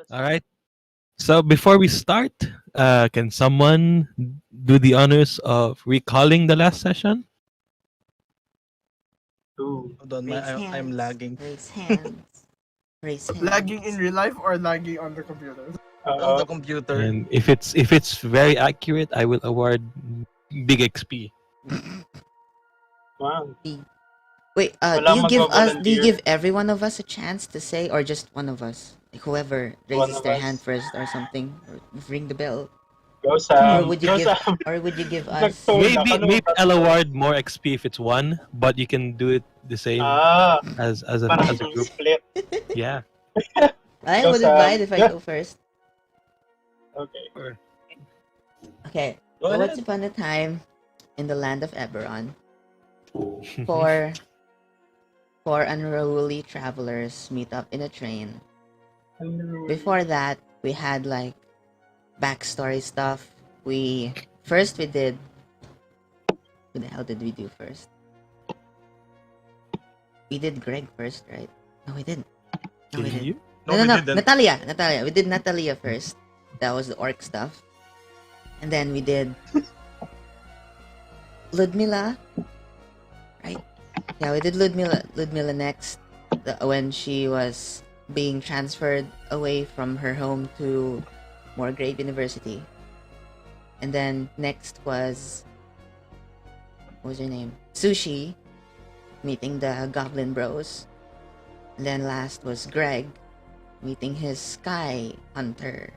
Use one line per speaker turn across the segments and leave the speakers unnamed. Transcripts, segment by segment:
All right. So before we start, can someone do the honors of recalling the last session?
Ooh.
Hold on,
Raise
I'm
hands.
lagging.
Raise hands. Raise
Lagging in
hands.
real life or lagging on the computer?
On the
Uh,
computer.
And if it's very accurate, I will award big XP.
wow.
Wait, do
Walang
you give us? Do you
magva-volunteer.
give every one of us a chance to say, or just one of us? Like whoever
One
raises
of
their hand
us.
first, or something, or ring the bell,
Go
or
Sam.
would you
Go
give?
Sam.
Or would you give us?
Nagtoda ka
Maybe
nung
I'll
tatlo.
award more XP if it's one, but you can do it the same
Ah, parang
as a group.
split.
Yeah.
I
Go
wouldn't mind
Sam.
if I go first.
Okay.
Okay.
Go
So
ahead.
once upon a time, in the land of Eberron, four four unruly travelers meet up in a train. Before that, we had like backstory stuff. We did. What the hell did we do first? We did Greg first, right? No, we didn't. No, we
Did
didn't.
you?
No,
No,
we
no, no.
didn't.
Nataliya. We did Nataliya first. That was the orc stuff. And then we did Ludmilla, right? Yeah, we did Ludmilla next. When she was being transferred away from her home to Moorgrave University. And then next was, what was her name? Suu'Shi, meeting the Goblin Bros. And then last was Greg, meeting his Sky Hunter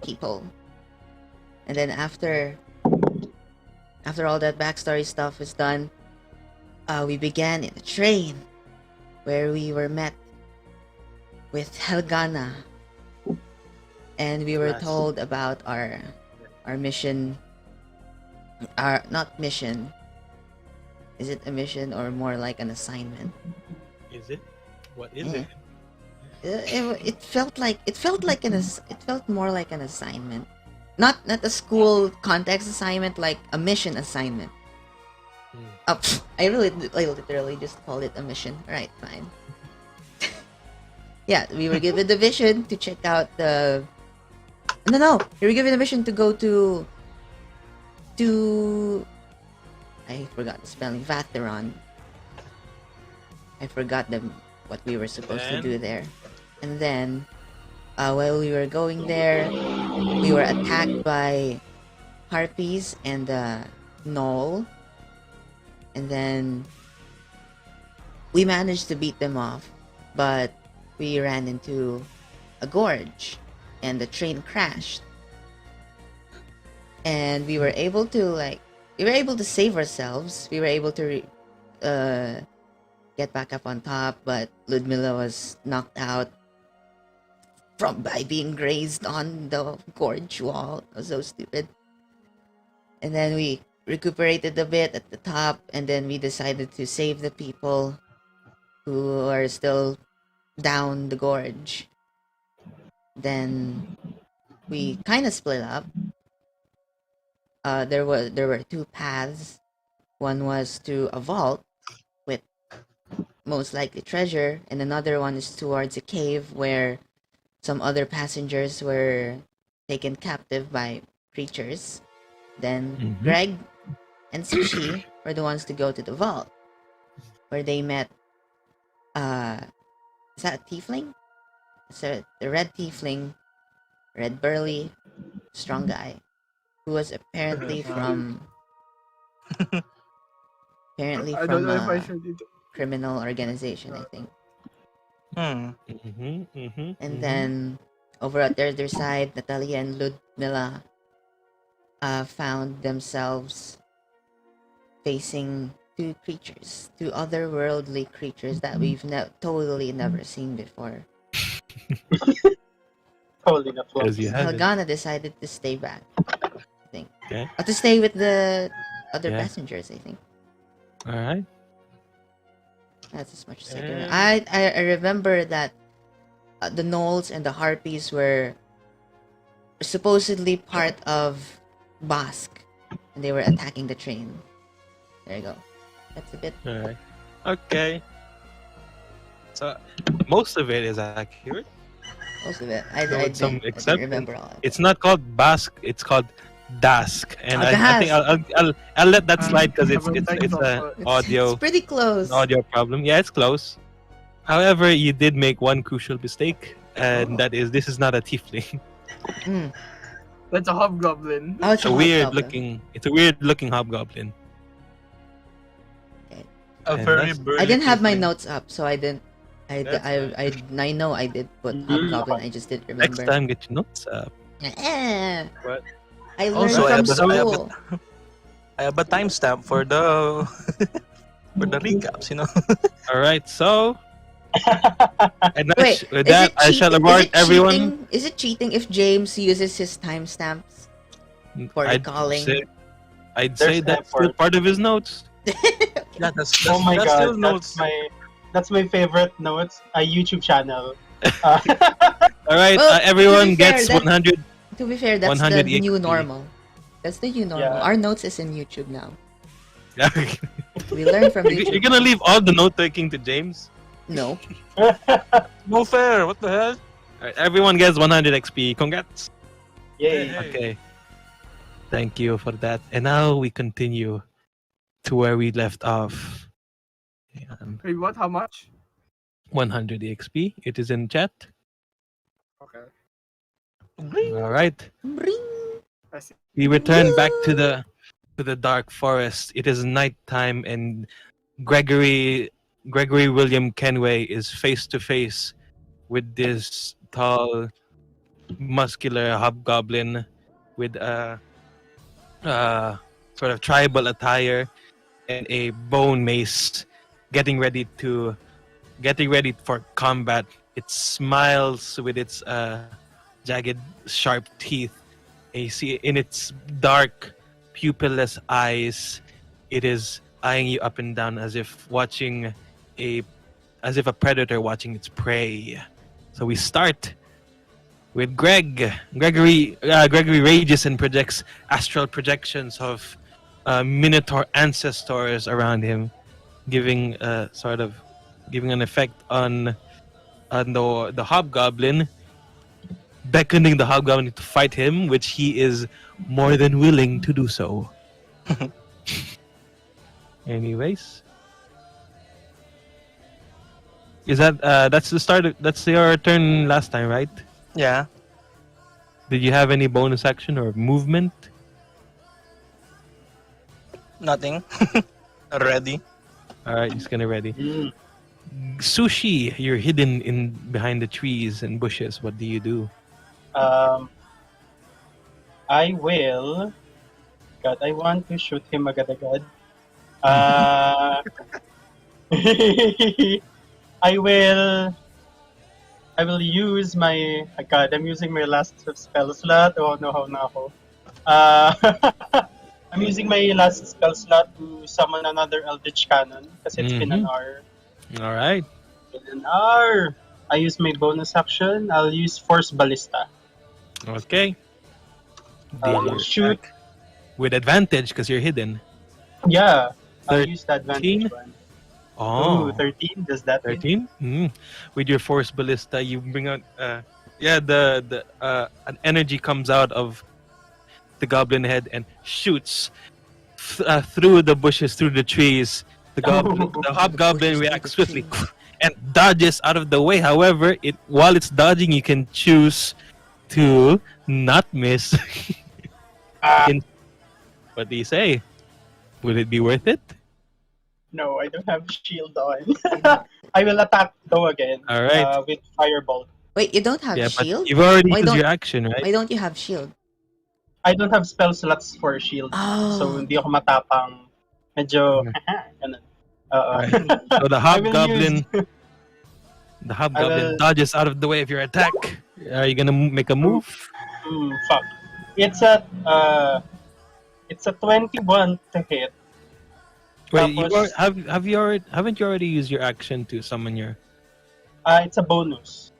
people. And then after all that backstory stuff was done, we began in a train where we were met with Helgana, and we were
Nice.
told about our mission. Our not mission. Is it a mission or more like an assignment?
Is it? What is
Eh.
it?
It felt more like an assignment, not a school context assignment, like a mission assignment. Oh, I literally just called it a mission. Right, fine. Yeah, we were given the mission to check out the. No, we were given the mission to go to. I forgot the spelling. Vathirond. I forgot what we were supposed to do there. And then, while we were going there, we were attacked by harpies and Gnoll. And then we managed to beat them off, but we ran into a gorge and the train crashed. And we were able to save ourselves. We were able to get back up on top, but Ludmilla was knocked out by being grazed on the gorge wall. It was so stupid. And then we recuperated a bit at the top, and then we decided to save the people who are still down the gorge. Then we kind of split up. There were two paths. One was to a vault with most likely treasure, and another one is towards a cave where some other passengers were taken captive by creatures. Then Greg and Suu'Shi were the ones to go to the vault, where they met. Is that a tiefling? So the red tiefling, red burly, strong guy, who was apparently from
I don't know if I
a
should.
criminal organization, I think.
Hmm.
And then over at the other side, Nataliya and Ludmilla found themselves facing two otherworldly creatures that we've totally never seen before.
Holy na flow.
Because you haven't.
Helgana decided to stay back, I think.
Okay.
To stay with the other
Yeah.
passengers, I think.
All right.
That's as much as I can remember. I remember that the Gnolls and the Harpies were supposedly part of Basque, and they were attacking the train. There you go. That's a bit.
All right. Okay. So most of it is accurate.
Most of it.
So with some
I didn't
exceptions.
remember all of it.
It's not called Bask. It's called Dask, and
Oh,
I think I'll let that slide because it's
It's
a
It's
audio
pretty close.
problem. Yeah, it's close. However, you did make one crucial mistake, and that is this is not a tiefling.
Mm.
That's a hobgoblin.
Oh,
It's a weird looking hobgoblin.
A
And
very
that's-
burly
I didn't have my
tiefling.
notes up, so I didn't.
That's
I know I did put
Mhm.
hobgoblin. I just didn't remember.
Next time, get your notes up.
Eh.
What?
I learned
Also, I
from
have a-
school.
I have a timestamp for the for the recaps, you know.
All right, so and
Wait,
with
is
that,
it
I shall
cheating-
reward
is it
everyone.
cheating- Is it cheating if James uses his timestamps for recalling?
I'd say
There's
that's still
effort.
part of his notes.
Yeah, that's
Oh my
that's
god,
still notes.
that's my favorite notes. A YouTube channel.
All right,
Well,
everyone
to be fair,
gets
that-
100.
To be fair, that's
100
the new
EXP.
normal. That's the new normal.
Yeah.
Our notes is in YouTube now.
You're
We learn from YouTube.
gonna leave all the note taking to James.
No.
No fair. What the hell?
All right, everyone gets 100 XP. Congrats.
Yay.
Okay. Thank you for that. And now we continue to where we left off.
Wait, what? How much?
100 EXP. It is in chat.
Okay.
All right.
Bring.
I see.
We return back to the dark forest. It is nighttime, and Gregory William Kenway is face to face with this tall, muscular hobgoblin with a sort of tribal attire and a bone mace, getting ready for combat. It smiles with its jagged, sharp teeth. And you see in its dark, pupilless eyes, it is eyeing you up and down as if a predator watching its prey. So we start with Gregory rages and projects astral projections of minotaur ancestors around him, giving an effect on the hobgoblin, beckoning the hobgoblin to fight him, which he is more than willing to do so. Anyways, is that's your turn last time, right?
Yeah.
Did you have any bonus action or movement?
Nothing. Ready.
All right, just gonna ready.
Mm.
Suu'Shi, you're hidden in behind the trees and bushes. What do you do?
I will. God, I want to shoot him agad-agad. I will use my. God, I'm using my last spell slot. Oh no, how na ako. I'm using my last spell slot to summon another Eldritch Cannon because it's been an hour.
All right.
In an hour. I use my bonus action. I'll use Force Ballista.
Okay.
Shoot.
With advantage because you're hidden.
Yeah. I'll
13?
use the advantage one.
Oh,
Ooh, 13. Does that hit?
13? With your force ballista, you bring out an energy comes out of the goblin head and shoots through the bushes, through the trees. The hobgoblin reacts swiftly and dodges out of the way. However, while it's dodging, you can choose to not miss. What do you say? Will it be worth it?
No, I don't have shield on. I will attack though again.
All right.
With Firebolt.
Wait, you don't have
Yeah, but
shield?
you've already
Why
used
don't-
your action, right?
Why don't you have shield?
I don't have spell slots for shield.
Oh.
So hindi ako matapang. Medyo ganun.
Right. So the
I will
hobgoblin,
use-
the hobgoblin
I will-
dodges out of the way of your attack. Are you gonna make a move?
Fuck. It's a 21 to hit.
Wait,
Tapos-
haven't you already used your action to summon your?
It's a bonus.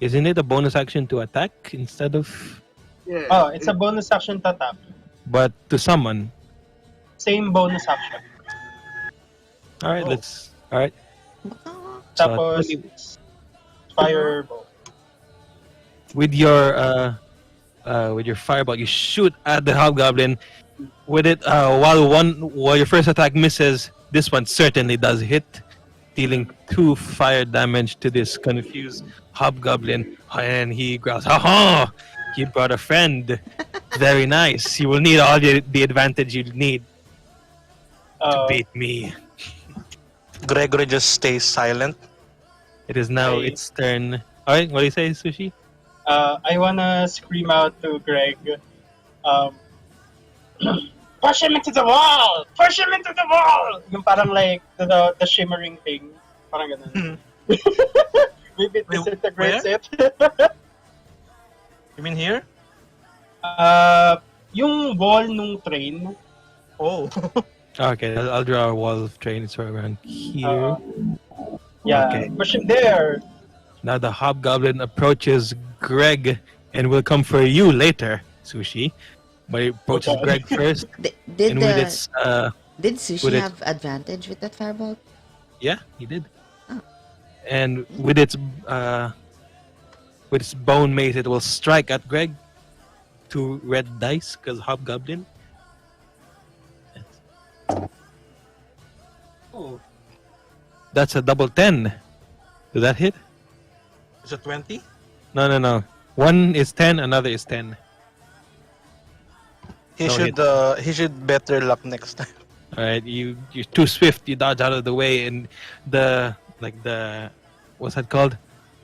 Isn't it a bonus action to attack instead of?
Yeah.
Oh, it's a bonus action to attack.
But to summon.
Same bonus action.
All right,
Oh.
All right. So,
Tapos Firebolt.
with your fireball, you shoot at the hobgoblin. With it, while your first attack misses, this one certainly does hit, dealing 2 fire damage to this confused hobgoblin. And he growls, "Ha ha! You brought a friend. Very nice. You will need all the advantage you need to beat me."
Gregory just stays silent.
It is now
I-
its turn. All right, what do you say, Suu'Shi?
I wanna scream out to Greg. Push him into the wall! Push him into the wall! Yung parang like the shimmering thing. Parang ganun. Maybe it
Wait,
disintegrates it.
You mean here?
Yung wall nung train.
Oh.
Okay, I'll draw a wall of trains around here.
Yeah,
Okay.
push him there.
Now the hobgoblin approaches Greg and will come for you later, Suu'Shi. But it approaches
Okay.
Greg first,
Did
and with its
did Suu'Shi
with it-
have advantage with that fireball?
yeah, he did.
Oh.
And with its bone mace, it will strike at Greg. 2 red dice, because hobgoblin.
Oh.
That's a double 10. Did that hit?
Is it 20?
No. One is 10, another is 10.
He
No
should better luck next time.
All right, you're too swift. You dodge out of the way, and the what's that called?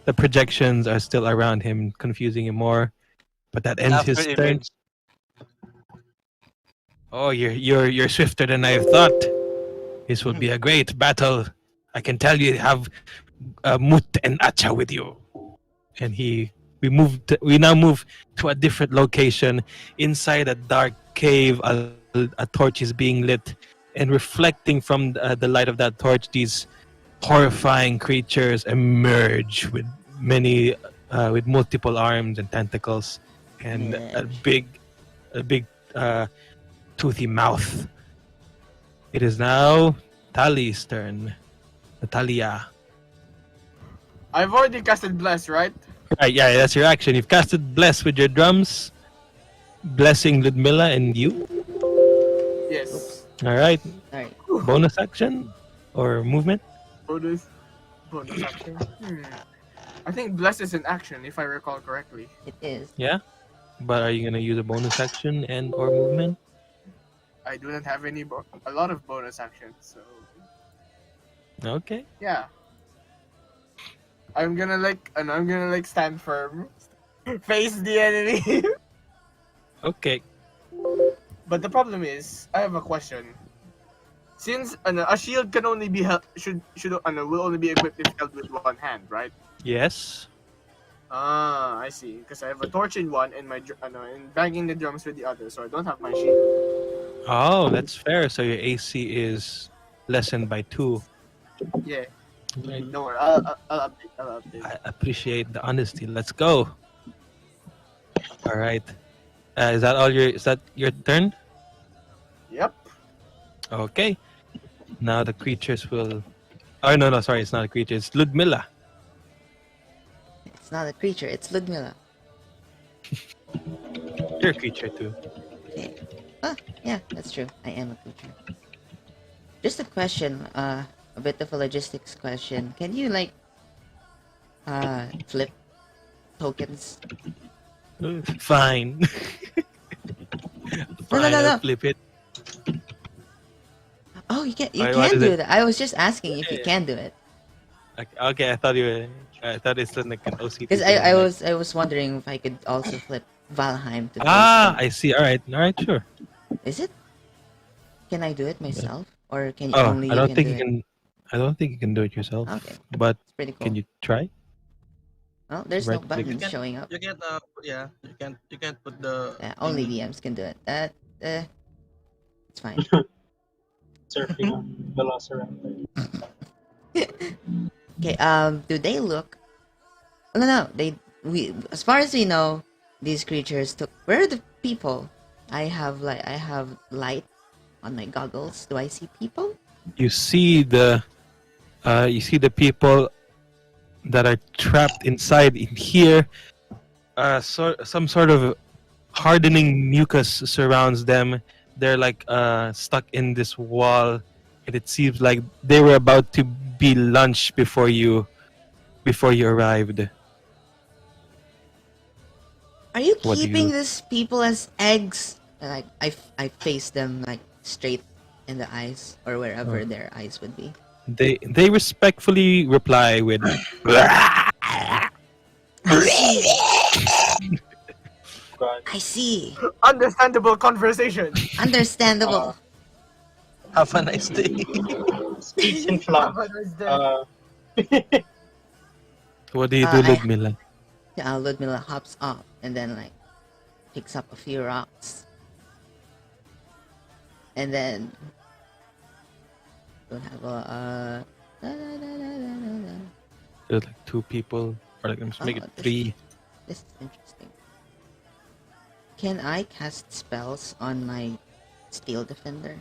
The projections are still around him, confusing him more. But that ends his
After
turn.
events.
Oh, you're swifter than I thought. This will be a great battle. I can tell you have Mut and Acha with you. And we now move to a different location inside a dark cave. A torch is being lit, and reflecting from the light of that torch, these horrifying creatures emerge with with multiple arms and tentacles, and a big toothy mouth. It is now Tali's turn. Nataliya.
I've already casted Bless, right?
Right, yeah, that's your action. You've casted Bless with your drums, blessing Ludmilla and you.
Yes.
All right,
Alright.
bonus action or movement?
Bonus action. I think Bless is an action, if I recall correctly.
It is.
Yeah, but are you gonna use a bonus action and or movement?
I do not have a lot of bonus actions, so
Okay.
yeah. I'm gonna stand firm, face the enemy.
Okay.
But the problem is, I have a question. Since a shield can only be held, will only be equipped if held with one hand, right?
Yes.
Ah, I see. Because I have a torch in one and and banging the drums with the other, so I don't have my shield.
Oh, that's fair. So your AC is lessened by 2.
Yeah.
Right.
Don't worry. I'll update.
I appreciate the honesty. Let's go. All right. Is that your turn?
Yep.
Okay. Now the creatures will. Oh no, sorry, it's not a creature. It's Ludmilla.
It's not a creature, it's Ludmilla.
You're a creature too.
Okay. Ah, yeah, that's true. I am a creature. Just a question, a bit of a logistics question. Can you flip tokens?
Fine.
No,
Fine,
no.
I'll flip it.
Oh, you can
Wait, what
can
is
do
it?
that. I was just asking if you can do it.
Okay, I thought it's like an OCT.
Because
thing,
I
like-
was wondering if I could also flip Valheim to
Ah,
Grace.
I see. All right, sure.
Is it? Can I do it myself, or can you
Oh,
only?
I don't
you
think
can
you
do it?
can. I don't think you can do it yourself.
Okay,
But
it's pretty cool.
can you try?
Oh, there's no
right click?
buttons showing up.
You can't. You can't put the.
Yeah, only DMs can do it. It's fine.
Surfing on Velociraptor.
Okay. Do they look? Oh, no. As far as we know, these creatures took. Where are the people? I have light on my goggles. Do I see people?
You see the people that are trapped inside in here. some sort of hardening mucus surrounds them. They're like stuck in this wall, and it seems like they were about to be lunch before you arrived.
Are you
What do
keeping
you-
these people as eggs? Like I face them like straight in the eyes or wherever their eyes would be.
They respectfully reply with
I see.
God.
I see.
Understandable conversation.
Understandable.
Have a nice day.
Speaks in fluff.
what do you do,
I-
Ludmilla?
Ludmilla hops up and then like picks up a few rocks. And then don't have a
There's like two people, or like let's make it
this-
three.
This is interesting. Can I cast spells on my steel defender?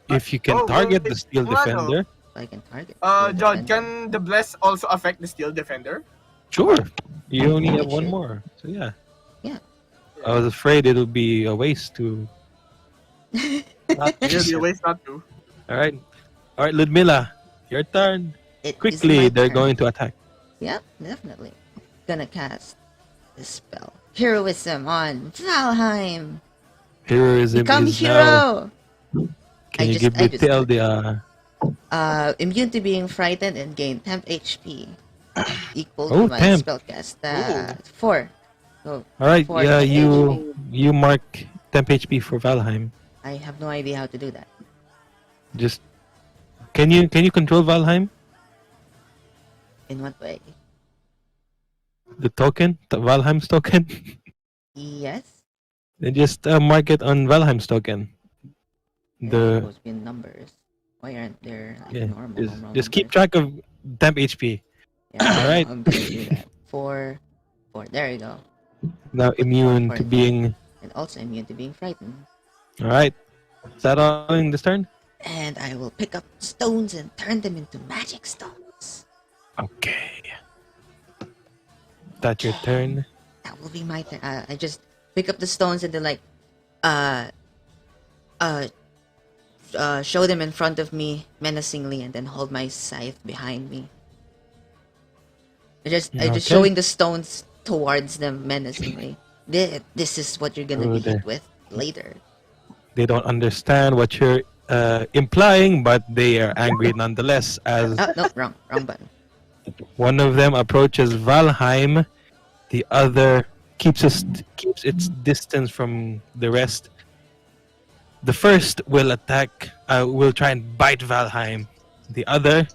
If you can
Oh,
target
wait,
the steel
wait,
defender,
So I can target. steel
Jod,
defender?
can the bless also affect the steel defender?
sure. You only have
It
one
should.
more, so yeah.
Yeah.
I was afraid it'll be a waste to.
Not
It'll be
easy.
a waste not to.
All right, Ludmilla, your turn.
It is
Quickly,
my
they're
turn.
going to attack.
Yep, definitely. Gonna cast this spell. Heroism on Valheim.
Heroism
Become
is now.
hero.
Can you
I
give
just
detail the
Immune to being frightened and gain temp HP equal
Oh,
to my
temp.
spellcast.
Ooh.
4. So
All right,
for
yeah,
temp
you mark temp HP for Valheim.
I have no idea how to do that.
Just can you control Valheim?
In what way?
The token, the Valheim's token.
Yes.
Then just mark it on Valheim's token.
They're
The
supposed to be in numbers. Why aren't there like
yeah,
normal
just keep
numbers?
track of temp HP.
Yeah,
Alright.
I'm gonna do that. 4. There you go.
Now immune
for
to
it.
being.
And also immune to being frightened.
All right, is that all in this turn?
And I will pick up stones and turn them into magic stones.
Okay. That's your turn.
That will be my turn. I just pick up the stones and then like, show them in front of me menacingly, and then hold my scythe behind me. I just
Okay.
showing the stones towards them menacingly. This is what you're gonna be
Good.
hit with later.
They don't understand what you're implying, but they are angry nonetheless. As
Oh no, wrong button.
one of them approaches Valheim, the other keeps its distance from the rest. The first will attack, will try and bite Valheim. The other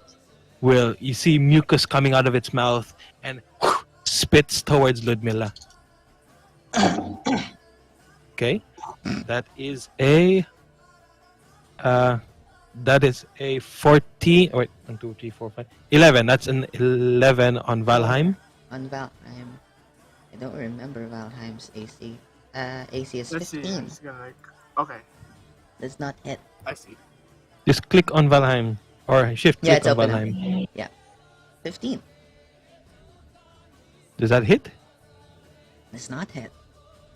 will, you see mucus coming out of its mouth and spits towards Ludmilla. Okay, that is a 14. Oh, wait, 1, 2, 3, 4, 5, 11. That's an 11 on Valheim.
On Valheim, I don't remember Valheim's AC. AC is
Let's see.
15.
I'm just gonna like. Okay,
Does not hit.
I see.
Just click on Valheim or shift
Yeah,
click
it's
on
open now.
Valheim.
15.
Does that hit?
Does not hit.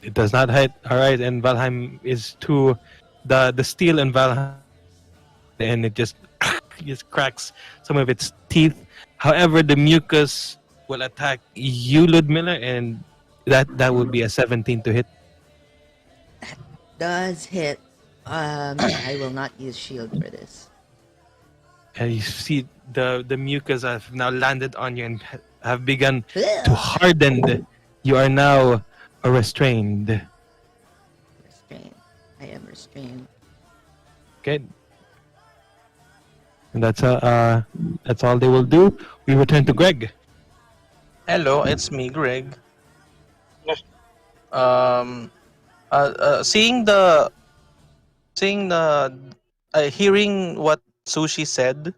It does not hit. All right, and Valheim is to the steel in Valheim, and it just cracks some of its teeth. However, the mucus will attack you, Ludmilla, and that would be a 17 to hit.
Does hit. I will not use shield for this.
And you see the mucus have now landed on you and have begun to
Ugh.
harden. You are now restrained.
Restrained. I am restrained.
Okay. And that's all they will do. We return to Greg.
Hello, it's me, Greg.
Yes.
Hearing what Suu'Shi said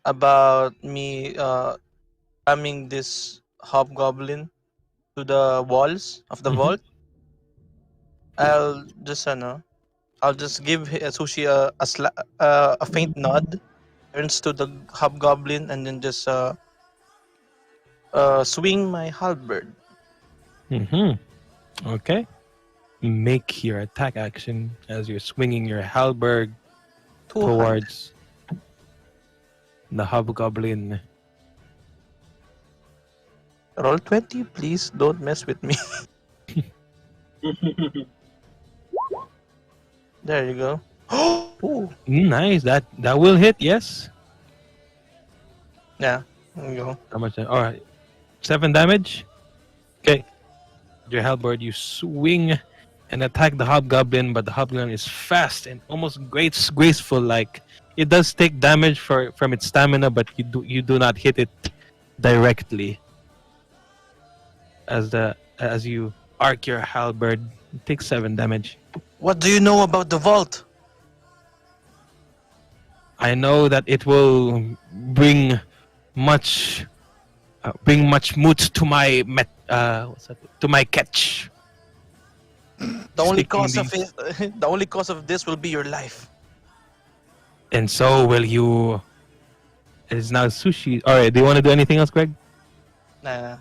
about me ramming this hobgoblin to the walls of the
Mhm.
vault, I'll just give Suu'Shi a faint nod, turns to the hobgoblin, and then just swing my halberd.
Okay. Make your attack action as you're swinging your halberd towards the hobgoblin.
Roll 20, please. Don't mess with me. There you go. Ooh.
Nice. That will hit. Yes.
Yeah, there you go.
How much? All right. 7 damage. Okay. Your halberd, you swing and attack the hobgoblin, but the hobgoblin is fast and almost graceful. Like it does take damage from its stamina, but you do not hit it directly. As you arc your halberd, it takes 7 damage.
What do you know about the vault?
I know that it will bring much moot to my to my catch.
The only
Speaking
cause of
these-
it, the only cause of this will be your life.
And so will you. It is now Suu'Shi. All right. Do you want to do anything else, Greg?
Nah,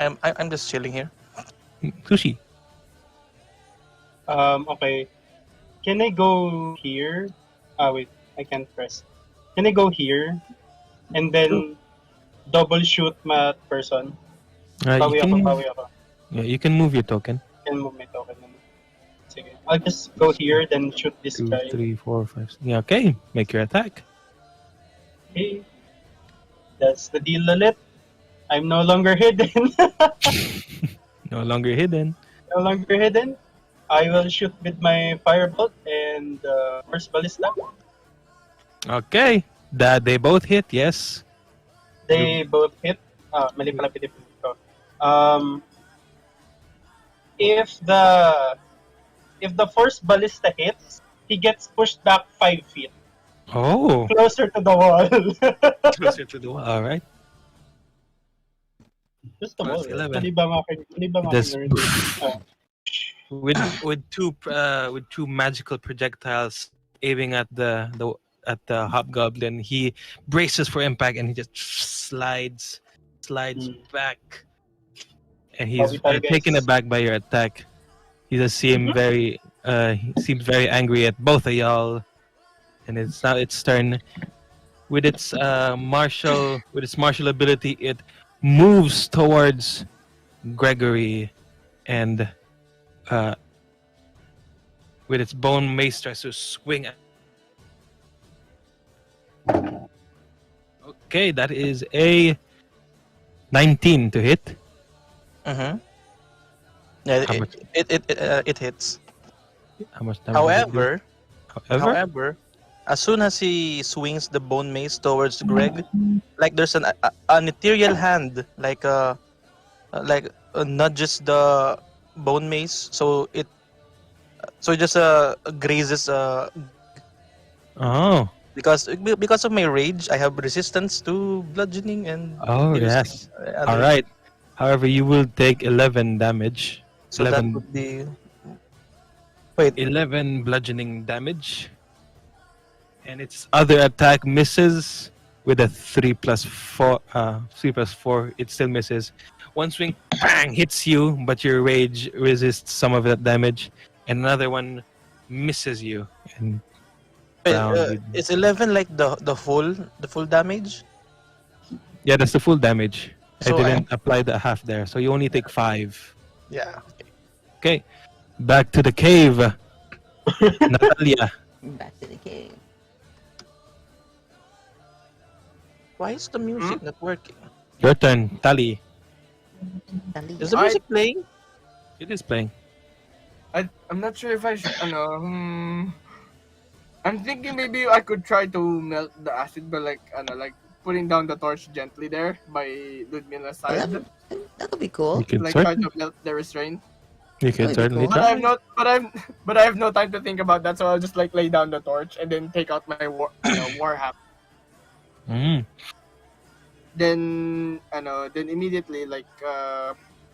I'm just chilling here.
Suu'Shi.
Okay. Can I go here? Wait. I can't press. Can I go here? And then double shoot my person? Bawi ako.
Yeah, you can move your token.
Can move my token. Sige. I'll just go here, then shoot this
2,
guy.
3, 4, 5. Yeah, okay. Make your attack.
Okay. That's the deal ulit. I'm no longer hidden.
No longer hidden.
No longer hidden. I will shoot with my firebolt and first ballista.
Okay. That they both hit. Yes.
They both hit. Mali pala pinipili ko. If the first ballista hits, he gets pushed back 5 feet,
Oh.
closer to the wall.
Closer to the wall. All right.
Just the wall.
That's 11.
Mali ba nga
This-
akin
With two magical projectiles aiming at the hobgoblin, he braces for impact and he just slides back, and he's
Bawi tayo, guys.
taken aback by your attack. He just seems very angry at both of y'all, and it's now its turn. With its martial ability, it moves towards Gregory, and with its bone mace tries to swing. Okay, that is a 19 to hit.
Mm-hmm. Yeah,
How much?
it hits.
How much damage? does it do?
However, as soon as he swings the bone mace towards Greg, like there's an ethereal hand, like nudges the bone mace, so it just grazes
Oh,
because of my rage, I have resistance to bludgeoning and
oh yes. All right. However, you will take 11 damage.
So
11.
that would be
11 bludgeoning damage, and its other attack misses with a 3+4. 3+4, it still misses. One swing, bang, hits you, but your rage resists some of that damage, and another one misses you. And
it's 11 like the full damage.
yeah, that's the full damage.
So
I didn't apply the half there, so you only take 5.
Yeah.
Okay, back to the cave. Nataliya.
Back to the cave.
Why is the music not working?
Your turn, Tali.
Tali.
Is the music playing?
It is playing.
I'm not sure if I should. I'm thinking maybe I could try to melt the acid, but like putting down the torch gently there by Ludmilla's side.
That would be cool.
You can
Like try
certainly,
to melt the restraint.
you can
That'd be
certainly
cool.
try.
But I have no time to think about that, so I'll just like lay down the torch and then take out my war hat.
Mm.
Then immediately like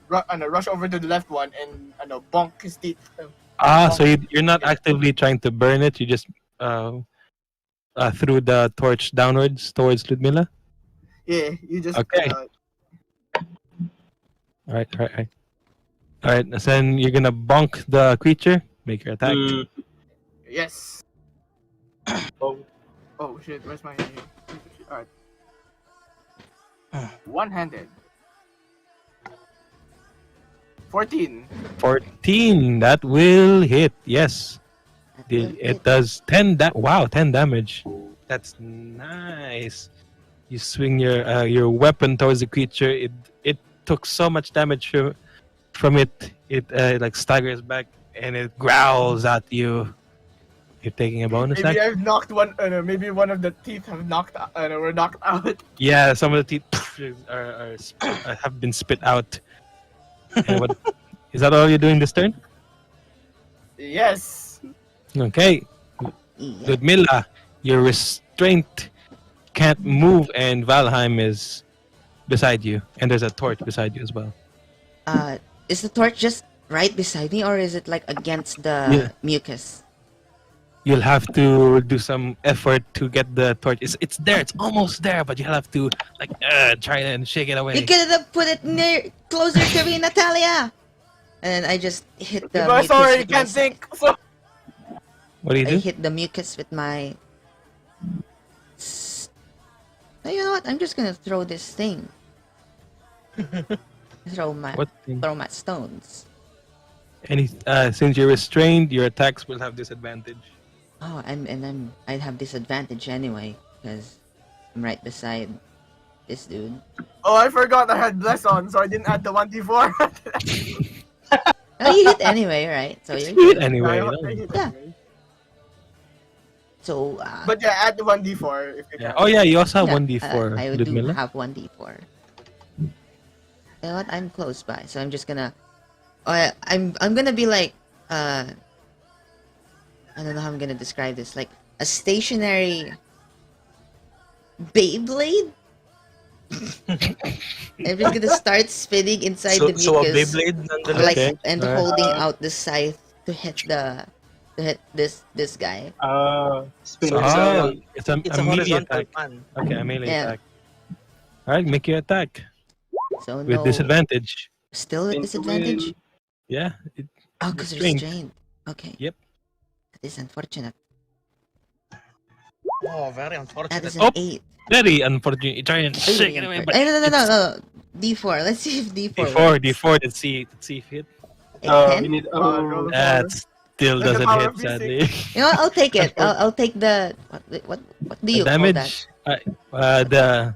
rush over to the left one and bonk his teeth.
So you're not actively trying to burn it. You just threw the torch downwards towards Ludmilla.
Yeah, you just
Okay. Alright. Alright, so then you're gonna bonk the creature. Make your attack.
Yes.
Oh.
Oh shit, where's my... Alright. One-handed. 14.
14. That will hit. Yes.
That will
It
hit.
does 10 wow, 10 damage. That's nice. You swing your weapon towards the creature. It took so much damage from it. It like staggers back and it growls at you. You're taking a bonus
Maybe
action.
I've knocked one. Maybe one of the teeth have knocked. Were knocked out.
Yeah, some of the teeth have been spit out. And what, is that all you're doing this turn?
Yes.
Okay.
Yeah.
Ludmilla, your restraint can't move, and Valheim is beside you, and there's a torch beside you as well.
Is the torch just right beside me, or is it like against the
Yeah.
mucus?
You'll have to do some effort to get the torch. It's there. It's almost there, but you'll have to like try and shake it away.
You could have put it closer to me, Nataliya. And then I just hit the.
I'm
mucus
sorry,
with my
can't think. So...
What do you
I
do?
hit the mucus with my. No, you know what? I'm just gonna throw this thing. throw my
Thing?
throw my stones.
Any since you're restrained, your attacks will have disadvantage.
Oh, I have disadvantage anyway because I'm right beside this dude.
Oh, I forgot I had bless on, so I didn't add the 1d4.
Oh, you hit anyway, right? So you're
Hit
good.
anyway.
I
no?
hit
Yeah.
anyway.
So.
But yeah, add the 1d4 if you
Yeah.
can.
Oh yeah, you also have
yeah,
1d4,
I do
Ludmilla.
have 1d4. You know what? I'm close by, so I'm just gonna. I'm gonna be like I don't know how I'm gonna describe this. Like a stationary Beyblade. I'm just gonna start spinning inside the mucus,
So a Beyblade nonetheless.
like
Okay,
and
alright.
holding out the scythe to hit this guy.
Spinner
Oh,
cell.
it's a
It's a
melee
horizontal
attack.
fan.
Okay, a melee
Yeah.
attack. Alright, make your attack
So
with
no,
disadvantage.
still with
Into
disadvantage.
win.
Yeah.
Oh, because
Restrained.
restrained. Okay.
Yep.
That is unfortunate.
Oh, very
That
unfortunate.
is an
Oh.
8.
Very unfortunate. You try and
Really
shake it away, but
unfortunate. No. D4. Let's see if D4.
D4. Let's see if it.
A
We
10?
need.
roll.
That still
Like the
doesn't
power
hit,
of music.
sadly.
You know what? I'll take it. I'll take the what do you call that?
Damage. The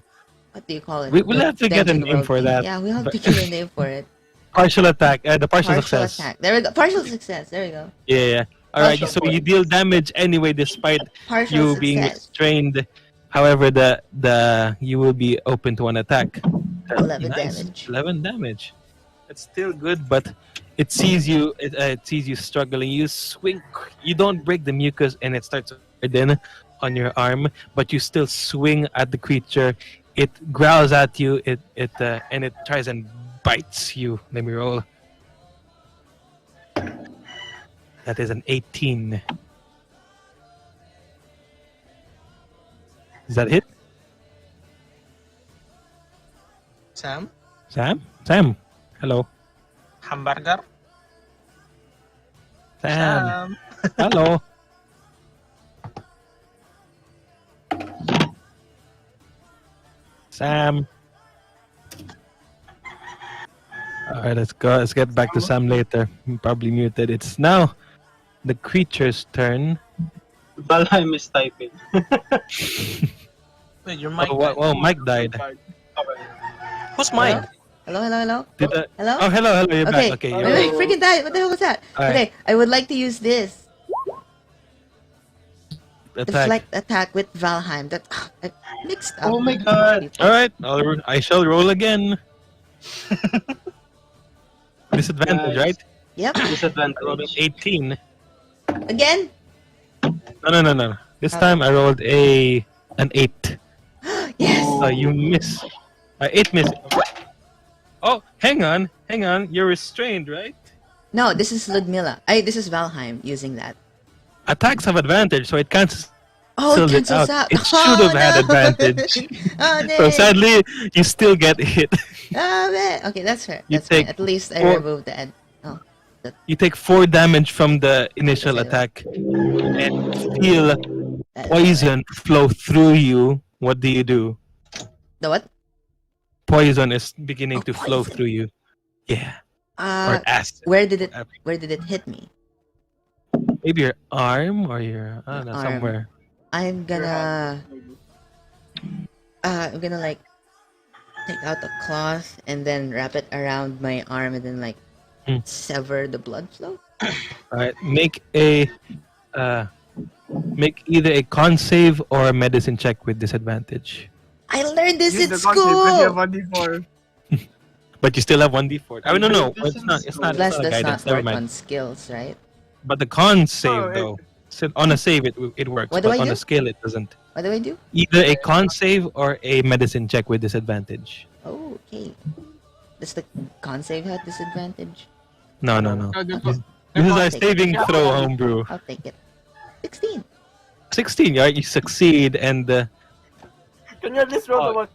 What do you call it?
we'll
The
have to get a
dungeon
name
world
for
thing.
that.
Yeah, we'll have
But-
to get a name for it.
partial attack. The partial success.
attack. There we go. Partial success. There we go.
Yeah. All right.
Partial
So you deal damage anyway, despite
Partial
you
success.
being restrained. However, the you will be open to one attack.
11
Nice.
damage.
11 damage. It's still good, but it sees you. It sees you struggling. You swing. You don't break the mucus, and it starts to harden on your arm. But you still swing at the creature. It growls at you. And it tries and bites you. Let me roll. That is an 18. Is that it?
Sam?
Sam? Hello.
Hamburger?
Sam. Hello. Sam. Alright, let's go. Let's get back to Sam later. I'm probably muted. It's now the creature's turn.
Valheim is typing.
Wait, your mic.
Oh, Mike died.
Who's Mike?
Hello?
Did
Hello?
Oh, hello. You're
Okay.
back. Okay,
Wait,
you're
wait,
back.
freaking died. What the hell was that?
Alright.
Okay, I would like to use this.
Attack.
Deflect attack with Valheim. That I mixed up.
Oh my god.
Alright, I shall roll again. Disadvantage,
Nice.
right?
Yep.
I rolled an
Disadvantage.
18.
Again?
No. This time I rolled an 8.
Yes.
You miss. 8 miss. Oh, hang on. You're restrained, right?
No, this is Ludmilla. This is Valheim using that.
Attacks have advantage, so it cancels
Oh, it
Sealed it
cancels
out.
out.
It should have had
no.
advantage.
Oh,
So
dang.
sadly, you still get hit.
Oh, man. Okay, that's fair.
You
That's fine.
take
At least I
4
removed the end. Oh,
You take 4 damage from the
because
initial
I
attack, and feel
that's
poison flow through you. What do?
the what?
Poison is beginning
Oh,
to flow
poison.
through you. Yeah, or
Uh,
acid.
where did it?
Whatever.
Where did it hit me?
Maybe your arm or your I don't know,
Arm.
somewhere.
I'm
Your
gonna.
hand, maybe.
I'm gonna like take out a cloth and then wrap it around my arm and then like sever the blood flow.
All right, make either a con save or a medicine check with disadvantage.
I learned this
Use
in
the concept because you have
school.
1d4.
But you still have 1d4. I mean, no, it's not. It's not.
Plus,
It's not a
does
guidance.
not
Never
work
mind.
on skills, right?
But the con save
it-
though, so on a save it works,
What do
but
I
on
do?
a scale it doesn't.
What do I do?
Either a con save or a medicine check with disadvantage.
Oh, okay. Does the con save have disadvantage?
No.
No,
This is
I'll
our
take
saving
it.
throw, homebrew.
I'll take it. 16.
16, right? You succeed, and
Can you at least roll the one?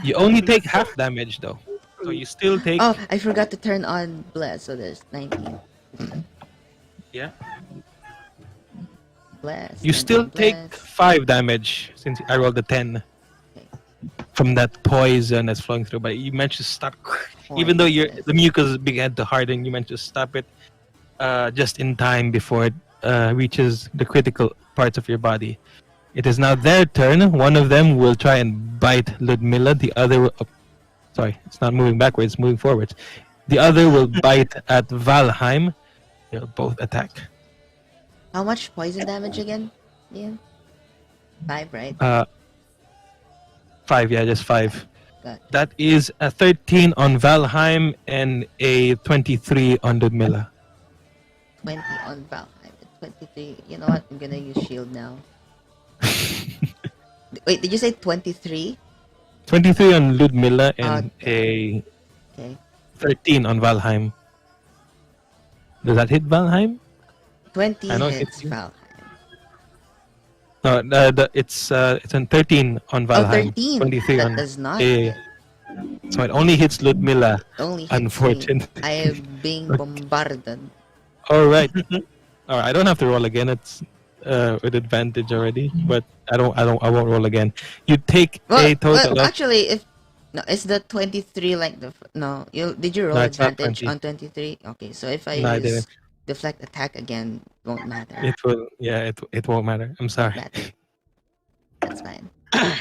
you only take half damage though. So you still take.
Oh, I forgot to turn on bless, so there's 19.
Yeah.
Bless.
You
19
still take
bless.
5 damage since I rolled a 10 from that poison that's flowing through. But you managed to stop. Even though the mucus began to harden, you managed to stop it just in time before it reaches the critical parts of your body. It is now their turn. One of them will try and bite Ludmilla. The other will, sorry, it's not moving backwards, it's moving forwards. The other will bite at Valheim. They'll both attack.
How much poison damage again? Ian? 5, right?
5, yeah, just 5.
Got
That is a 13 on Valheim and a 23 on Ludmilla.
20 on Valheim. 23. You know what? I'm gonna use shield now. Wait, did you say 23?
23 on Ludmilla and a
Okay.
13 on Valheim. Does that hit Valheim?
20
I know
hits
it's you.
Valheim.
No, it's on 13 on
Oh,
Valheim.
13.
23
That
on.
does not
Yeah.
hit.
So it only hits Ludmilla.
Only hits me.
Unfortunately.
I am being bombarded.
All right. All right. I don't have to roll again. It's with advantage already. But I won't roll again. You take a total of.
Actually, if no, is the 23 like the no? Did you roll
No, it's not
advantage
20.
on 23? Okay, so if I
No, I
use
didn't.
deflect attack again, won't matter.
It will. Yeah. It won't matter. I'm sorry.
Matter. That's fine.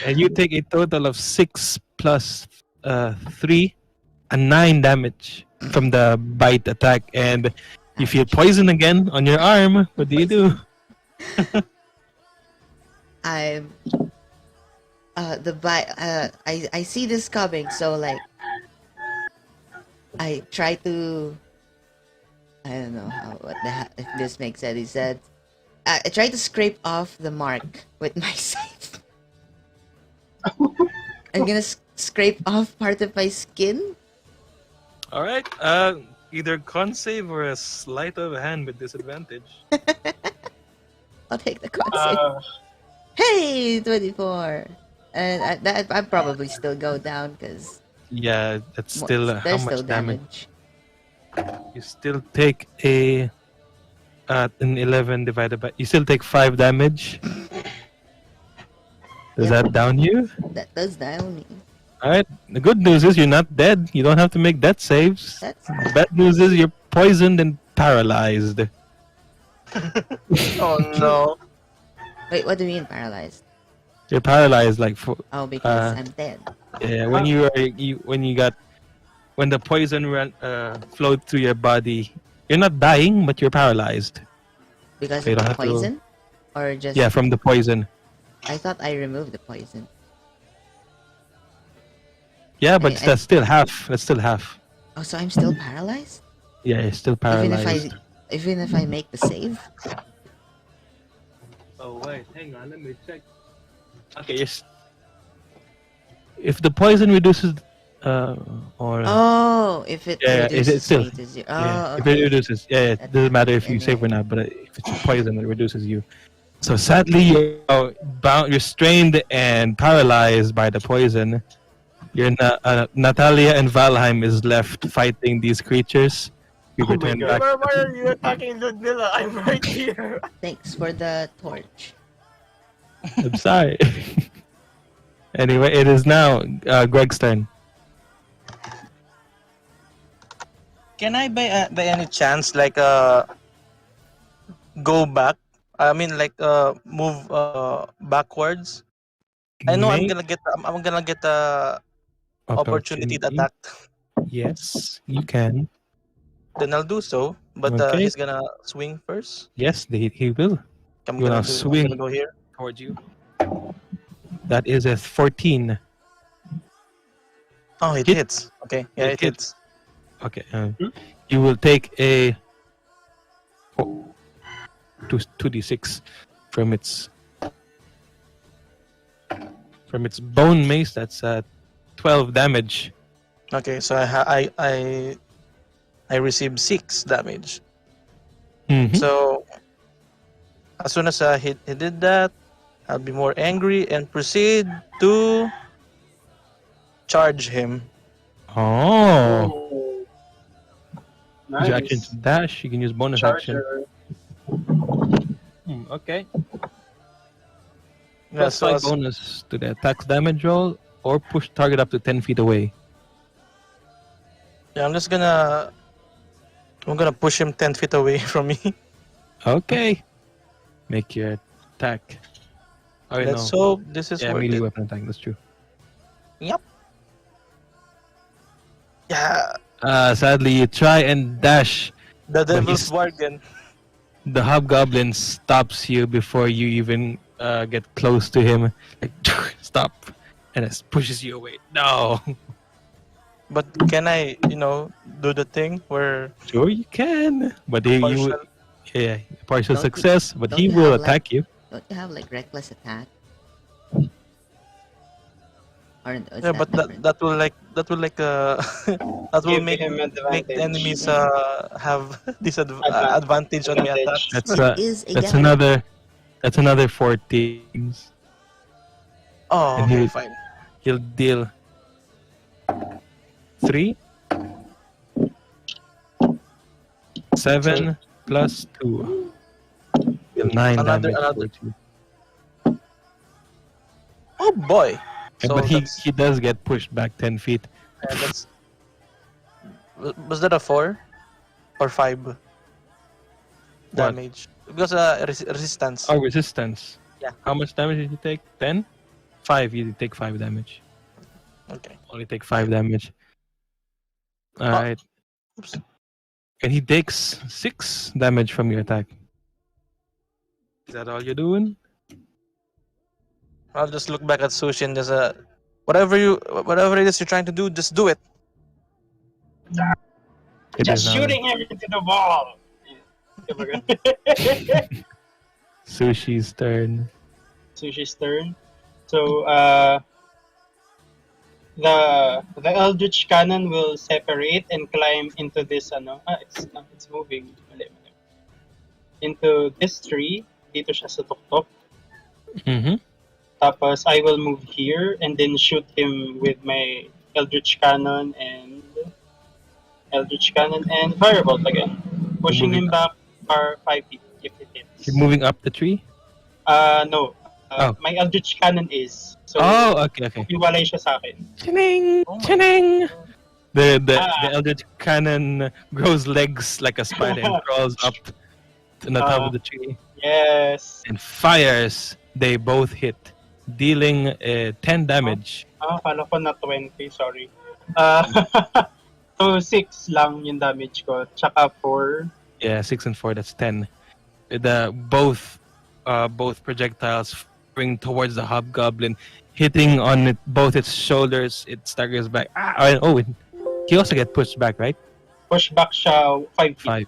And you take a total of 6 plus 3, and 9 damage from the bite attack, and you feel poison again on your arm. What do you do?
I'm I see this coming, so like I try to I don't know if this makes any sense. I try to scrape off the mark with my scythe. I'm gonna scrape off part of my skin.
All right. Either con save or a sleight of hand with disadvantage.
I'll take the con save. Hey, 24. And I probably still go down because
Yeah, that's still how
there's
much
still
damage? You still take an 11 divided by. You still take 5 damage. Does
Yeah.
that down you?
That does down me.
All right. The good news is you're not dead. You don't have to make death saves.
That's
The bad news is you're poisoned and paralyzed.
Oh no.
Wait, what do you mean paralyzed?
You're paralyzed like for
Oh, because I'm dead.
yeah. When when the poison flowed through your body, you're not dying, but you're paralyzed.
Because
so you
of
don't
the
have to-
poison? Or just
Yeah, from the poison.
I thought I removed the poison.
Yeah, but
I-
that's still half. That's still half.
Oh, so I'm still paralyzed?
Yeah, you're still paralyzed.
Even if I make the save?
Oh wait, hang on, let me check. Okay, yes. If the poison reduces, or
Oh, if it
Yeah,
reduces
it's still-
me to 0.
yeah,
Oh,
if it
okay.
reduces, yeah, it doesn't matter if you
And
save or
then-
not. But if it's poison, it reduces you. So sadly, you're bound, restrained and paralyzed by the poison. Nataliya and Valheim is left fighting these creatures. We
Oh my
return
God.
back.
Why are you attacking Ludmilla? I'm right here.
Thanks for the torch.
I'm sorry. Anyway, it is now Greg's turn.
Can I by any chance go back? I mean move backwards. I know
Make
I'm gonna get a opportunity to attack.
Yes, you can.
Then I'll do so. But
Okay.
he's gonna swing first.
Yes, he will.
I'm
You
gonna
wanna
do. I'm
swing
gonna go here.
towards you. That is a 14.
Oh, it
Hit.
hits. Okay, yeah,
It
it hits.
Okay. You will take a 2d6 from its bone mace. That's 12 damage.
Okay, so I received 6 damage.
Mhm.
So as soon as he did that, I'll be more angry and proceed to charge him.
Oh. Use your action
Nice.
to dash. You can use bonus action.
Charger.
Okay.
Yeah,
Plus
so
5 bonus to the attack's damage roll, or push target up to 10 feet away.
yeah, I'm gonna push him 10 feet away from me.
Okay. Make your attack. Oh,
Let's
no.
hope this is
Yeah,
worth
melee
it.
weapon attack. That's true.
Yep. Yeah,
Sadly, you try and dash.
the
But
devil's
he's-
bargain.
The hobgoblin stops you before you even get close to him. Like, stop. And it pushes you away. No.
But can I, do the thing where
Sure, you can. But you,
partial?
yeah, partial
Don't you-
success. But
don't
he
you
will
have, like-
attack you.
Don't you have like reckless attack? Or is
Yeah, but
different?
that will that will that will
Give
make
him
make the
advantage.
enemies have advantage on my
Advantage.
attacks.
That's
It is a
that's
gathering.
another 14.
Oh,
And
okay, fine.
He'll deal 3, 7 plus 2. Deal 9
Another-
damage
another-
towards you.
Oh boy.
Yeah,
So
but he
that's,
does get pushed back 10 feet.
that's was that a 4 or 5 damage? Because resistance.
Oh, resistance.
Yeah.
How much damage did you take? 10? 5. You take 5 damage.
Okay.
Only take 5 damage.
Oh.
Alright.
Oops.
And he takes 6 damage from your attack. Is that all you're doing?
I'll just look back at Suu'Shi and there's whatever it is you're trying to do, just do it.
It
Just
is now
shooting him into the wall.
Suushi's turn.
Suushi's turn. So the Eldritch Cannon will separate and climb into this it's moving. Mali. Into this tree. Dito siya sa tuktok.
Mm-hmm.
Tapos I will move here and then shoot him with my Eldritch Cannon and Firebolt again. Pushing him back for 5 feet if it hits.
You're moving up the tree?
No.
Oh.
My Eldritch Cannon is. So,
Okay.
iwalay siya sa akin.
Chining!
Oh my
Chining! The
Ah.
Eldritch Cannon grows legs like a spider and crawls up to the top of the tree
Yes.
and fires. They both hit, dealing 10 damage.
Kala ko na 20, sorry. So 6 lang yung damage ko. Tsaka 4.
Yeah, 6 and 4, that's 10. Both projectiles firing towards the hobgoblin, hitting on both its shoulders. It staggers back. He also gets pushed back, right?
Push back siya 5 feet.
5.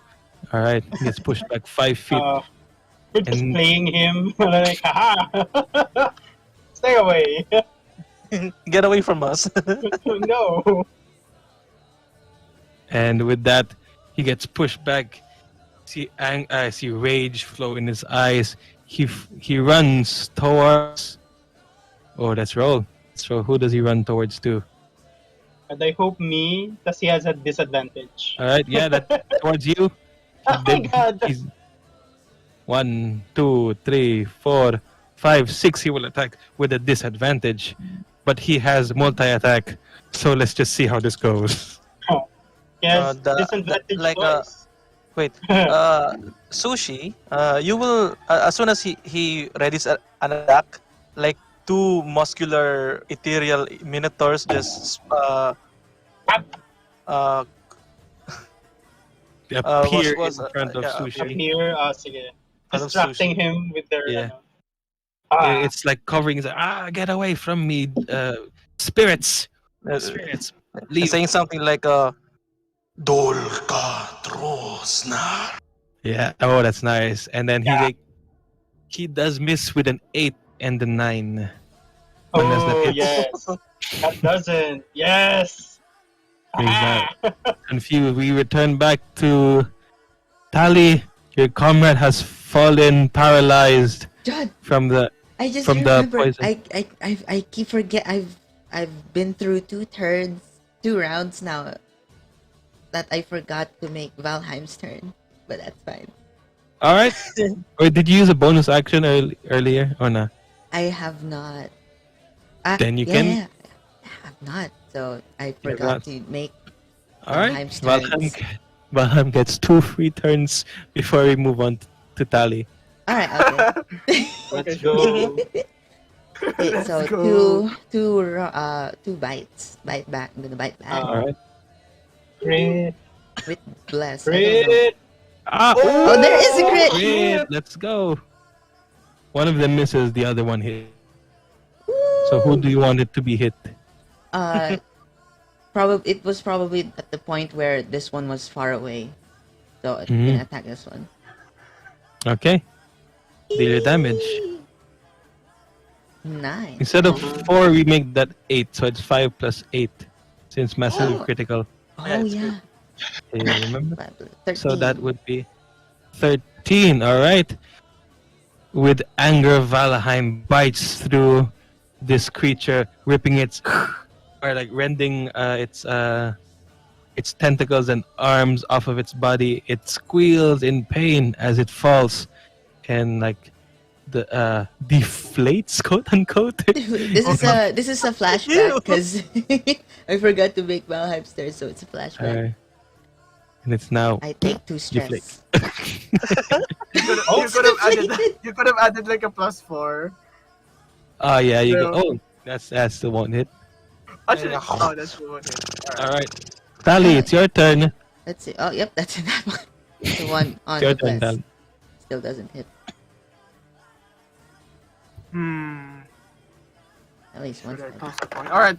All right, he gets pushed back 5 feet.
We're just
And-
playing him. Like, haha! Stay away.
Get away from us.
No.
And with that, he gets pushed back. See rage flow in his eyes. he runs towards. Oh, let's roll. Let's roll. Who does he run towards to?
And I hope me, because he has a disadvantage.
All right, yeah, that towards you.
Oh my god!
He's 1, 2, 3, 4, 5, 6. He will attack with a disadvantage, but he has multi-attack. So let's just see how this goes.
He has
The-
disadvantage
like,
twice.
Wait, Suu'Shi, you will as soon as he readies an attack, like two muscular ethereal minotaurs just
They appear
was-
in front of
yeah,
Suu'Shi.
Here, sige.
Front of
Distracting
Suu'Shi.
him with their...
Yeah.
Ah,
It's like covering. He's like, get away from me, spirits!
Uh,
Spirits,
He's
leave!
saying something like Dolka Trosna.
Yeah. Oh, that's nice. And then
Yeah.
he does miss with an 8 and a 9. When does that
oh,
hit?
yes. That doesn't. Yes!
He's
Ah!
Confused. We return back to Tali. Your comrade has fallen paralyzed
Jod,
from the.
I just
From the
remembered.
poison.
I keep forget. I've been through 2 rounds now. That I forgot to make Valheim's turn, but that's fine.
All right. Or did you use a bonus action earlier or not?
I have not.
Then you
yeah,
can-
yeah, I have not. So I forgot to make.
All right.
Valheim's turns.
Valheim gets 2 free turns before we move on to Tali.
All right. Okay.
Let's go.
Okay, so
Let's go.
two bites. Bite back. I'm gonna bite back
All right.
Crit.
with bless. I don't know.
Crit.
Ah,
Oh, there is a crit.
Crit. Let's go. One of them misses, the other one hit. So who do you want it to be hit?
Probably it was probably at the point where this one was far away, so it can attack this one.
Okay. Deal your damage.
9.
Instead of 4, we make that 8. So it's 5 plus 8. Since massive
Oh.
critical.
Oh yeah.
Okay, remember?
13.
So that would be 13. All right. With anger, Valheim bites through this creature, ripping its or like rending its tentacles and arms off of its body. It squeals in pain as it falls, and like the deflates, quote unquote.
This is a flashback because I forgot to make Valheim's turn, so it's a flashback.
And it's now
I take 2
deflate.
stress.
You could have added like a +4.
Oh yeah, you
So-
go. Oh, that still won't hit.
Actually, oh, that's the one.
All right, Tali, it's your turn.
Let's see. Oh, yep, that's that one. The one on
It's your
the
turn,
bless
Tali.
still doesn't hit. At least one.
Should I toss a coin? All right.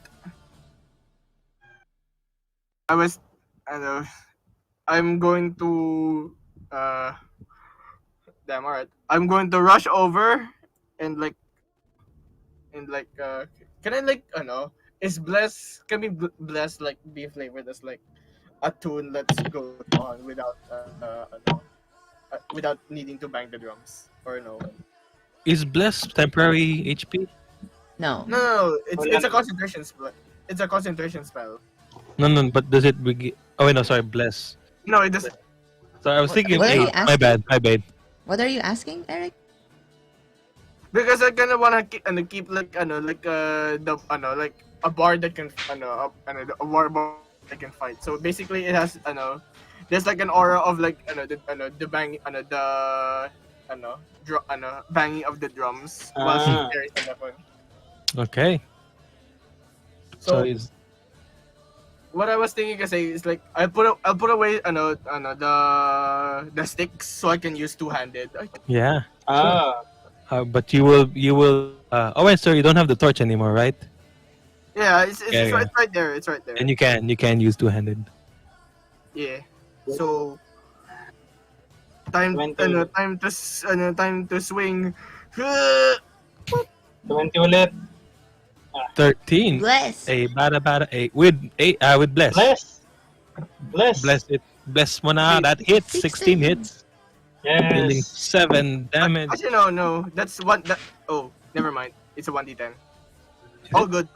I'm going to damn, all right. I'm going to rush over and can I like I don't know, is bless can be bless like be flavored as like a tune that's go on without without needing to bang the drums or no?
Is Bless temporary HP?
No.
No, it's a concentration spell. It's a concentration spell.
No, but does it begin? Oh wait, no, sorry, Bless.
No, it doesn't.
Sorry, I was thinking
What are you
8. My bad, my bad.
What are you asking, Eric?
Because I kind of wanna keep like like like a bard that can a war bard that can fight. So basically, it has there's like an aura of like the bang banging of the drums while she carries the weapon.
Okay. So is
What I was thinking is like I'll put away the sticks so I can use two-handed.
yeah.
Ah.
But you will. Oh wait, sorry, you don't have the torch anymore, right?
Yeah, it's
Yeah.
right there. It's right there.
And you can use two-handed.
Yeah. So time
20.
time to swing.
20 ulit.
13.
Bless.
A bada 8 with Bless.
Bless.
Bless it. Bless mo na. That hits. 16 hits. Dealing
Yes.
7 damage.
Actually, no. That's one. Oh, never mind. It's a 1d10. All good.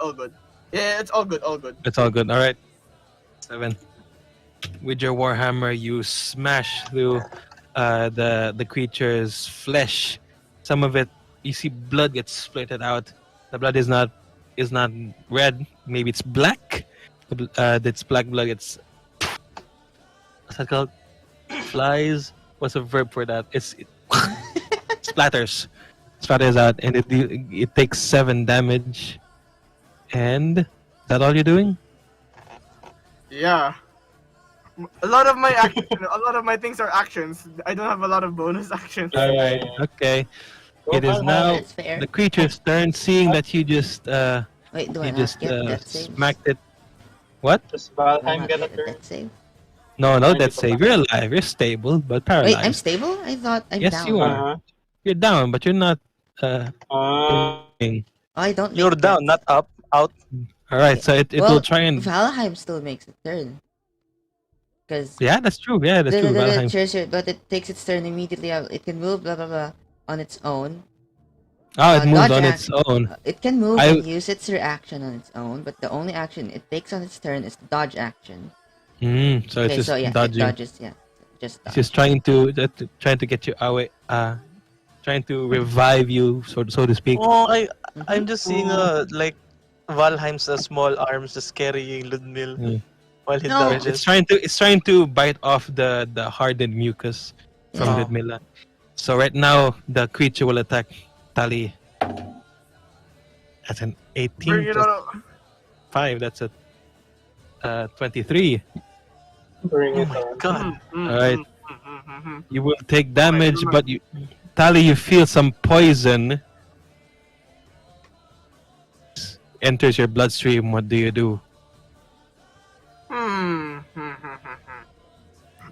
Yeah, it's all good.
It's all good. All right. 7. With your warhammer, you smash through the creature's flesh. Some of it, you see, blood gets splitted out. The blood is not red. Maybe it's black. It's black blood. It's what's that called? Flies. What's a verb for that? It splatters out, and it takes 7 damage. And is that all you're doing?
Yeah. A lot of my things are actions. I don't have a lot of bonus actions.
All right. Okay. It is now
That's fair.
the creature's turn. Seeing that you just
Wait, do I
you
not
just
get death saves?
smacked it. What?
Does
Do I
Valheim
not
get a
get a
turn?
death save?
No, that's save. You're alive. You're stable, but
Wait, I'm
paralyzed.
stable? I thought I'm
Yes,
down.
you are.
Uh-huh.
You're down, but you're not.
Uh,
Oh, I don't.
You're
make
down,
death-
not up. Out.
All right, so it
Well,
will try and.
Valheim still makes a turn. Because
Yeah, that's true. Yeah, that's true. Valheim.
but it takes its turn immediately. It can move blah blah blah on its own.
Oh, it moves
dodge
on
act-
its own.
It can move
I-
and use its reaction on its own, but the only action it takes on its turn is the dodge action.
So it's just
It
dodging.
dodges. Yeah, just
It's
dodge.
just trying to get you away. Trying to revive you, so to speak.
Oh,
Mhm.
I'm just seeing like Valheim's small arms just carrying Ludmilla
Mm.
while he
No.
dodges.
It's trying to bite off the hardened mucus from
Yeah.
Ludmilla. So right now the creature will attack Tali. That's an 18
Bring it
plus
on.
5. That's a 23.
bring
Oh
it
my
on.
god.
Alright.
Mm-hmm.
You will take damage,
never
but Tali, you feel some poison enters your bloodstream. What do you do?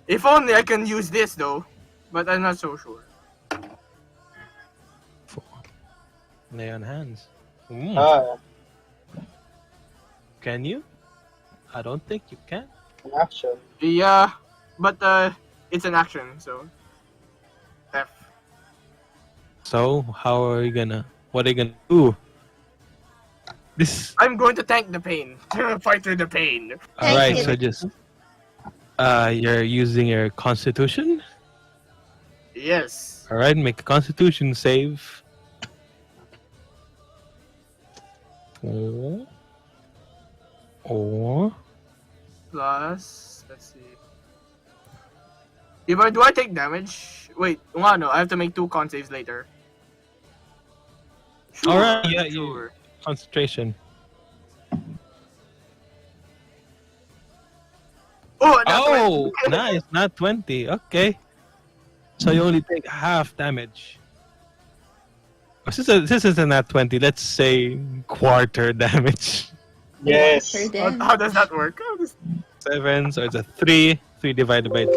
If only I can use this though, but I'm not so sure.
Lay on hands.
Ah,
Can you? I don't think you can.
an action.
Yeah, but it's an action, so F.
So how are you gonna? What are you gonna do? This.
I'm going to tank the pain. Fight through the pain.
All right.
it.
So just. You're using your Constitution.
Yes.
All right. Make a Constitution save. Or.
Plus, let's see. Do I take damage? Wait, no, I have to make 2 con saves later. Sure,
Alright, yeah,
sure.
Concentration.
Oh, that's
Oh, nice. Not 20. Okay. So you only take half damage. This is a not 20. Let's say quarter damage.
Yes.
Per
How does that work?
7, so it's a 3. 3 divided by 2.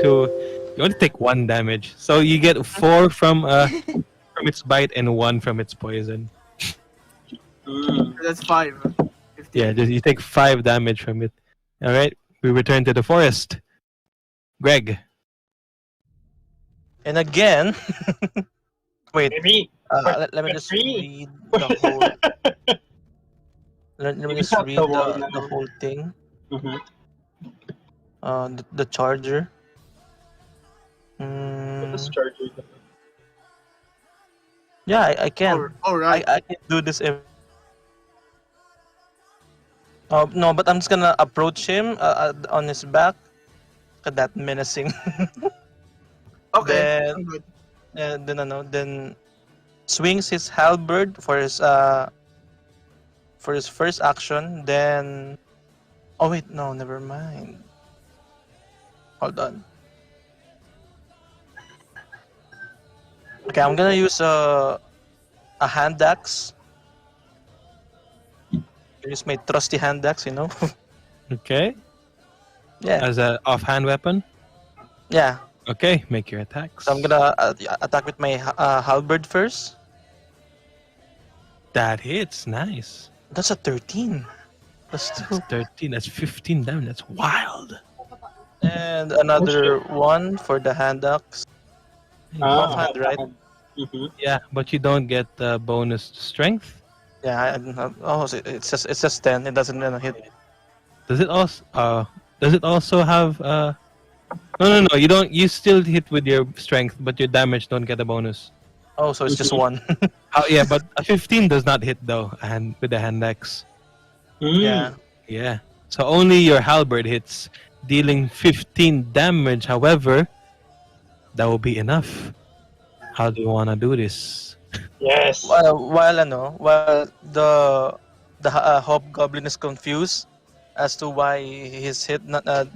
You only take 1 damage. So you get 4 from its bite and 1 from its poison.
That's 5. 15.
Yeah, you take 5 damage from it. Alright, we return to the forest. Greg.
And again, wait.
Maybe.
Let me just
Free.
read the whole. Let me just
Not
read
the wall
the
now.
whole thing.
Mm-hmm.
The charger.
Let's charge it.
Yeah, I can.
Alright.
I can do this. No, but I'm just gonna approach him on his back. Look at that menacing.
Okay.
Then-
I'm good.
And then swings his halberd for his first action. Then, oh wait, no, never mind. Hold on. Okay, I'm gonna use a hand axe. Use my trusty hand axe, you know.
Okay.
Yeah,
As a offhand weapon.
yeah.
Okay, make your attacks.
So I'm gonna attack with my halberd first.
That hits. Nice.
That's a 13. Plus 2.
That's 13. That's 15 damage. That's wild.
And another one for the hand axe. Offhand, right?
Mm-hmm.
Yeah, but you don't get bonus strength.
Yeah. So it's just 10. It doesn't hit.
Does it also? Does it also have? No. You don't. You still hit with your strength, but your damage don't get a bonus.
Oh, so it's just one.
Yeah, but a 15 does not hit though, and with the hand axe.
Yeah.
Yeah. So only your halberd hits, dealing 15 damage. However, that will be enough. How do you wanna do this?
Yes.
While the hobgoblin is confused as to why his attack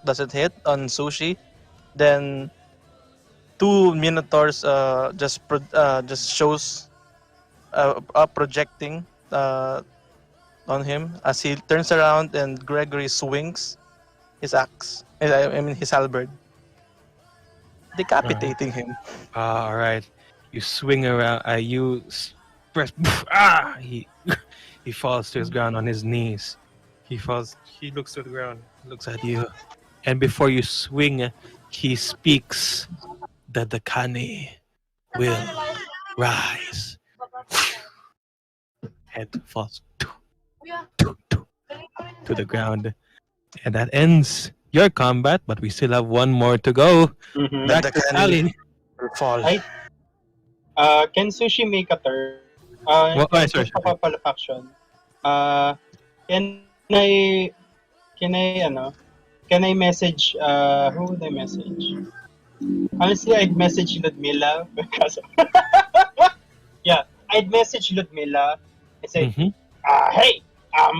doesn't hit on Suu'Shi, then two minotaurs just shows projecting on him as he turns around and Gregory swings his axe. I mean his halberd, decapitating him.
All right. You swing around. Press. He he falls to his ground on his knees. He falls. He looks to the ground. Looks at you, and before you swing, he speaks that the Kani will rise. Head falls to the ground, and that ends your combat. But we still have one more to go.
Mm-hmm.
Back
The
to
Kani
Sally.
will fall.
Can Suu'Shi make a turn?
Sorry.
Faction. Can I message, who would I message? Honestly, I'd message Ludmilla because, yeah, I'd message Ludmilla and say,
Mhm.
hey,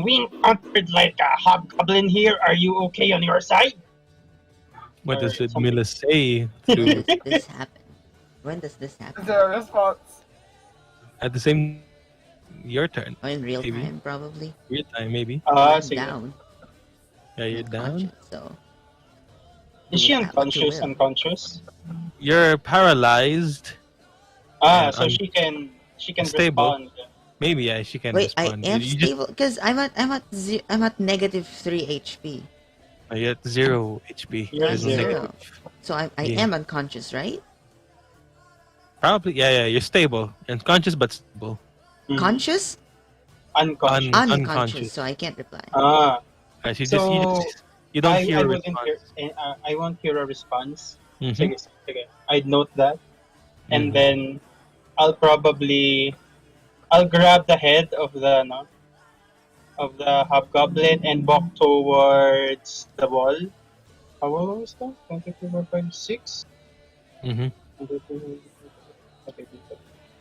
we encountered like a hobgoblin here. Are you okay on your side?
What does
Or
Ludmilla say?
When
To,
does this happen? When does this
Is
happen?
there a response?
at the same, your turn.
Oh, in real
Maybe.
time, probably.
Real time, maybe.
I'm
Sige.
down.
Yeah, you're down.
Unconscious, so.
Is she
Do with that what you
unconscious?
will.
Unconscious?
You're paralyzed. Yeah,
So she can
stable.
respond.
Maybe yeah, she can
Wait, I
respond.
am
You just
stable because I'm at negative 3 HP.
you're at 0 HP.
You're
There's
zero.
negative.
So I
Yeah.
am unconscious, right?
Probably yeah. You're stable and conscious but stable.
Mhm.
Conscious?
Unconscious.
Unconscious,
unconscious.
so I can't reply.
You
So,
you don't
I
hear a
wouldn't
response.
I won't hear a response.
Mhm.
Sige. I'd note that. And
Mhm.
then I'll grab the head of the hobgoblin and walk towards the wall. How was that? 1, 2, 3, 4, 5, 6?
Mhm.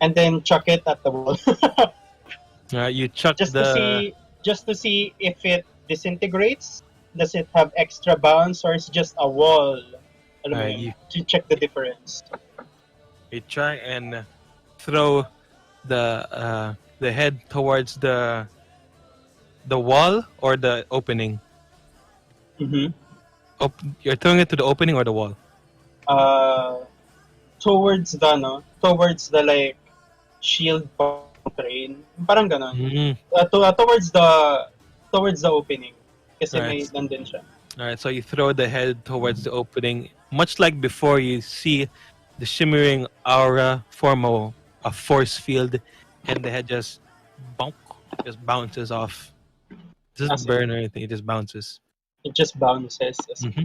And then chuck it at the wall.
You chuck
just
the
to see if it disintegrates. Does it have extra bounce or it's just a wall? Alam mo yun, to check the difference.
you try and throw the head towards the wall or the opening.
Mm-hmm.
You're throwing it to the opening or the wall.
Towards the like shield train. Parang ganon.
Mhm.
Towards the opening. Kasi
Right.
may nandun siya.
All right, so you throw the head towards the opening, much like before. You see the shimmering aura form a force field, and the head just bounces off. It doesn't burn or anything; it just bounces.
It just bounces.
Mhm.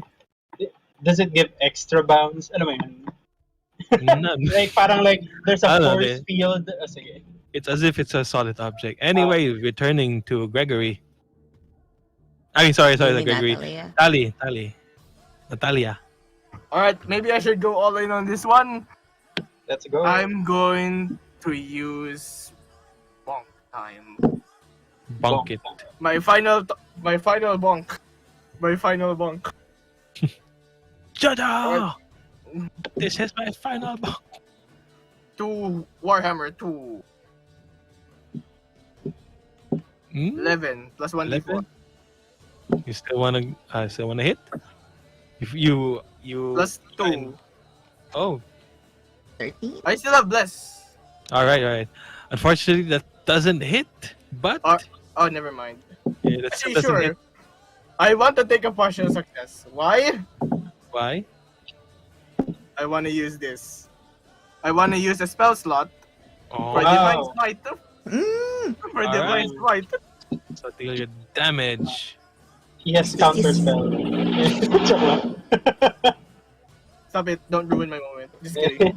Does it give extra bounce? Alam mo yun?
None.
Parang there's a
I don't know,
force field. Sige.
It's as if it's a solid object. Anyway, returning to Gregory. I mean, sorry,
You mean
Gregory.
Nataliya?
Nataliya.
Alright, maybe I should go all in on this one.
Let's go.
I'm going to use bonk time.
Bonk it.
My final bonk. My final bonk.
Jada! This is my final bonk.
2 Warhammer 2.
Hmm?
11 plus 1 d4.
11? You still wanna hit? If you
Plus 2.
Oh,
13?
I still have bless.
all right. Unfortunately, that doesn't hit. But
Oh, never mind.
yeah, that still
Actually,
doesn't
sure.
hit.
I want to take a partial success. Why?
Why?
I want to use this. I want to use a spell slot for
Oh,
Divine
Wow.
Smite.
Mm,
For
All
Divine Smite.
so deal your damage.
He has
This
counter
is-
spell. Joke lang.
Stop it! Don't ruin my moment. Just kidding.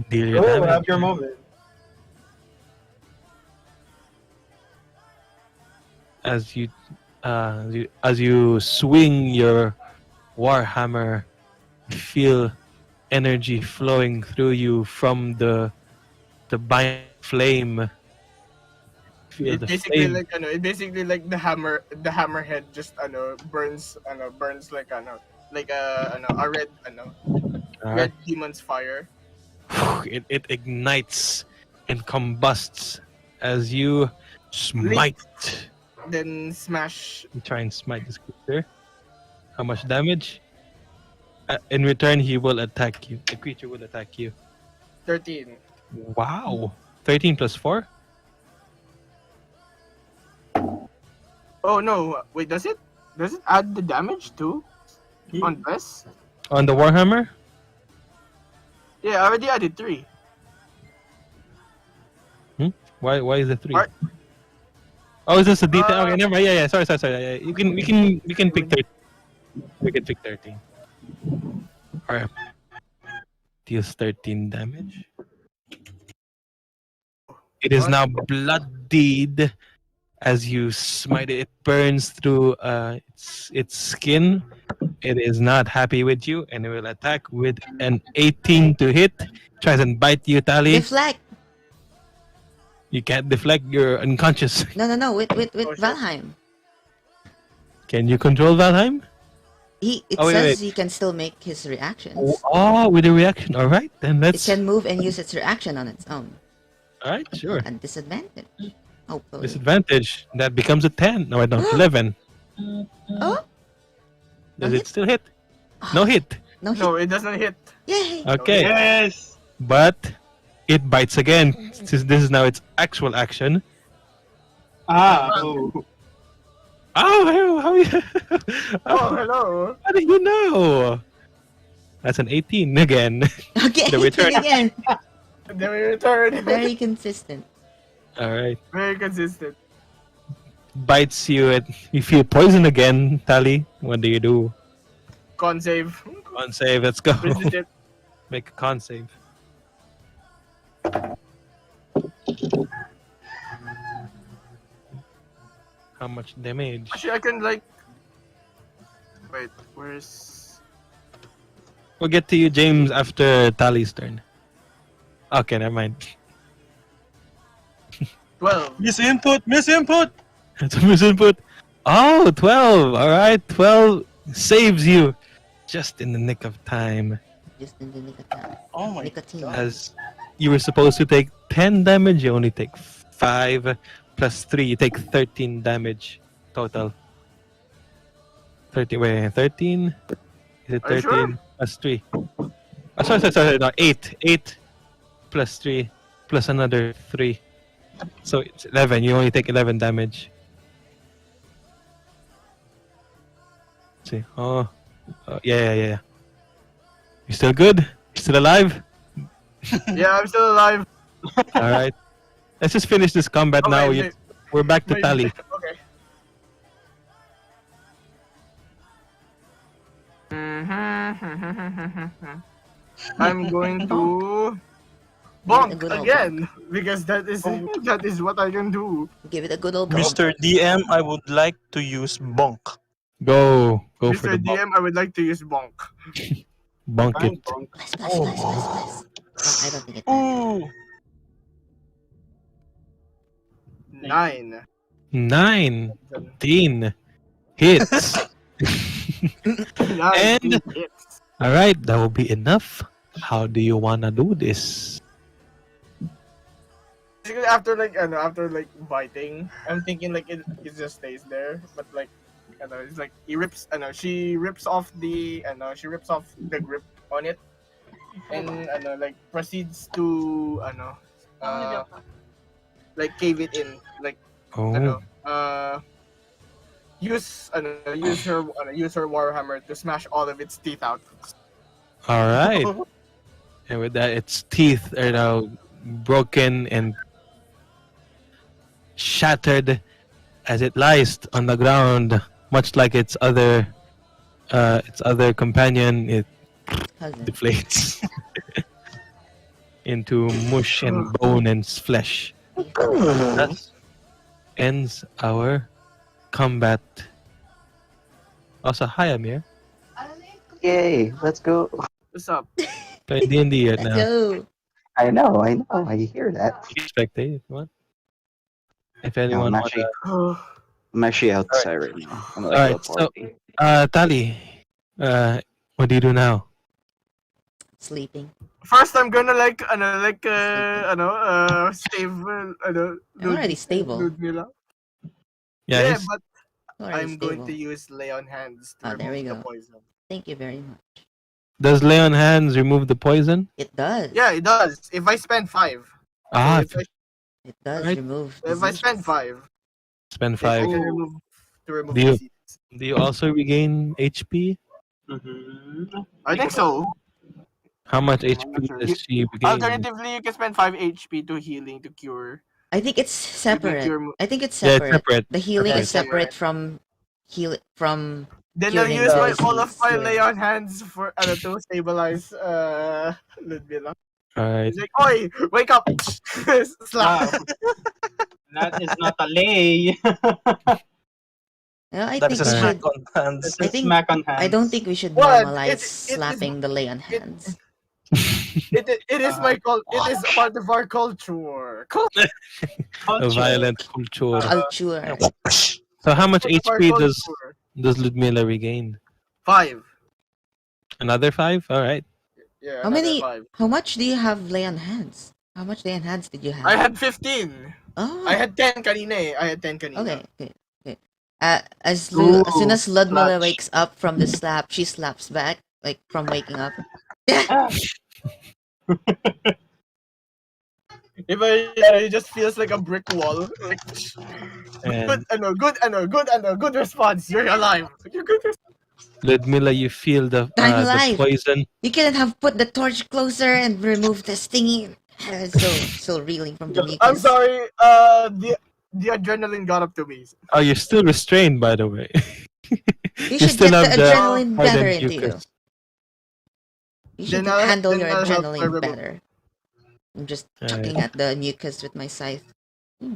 Deal your
Oh,
damage.
have your moment.
As you swing your warhammer, feel energy flowing through you from the bind flame. Feel
It
the
basically
flame.
it basically like the hammerhead just burns like a red
Alright.
red demon's fire.
It ignites and combusts as you smite.
Then smash.
You try and smite this creature. How much damage? In return, he will attack you. The creature will attack you.
13.
Wow. 13 plus 4?
Oh no! Wait, does it add the damage too on this?
On the warhammer?
Yeah, I already added 3.
Why is it 3?
What?
Oh, is this a detail?
Uh,
Okay, never mind. Yeah. Sorry. Yeah. We can pick 13. We can pick 13. Alright. Deals 13 damage. It is now bloodied as you smite it. It burns through its skin. It is not happy with you and it will attack with an 18 to hit. Tries and bite you, Tali.
deflect.
You can't deflect, you're unconscious.
No. With
Oh, shit.
Valheim.
Can you control Valheim?
It
Oh, wait,
says
wait.
he can still make his reactions.
Oh, with a reaction. Alright, then
It
let's.
can move and use its reaction on its own.
Alright, sure.
At disadvantage. Hopefully.
Disadvantage. That becomes a 10. No, I don't. 11.
Oh,
Does
No
it still hit? No hit.
no,
No, it doesn't hit.
Yay!
Okay.
Yes.
But it bites again. Since this is now its actual action.
Oh.
Oh, how you?
Oh, hello.
How do you know? That's an 18 again.
Okay,
The return.
again.
Then we return.
Very consistent.
Alright.
Very consistent.
Bites you and you feel poison again, Tali. What do you do?
Con save.
Con save, let's go.
Visit it.
Make a con save. How much damage?
Actually, I can like. Wait, where's?
We'll get to you, James, after Tali's turn. Okay, never mind.
12.
Miss input.
That's a misinput. Oh, 12. Alright, 12 saves you just in the nick of time.
Just in the nicotine.
Oh my
Nicotine.
As you were supposed to take 10 damage, you only take 5 plus 3. You take 13 damage total. 13. Wait, 13? Is it
Are you
13
sure?
plus 3? Oh, sorry. No, 8. 8 plus 3 plus another 3. So it's 11. You only take 11 damage. Let's see. Oh, yeah. You still good? You still alive?
Yeah, I'm still alive.
All right. Let's just finish this combat
Oh,
now.
wait.
We're back to
Wait,
Tali.
Okay. I'm going to bonk
Good old
again because that is what I can do.
Give it a good old bonk.
Mr. DM, I would like to use bonk.
Go for
Mr.
the
DM, I would like to use bonk.
bonk it.
Bless. Oh, I don't think it.
Ooh.
9.
19 hits.
9
And-
hits.
All right, that will be enough. How do you wanna do this?
Basically, after biting, I'm thinking like it just stays there, but like it's like she rips off the grip on it, and like proceeds to like cave it in, like
Oh,
use her warhammer to smash all of its teeth out.
All right. And with that, its teeth are now broken and shattered as it lies on the ground, much like its other companion. It
Cousin.
deflates into mush and bone and flesh. Thus ends our combat. Also, hi Amir.
Yay, let's go.
What's up?
Playing D&D right
Let's
now.
go.
I know, I hear that.
You spectate, what? If
No,
anyone wanna...
I'm actually outside right now. I'm like
Alright,
a
so
party.
Tali, what do you do now?
Sleeping.
First, I'm gonna save,
I'm already stable.
Ludmilla.
Yeah,
Yeah,
he's-
but
Already
I'm going
stable.
to use lay on hands to
Oh, there we
remove the
go.
poison.
Thank you very much.
does lay on hands remove the poison?
It does.
Yeah, it does. If I spend 5.
Ah,
So
It does
Alright.
remove
if I spend
diseases.
5,
spend
I
5.
can remove
Do you-
disease.
Do you also regain HP?
I think so.
How much
I'm
HP
not sure.
does she regain?
Alternatively, you can spend 5 HP to healing to cure.
I think it's separate.
cure-
I think it's
Yeah,
separate.
it's separate.
The healing
Okay.
is separate from from
Then I'll
Curing
use
the
all of
disease.
my lay on hands for to stabilize Ludmilla.
Alright.
He's like, "Oi, wake up!" Slap.
That is not a lay.
I
That
think
is a
we
smack
should.
on hands.
It's
I
a
think-
smack on hands.
I don't think we should
What?
normalize
It is-
slapping the lay on hands.
It is my it is part of our culture.
A
Culture.
violent culture.
Culture.
So how much
Part of our
HP
culture.
does Ludmilla regain?
5.
Another 5? Alright.
Yeah.
How
another
many-
5.
How much do you have lay on hands? How much lay on hands did you have?
I had 15.
Oh.
I had 10 kanina. I had 10 kanina.
Okay. Okay. Okay. As soon as Ludmilla
clutch.
wakes up from the slap, she slaps back, like from waking up.
If it just feels like a brick wall. Like,
And
good response. You're alive. You're good.
Ludmilla, you feel the
I'm alive.
poison.
You couldn't have put the torch closer and removed this thingy. Still reeling from the mucus.
I'm sorry. The adrenaline got up to me.
Oh, you're still restrained, by the way.
You should
still
get the
have
adrenaline better
hardened
into you.
mucus.
You should
Then I'll-
handle
then
your
I'll help
adrenaline
remove-
better. I'm just
Alright.
chucking at the mucus with my scythe.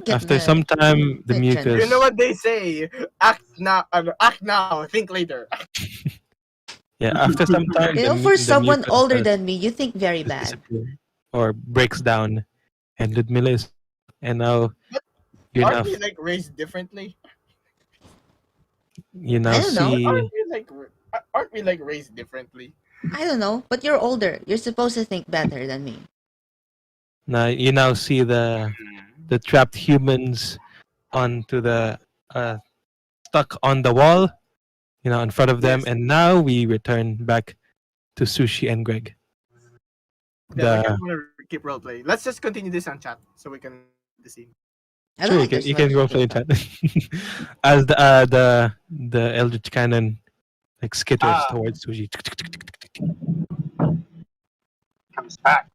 Get
After
the-
some time, the
the
mucus.
You know what they say? Act now, think later.
Yeah, after some time,
You know,
the
for
the
someone
mucus
older
does
than me, you think very bad.
disappear or breaks down, and Ludmilla is, and now you now
Aren't we like raised differently?
you now
I don't know.
see.
Aren't we like raised differently?
I don't know, but you're older. You're supposed to think better than me.
Now you now see the trapped humans onto the stuck on the wall, you know, in front of them,
Yes.
and now we return back to Suu'Shi and Greg.
Yeah,
The
I want to keep role playing. Let's just continue this on chat so we can the scene.
I
sure,
like
you can
this
go
one.
play chat as the Eldritch Cannon like skitters towards Suu'Shi.
Comes back.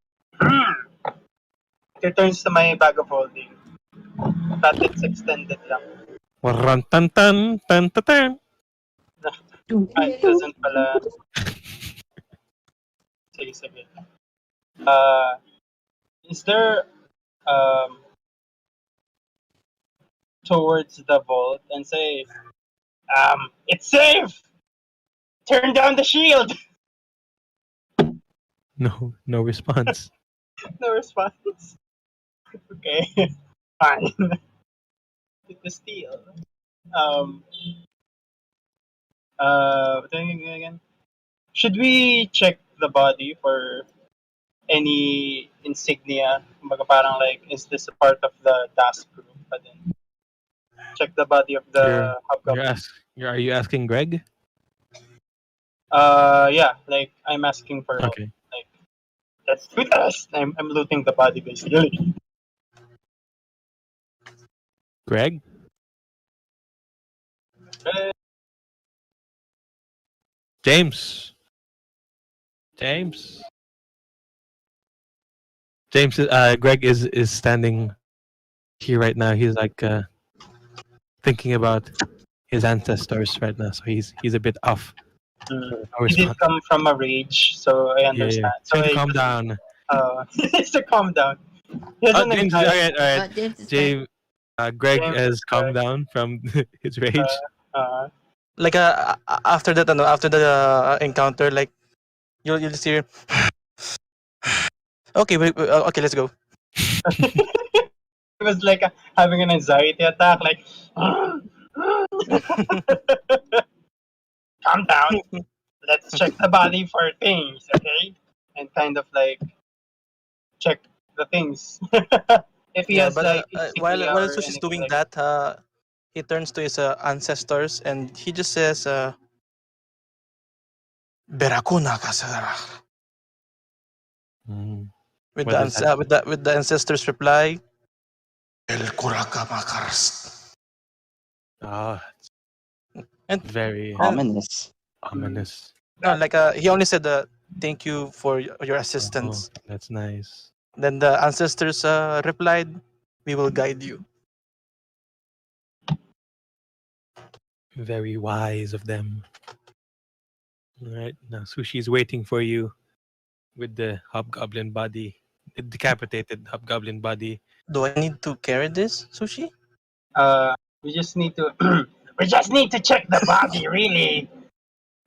It returns to my bag of holding. That it's extended lang.
Warran tan tan tan tan tan.
It doesn't pala. Sige. Is there towards the vault and say, it's safe! Turn down the shield!
No response.
No response. Okay, fine. Hit the steel. Again. Should we check the body for any insignia? Kumbaga parang like, is this a part of the task group? But then check the body of the hobgoblin.
Are you asking Greg?
Yeah, like I'm asking for help.
Okay.
Like, let's do this. I'm looting the body basically.
Greg? James. James. James, Greg is standing here right now. He's like thinking about his ancestors right now, so he's a bit off.
He did come from a rage, so I understand. So
Trying to calm down.
he needs to calm down. He has
Oh,
an
James, all
anxiety.
right, all right.
James is back.
James, Greg
James
has
is
calmed
back.
down from his rage.
Like after that, after the encounter, like you'll just hear. Okay, okay, let's go.
He was like having an anxiety attack, like calm down. Let's check the body for things, okay? And kind of like check the things. If he
Yeah,
has
but
like
while
insignia or
Sushi's
anything
doing
like
that, he turns to his ancestors and he just says, "Berakuna kasara."
Mm.
With
What
the
does that
with the ancestors reply, "El kuraka makars."
Oh,
And
very
Ominous.
ominous.
no, like he only said, "Thank you for your assistance."
Oh, that's nice.
Then the ancestors replied, "We will guide you."
Very wise of them. All right, now Sushi is waiting for you with the hobgoblin body, the decapitated hobgoblin body.
Do I need to carry this, Sushi?
we just need to we just need to check the body, really.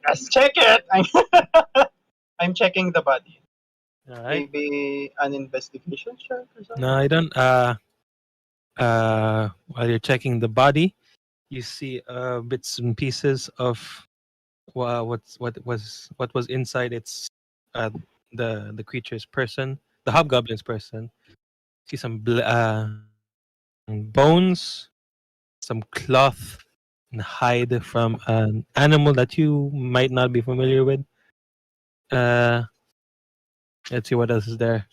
Let's check it. I'm checking the body.
All right.
Maybe an investigation check or something.
No, I don't. While you're checking the body, you see bits and pieces of what was inside its the creature's person, the hobgoblin's person. See some bones, some cloth and hide from an animal that you might not be familiar with. Let's see what else is there.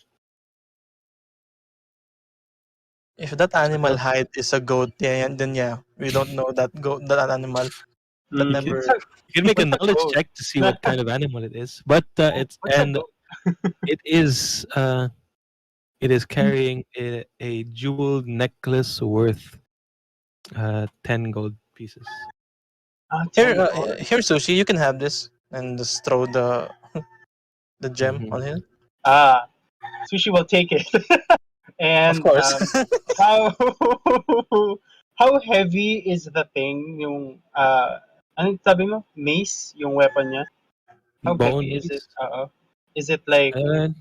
If that animal hide is a goat, then yeah, we don't know that goat, that animal. That
Mm,
never.
You can make a
It's a
knowledge
goat.
check to see what kind of animal it is, but it's
What's a
and
goat?
it is carrying a jeweled necklace worth 10 gold pieces.
Here,
10 gold.
here, Sushi, you can have this and just throw the gem
Mhm.
on him.
Sushi will take it.
Of
And
course.
how how heavy is the thing? Yung ano sabi mo? Mace, yung weapon niya. How
Bone
heavy is it?
is.
Is it like
Uh,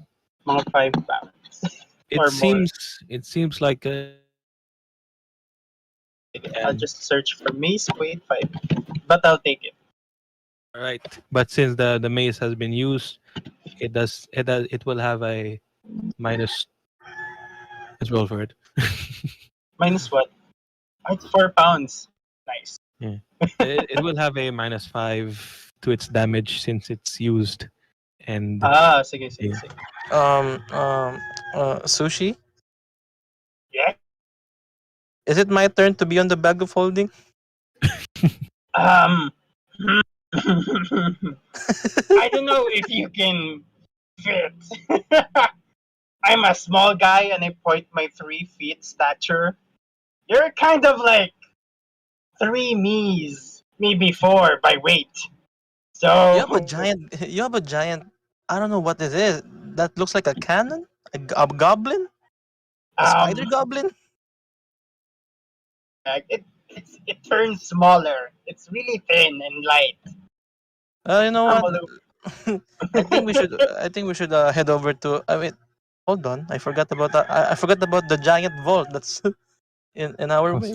mga 5 pounds
it
or more?
seems like
I'll just search for mace weight 5, but I'll take it.
all right. But since the mace has been used, it will have a minus. Let's roll for it.
Minus what? It's 4 pounds. Nice.
It will have a -5 to its damage since it's used, and
Sige.
um, um, Sushi,
Yeah.
is it my turn to be on the bag of holding?
I don't know if you can fit. I'm a small guy and I point my 3 feet stature. You're kind of like 3 me's, maybe 4 by weight. So
You have a giant. You have a giant. I don't know what it is. That looks like a cannon. A goblin. A spider goblin.
it turns smaller. It's really thin and light.
You know
I'm
what?
a
I think we should. I think we should head over to. I mean, hold on. I forgot about that. I forgot about the giant vault that's in our way.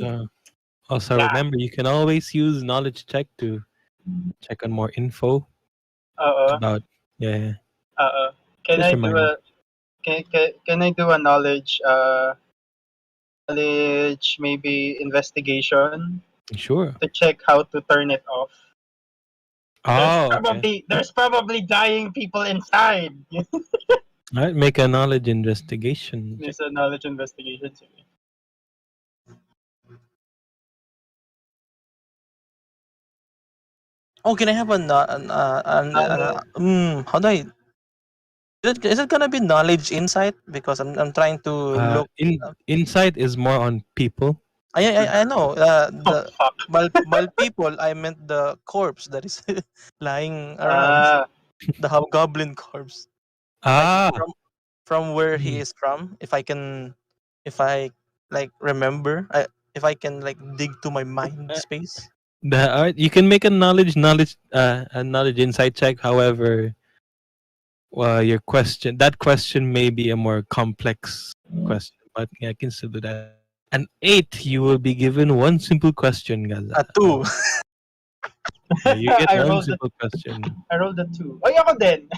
also
Yeah.
remember you can always use knowledge check to check on more info about yeah.
Can
Just
I
remind
do
me.
a can I do a knowledge maybe investigation
Sure.
to check how to turn it off?
Oh, okay.
There's probably dying people inside.
All right, make a knowledge investigation. check.
There's a knowledge investigation.
Oh, can I have how do I Is it gonna be knowledge insight? Because I'm trying to look.
Insight is more on people.
I know.
Oh, fuck.
While people, I meant the corpse that is lying around. The hobgoblin corpse.
Ah,
From where he
Hmm.
is from. If I like remember, if I can like dig to my mind
Uh,
space.
you can make a knowledge insight check. However, your question may be a more complex question, but yeah, I can still do that. An 8, you will be given one simple question, Gaza.
A 2.
Yeah, you get
I
one
rolled
simple question.
I rolled a 2. Ay, ako din.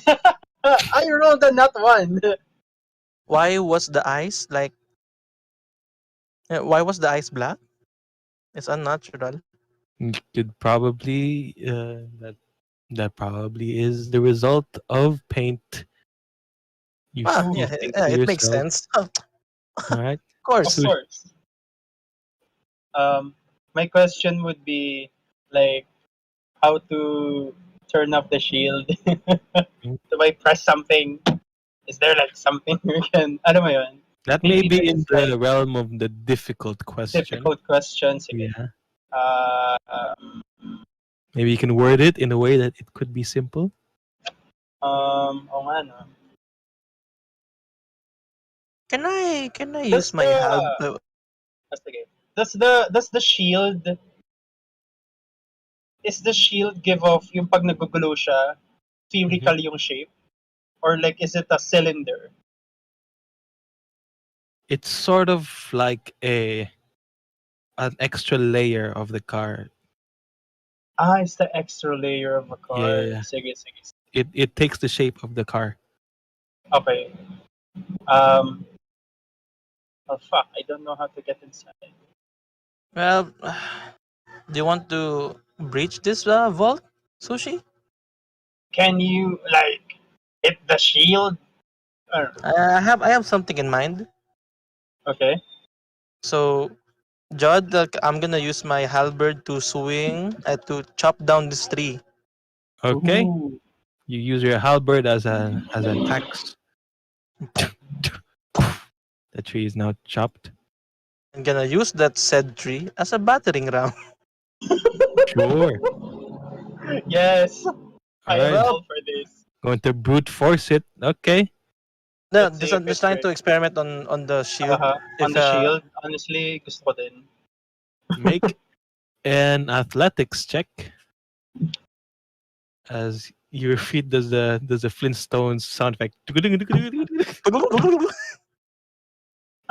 I rolled a not 1.
Why was the ice like? Why was the ice black? It's unnatural.
You could probably that probably is the result of paint. You
Yeah,
think to
it makes
yourself.
sense. Of
All right.
course.
Of course. My question would be like how to turn off the shield. Do I press something? Is there like something we can? Ano mo yun?
That may
Maybe
be
there
in
is
the
like
realm of the difficult question.
difficult questions. Sige.
Yeah.
Uh,
Maybe you can word it in a way that it could be simple.
Oo nga no.
Can I
Does
use my halb?
Sige. Does the shield is the shield give off yung pag nagugulo siya, spherical yung shape? Or like is it a cylinder?
It's sort of like an extra layer of the car.
It's the extra layer of a car.
Yeah.
Sige.
It takes the shape of the car.
Okay. Oh fuck, I don't know how to get inside.
Well, do you want to breach this vault, Suu'Shi?
Can you like hit the shield?
I have something in mind.
Okay.
So, Jod, I'm gonna use my halberd to swing to chop down this tree.
Okay.
Ooh.
You use your halberd as an axe. The tree is now chopped.
I'm gonna use that said tree as a battering ram.
Sure.
Yes. I am
Alright.
all for this.
Going to brute force it. Okay.
No,
Let's see if
I'm just
it
trying to
works.
experiment on the shield.
On the shield, honestly, gusto ko din.
Make an athletics check. As your feet does the Flintstones sound effect.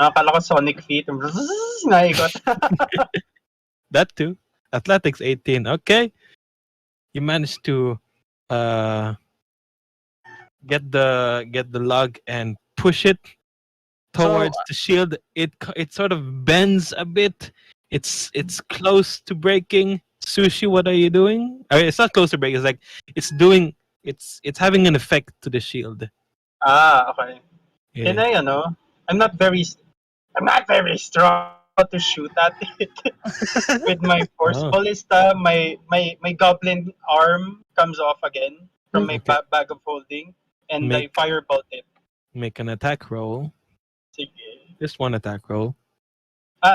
Akala ko Sonic feet. Naikot.
That too. Athletics 18. Okay. You managed to get the log and push it towards the shield. It sort of bends a bit. It's close to breaking. Suu'Shi, what are you doing? I mean, it's not close to break. It's like it's having an effect to the shield.
Okay.
Yeah.
Can I, I'm not very strong to shoot at it. With my force
Oh.
ballista, my goblin arm comes off again from my
Okay.
bag of holding, and I
Make
firebolt it.
an attack roll.
Sige.
Just one attack roll.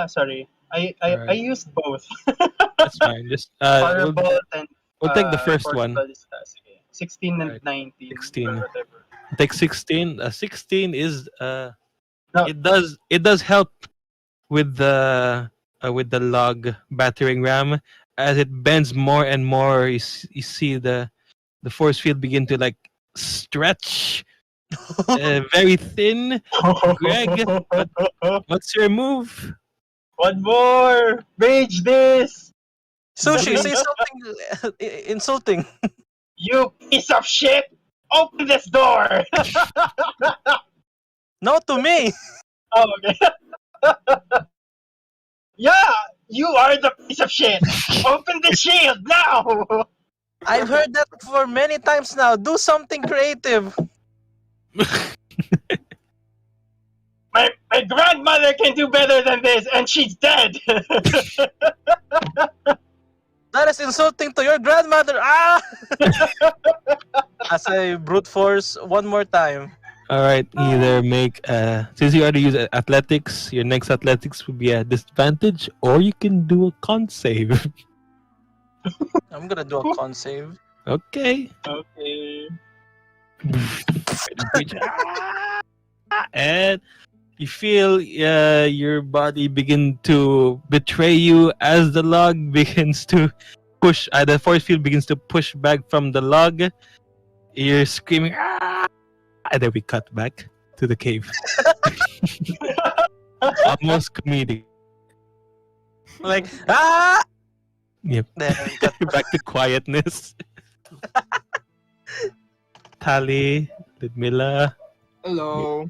Sorry. I
Alright.
used both.
That's fine. Just
Firebolt and
we'll take the first
force
one.
ballista. Sige. 16 and
Alright.
19.
16.
Or whatever.
Take 16. 16 is
No.
it does help with the log battering ram as it bends more and more. You see the force field begin to like stretch, very thin. Greg, what's your move?
One more! Rage this!
Suu'Shi, say something insulting.
You piece of shit! Open this door!
No, to me.
Oh, okay. Yeah! You are the piece of shit! Open the shield now!
I've heard that for many times now. Do something creative.
My grandmother can do better than this, and she's dead!
That is insulting to your grandmother. As I brute force one more time.
All right, either make since you already use athletics, your next athletics would be a disadvantage, or you can do a con save.
I'm gonna do a con save.
Okay.
Okay.
And you feel your body begin to betray you as the log begins to push. The force field begins to push back from the log. You're screaming, "Ah!" And then we cut back to the cave. Almost comedic.
Like ah.
Yep.
Then we cut
Back to quietness. Tali, Ludmilla.
Hello.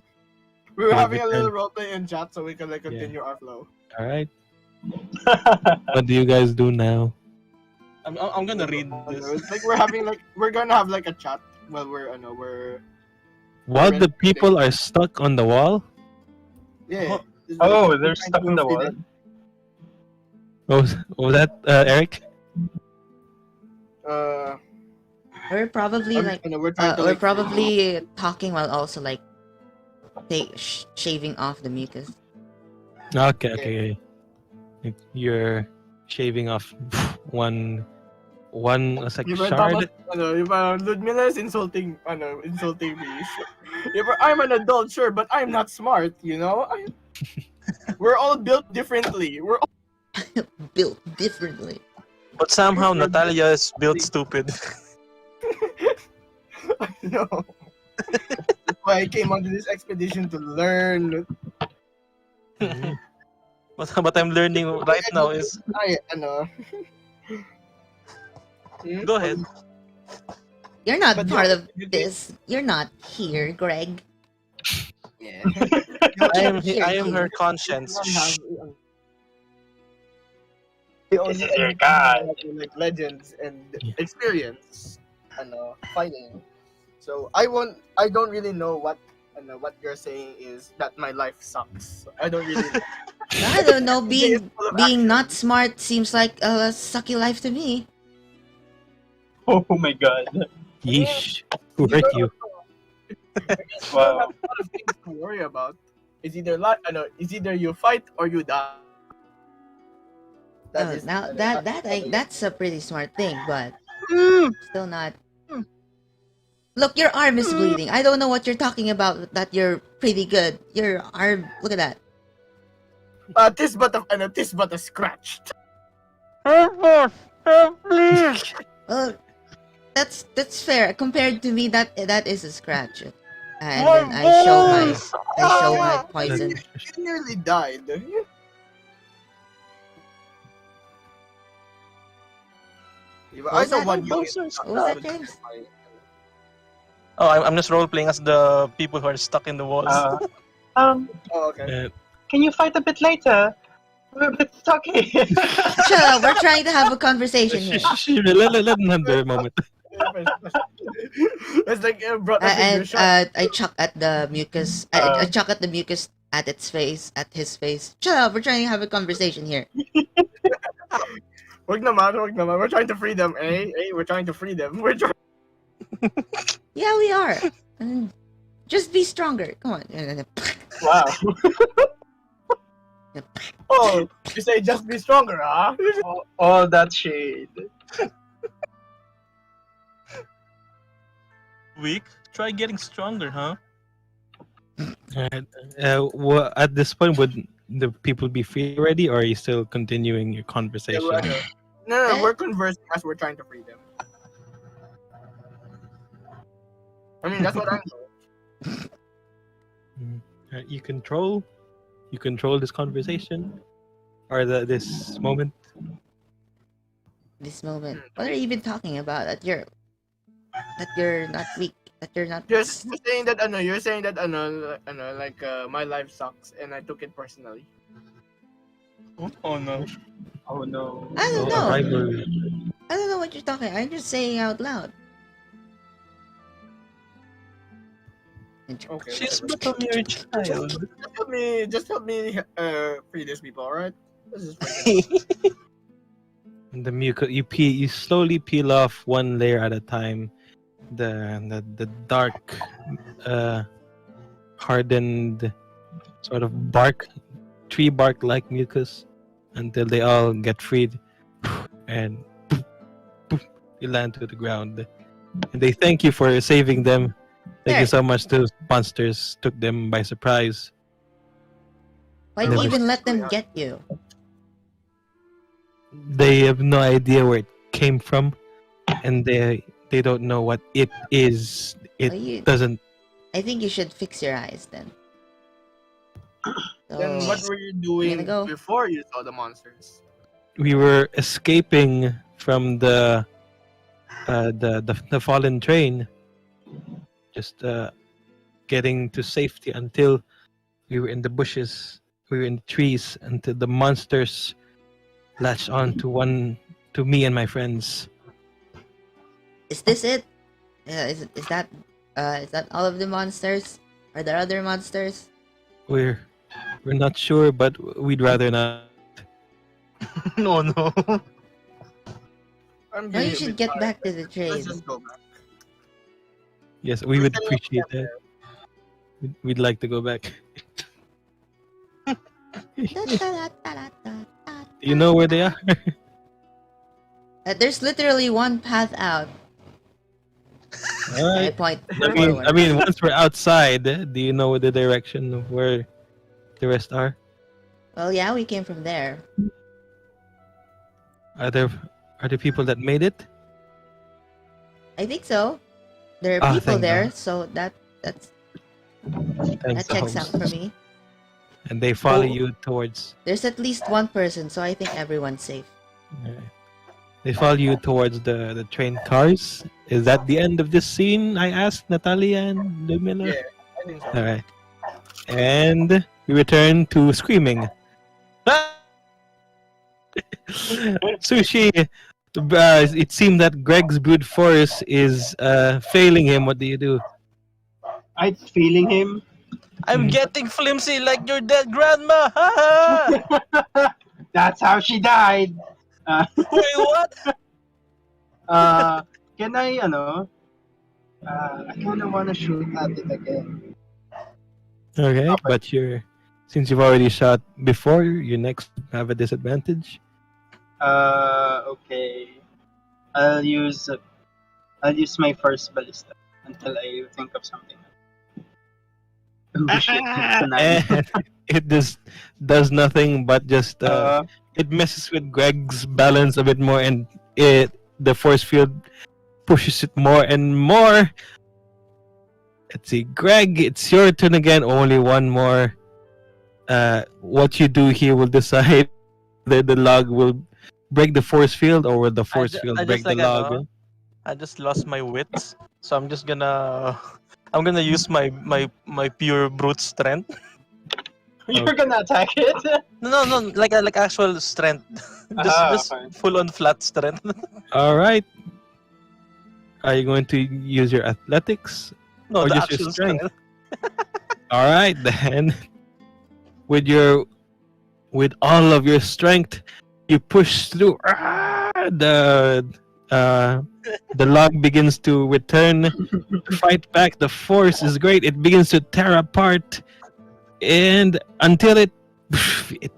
We were
Yeah,
having a
good
little
time.
roleplay in chat so we can like continue our flow.
All right. What do you guys do now?
I'm gonna read this.
It's like we're gonna have like a chat while we're
While the
Already
people are stuck on the wall,
yeah.
Oh, they're stuck in the wall.
what was that, Eric?
We're probably like
We're trying to
we're
like
probably talking while also like shaving off the mucus.
Okay. You're shaving off one like
Diba,
shard.
Ludmilla is insulting me. I'm an adult, sure, but I'm not smart, you know? We're all built differently. We're all
Built differently.
But somehow Nataliya is built stupid.
I know. That's why I came onto this expedition to learn.
What I'm learning right now is
I know.
go ahead.
You're not
But
part
yeah,
of this. You're not here, Greg.
Yeah.
I am her conscience.
This is your god.
Like legends and
Yeah.
experience, fighting. So I don't really know what you're saying is that my life sucks. I don't really know.
I don't know.
It's full of
Being
action.
not smart seems like a sucky life to me.
Oh my god.
Yeesh. Who hurt you?
You don't have a lot of things to worry about. It's either you fight or you die.
Oh, now that's a pretty smart thing, but still not. Look, your arm is bleeding. I don't know what you're talking about. That you're pretty good. Your arm. Look at that.
Tis but a scratch.
Well, that's fair. Compared to me, that is a scratch. And then I show my poison.
You nearly died. I know one
What was that, James?
Oh, I'm just role playing as the people who are stuck in the walls.
Oh, okay.
Can you fight a bit later? It's okay.
Shut up. We're trying to have a conversation here.
Let them have their moment.
It's like brought us into a
And
shot.
I chuck at the mucus. I chuck at the mucus at its face, at his face. Shut up. We're trying to have a conversation here.
Wag naman. We're trying to free them, eh? We're trying to free them. We're trying.
Yeah, we are. And just be stronger. Come on.
Wow.
Oh, you say just be stronger, huh?
All that shade.
Weak? Try getting stronger, huh?
At this point, would the people be free already, or are you still continuing your conversation?
No, we're conversing as we're trying to free them. I mean, that's what I'm doing.
You control this conversation, or this moment.
This moment. What are you even talking about? That you're not weak. That you're not.
Just saying that you're saying that like my life sucks and I took it personally.
Oh no.
Oh no.
I don't
A
know.
rivalry.
I don't know what you're talking. I'm just saying out loud.
Okay.
She's but a mere child.
Just help me free these people, alright? This is freaking
And the mucus, you slowly peel off one layer at a time. The dark hardened sort of bark, tree bark like mucus, until they all get freed and you land to the ground. And they thank you for saving them. Thank you
There.
so much. Those monsters took them by surprise.
Why'd
Never
you even let
going
them
on?
get you?
They have no idea where it came from, and they don't know what it is. It
Well,
doesn't.
I think you should fix your eyes then.
Then
So,
what were you
gonna
doing
go?
before you saw the monsters?
We were escaping from the fallen train, just getting to safety until we were in the bushes. We were in the trees until the monsters latched on to me and my friends.
is this it? Is that all of the monsters? Are there other monsters?
We're not sure, but we'd rather not.
No, no.
I'm
No, you
getting a
should
bit
get
tired.
back to the
Let's
train.
just go back.
Yes, we
We
would
still
appreciate
get
that. We'd like to go back. You know where they are?
There's literally one path out.
All
I
right.
point
I
forward.
mean, once we're outside, do you know the direction of where the rest are?
Well, yeah, we came from there.
Are there people that made it?
I think so. There are
Ah,
people
thank
there,
God.
so that
Thanks,
checks out
host.
for me.
And they follow
Oh.
you towards.
There's at least one person, so I think everyone's safe.
Alright. They follow you towards the train cars. Is that the end of this scene? I asked Nataliya and Ludmilla.
Yeah, I think so.
All right. And we return to screaming. Suu'Shi, it seemed that Greg's brute force is failing him. What do you do?
I'm feeling him.
I'm getting flimsy like your dead grandma. Ha ha!
That's how she died.
Wait, what?
Can I, I kind of want to shoot at it again.
Okay, but since you've already shot before, you next have a disadvantage.
Okay. I'll use my first ballista until I think of something. Oh shit! It's a 9.
And it just does nothing but just
Uh,
it messes with Greg's balance a bit more, and the force field pushes it more and more. Let's see, Greg, it's your turn again. Only one more. What you do here will decide whether the log will break the force field or will the force field
I
break
just
the log.
I just lost my wits, so I'm just gonna use my pure brute strength.
you're gonna attack it.
No, like actual strength, just
Okay.
full on flat strength.
All right. Are you going to use your athletics?
No,
Or
the
just your
actual
strength? All right then. With all of your strength, you push through. The log begins to return to fight back. The force is great. It begins to tear apart, and until it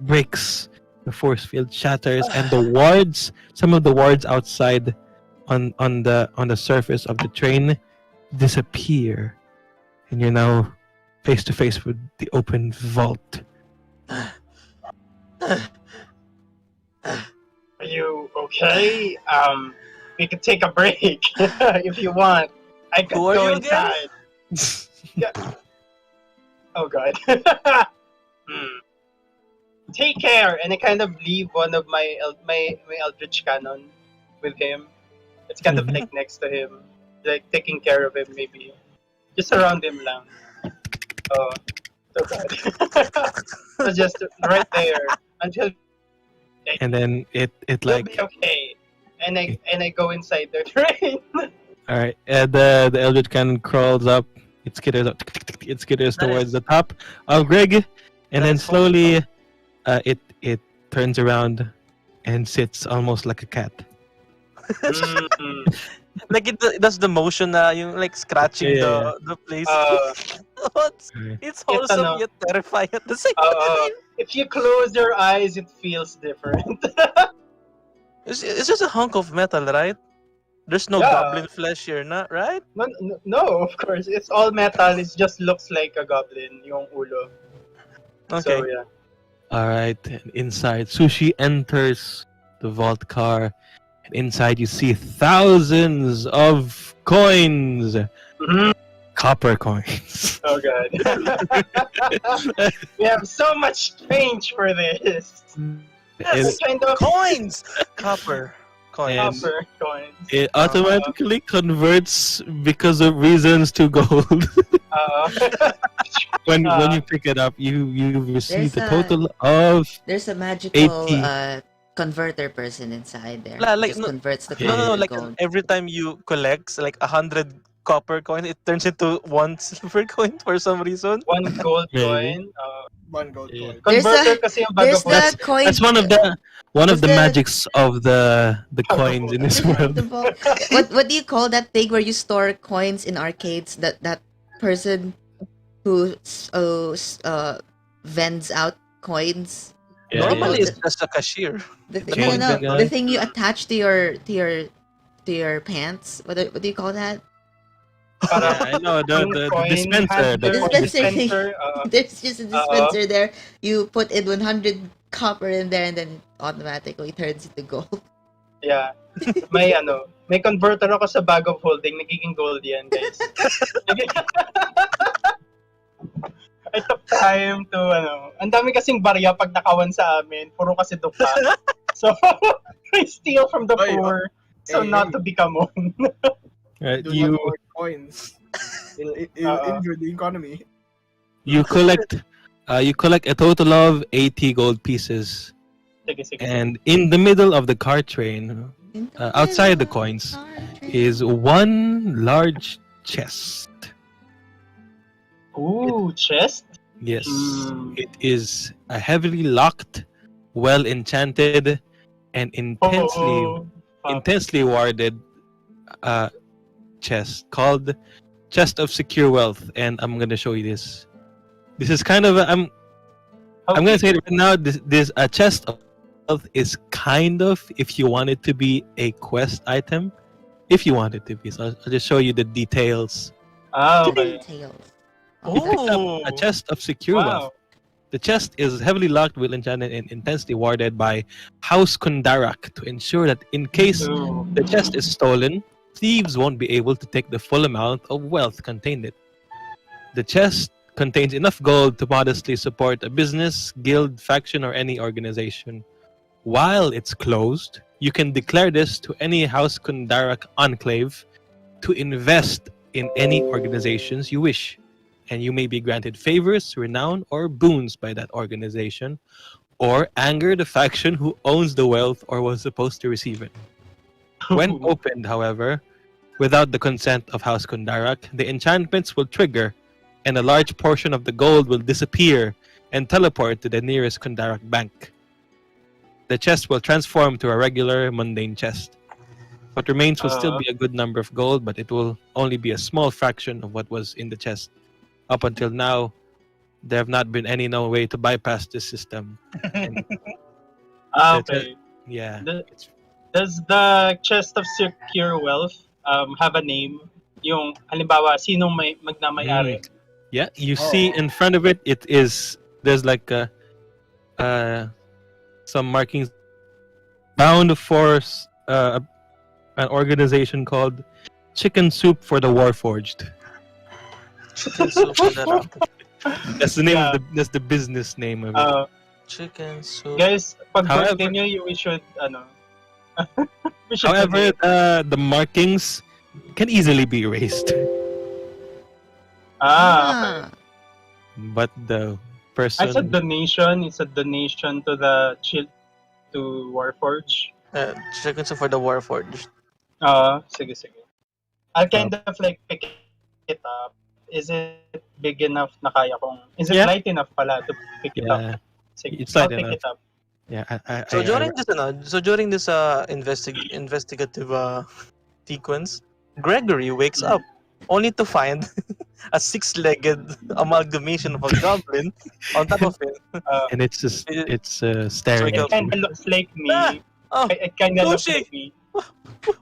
breaks, the force field shatters, and some of the wards outside on the surface of the train disappear, and you're now face to face with the open vault.
Are you okay? We could take a break if you want. I could
Who are
go
you again?
inside. Yeah. Oh god. Take care, and I kind of leave one of my my Eldritch Cannon with him. It's kind of like next to him, like taking care of him maybe. Just around him lang. Oh, so bad. So just right there until
And then it
you'll
like
be okay. And I go inside the train.
all right. The Eldritch Cannon crawls up. It skitters up. It skitters
That
towards
is-
the top of Greg, and
that
then
is
slowly, it turns around and sits almost like a cat.
Mm.
Like it does the motion, yung like scratching
Yeah.
the place. It's wholesome
ano,
yet terrifying at the same time.
if you close your eyes, it feels different.
It's just a hunk of metal, right? There's no
Yeah.
goblin flesh here, not right?
No, of course. It's all metal. It just looks like a goblin, yung ulo.
Okay.
So, yeah.
All right. And inside, Suu'Shi enters the vault car. And inside, you see thousands of coins,
Mhm.
copper coins.
Oh, God. We have so much change for this. It's kind of
Coins! Copper. Coins.
And-
copper coins.
It automatically converts because of reasons to gold. when you pick it up, you receive
There's
a total of
There's a magical
80.
Converter person inside there.
Like,
Just
no-
converts the
no,
coin
No,
to
like
gold.
every time you collect like 100 copper coins, it turns into 1 silver coin for some reason.
One gold
Maybe.
coin.
One gold
Yeah.
coin.
There's
Converter
a-
kasi yung
There's
vagabond.
the coin.
That's one of the
Is the-
magics of the coins in this world.
The vault. What do you call that thing where you store coins in arcades? That person who vends out coins.
Yeah,
Normally,
yeah.
it's just a cashier.
The
The
thing,
coin
no,
guy.
the thing you attach to your pants. What do you call that?
Yeah, I know the
Coin
dispenser.
handler,
The dispenser.
dispenser.
There's just a dispenser there. You put in 100 copper in there, and then it automatically turns into gold.
Yeah. May converter ako sa bag of holding. Nagiging gold yan, guys. I took time to, ang dami kasing barya pag nakawan sa amin. Puro kasi duka. So, I steal from the
Ay,
poor. So,
Hey,
not
hey.
to become one.
Right,
Do not
you
hoard coins. It'll injure the economy.
you collect a total of 80 gold pieces,
Sige.
and in the middle of the car train, outside the coins, is one large chest.
Ooh, chest?
Yes,
Mm.
it is a heavily locked, well enchanted, and intensely warded chest called Chest of Secure Wealth. And I'm gonna show you this. This is kind of I'm gonna say it right now. This a chest of wealth is kind of, if you want it to be, a quest item. If you want it to be, so I'll just show you the details.
Okay.
Tails.
You picked
Oh,
up a chest of secure wealth.
Wow.
The chest is heavily locked, well enchanted, and intensely warded by House Kundarak to ensure that in case
Ooh.
the chest is stolen, thieves won't be able to take the full amount of wealth contained in it. The chest contains enough gold to modestly support a business, guild, faction, or any organization. While it's closed, you can declare this to any House Kundarak enclave to invest in any organizations you wish, and you may be granted favors, renown, or boons by that organization, or anger the faction who owns the wealth or was supposed to receive it. When opened, however, without the consent of House Kundarak, the enchantments will trigger, and a large portion of the gold will disappear and teleport to the nearest Kundarak bank. The chest will transform to a regular, mundane chest. What remains will still be a good number of gold, but it will only be a small fraction of what was in the chest. Up until now, there have not been any known way to bypass this system.
Okay.
Yeah.
Does the chest of secure wealth have a name? Yung halimbawa, sinong magnamayari?
Yeah, you see in front of it, there's like some markings bound for an organization called Chicken Soup for the Warforged.
chicken soup.
That's the name
Yeah.
that's the business name of it.
Chicken soup.
Guys, pag
However-
birthday nyo, we should, we should
However,
donate.
the markings can easily be erased,
Okay.
but the person
As a donation, it's a donation to the to Warforge.
Chicken soup for the Warforged.
Sige. I'll kind of like pick it up. Is it big enough na kaya kong... Is it
Yeah.
light enough pala to pick it up?
yeah,
Sige,
It's light
I'll pick
enough.
it up.
yeah.
So during this investigative sequence, Gregory wakes up only to find a six-legged amalgamation of a goblin on top of it.
And it's just
It-
it's staring
It
at
It kind
you.
of looks like me.
Ah! Oh,
It kind of looks
Suu'Shi!
like me.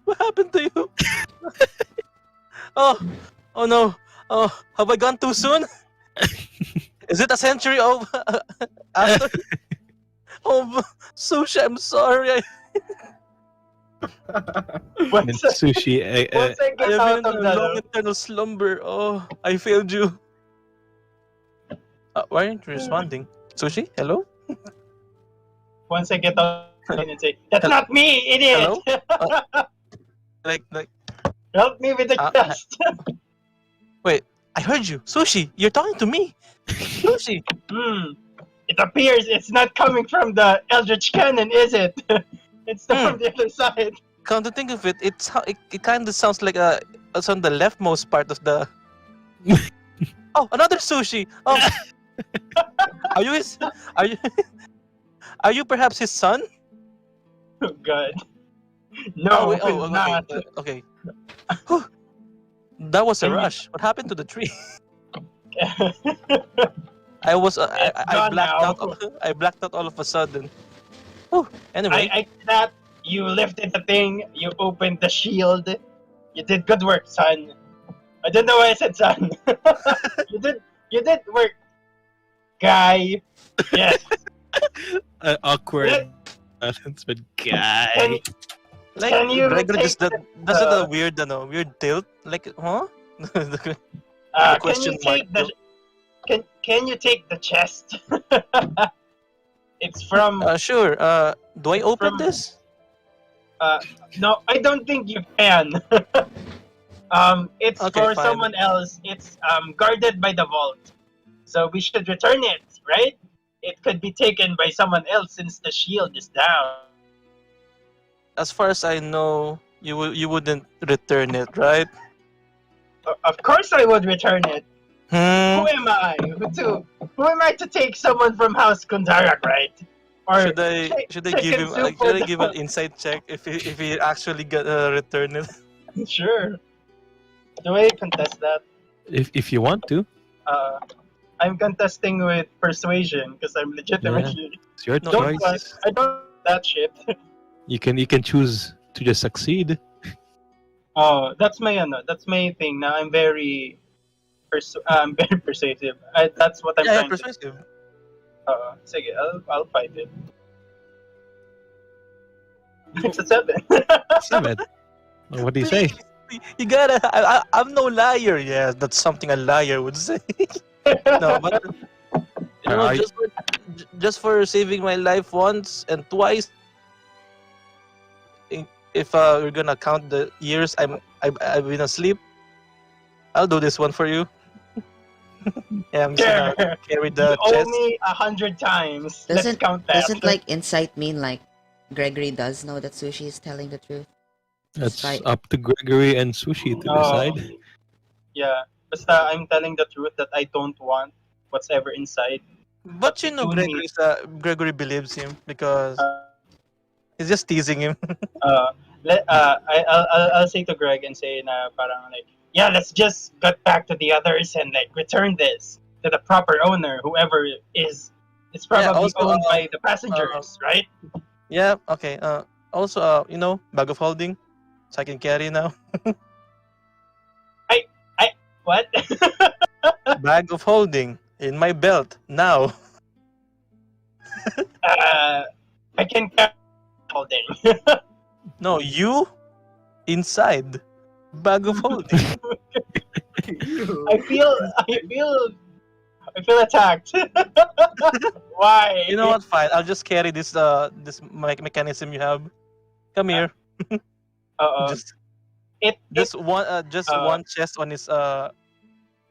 what happened to you? Oh, oh no. Oh, have I gone too soon? Is it a century of after? Oh, Suu'Shi, I'm sorry.
And
Once,
Suu'Shi,
once I
I
get
have
out
been
of
in a
the
long eternal slumber. Oh, I failed you. Why aren't you responding? Suu'Shi, hello?
once I get out and say, "That's not me, idiot!
Like,
Help me with the chest."
I heard you. Suu'Shi, you're talking to me. Suu'Shi.
It appears it's not coming from the Eldritch Cannon, is it? It's from the other side.
Come to think of it, it kind of sounds like it's on the leftmost part of the. Oh, another Suu'Shi. Oh, are you his? Are you? Are you perhaps his son?
Oh God. No,
wait,
it's not.
Okay. Whew. That was a
Can you-
rush. What happened to the tree?
I,
I was I
gone
blacked
now.
out. I blacked out all of a sudden. Whew. Anyway,
I that you lifted the thing, you opened the shield. You did good work, son. I don't know why I said son. you did work, guy. Yes.
awkward silence, but guy.
like
can you
Gregory
take
just does it a weird, weird tilt. Like, huh?
Can
question
you take
mark,
the can you take the chest? It's from
Sure. Do I open
from-
this?
no, I don't think you can. It's
Okay,
for
fine.
someone else. It's guarded by the vault, so we should return it, right? It could be taken by someone else since the shield is down.
As far as I know, you wouldn't return it, right?
Of course, I would return it.
Hmm.
Who am I? Who am I to take someone from House Kundarak, right? Or
Should I
chicken
give him?
soup for
Should I
the-
give an insight check if he actually return it?
Sure. Do I contest that?
If you want to,
I'm contesting with persuasion because I'm legitimately.
it's your
No,
Don't
choice.
I don't that shit.
You can choose to just succeed.
Oh, that's my thing. Now I'm very, very persuasive. That's what I'm
Yeah,
trying to.
persuasive.
Sige, I'll fight it. It's a 7.
7. What do you say?
You gotta. I'm no liar. Yeah, that's something a liar would say. No, but you know,
Are-
just for saving my life once and twice. If we're gonna count the years I've been asleep, I'll do this one for you. Yeah, I'm just
Sure.
gonna carry
You
the
owe
chest.
me 100 times. Let's
Doesn't
count that.
doesn't like insight mean like Gregory does know that Suu'Shi is telling the truth?
That's
Right.
up to Gregory and Suu'Shi to
Oh.
decide.
Yeah, basta I'm telling the truth that I don't want what's ever inside.
But you know,
Between me-
Gregory believes him because
Uh,
he's just teasing him.
I'll say to Greg and say na parang like, yeah, let's just get back to the others and like return this to the proper owner, whoever is. It's probably
also,
owned by the passengers, right?
Yeah. Okay. Also, bag of holding, so I can carry now.
What?
Bag of holding in my belt now.
I can carry holding.
No, you inside bag of holding.
I feel attacked. Why?
You know what? Fine. I'll just carry this mechanism you have. Come here. Just one chest on his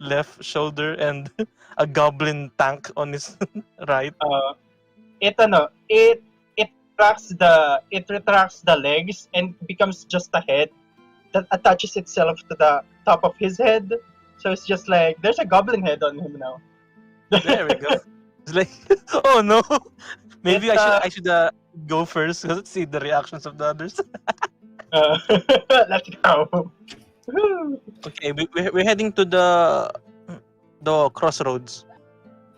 left shoulder and a goblin tank on his right.
It retracts the legs and becomes just a head that attaches itself to the top of his head. So it's just like there's a goblin head on him now.
There we go. It's like, oh no. Maybe
It's,
I should go first. Let's see the reactions of the others.
Let's go. Woo.
Okay, we're heading to the the crossroads.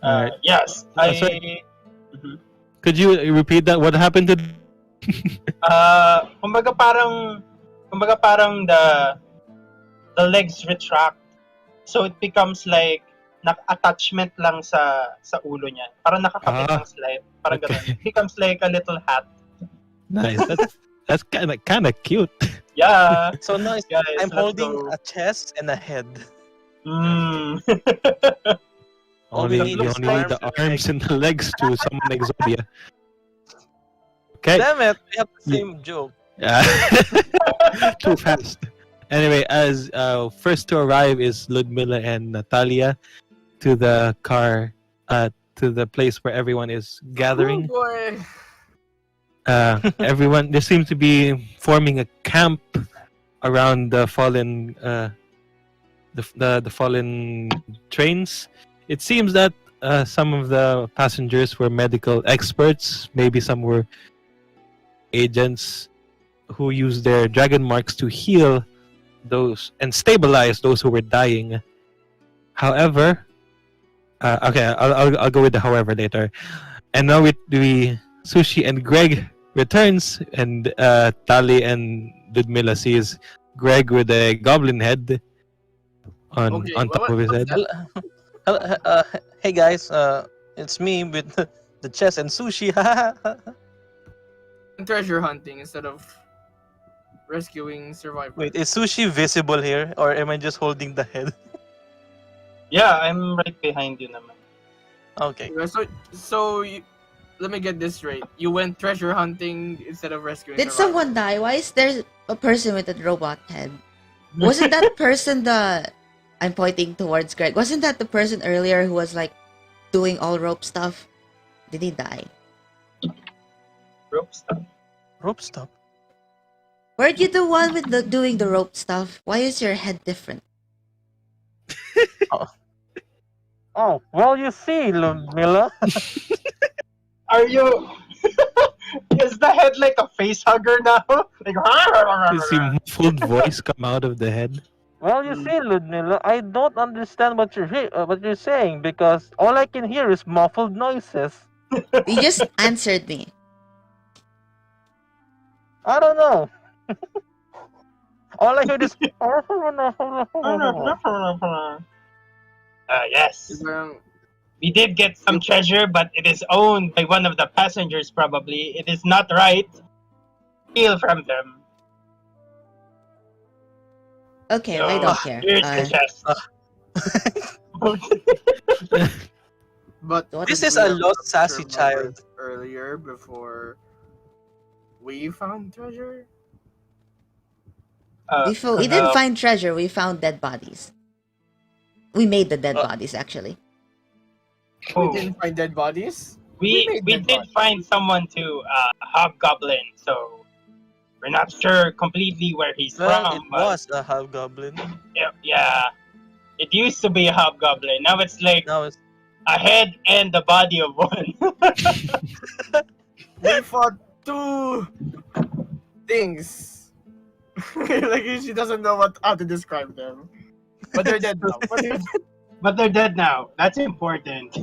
Alright.
Yes,
Sorry.
Mhm.
Could you repeat that? What happened to?
Kumbaga parang the legs retract. So it becomes like attachment lang sa ulo niya. Parang nakakabit
Ah,
ng slide. Parang
okay.
ganun. It becomes like a little hat.
Nice. That's kind of cute.
Yeah.
So now
Guys,
I'm
let's
holding
go.
a chest and a head.
Mm.
All we
Only
need
you
is
only need the arms and the legs to summon Exodia. Okay.
Damn it! We have the same joke.
Yeah. Too fast. Anyway, as first to arrive is Ludmilla and Nataliya to the car, to the place where everyone is gathering.
Oh boy.
Everyone, there seems to be forming a camp around the fallen, the fallen trains. It seems that some of the passengers were medical experts. Maybe some were agents who used their dragon marks to heal those and stabilize those who were dying. However, okay, I'll go with the however later. And now we Suu'Shi and Greg returns, and Tali and Ludmilla sees Greg with a goblin head on top of his head.
Hey guys, it's me with the chest and Suu'Shi.
Treasure hunting instead of rescuing survivors.
Wait, is Suu'Shi visible here, or am I just holding the head?
Yeah, I'm right behind you naman.
Okay.
So let me get this straight. You went treasure hunting instead of rescuing
Did
survivors.
someone die? Why is there a person with a robot head? Wasn't that person I'm pointing towards Greg? Wasn't that the person earlier who was like doing all rope stuff? Did he die?
Rope stuff.
Rope stop.
Weren't you the one with doing the rope stuff? Why is your head different?
Oh, well, you see, Ludmilla.
Are you? Is the head like a face hugger now? Like.
You see muffled voice come out of the head.
Well, you see, Ludmilla, I don't understand what you're saying because all I can hear is muffled noises.
You just answered me.
I don't know. All I heard is.
Yes. We did get some treasure, but it is owned by one of the passengers, probably. It is not right. Steal from them.
Okay, I don't care.
Here's the chest.
But
This
did
is
we
a
have
Lost Sassy
survivors
Child.
earlier before we found treasure.
We didn't find treasure. We found dead bodies. We made the dead bodies, actually.
Oh.
We didn't find dead bodies.
We did find someone to hobgoblin, so we're not sure completely where he's
Well,
from.
it
but
was a hobgoblin.
yeah, it used to be a hobgoblin. Now it's like
Now it's
a head and the body of one.
We fought two things. Like she doesn't know how to describe them. But they're dead now.
But they're dead now. That's important.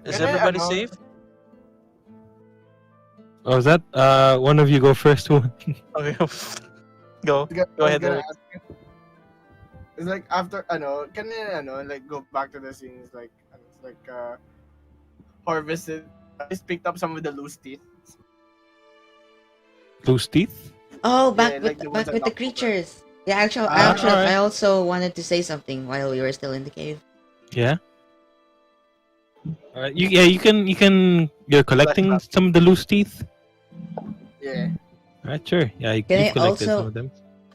Is
Can I,
everybody
ano,
safe?
Oh, is that one of you go first? One.
Okay. Go ahead, Eric.
It's like after can you like go back to the scenes like harvested. I just picked up some of the loose teeth.
Loose teeth?
Oh,
Yeah,
back
like
with
the ones
back
that
with the
knock over.
creatures. Yeah, actually,
alright.
I also wanted to say something while we were still in the cave.
Yeah. Alright. You're collecting some of the loose teeth.
Yeah.
Alright, sure. Yeah, you
Can I
collected
also-
some of them.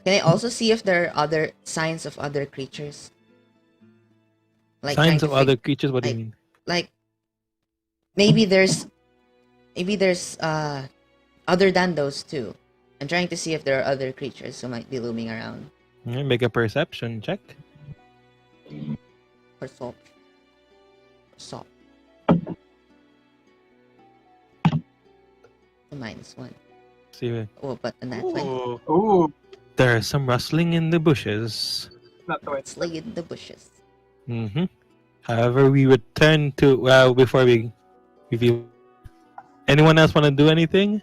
Can I also see if there are other signs of other creatures? Like
Signs
trying to
of other creatures. What do you
like-
mean?
like maybe there's other than those two. I'm trying to see if there are other creatures who might be looming around.
Yeah, make a perception check.
For salt. Salt. -1.
See,
Oh, but a nat 20.
Ooh.
Ooh.
there's some rustling in the bushes.
Not the white
Slay in the bushes.
Mm-hmm. However, we return to before we reveal. Anyone else want to do anything?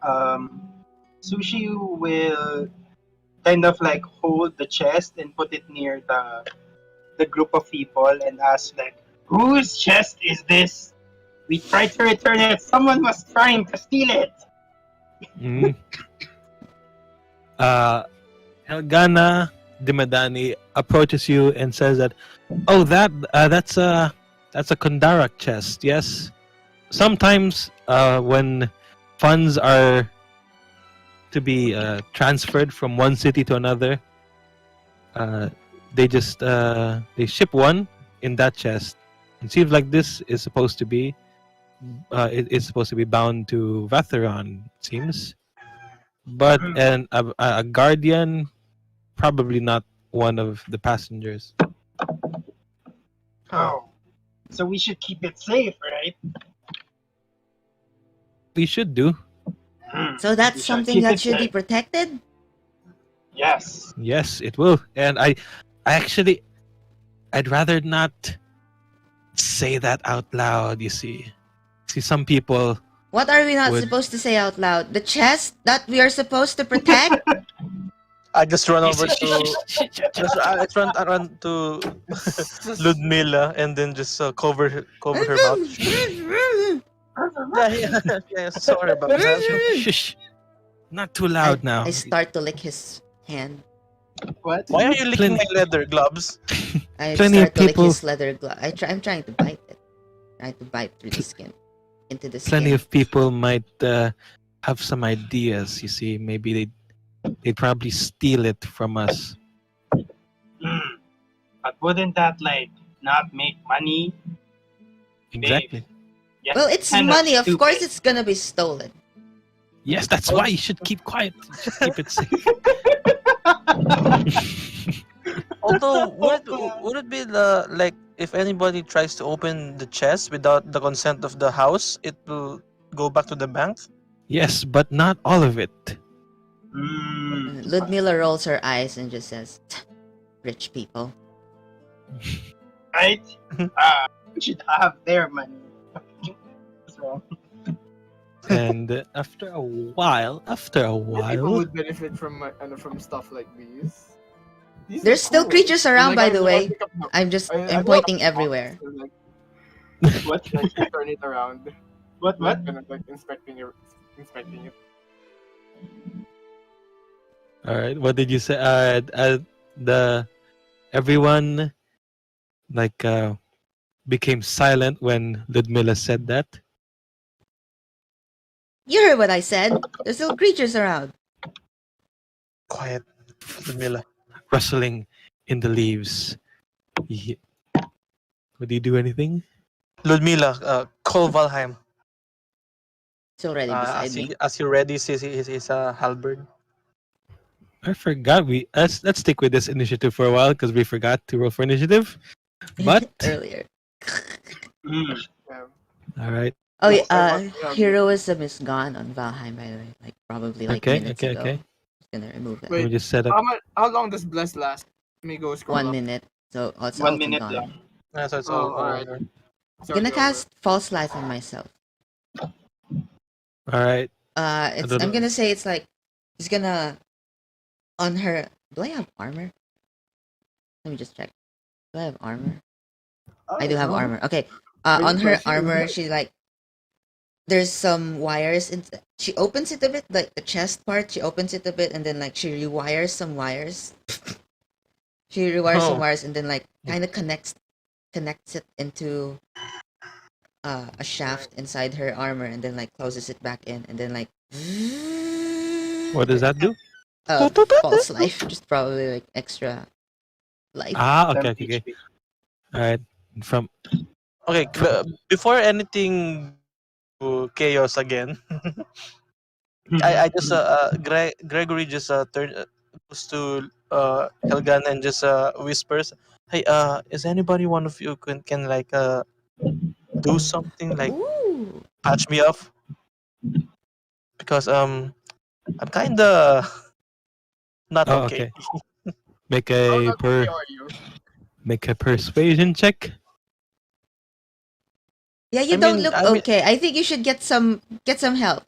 Suu'Shi will kind of like hold the chest and put it near the group of people and ask like, whose chest is this? We tried to return it. Someone was trying to steal it.
Mm. Helgana Dimadani approaches you and says that, "Oh, that's a Kundarak chest. Yes. Sometimes when funds are to be transferred from one city to another, they just they ship one in that chest. It seems like this is supposed to be it is supposed to be bound to Vathirond. It seems, but a guardian, probably not one of the passengers.
Oh, so we should keep it safe, right?
We should do.
So that's
We should
something
keep
that
it
should be
safe.
protected?
Yes.
Yes, it will. And I actually, I'd rather not say that out loud. You see, some people.
What are we not
Would-
supposed to say out loud? The chest that we are supposed to protect?
I just run over to I run around to Ludmilla and then just cover her mouth. Yeah, sorry about that.
Shush. Not too loud now.
I start to lick his hand.
What?
Why are you licking my leather gloves?
I
Plenty of
start to lick
people-
his leather glove. I'm trying to bite it. Trying to bite through the skin. Into the skin.
Plenty of people might have some ideas. You see, maybe they'd probably steal it from us.
But wouldn't that like not make money?
Exactly.
Yeah,
Well, it's
kind
money. Of
stupid.
course it's gonna be stolen.
Yes, that's why you should keep quiet. You should keep it safe.
Although, would it be the like if anybody tries to open the chest without the consent of the house, it will go back to the bank?
Yes, but not all of it.
Ludmilla rolls her eyes and just says, "Rich people."
Right? We should have their money. What's wrong?
And after a while,
People
well,
would benefit from stuff like these. These are
There's still
cool.
creatures around, by
Like,
the
I
way.
pick up the-
I'm pointing everywhere.
Like,
What?
like turn it around.
What?
Like, kind of like inspecting it.
all right. What did you say? Everyone like became silent when Ludmilla said that.
You heard what I said. There's still creatures around.
Quiet, Ludmilla.
Rustling in the leaves. Would you do anything?
Ludmilla, call Valheim.
It's already beside me.
As he readies his halberd.
I forgot. Let's stick with this initiative for a while because we forgot to roll for initiative. But
Earlier.
all right.
Oh yeah,
Yeah.
heroism is gone on Valheim, by the way. Like probably like
Okay.
minutes
Okay.
ago.
Okay.
Just gonna remove that.
Wait.
Let me just set up.
How long does bless last? Let me go scroll
1
up.
minute. So it's
1
also
minute
gone.
lang.
Yeah, so it's
Oh,
all
alright.
over.
Sorry,
Gonna
over.
cast false light on myself.
All right.
It's
don't
I'm
know.
gonna say it's like it's gonna on her. Do I have armor? Let me just check. Do I have armor? I do have
no.
armor. Okay.
Wait,
On her
but she-
armor, she's like there's some wires. She opens it a bit, like the chest part. She opens it a bit, and then like she rewires some wires. She rewires some
Oh.
wires, and then like kind of connects it into a shaft inside her armor, and then like closes it back in, and then like.
What does that do?
False life, just probably like extra life.
Ah.
7
Okay.
HP.
All right. From
Okay, before anything to chaos again, I just Gregory just goes to Helgan and just whispers, "Hey, is anybody one of you can like do something like
Ooh.
patch me up? Because I'm kinda not
Oh,
okay."
Make
How
a
lucky are you?
make a persuasion check.
Yeah, you
I
don't
mean-
look
I mean-
okay. I think you should get some help.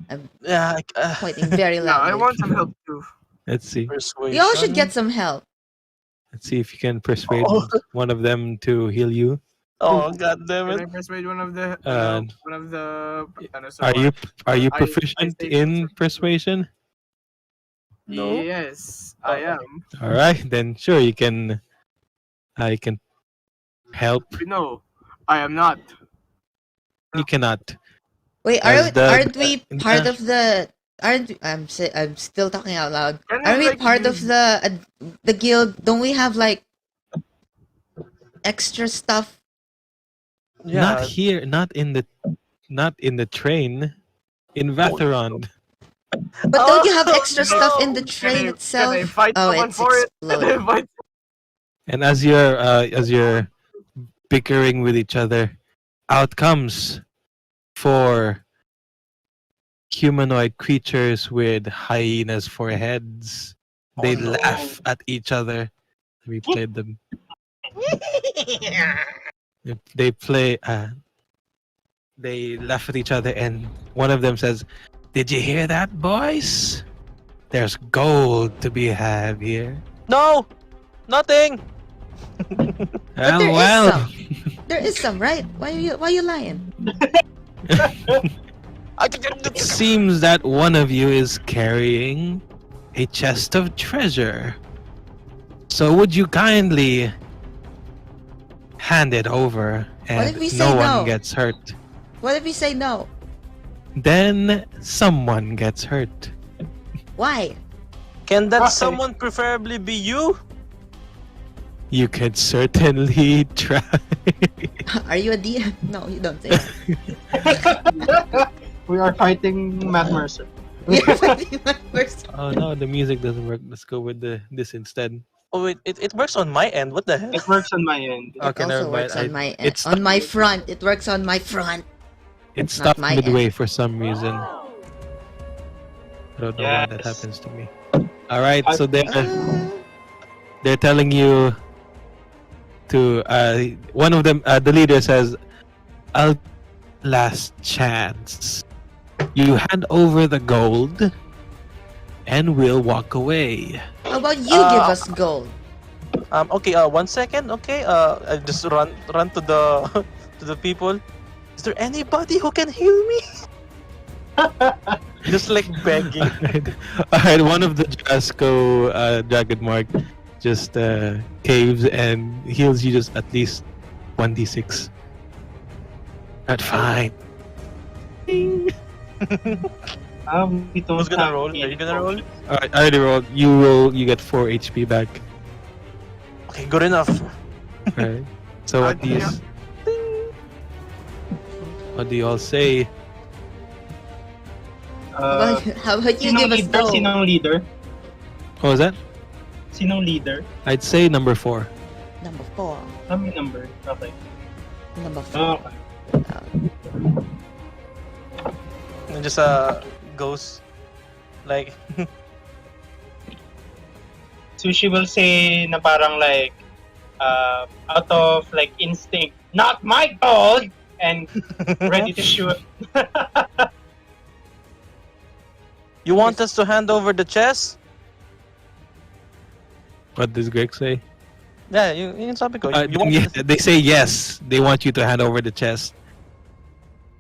I'm
Yeah,
pointing very
Yeah, I
loudly.
want some help too.
Let's see.
persuasion.
You all should get some help.
Let's see if you can persuade
Oh.
one of them to heal you.
Oh god damn
Can
it!
I persuade one of the
Are you
I
proficient
say
in persuasion?
No.
Yes, I am.
All right, then sure you can. I can help.
No, I am not.
You cannot.
Wait,
As
aren't we part
the-
of the? I'm still talking out loud.
Can
Aren't we
like,
part of the guild? Don't we have like extra stuff?
Yeah.
Not here. Not in the train. In Vathirond.
But don't you have
Oh,
extra stuff in the
Can
train
I
itself?
fight
Oh,
someone
it's
for it? Can I
exploded.
fight-
And as you're bickering with each other, out comes 4 humanoid creatures with hyenas for heads. They
no.
laugh at each other. We played them. They play. They laugh at each other, and one of them says, "Did you hear that, boys? There's gold to be had here."
No, nothing.
But there is
well.
some. There is some, right? Why are you lying?
It seems that one of you is carrying a chest of treasure. So would you kindly hand it over and
if we say
no one
no?
gets hurt?
What if we say no?
Then someone gets hurt.
Why?
Can that
Okay.
someone preferably be you?
You could certainly try.
Are you a DM? No, you don't say that.
We are fighting Matt Mercer.
We are fighting one person.
Oh no, the music doesn't work. Let's go with this instead.
Oh wait, it works on my end. What the hell?
It works on my end.
Okay,
It
never
also
mind.
works on my
it's
on my front. It works on my front.
It
not
stopped
my
midway for some reason. I don't know why that
Yes.
happens to me. All right, so
Uh,
they're telling you to one of them, the leader says, "I'll last chance. You hand over the gold, and we'll walk away."
how about you give us gold?
Okay. 1 second. Okay. I just run to the to the people. Is there anybody who can heal me? Just like begging.
All right, one of the Jasco Dragon Mark just caves and heals you just at least 1d6. That's fine.
We don't
Who's gonna
have
roll? Are you gonna roll?
All right, I already rolled. You get 4 HP back.
Okay, good enough.
All right. So what do you all say?
How about you give us gold?
Sinong leader?
What was that?
Sinong leader?
I'd say number 4.
Number 4.
How many number? Okay.
Number 4.
Okay.
And just goes like
Suu'Shi will say na parang like out of like instinct, not my gold, and ready to shoot.
You want us to hand over the chest?
What does Greg say?
Yeah, you sabi ko. You want
Yeah, they say yes. They want you to hand over the chest.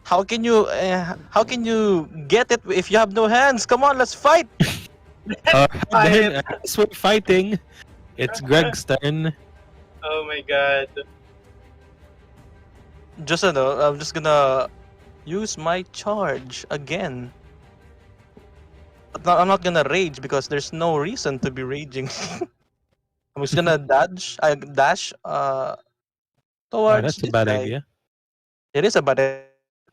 how can you get it if you have no hands? Come on, let's fight.
Then, as we're fighting, it's Greg's turn.
Oh my god.
Just I'm just gonna use my charge again. I'm not gonna rage because there's no reason to be raging. I'm just gonna dash
Oh,
towards
that's a
this
bad
guy.
idea.
It is a bad idea.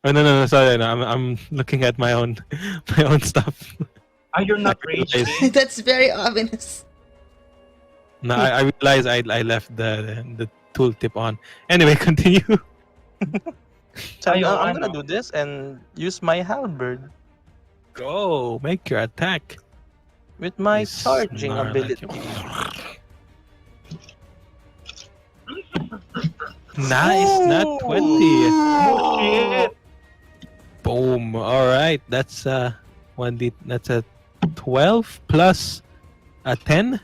Oh no, sorry. No, I'm looking at my own stuff.
Ah, you're not
I realized-
raging.
That's very ominous.
No, I realized I left the tooltip on. Anyway, continue.
So
Ayaw,
I'm gonna
ano?
do this and use my halberd.
Go, make your attack.
With my
You
charging
snarl at
ability.
you. Nice, not 20.
Oh shit!
Boom. All right, that's 1d. That's a 12 plus a 10.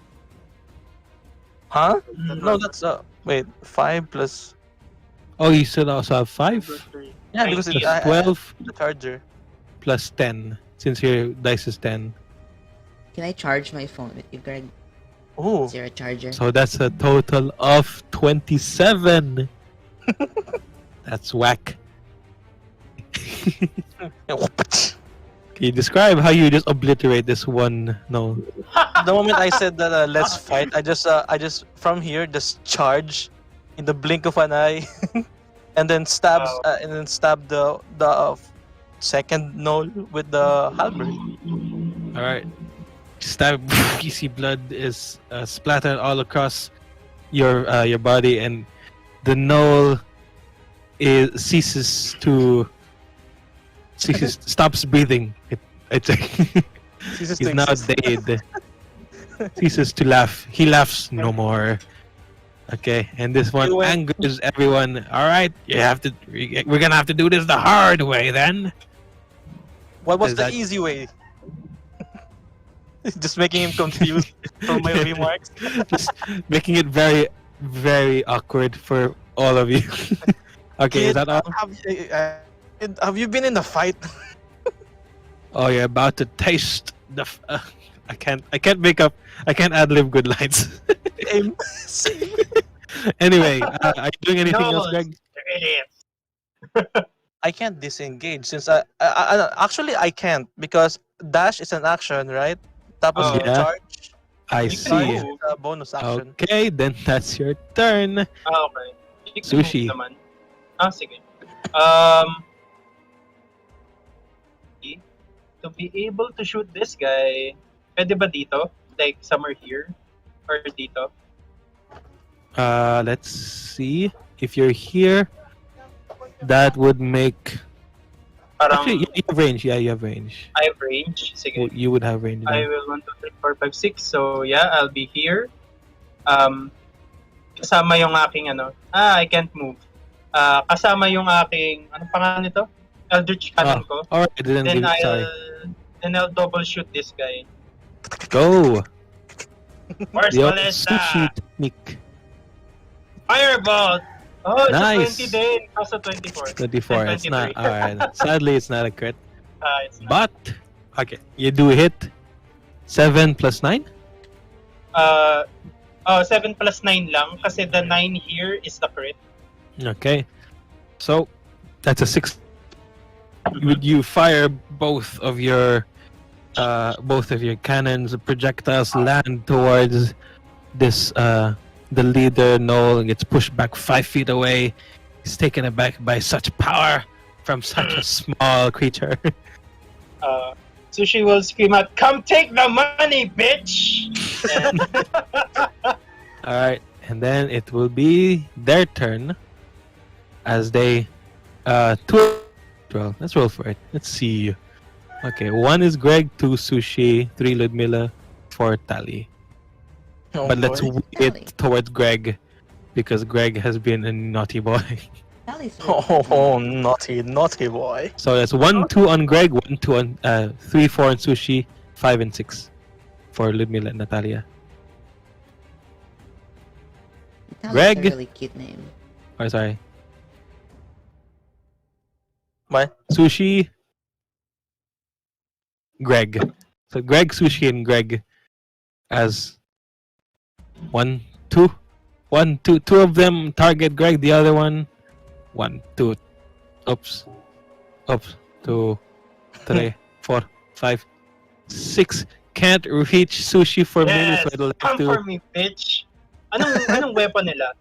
Huh? No, that's wait, 5 plus.
Oh, you still also have 5
Yeah, because
plus
I
12
the charger.
plus 10 since your dice is 10.
Can I charge my phone with you, Greg?
Oh,
Is there a charger?
So that's a total of 27. That's whack. Can you describe how you just obliterate this one? No.
the moment I said that let's fight, I just from here just charge in the blink of an eye, and then stab the second Gnoll with the halberd.
All right. Stab. You see blood is splattered all across your body, and the Gnoll stops breathing. It's
Ceases
he's
to
now
exist.
dead. Ceases to laugh. He laughs no more. Okay, and this one
You went-
angers everyone. All right, we're gonna have to do this the hard way then.
What was
Is
the
that-
easy way? Just making him confused from my remarks.
Just making it very, very awkward for all of you. Okay, is
Kid,
that all?
have you been in a fight?
Oh, you're about to taste the. I can't ad lib good lines.
Same.
Anyway, are you doing anything else, Greg?
I can't disengage since I actually I can't because dash is an action, right? Tapos
Oh.
Yeah.
charge.
I
You can
see.
Charge is a bonus action.
Okay, then that's your turn.
Okay. You can
Suu'Shi.
move naman. Sige. To be able to shoot this guy, pwede ba dito? Like somewhere here? Or dito?
Let's see. If you're here, that would make.
Parang
Actually, you have range. Yeah, you have range.
I have range. Sige.
You would have range.
I
Then.
will 1, 2, 3, 4, 5, 6. So yeah, I'll be here. Kasama yung aking I can't move. Kasama yung aking, anong pangalan nito? Eldritch Cannon ko.
Alright, I didn't
Then
give it. Sorry.
I'll double shoot this guy.
Go.
Where's
The old
Ballista?
Suu'Shi technique.
Fireball! Oh, it's
Nice.
a 20 din. Kaso 24.
24. It's not.
23.
Alright. Sadly, it's not a crit.
It's not.
But okay, you do hit. 7 plus 9.
7 plus 9 lang. Kasi the 9 here is the crit.
Okay. So that's a 6. You fire both of your cannons. Projectiles land towards this the leader Gnoll and gets pushed back 5 feet away. He's taken aback by such power from such a small creature.
Suu'Shi will scream out, "Come take the money, bitch!" And
All right, and then it will be their turn as they well, let's roll for it. Let's see. Okay, 1 is Greg, 2 Suu'Shi, 3 Ludmilla, 4 Tali.
Oh,
But let's
boy.
weigh it towards Greg because Greg has been a naughty boy.
Tally's really
Oh, naughty boy.
So that's 1, 2 on Greg, 1, 2 on 3, 4 on Suu'Shi, 5 and 6 for Ludmilla and Nataliya.
Tally's
Greg?
a really cute name.
Oh, sorry.
What?
Suu'Shi, Greg. So Greg, Suu'Shi, and Greg as 1, 2. 1, 2. 2 of them target Greg, the other one 1, 2. Oops. 2, 3, 4, 5, 6. Can't reach Suu'Shi for me,
yes,
so it'll have
come
to.
for me, bitch. Anong weapon nila?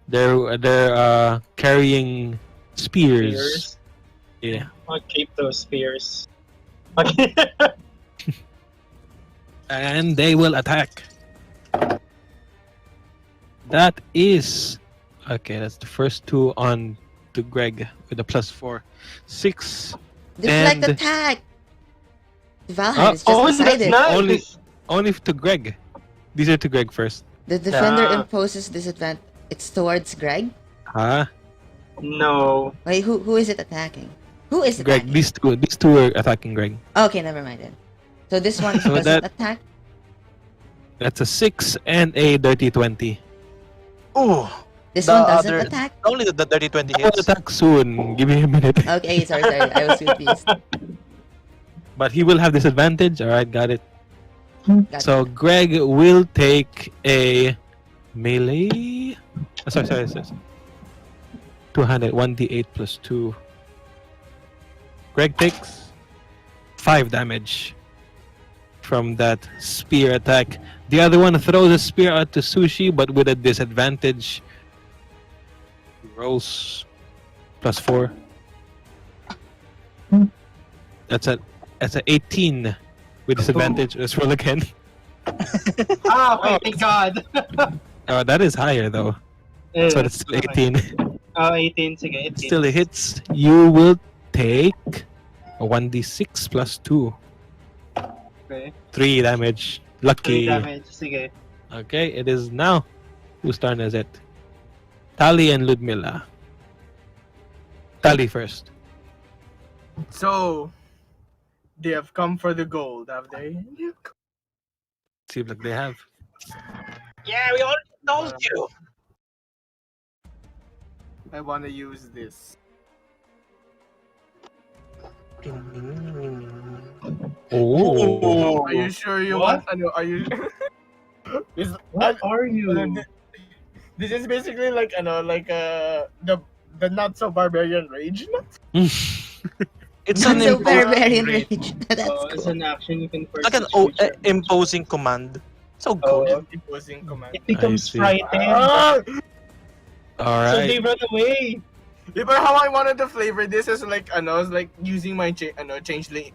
They're carrying spears.
Spears?
Yeah.
I'll keep those spears. Okay.
And they will attack. That is okay. That's the first 2 on to Greg with a +4, 6.
Deflect
And-
attack! Valheim is just
Oh, that's
decided.
nice.
Only- Only to Greg. These are to Greg first.
The defender
Ah.
imposes disadvantage. It's towards Greg.
Huh?
No.
Wait, who is it attacking? Who is
Greg,
attacking?
these two are attacking Greg.
Okay, never mind then. So this one
So
doesn't
that-
attack.
That's a 6 and a dirty 20.
Ooh.
This
The
one doesn't
other-
attack.
Only the dirty 20
I will
hits.
attack soon. Give me a minute.
Okay, sorry. I was confused.
But he will have disadvantage. Alright, got it.
Got
So
it.
Greg will take a melee. Sorry. 200, 1d8 plus 2. Greg takes 5 damage from that spear attack. The other one throws a spear out to Suu'Shi, but with a disadvantage. Rolls plus 4. That's a 18 with disadvantage. Let's roll again.
Ah, okay, thank God.
Oh, that is higher though. So it's still 18.
18, sige, 18.
Still it hits. You will take a 1d6 plus 2.
Okay.
3 damage.
3
Lucky.
damage, sige.
Okay, it is now. Whose turn is it? Tali and Ludmilla. Tali first.
So, they have come for the gold, have they?
Seems like they have.
Yeah, we already told you.
I want to use this.
Oh.
Are you sure you
What?
want? Ano, are you?
What are you?
This is basically like the not so barbarian rage.
It's
Not
an
so
impo-
barbarian
Great.
rage. That's
It's
cool.
an action you can
like an
pursue.
imposing command. So good.
Oh,
Imposing command.
it becomes
I see.
frightened.
Ah!
So they
Alright.
run away.
But how I wanted to flavor this is like is like using my ChangeHalf-Ling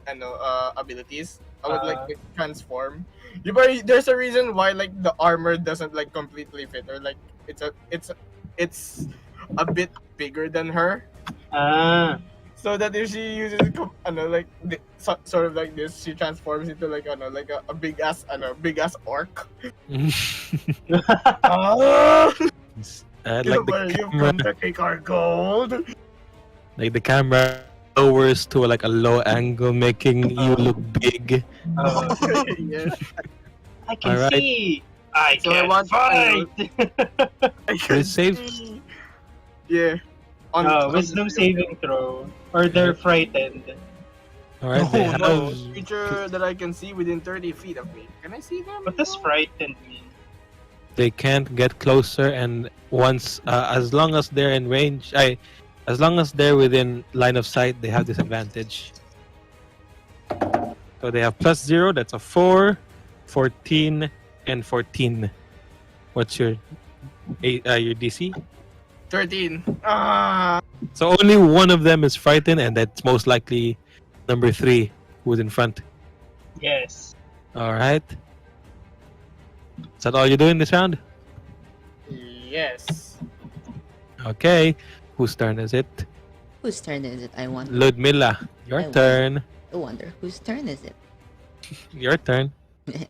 abilities. I would like transform. There's a reason why like the armor doesn't like completely fit, or like it's a bit bigger than her.
Ah.
So that if she uses sort of like this, she transforms into like a big ass orc. Ah!
Like
You've come to take our gold.
like the camera lowers to like a low angle, making you look big.
Yes.
I can
Alright.
see. I
So I
can
want-
fight.
I can
safe?
see. Yeah.
Wisdom saving throw. Or they're frightened.
Alright, they
No,
have
creature that I can see within 30 feet of me. Can I see them?
What does frightened mean?
they can't get closer, and once as long as they're in range, as long as they're within line of sight, they have disadvantage. So they have +0. That's a 4, 14, and 14. What's your DC?
13. Ah.
So only one of them is frightened, and that's most likely number 3, who's in front.
Yes.
All right. Is that all you do in this round?
Yes.
Okay. Whose turn is it?
Whose turn is it? I wonder.
Ludmilla, your
I
turn.
I wonder whose turn is it?
Your turn.
I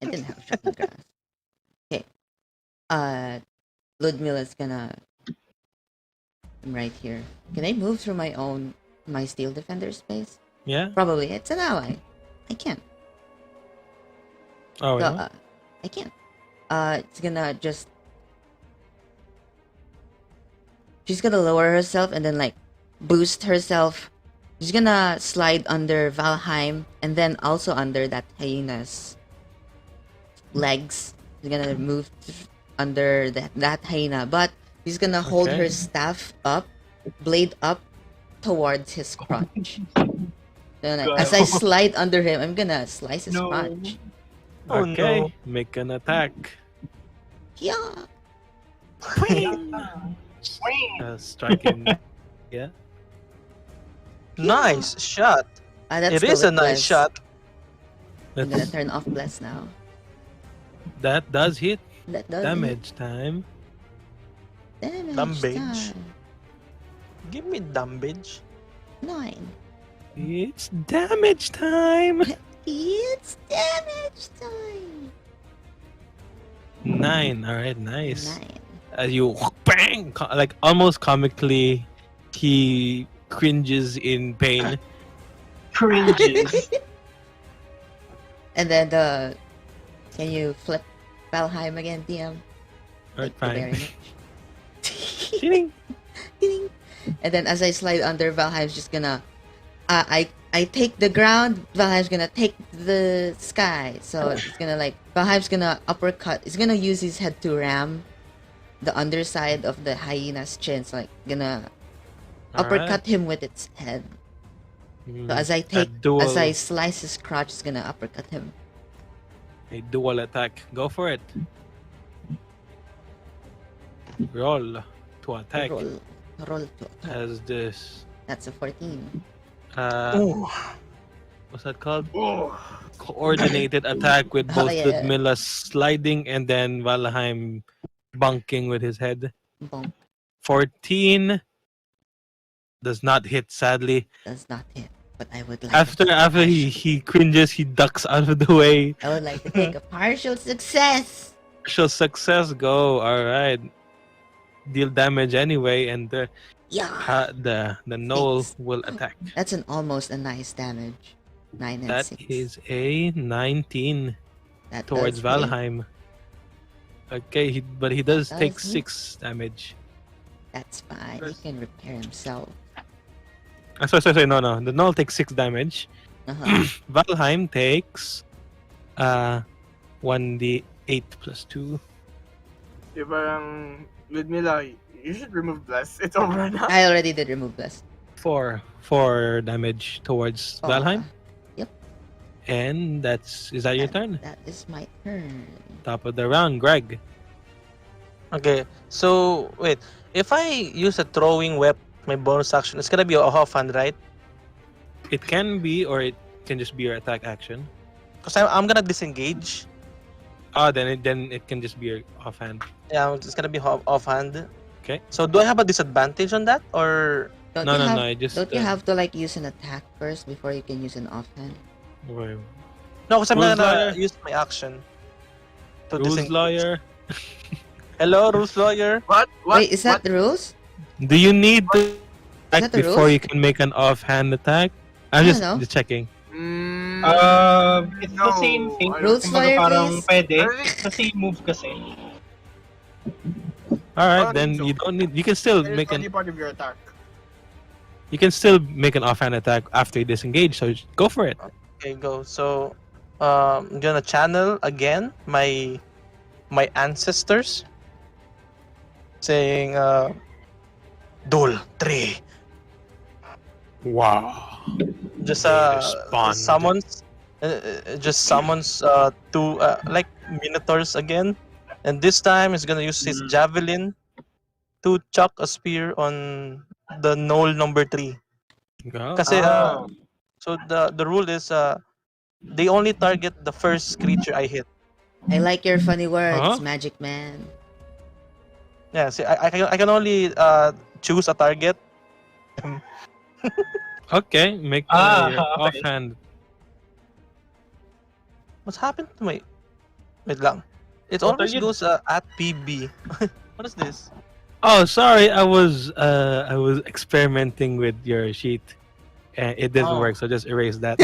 didn't have shocking grass. Okay. Ludmilla's gonna. I'm right here. Can I move through my steel defender space?
Yeah.
Probably. It's an ally. I can't.
Oh,
So,
yeah.
I can't. It's gonna just. She's gonna lower herself and then like boost herself. She's gonna slide under Valheim and then also under that hyena's legs. She's gonna move under that hyena, but he's gonna hold
Okay.
her staff up, blade up towards his crotch. So, like, as I slide under him, I'm gonna slice his
No.
crotch.
Oh,
Okay.
no.
Make an attack.
Yeah.
Striking. Yeah.
Nice shot.
That's
It
the
is a
with
nice
bless.
shot.
I'm gonna
That's,
turn off bless now.
that does hit.
That does
Damage time.
Damage.
Damage.
Time.
Give me damage.
9.
It's damage time.
It's damage time.
9. All right, nice.
9.
As you bang, like almost comically, he cringes in pain.
Cringes.
And then can you flip Valheim again, DM?
All right,
Thank you very
fine.
much.
Ding.
Ding. And then as I slide under, Valheim's just gonna I take the ground, Valheim's gonna take the sky. So it's gonna Valheim's gonna uppercut. It's gonna use his head to ram the underside of the hyena's chin. So gonna uppercut him with its head. So as I slice his crotch, it's gonna uppercut him.
A dual attack. Go for it. Roll to attack.
Roll to attack.
As this.
That's a 14.
What's that called? Coordinated attack with both
yeah.
Ludmilla sliding and then Valheim bunking with his head.
Bonk.
14 does not hit, sadly.
Does not hit, but I would like
After he cringes, he ducks out of the way.
I would like to take a partial success.
Partial success, go. All right. Deal damage anyway, and the Gnoll will attack.
That's almost a nice damage. 9 and
That
6.
is a 19
That
towards
does hit.
Valheim. Okay, but he does take
does hit.
6 damage.
That's fine. He can repair himself.
Sorry, no. The Gnoll takes 6 damage. Valheim takes 1d8 plus 2.
Di parang, Ludmilla, you should remove Bless. It's over now.
I already did remove Bless.
4 damage towards
Oh,
Valheim.
Yep.
And is that your turn?
That is my turn.
Top of the round, Greg.
Okay, so wait. If I use a throwing weapon, my bonus action, it's gonna be a offhand, right?
It can be, or it can just be your attack action.
Because I'm gonna disengage.
Then it can just be your offhand.
Yeah, it's gonna be offhand.
Okay.
So do I have a disadvantage on that, or
Don't
No,
you have,
I just
Don't you have to use an attack first before you can use an offhand?
Wait.
no? Because I'm
Rules
gonna
lawyer.
use my action to
Rules
disengage.
lawyer.
Hello, rules lawyer.
What?
Wait, is that the rules?
Do you need to attack
that the
before
rules?
you can make an offhand attack? I'm
I
just
don't know.
checking.
It's the same thing.
Rules
Kumbaga
lawyer,
parang
please.
pwede. Sa same move kasi.
All right,
don't
then
think so.
you don't need. You can still
It's
make
only
an.
part of your attack.
You can still make an offhand attack after you disengage. So go for it.
Okay, go. So, I'm gonna channel again my ancestors, saying, "Dul 3."
Wow.
Just
Respond.
summons two minotaurs again, and this time he's gonna use his javelin to chuck a spear on the Gnoll number 3.
Go.
Kasi so the rule is they only target the first creature I hit.
I like your funny words,
Huh?
Magic Man.
Yeah, see, I can only choose a target.
Okay, make
Ah,
your
okay.
offhand.
What's happened to my? Wait lang. It
What are
always
you-
goes at PB. What is this?
Oh, sorry. I was experimenting with your sheet, and it didn't
Oh.
work. So just erase that.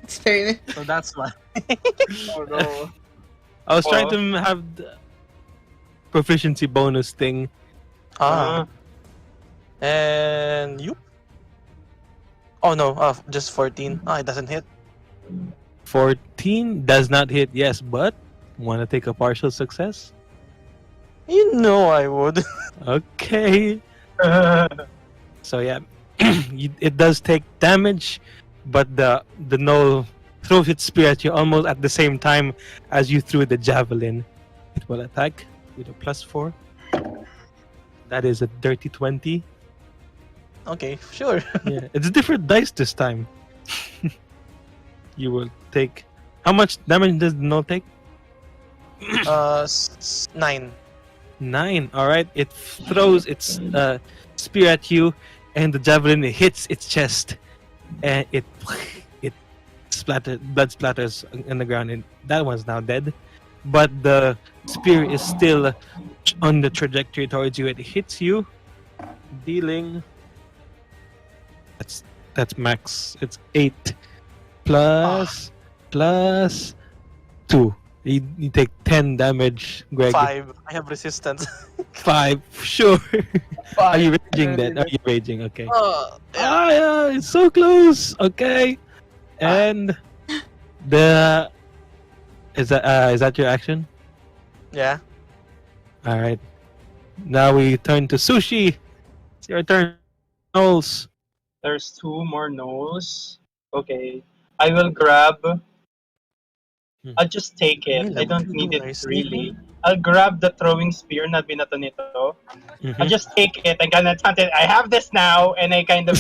Experiment.
So that's why.
Oh no.
I was trying
Oh.
to have the proficiency bonus thing.
And you? Oh no, just 14. It doesn't hit.
14 does not hit. Yes, but want to take a partial success?
You know I would.
Okay. So yeah, it does take damage, but the Gnoll throws its spear at you almost at the same time as you threw the javelin. It will attack with a +4. That is a dirty 20.
Okay, sure.
Yeah, it's different dice this time. You will take. How much damage does the Gnoll take?
9.
9. All right. It throws its spear at you, and the javelin hits its chest, and it blood splatters in the ground, and that one's now dead. But the spear is still on the trajectory towards you. It hits you, dealing. That's max. It's 8 plus 2. You take 10 damage, Greg.
5. I have resistance.
5, sure. Are you raging then? Are you raging? Okay. Yeah, it's so close. Okay. And is that your action?
Yeah.
All right. Now we turn to Suu'Shi. It's your turn. Gnolls.
There's 2 more Gnolls. Okay. I will grab. I'll just take it. I don't need it really. I'll grab the throwing spear na binato nito. I'll just take it and kind of taunt it. I have this now, and I kind of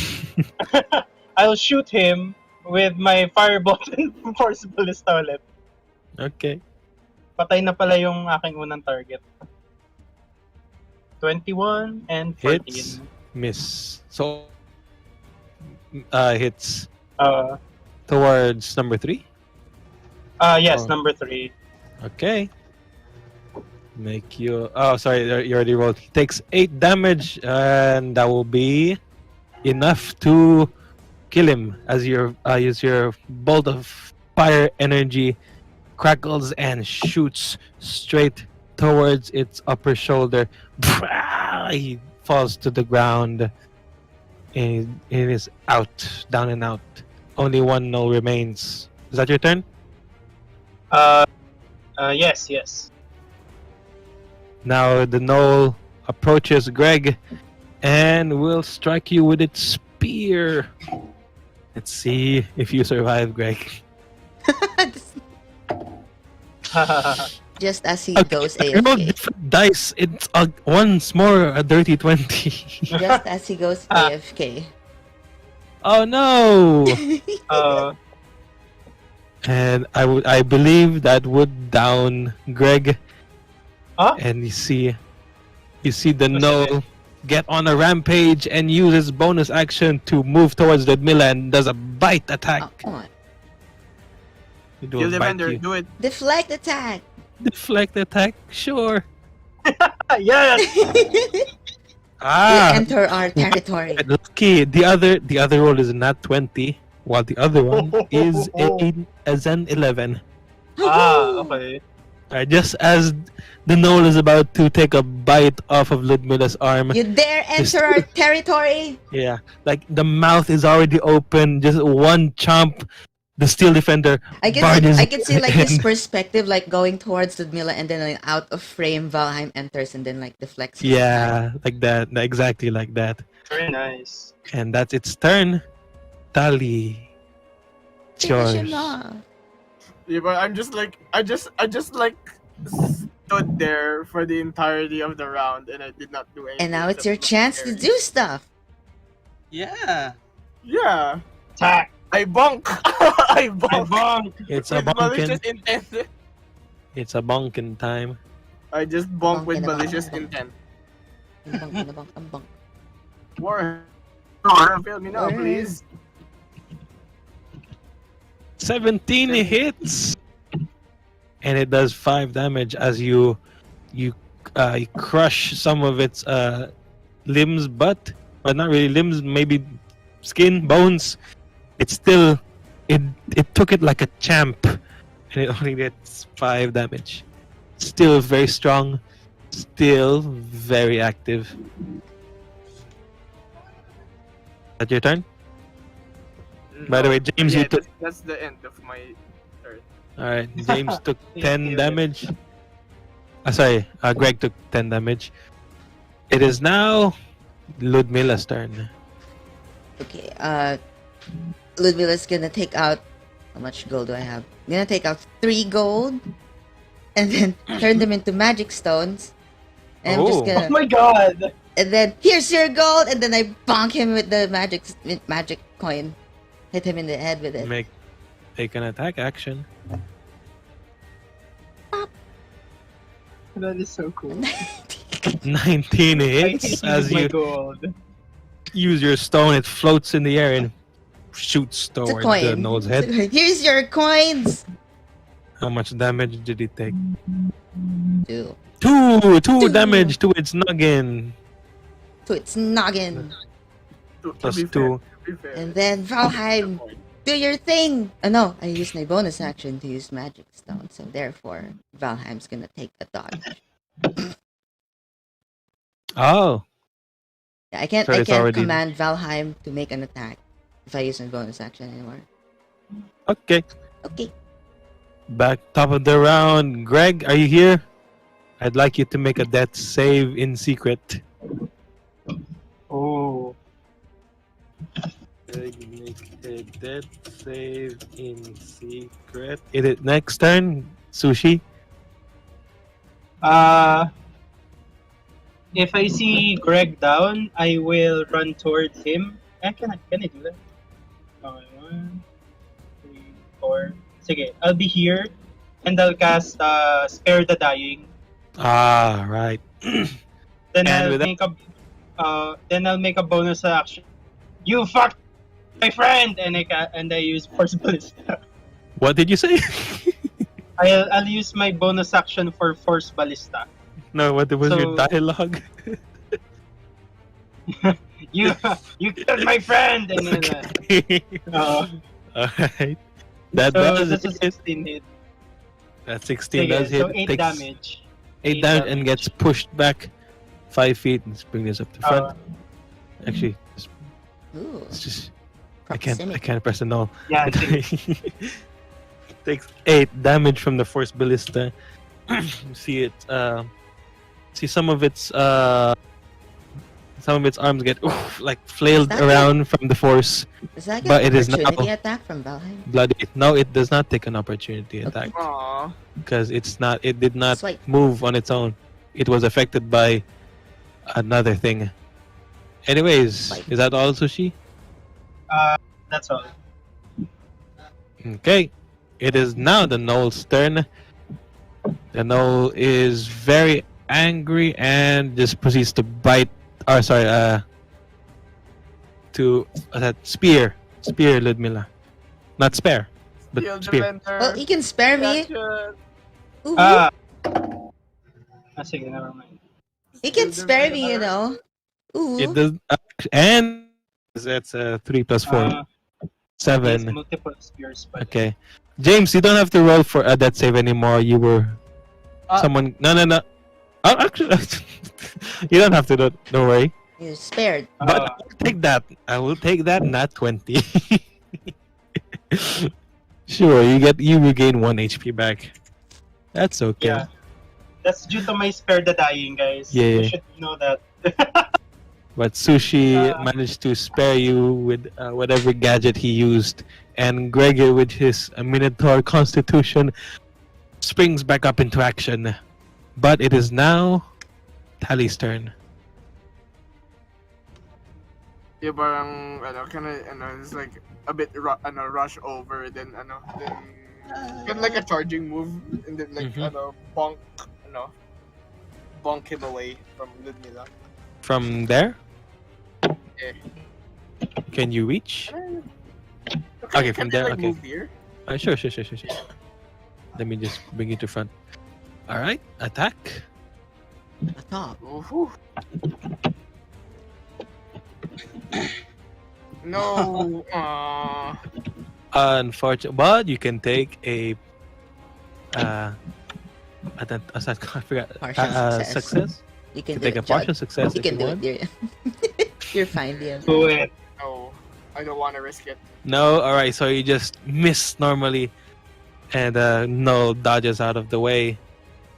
I'll shoot him with my firebolt and force ballista ulit.
Okay.
Patay na pala yung aking unang target. 21 and 14.
Hits. Miss. So hits towards number 3.
Yes, number 3.
Okay. Make you. Oh, sorry. You already rolled. Takes 8 damage, and that will be enough to kill him as your bolt of fire energy crackles and shoots straight towards its upper shoulder. He falls to the ground. And it is out, down and out. Only 1 Gnoll remains. Is that your turn?
Yes.
Now the Gnoll approaches Greg and will strike you with its spear. Let's see if you survive, Greg.
Just as he goes
I rolled
AFK.
different dice. It's once more a dirty 20.
Just as he goes AFK.
Oh no! And I believe that would down Greg.
Huh?
And you see the Gnoll get on a rampage and use his bonus action to move towards Ludmilla and does a bite attack.
Oh, come on.
You do
Kill
a
the
bite,
vendor.
you
Do it.
Deflect attack!
deflect attack. Sure.
Yes!
You enter our territory.
Lucky. The other roll is not 20, while the other one is an 11.
Okay.
Just as the Gnoll is about to take a bite off of Ludmilla's arm.
You dare enter our territory?
Yeah, like the mouth is already open. Just one chomp. The Steel Defender.
I can see like his perspective, like going towards Ludmilla, and then like, out of frame, Valheim enters and then like deflects.
Yeah, like that. Exactly like that.
Very nice.
And that's its turn. Tali. It's
Finish
yours.
him off.
Yeah, but I just like stood there for the entirety of the round, and I did not do anything.
And now it's
except
your
look
chance to
scary.
do stuff.
Yeah.
Yeah.
Attack!
I bonk. I bonk.
It's a
With malicious
bonkin.
intent.
It's a bonkin time.
I just bonk with
Bonk and a bonk
malicious
and a bonk.
intent.
Ang bang, ang bang.
War. Oh, fail me now,
Warren.
please.
17 hits, and it does 5 damage as you crush some of its limbs, but not really limbs, maybe skin, bones. It's still it took it like a champ, and it only gets 5 damage. Still very strong, still very active. Is that your turn? By the way, James,
Yeah,
you took.
that's the end of my turn.
Alright, James took 10
you.
damage. Greg took 10 damage. It is now Ludmilla's turn.
Okay, Ludmilla's gonna take out. How much gold do I have? I'm gonna take out 3 gold, and then turn them into magic stones. And I'm just
Oh.
gonna.
Oh my god!
And then here's your gold, and then I bonk him with the magic coin. Hit him in the head with it.
Take an attack action.
That is so cool.
19 hits
I
as
my
you
gold.
use your stone. It floats in the air and shoots
It's a
toward the
coin.
Gnoll's
It's a
head.
coin. Here's your coins.
How much damage did he take?
2.
Two
Two.
damage to its noggin.
To its noggin.
To
Plus
be fair,
2.
to be fair.
And then Valheim, do your thing. Oh no, I used my bonus action to use Magic Stone, so therefore Valheim's gonna take a dodge.
Oh,
Yeah, I can't
So it's
I can't
already-
command Valheim to make an attack if I use my bonus action anymore.
okay.
Okay.
Back top of the round. Greg, are you here? I'd like you to make a death save in secret.
Oh.
Make a death save in secret. Is it next turn? Suu'Shi?
If I see Greg down, I will run towards him. Can I do that? Okay, 1, 3, 4. Sige, I'll be here, and I'll cast Spare the Dying.
Ah, right.
Then
And
I'll
with
make a bonus action. You fucked my friend, and I use Force Ballista.
What did you say?
I'll use my bonus action for Force Ballista.
No, what was your
So-
dialogue?
You killed my friend, and then
Alright. That
so
does
that's a
hit.
16 hit.
That 16
Sige,
does hit.
so
It
8
takes
damage.
8
8
damage and
damage.
gets pushed back 5 feet. Let's bring this up to front. Actually,
Ooh.
it's just I can't
Proximity.
press the null.
Yeah, sige.
Takes 8 damage from the Force Ballista. See it. See some of its arms get like flailed
Is that
around from the Force.
Does that get
But
an
it is now-
opportunity attack from Valheim?
Bloody. No, it does not take an opportunity attack
Aw.
because it's not. It did not
Swipe.
move on its own. It was affected by another thing. Anyways,
Swipe.
is that all, Suu'Shi?
That's all.
Okay. It is now the Gnoll's turn. The Gnoll is very angry and just proceeds to bite. Or sorry, to spear Ludmilla, not spare, but
Shield
spear.
defender.
Well, he can spare me.
Gotcha.
Ooh.
Sige, never mind.
He can spare me, you know. Ooh.
It does, and that's 3 plus 4,
Yes,
7.
multiple spears, but
Okay, James, you don't have to roll for a death save anymore. You were someone. No. Oh, actually, you don't have to. Don't worry.
You're spared.
But I will take that. I will take that. Not 20. Sure, you regain 1 HP back. That's okay.
yeah, that's due to my Spare the Dying, guys.
Yeah,
You
yeah.
should know that.
But Suu'Shi managed to spare you with whatever gadget he used, and Gregory, with his Minotaur Constitution, springs back up into action. But it is now Tally's turn.
Yeah, parang, it's like a bit rush over, then, kind of like a charging move, and then, like, bonk, bonk him away from Ludmilla.
From there,
Yeah.
can you reach?
Okay,
from
can
there,
I, like,
okay.
move here?
Sure. Let me just bring you to front. All right, attack.
Atop.
Ooh. No.
Unfortunate, but you can take a I forgot.
Partial success.
Success.
You can
You
do
take a
it,
partial
Jod.
success
You
if
can
you
do
want.
it. You're fine, dear.
Do it.
No, I don't want to risk it.
No, all right. So you just miss normally, and Null dodges out of the way.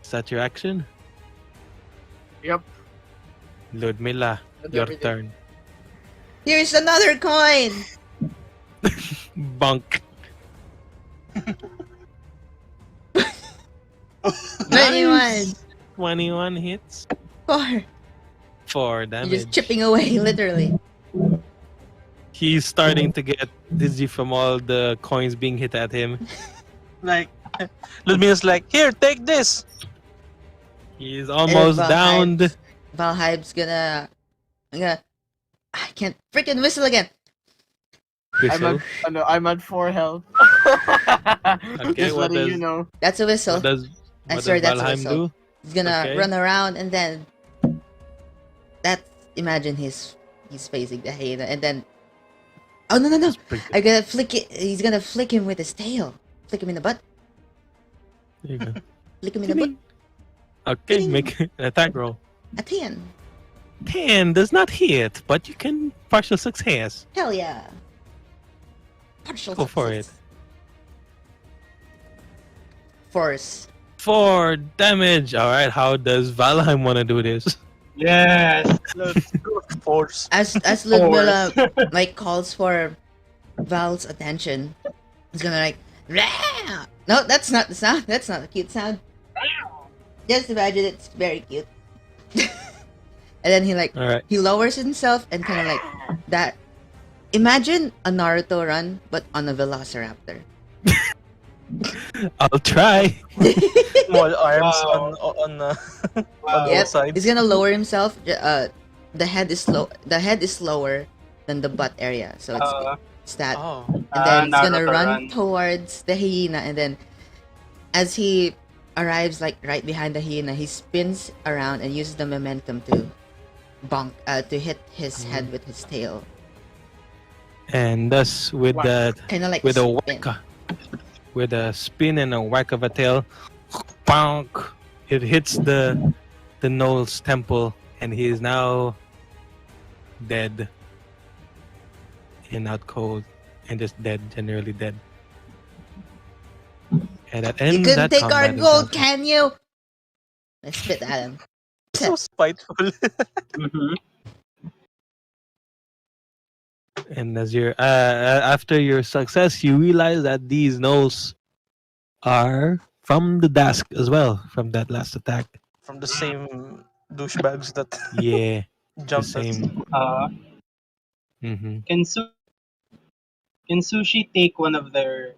Is that your action?
Yep.
Ludmilla,
That's
your
everything.
turn.
Here's another coin.
Bunk.
21.
21 hits.
4.
4
You're
damage.
just chipping away, literally.
He's starting to get dizzy from all the coins being hit at him.
Like, Ludmilla's like, here, take this.
He's almost downed.
Valheim's gonna. I can't freaking whistle again.
Whistle.
I'm at 4 health.
Okay,
Just
what
letting you
does
know.
That's a whistle.
what does
I
what
swear
does
that's a
Valheim
whistle.
do?
He's gonna
Okay.
run around and then imagine he's facing the hyena and then oh no.
That's pretty good.
I'm gonna flick it. He's gonna flick him with his tail. Flick him in the butt.
There you go.
Flick him in the butt.
Okay,
Ding.
make an attack roll.
A 10.
10 does not hit, but you can partial success.
Hell yeah. Partial
Go for
success. Force.
4 damage. All right, how does Valheim want to do this?
Yes.
Let's go force.
As Ludmilla like calls for Val's attention, he's gonna like "Rah!" No, that's not the sound. That's not a cute sound. Just imagine it's very cute. And then he like
All right.
he lowers himself and kind of like that. Imagine a Naruto run, but on a Velociraptor.
I'll try.
Small arms
Wow.
on
Wow.
both
Yep.
sides.
He's gonna lower himself. The head is slow. The head is slower than the butt area, so it's that.
Oh.
And then he's gonna
Naruto
run
run.
towards the hyena, and then as he arrives like right behind the hyena, he spins around and uses the momentum to to hit his head with his tail,
And thus, with
Wow.
that,
kind of like
with a
spin.
whack, with a spin and a whack of a tail, bonk, it hits the Gnolls' temple, and he is now dead, and out cold, and just dead, generally dead. And that
You
ends
couldn't
that
take our
combat
gold,
encounter.
can you? I spit at him.
So spiteful.
Mhm.
And as you're after your success, you realize that these Gnolls are from the Dask as well, from that last attack.
From the same douchebags that
Yeah, the
jumped us.
same. Mm-hmm.
Can Suu'Shi take one of their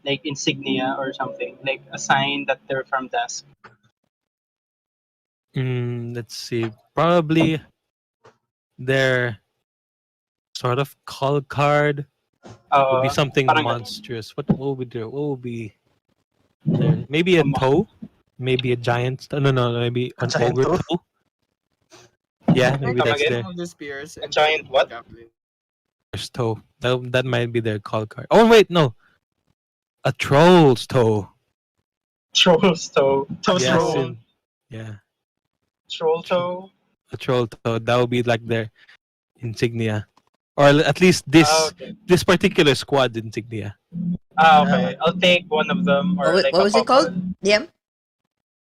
like insignia or something, like a sign that they're from Dask?
Let's see. Probably their sort of call card would be something
parang ganun.
monstrous. What will be there? What will be there? Maybe a
Come on.
toe. Maybe a giant. No, maybe
A
an
giant
ogre
toe?
toe. Yeah, maybe
Come
that's
again?
their
Of the spears.
A giant what?
first toe. That might be their call card. Oh wait, no. A troll's toe.
Troll's toe. Toes
Yes,
roll.
in- yeah.
Troll toe.
A troll toe. That would be like their insignia, or at least this
Okay.
this particular squad insignia.
Okay. I'll take one of them. Or like
What
a
was it called?
couple.
DM?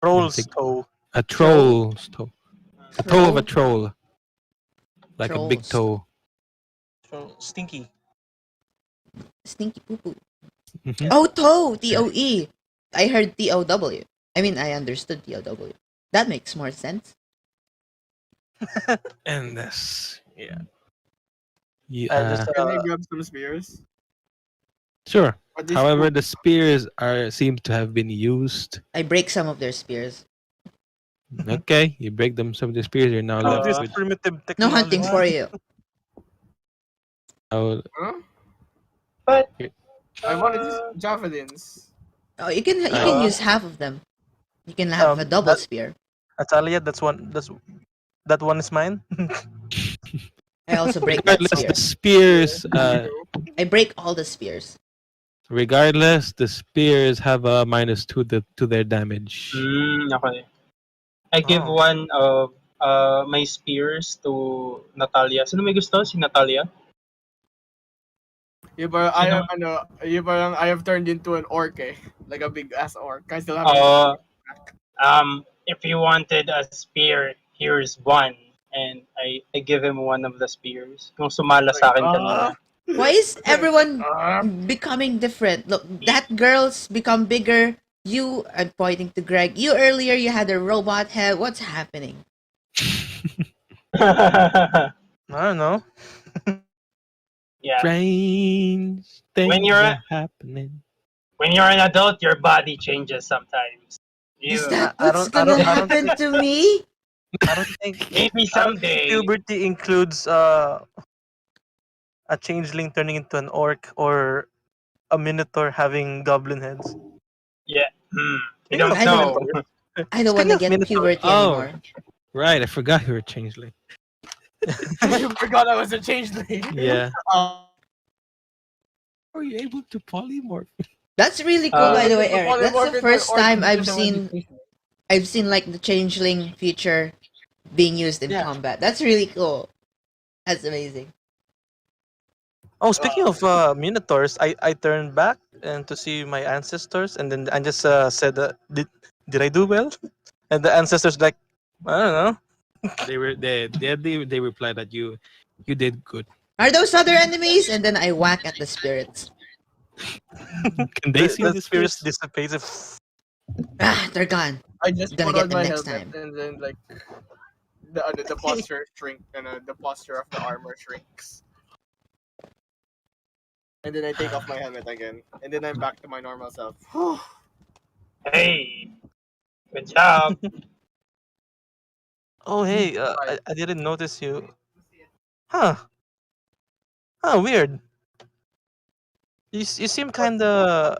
Rolls
Insig-
toe.
A troll's toe. A toe of a troll. Like a big
Trolls.
toe.
So stinky.
Stinky poo poo.
Mhm.
Oh, toe. TOE. I heard TOW. I mean, I understood TOW. That makes more sense.
And this, yeah.
Just,
Can I grab some spears?
Sure.
Or this-
However, the spears seem to have been used.
I break some of their spears.
Okay, you break them some of the spears. You're now left
this
with.
primitive
No
technology.
hunting for you.
Oh,
Huh?
But
I wanted javelins.
Oh, you can
Uh,
use half of them. You can have a double
that-
spear.
Nataliya, that one is mine.
I also break that
regardless,
spear.
the spears.
I break all the spears.
Regardless, the spears have a -2 to their damage.
Okay. I give
Oh.
one of my spears to Nataliya. Sino may gusto? Si Nataliya?
I have turned into an orc eh. Like a big ass orc. I still have
If you wanted a spear, here's one. And I give him one of the spears. Yung sumala sa akin kanina.
Why is everyone
Ah.
becoming different? Look, that girl's become bigger. You, I'm pointing to Greg. You earlier, you had a robot head. What's happening?
I don't know.
Yeah.
Strange things
When you're
are happening.
When you're an adult, your body changes sometimes.
Is
You,
that
I
what's
don't- I
gonna
don't- I don't
happen to me?
I don't think
maybe someday.
puberty includes a changeling turning into an orc or a minotaur having goblin heads.
Yeah. I
Speaking
don't
of
know.
minotaurs,
I don't want
speaking
to
of
get
minotaurs,
puberty
Oh.
anymore.
Right, I forgot you were changeling.
You forgot I was a changeling.
Yeah.
Uh,
How are you able to polymorph?
That's really cool, by the way,
the
Eric. That's the
polymorph
first
orc
time I've
doesn't want to
seen
be changeling.
like the changeling feature being used in
Yeah.
combat. That's really cool. That's amazing.
Oh, speaking of minotaurs, I turned back and to see my ancestors, and then I just said, did I do well? And the ancestors like, I don't know.
They replied that you did good.
Are those other enemies? And then I whack at the spirits.
Can they see
the
this
spirits
face?
dissipated.
Ah, they're gone.
I just
Gonna
put
get
on
them
my
next
helmet
time.
and then like the posture shrink and the posture of the armor shrinks. And then I take off my helmet again, and then I'm back to my normal self.
Hey, good job.
Oh, hey, I didn't notice you. Huh. Huh, weird. You seem kinda...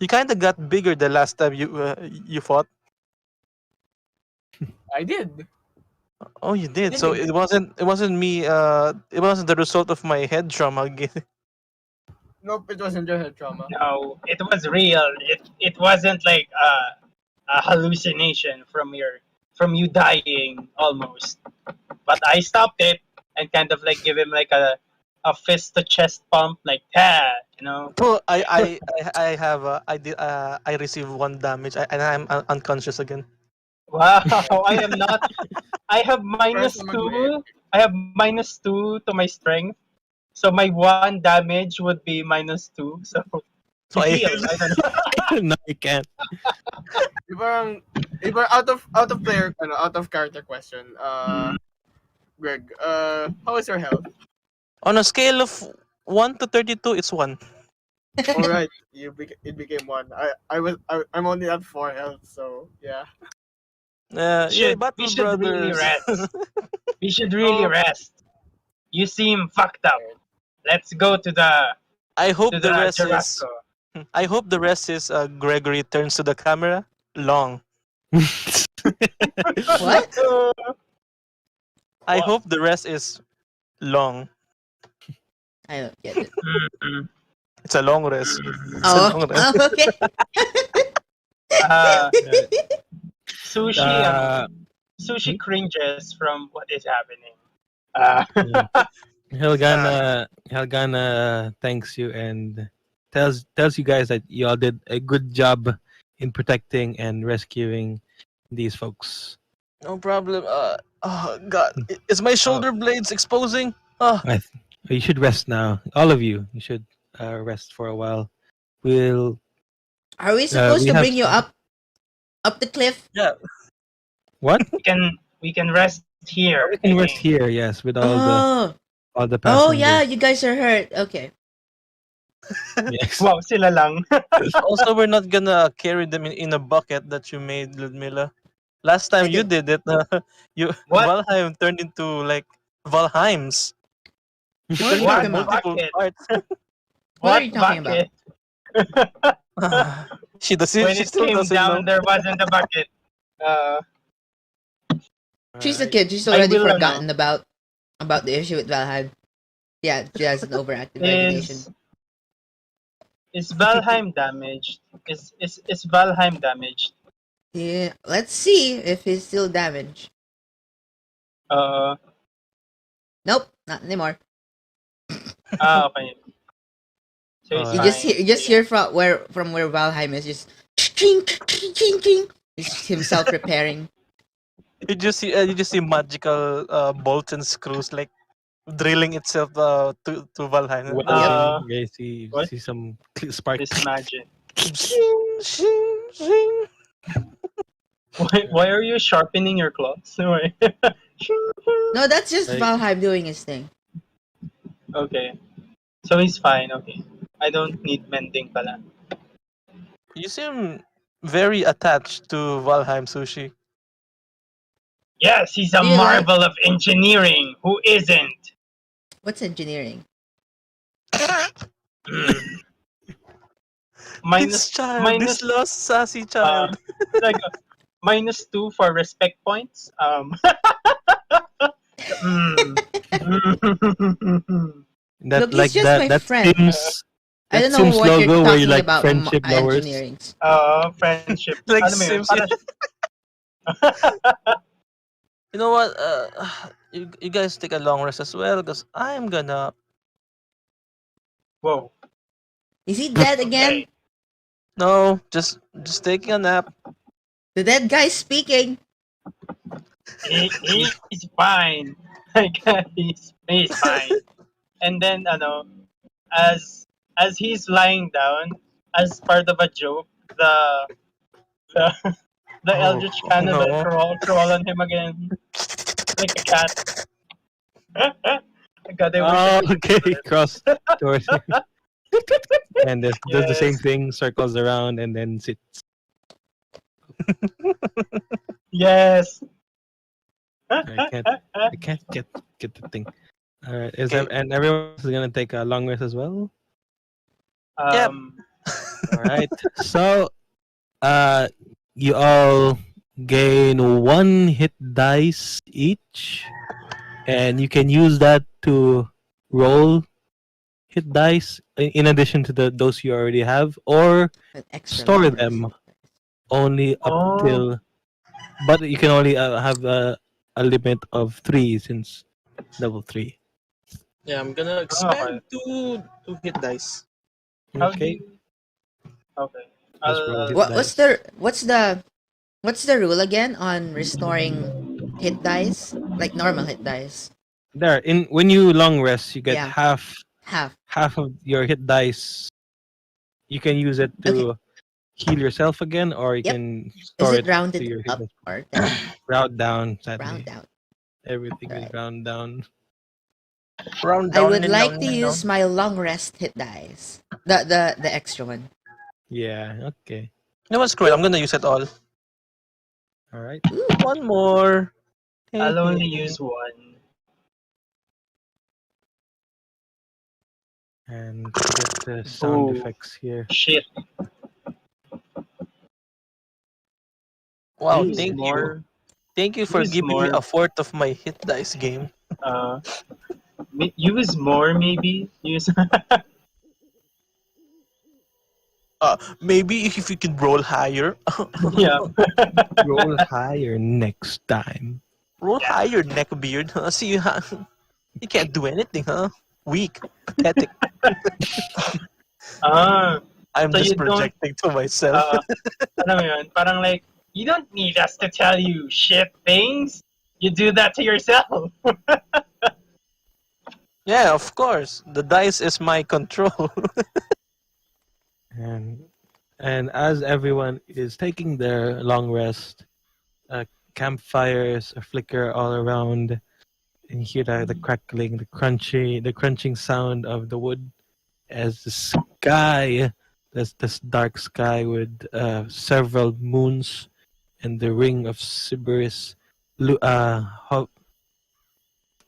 you kinda got bigger the last time you fought.
I did.
Oh, you did. So it wasn't me. It wasn't the result of my head trauma.
Nope, it wasn't just a trauma.
No, it was real. It wasn't like a hallucination from you dying almost. But I stopped it and kind of like give him like a fist to chest pump, like that, you know.
So I have I received 1 damage and I'm unconscious again.
Wow, I am not. I have
First, I'm
-2. I have -2 to my strength. So my 1 damage would be -2. So
So
you
I
heal. I don't know.
No, you can't.
Iba out of player, out of character question. Greg, how is your health?
on a scale of 1 to 32, it's 1.
All right, it became 1. I'm only at 4 health, so yeah.
Yeah,
We
Battle
should really
Brothers.
rest. We should really
Oh.
rest. You seem fucked up. Let's go to the
I hope the rest is.
Jurassico.
I hope the rest is Gregory turns to the camera long.
What?
I hope the rest is long.
I don't get it.
Mm-mm.
It's a long rest. It's a
Oh,
long rest.
okay.
Suu'Shi, Suu'Shi cringes from what is happening.
Helgana thanks you and tells you guys that y'all did a good job in protecting and rescuing these folks.
No problem. Oh God, is my shoulder blades exposing? Oh,
You should rest now. All of you, you should rest for a while. We'll.
Are we supposed
we
to
have
bring you up the cliff?
yeah.
What?
we can rest here.
We can
I
rest
think.
here. Yes, with all the
Oh
passengers.
yeah, you guys are hurt. Okay.
Yes.
Wow, sila lang.
Also, we're not gonna carry them in a bucket that you made, Ludmilla. Last time you did it,
What?
Valheim turned into like Valheims. It
What are
turned
you
into
talking about?
multiple
Bucket?
parts.
What are you talking about?
Bucket?
She doesn't.
When
She
it
still
came
doesn't
down,
know.
there wasn't a bucket.
She's a kid. She's
I
already
will
forgotten about the issue with Valheim. Yeah, she has an overactive imagination.
Is Valheim damaged? Is Valheim damaged?
Yeah, let's see if he's still damaged. Nope, not anymore.
Okay. So it's
You
fine.
just hear from where Valheim is just ching ching ching ching. It's himself repairing.
You just see magical bolts and screws like drilling itself to Valheim.
Welding. You see
what?
some spark.
This magic.
Shing, shing, shing.
Why are you sharpening your claws? Why?
No, that's just
Like-
Valheim doing his thing.
Okay. So he's fine. Okay. I don't need mending pala.
You seem very attached to Valheim, Suu'Shi.
Yes, he's a
Do you like-
marvel of engineering. Who isn't?
What's engineering?
Mm.
This child, this
minus
lost sassy
uh
child.
like -2 for respect points. Mm.
That
Look, he's
like
just
that
my
that
friend.
Sims
I
that
don't know
Sims
what you're
logo where you
talking
like
about,
friendship lovers.
engineering.
Friendship.
Like
Alam mo yun,
Sims.
para
You know what? You guys take a long rest as well, because I'm gonna.
whoa.
Is he dead again?
Okay.
No, just taking a nap.
The dead guy's speaking.
He's fine. Like he's fine. And then as he's lying down, as part of a joke, the the
Oh
eldritch kind of
no!
crawl on him again like a cat. God, I wish I
Oh,
could
okay.
do that.
Cross towards him. And it does the same
Yes.
thing, circles around, and then sits.
Yes.
I can't get the thing. All right,
Okay.
and everyone's gonna take a long rest as well.
Yep.
All right. So, you all gain 1 hit dice each, and you can use that to roll hit dice in addition to those you already have, or
With extra
store
long rest.
them only up
Oh.
till. But you can only have a limit of 3 since level 3.
Yeah, I'm gonna expand to hit dice.
How do
Okay.
you... Okay.
Let's roll hit
What,
dice.
what's the rule again on restoring hit dice? Like normal hit dice.
There, when you long rest, you get
Yeah.
half of your hit dice. You can use it to heal yourself again, or you
Yep.
can
Is
store
it
it to
rounded
your hit
up
dice.
or down?
Round down, sadly.
Round out.
Everything is
Alright.
round down.
Round
I
down
would
and
like
down
to
and
use
down.
my long rest hit dice. The extra one.
Yeah, okay.
You know what? Screw it. I'm gonna use it all.
All right.
Ooh.
One more.
I'll only use one.
And get the sound
Ooh.
effects here.
Shit.
Wow!
Use
Thank you.
more.
Thank you for
Use
giving me
more.
a fourth of my hit dice game.
Use more, maybe. Use.
Maybe if you could roll higher.
Yeah.
Roll higher next time.
Roll
Yeah.
higher, neckbeard. See you. You can't do anything, huh? Weak, pathetic.
Ah.
I'm
So
just
you don't-
projecting to myself.
Alam mo yun? Parang like, you don't need us to tell you shit things. You do that to yourself.
Yeah, of course. The dice is my control.
And as everyone is taking their long rest, campfires flicker all around, and you hear the crackling, the crunching sound of the wood as the sky, this dark sky with several moons and the ring of Sybaris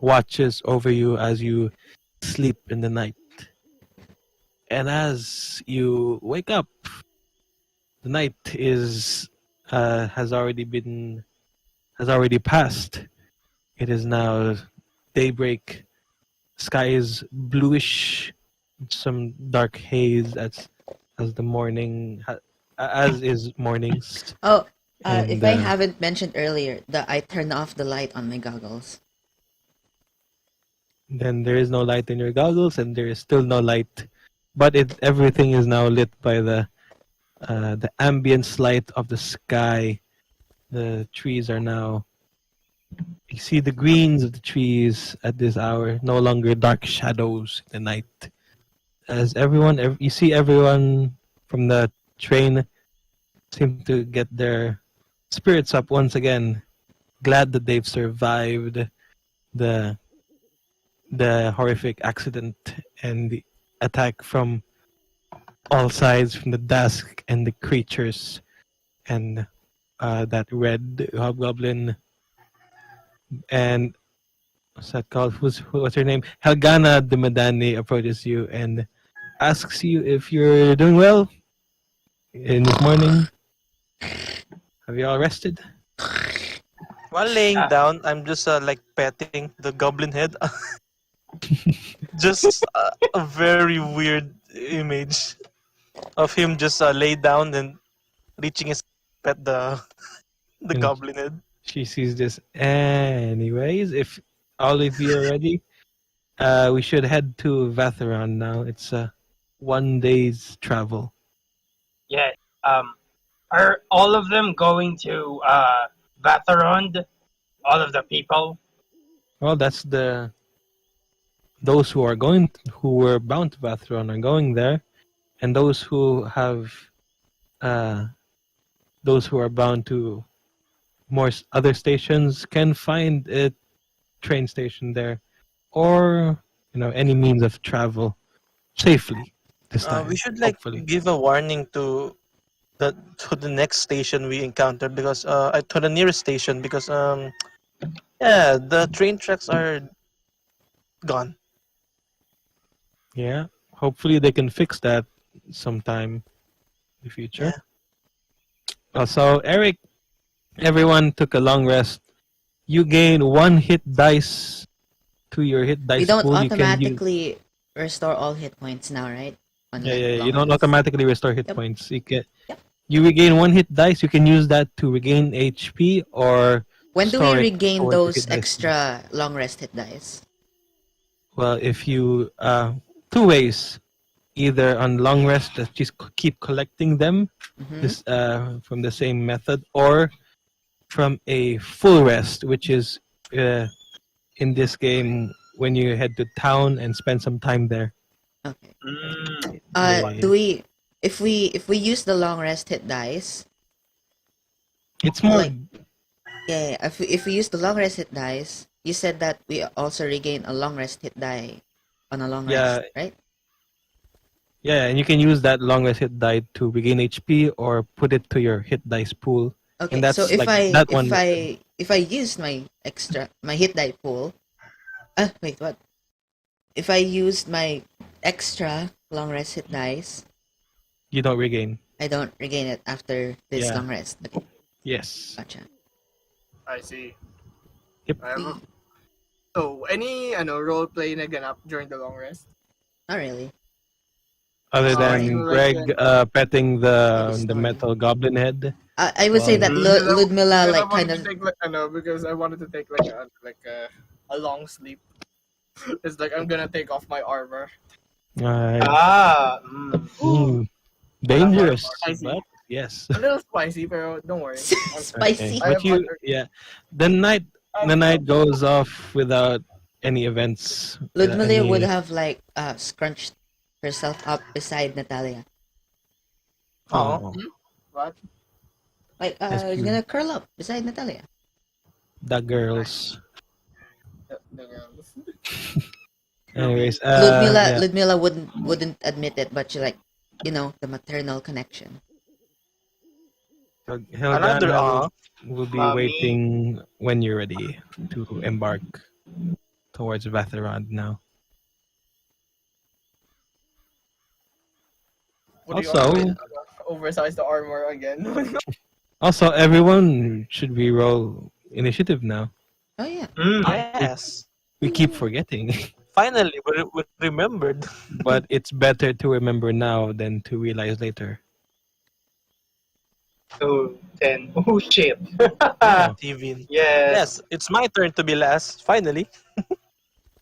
watches over you as you sleep in the night. And as you wake up, the night has already passed. It is now daybreak. Sky is bluish, some dark haze as the morning as is mornings.
Oh,
And,
if I haven't mentioned earlier, I turned off the light on my goggles.
Then there is no light in your goggles, and there is still no light, but everything is now lit by the ambience light of the sky. The trees are now. You see the greens of the trees at this hour, no longer dark shadows in the night. As you see everyone from the train seem to get their spirits up once again, glad that they've survived the horrific accident and the attack from all sides, from the dusk and the creatures and that red hobgoblin. And what's that called? What's her name? Helgana de Madani approaches you and asks you if you're doing well in this morning. Have you all rested?
While laying down, I'm just like petting the goblin head. Just a very weird image of him just laid down and reaching his pet the
And
goblin head.
she sees this. Anyways, if all of you are ready, we should head to Vathirond now. It's 1 day's travel.
Yeah. Are all of them going to Vathirond? All of the people?
Well, that's those who were bound to Vathirond are going there, and those who have those who are bound to more other stations can find a train station there, or any means of travel safely this time.
We should
hopefully.
give a warning to the next station we encounter because to the nearest station because the train tracks are gone.
Yeah, hopefully they can fix that sometime in the future.
Yeah.
Also, Eric, everyone took a long rest. You gain 1 hit dice to your hit dice
We don't
pool. You can use.
automatically restore all hit points now, right?
Yeah.
long
You don't
rest.
automatically restore hit
Yep.
points. You can.
Yep.
You regain 1 hit dice. You can use that to regain HP or.
When do we
store it
regain
towards your
those
hit dice.
extra long rest hit dice?
Well, if you 2 ways, either on long rest, just keep collecting them.
Mhm.
This from the same method, or from a full rest, which is in this game when you head to town and spend some time there.
Okay.
Mm.
Yeah.
Do we if we use the long rest hit dice?
It's more
Like- Yeah. If we use the long rest hit dice, you said that we also regain a long rest hit die on a long
Yeah.
rest, right?
yeah, and you can use that long rest hit die to regain HP or put it to your hit dice pool.
Okay.
that's
So if
like that one.
if I use my hit die pool, wait, what? If I used my extra long rest hit dice,
You don't regain.
I don't regain it after this
Yeah.
long rest. Okay,
Yes.
gotcha.
I see.
Yep.
So, any role play na ganap during the long rest?
Not really.
Other
Sorry.
than Greg petting the
Maybe story.
metal goblin head.
I would say that Ludmilla like kind of.
Because I wanted to take a long sleep. It's like I'm gonna take off my armor.
Dangerous,
I see.
but yes.
A little spicy, pero don't worry.
Spicy.
I
But
have
the night goes off without any events.
Ludmilla
any-
would have like scrunched herself up beside Nataliya.
Oh,
What?
Like
That's
you're
cute.
gonna curl up beside Nataliya.
the girls.
The girls.
Anyways,
Ludmilla wouldn't admit it, but she like the maternal connection.
Another
Helgana will be
Mommy.
waiting when you're ready to embark towards Vathirond now.
What do you
Also-
want to oversize the armor again?
Also, everyone should re-roll initiative now.
Oh yeah.
Yes.
We keep forgetting,
Finally, we remembered.
but it's better to remember now than to realize later.
2, 10. Oh shit.
Ravine.
Yes.
Yes, it's my turn to be last. Finally.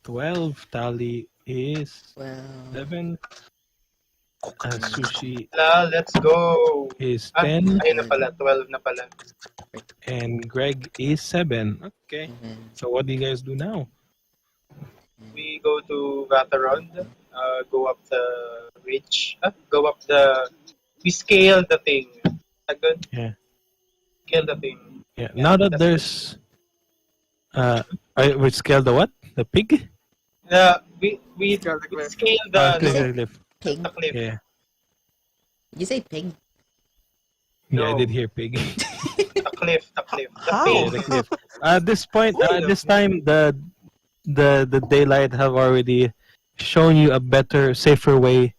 12 tally is
Well,
7. Suu'Shi
Let's go.
is
Ah,
10,
ayun na pala. 12 na pala.
and Greg is 7. Okay.
seven.
So what do you guys do now?
We go to Vathirond. Go up the ridge. We scale the thing. Good.
Yeah.
Scale the thing.
Yeah. Now that there's we scale the what? The pig?
We
Scale the cliff.
scale the
Cliff.
Pig.
the cliff.
Yeah.
You say pig?
Yeah, I
No.
did hear pig.
The cliff. The
How?
Yeah,
face.
the cliff. At this point, this time the daylight have already shown you a better, safer way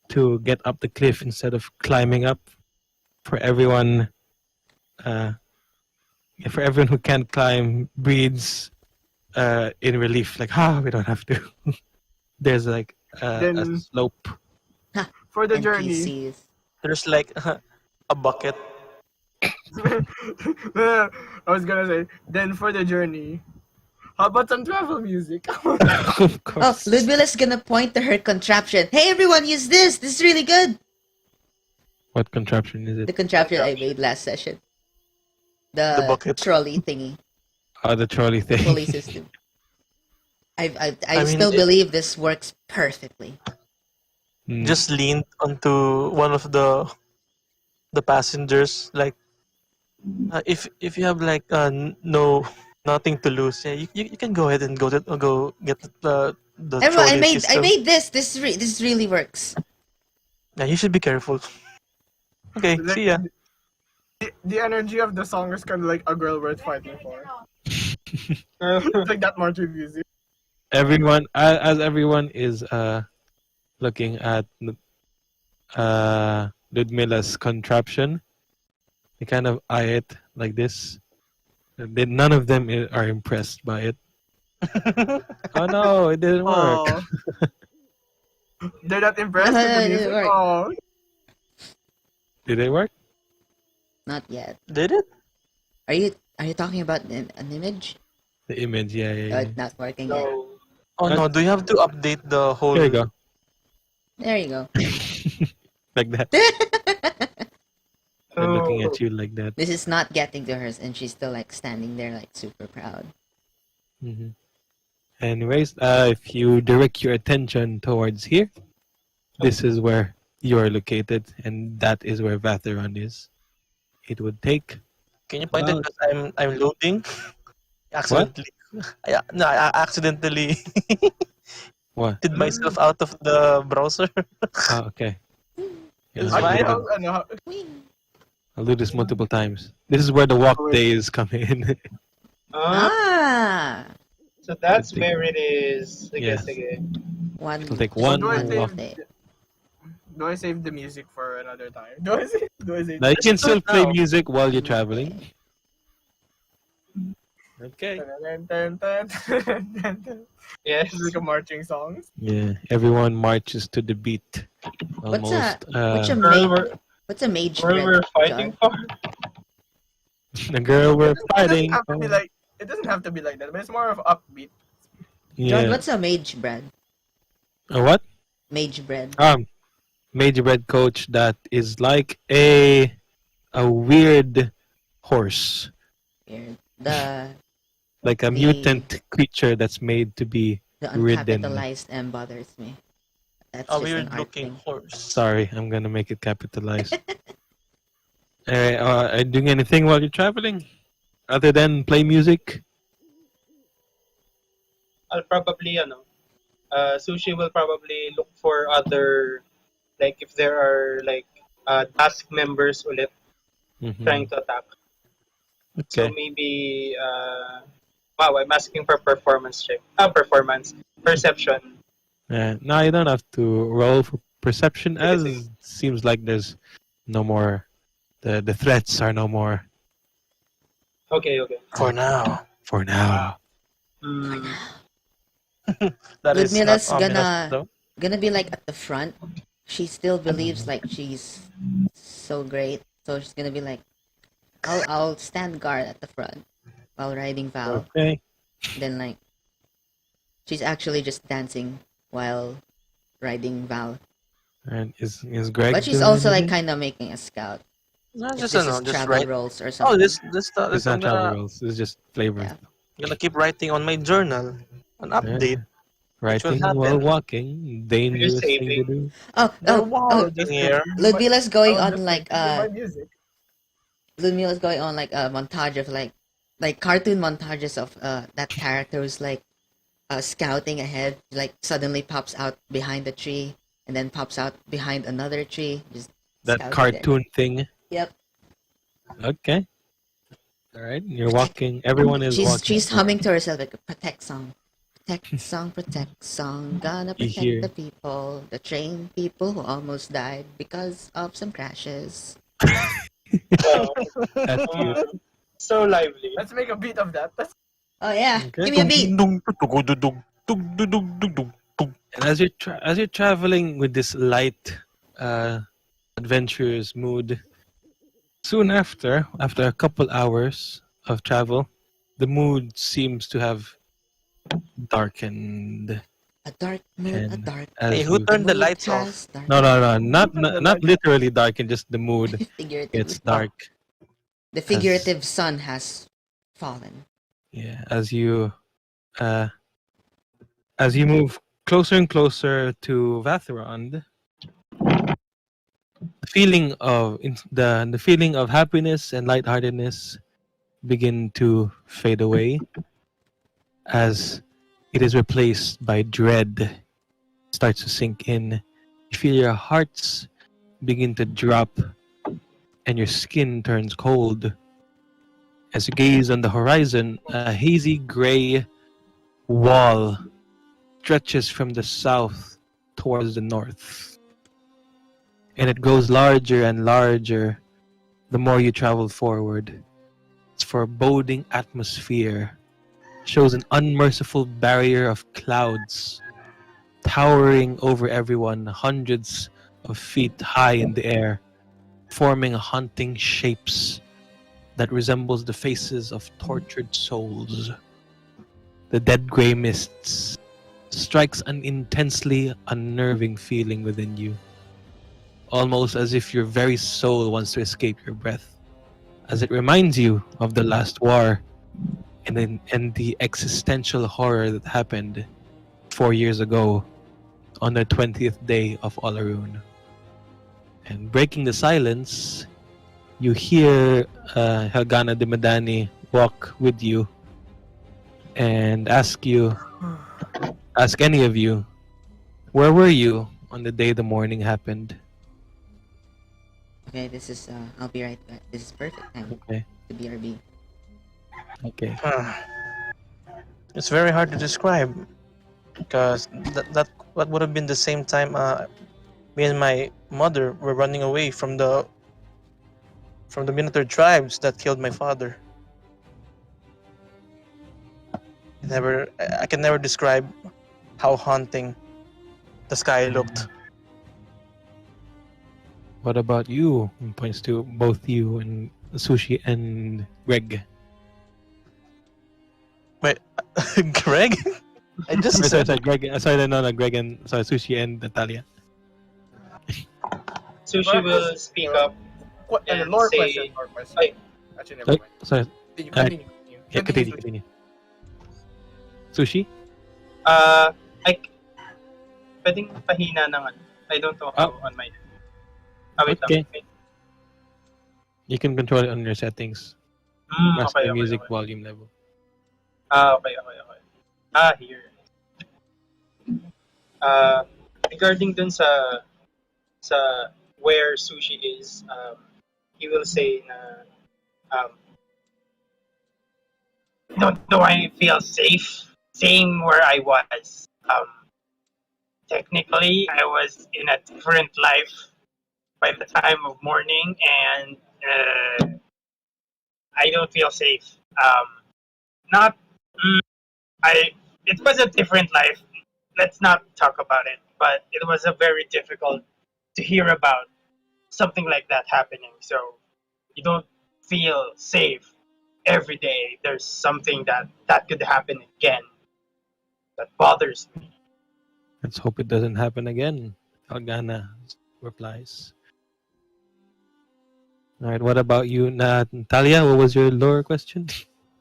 to get up the cliff instead of climbing up. For everyone, for everyone who can't climb, breathes in relief. Like, we don't have to. There's like a
Then-
slope.
For the journey.
NPCs.
There's like a bucket.
I was gonna say, then for the journey, how about some travel music?
Of
Oh,
course.
Ludmilla's gonna point to her contraption. Hey, everyone, use this. This is really good.
What contraption is
The
it?
contraption I made last session.
The
The
bucket.
trolley thingy.
Oh, the trolley thing.
Trolley system. I
I mean,
still
it-
believe this works perfectly.
Mm.
Just leaned onto one of the passengers. Like, if you have like nothing to lose, yeah, you can go ahead and go get the
Everyone,
trolley
I
system.
made this. This really works.
Yeah, you should be careful. Okay,
Like,
see ya.
the energy of the song is kind of like a girl worth fighting for. It's like that Martin music.
Everyone, as everyone is looking at Ludmilla's contraption, they kind of eye it like this. None of them are impressed by it. Oh no, it didn't work.
Aw. They're not impressed with
It
the
didn't
music.
work.
Oh,
Did it work?
Not yet.
Did it?
Are you talking about an image?
The image, yeah.
Oh, it's not working yet.
No.
Oh no, do you have to update the whole...
Here you go.
There you go.
Like that. They're looking at you like that.
This is not getting to hers, and she's still like standing there, like super proud.
Hmm. Anyways, if you direct your attention towards here, this is where you are located, and that is where Vathirond is. It would take.
Can you point it because I'm loading? Accidentally. I accidentally
What?
did myself out of the browser.
Oh, okay. Yeah,
It's
I'll,
fine.
do it. I'll do this multiple times. This is where the walk days come in.
Ah,
So that's
Sige.
where it is. Sige,
Yes.
sige.
one.
It'll take
just
one
Do I
walk.
save,
day.
do I save the music for another time? Do I save
Now you can still play
now.
music while you're traveling. Okay.
Yes.
It's like a marching song.
Yeah, everyone marches to the beat.
What's
Almost.
What's a mage
Where
bread,
we're fighting
John?
for?
The girl we're fighting.
It doesn't have to be like that, but it's more of upbeat.
John,
Yeah.
what's a mage bread?
What?
Mage bread.
Major bread coach that is like a weird horse,
Weird. The
like a
The-
mutant creature that's made to be ridden.
uncapitalized M bothers me. That's
A
just an
weird
art
looking
thing.
horse.
Sorry, I'm gonna make it capitalized. Alright, are you doing anything while you're traveling, other than play music?
I'll probably, Suu'Shi will probably look for other, like, if there are, like, task members ulit
Mhm.
trying to attack. So
Okay.
maybe, I'm asking for performance check. Perception.
No, you don't have to roll for perception,
Okay,
as
sige.
seems like there's no more. The threats are no more
Okay.
For now.
for now.
Mm,
That is not
Ludmilla's
ominous, though.
gonna be like at the front. She still believes like she's so great, so she's gonna be like, I'll stand guard at the front while riding Val.
Okay.
Then like, she's actually just dancing while riding Val.
And is Greg?
But she's
doing
also like
anything?
kind of making a scout.
No,
If
just
this is
just
travel
write.
rolls or
Oh,
something.
this
It's
I'm
not travel
gonna,
rolls. It's just flavor.
Yeah.
gonna keep writing on my journal. An update.
Writing
happen.
while walking, dangerous thing to
saving?
do.
Oh,
Here.
Ludmilla's going
I'll
on
just
like
play my music.
Ludmilla's going on like a montage of like cartoon montages of that character who's like scouting ahead, like suddenly pops out behind the tree and then pops out behind another tree. Just
That
scouting
cartoon thing.
there. Yep.
Okay. All right. You're walking. Everyone is walking.
She's humming to herself like a protect song. Protect song, gonna
You
protect
hear-
the people, the train people who almost died because of some crashes.
Wow.
That's cute.
So lively.
Let's make a beat of that.
Oh yeah,
Okay.
give me a beat.
And as you're traveling with this light, adventurous mood, soon after a couple hours of travel, the mood seems to have darkened.
A dark moon, a
And
dark.
as
Hey, who
you-
turned the
mood
lights
has
off?
dark-
No, not literally darkened, just the mood
Figuratively.
gets dark.
The figurative sun has fallen.
Yeah, uh, as you move closer and closer to Vathirond, the feeling of happiness and lightheartedness begin to fade away as it is replaced by dread. Starts to sink in. You feel your hearts begin to drop and your skin turns cold. As you gaze on the horizon, a hazy gray wall stretches from the south towards the north. And it grows larger and larger the more you travel forward. Its foreboding atmosphere shows an unmerciful barrier of clouds towering over everyone hundreds of feet high in the air, forming haunting shapes that resembles the faces of tortured souls. The dead gray mists strikes an intensely unnerving feeling within you, almost as if your very soul wants to escape your breath, as it reminds you of the last war and the existential horror that happened 4 years ago on the 20th day of Olarun. And breaking the silence, you hear Helgana de Medani walk with you and ask any of you, where were you on the day the morning happened?
Okay, this is I'll be right back. This is perfect time
Okay.
to BRB.
Okay.
It's very hard to describe because that would have been the same time me and my mother were running away from the Minotaur tribes that killed my father. I can never describe how haunting the sky looked.
What about you? He points to both you and Suu'Shi and Greg.
Wait, Greg? I just
Sorry,
said
Greg. Sorry, no, Greg and Suu'Shi and Nataliya.
Sushi will speak up. And
Lore
say-
question. Lore question.
Ay.
Actually, never mind.
Sorry.
Continue.
Yeah, continue. Suu'Shi?
Pwedeng pahina ng ano. I don't know how on my... wait
Okay.
lang.
You can control it on your settings. Master music volume level.
Okay. Here. Regarding dun sa where Sushi is, he will say na do I feel safe? Same where I was. Technically, I was in a different life by the time of mourning, and I don't feel safe. Not. It was a different life. Let's not talk about it. But it was a very difficult to hear about something like that happening. So you don't feel safe every day. There's something that could happen again that bothers me.
Let's hope it doesn't happen again. Algana replies. Alright, what about you, Nataliya? What was your lore question?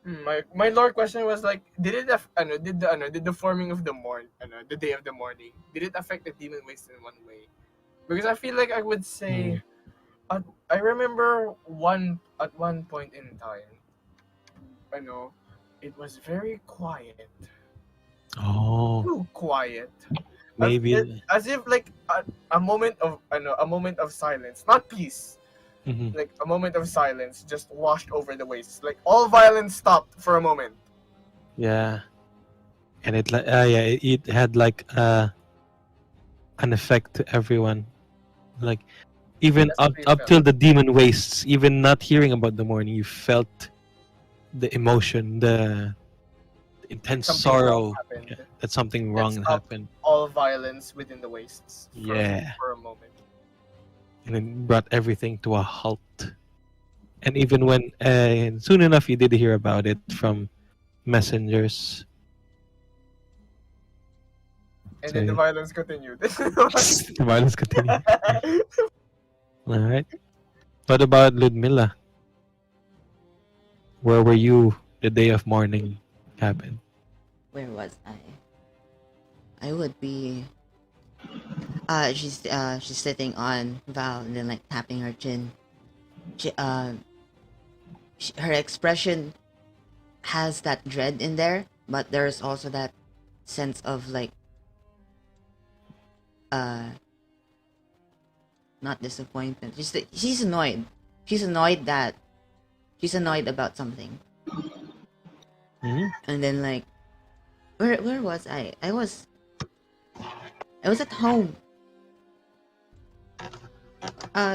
My lore question was like, did the forming of the day of the morning, did it affect the demon waste in one way? Because I feel like I would say, I remember at one point in time, it was very quiet.
Oh,
Too quiet.
maybe.
As if like a moment of silence, not peace.
Mhm.
Like a moment of silence just washed over the wastes. Like all violence stopped for a moment.
Yeah. and it had like an effect to everyone. Like even
That's
up
what you
up
felt.
till the demon wastes, even not hearing about the mourning, you felt the emotion, the intense
Something wrong
sorrow
happened.
that something
That
wrong
stopped
happened.
all violence within the wastes
Yeah.
for a moment.
And it brought everything to a halt. And even when soon enough you did hear about it from messengers.
And
So,
then the violence continued.
the violence continued. All right. What about Ludmilla? Where were you the day of mourning happened?
Where was I? I would be. She's sitting on Val and then like tapping her chin. Her expression has that dread in there, but there's also that sense of like not disappointment. She's annoyed. She's annoyed about something.
Hmm?
And then like where was I? I was at home.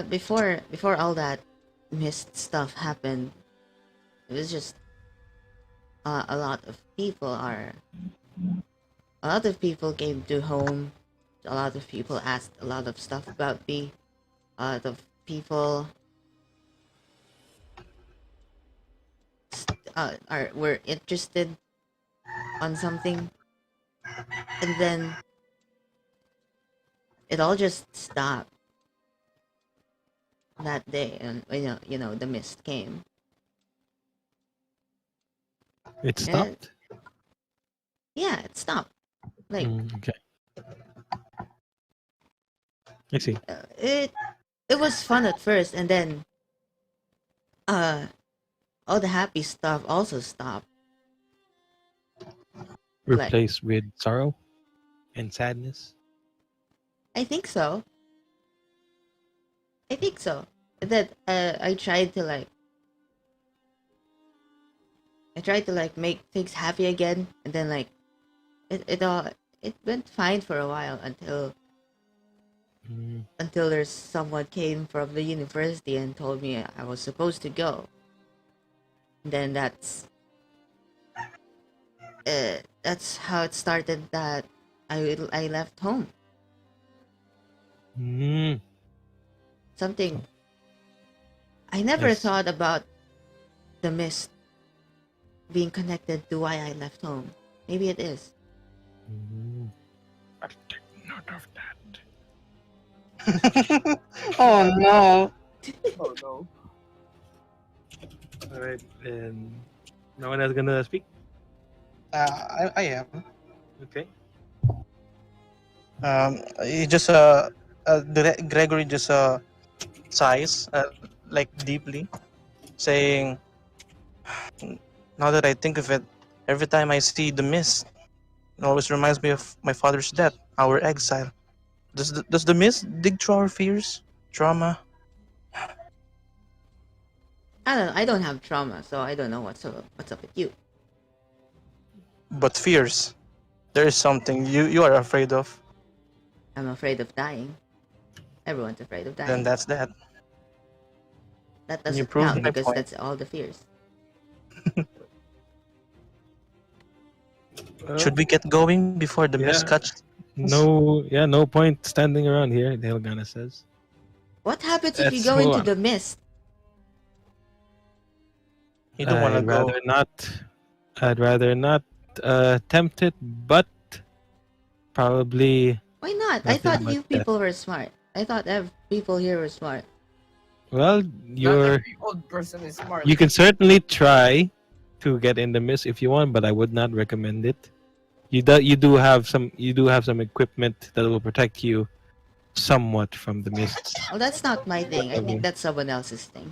Before all that mist stuff happened, it was just a lot of people came to home. A lot of people asked a lot of stuff about me. A lot of people were interested on something, and then it all just stopped that day, and the mist came.
It stopped?
Yeah, it stopped. Like
Okay. I see.
it was fun at first, and then all the happy stuff also stopped. Like,
Replaced with sorrow and sadness.
I think so. That I tried to make things happy again, and then like it went fine for a while until there's someone came from the university and told me I was supposed to go. And then that's how it started that I left home. Something I never
Yes.
thought about the mist being connected to why I left home. Maybe it is.
I'll take note of that.
Oh no.
Oh no.
All right, and no one else gonna speak.
I am.
Okay.
He just Gregory just sighs like deeply, saying, "Now that I think of it, every time I see the mist, it always reminds me of my father's death, our exile. Does the mist dig through our fears, trauma?"
I don't have trauma, so I don't know what's up with you.
But fears, there is something you are afraid of.
I'm afraid of dying. Everyone's afraid of dying.
Then that's that.
That
You
doesn't
proved
count
my
because
point.
that's all the fears.
Should we get going before the mist
Yeah.
catches?
No point standing around here, Delgana says.
What happens if you
Let's
go
move
into
on.
the mist?
You don't want to
I'd
go.
rather not tempt it, but probably.
Why not? I
Nothing
thought
but
you people were smart. I thought people here were smart.
Well,
Not every old person is smart.
you can certainly try to get in the mist if you want, but I would not recommend it. You do have some equipment that will protect you somewhat from the mists.
Well, that's not my thing. I think that's someone else's thing.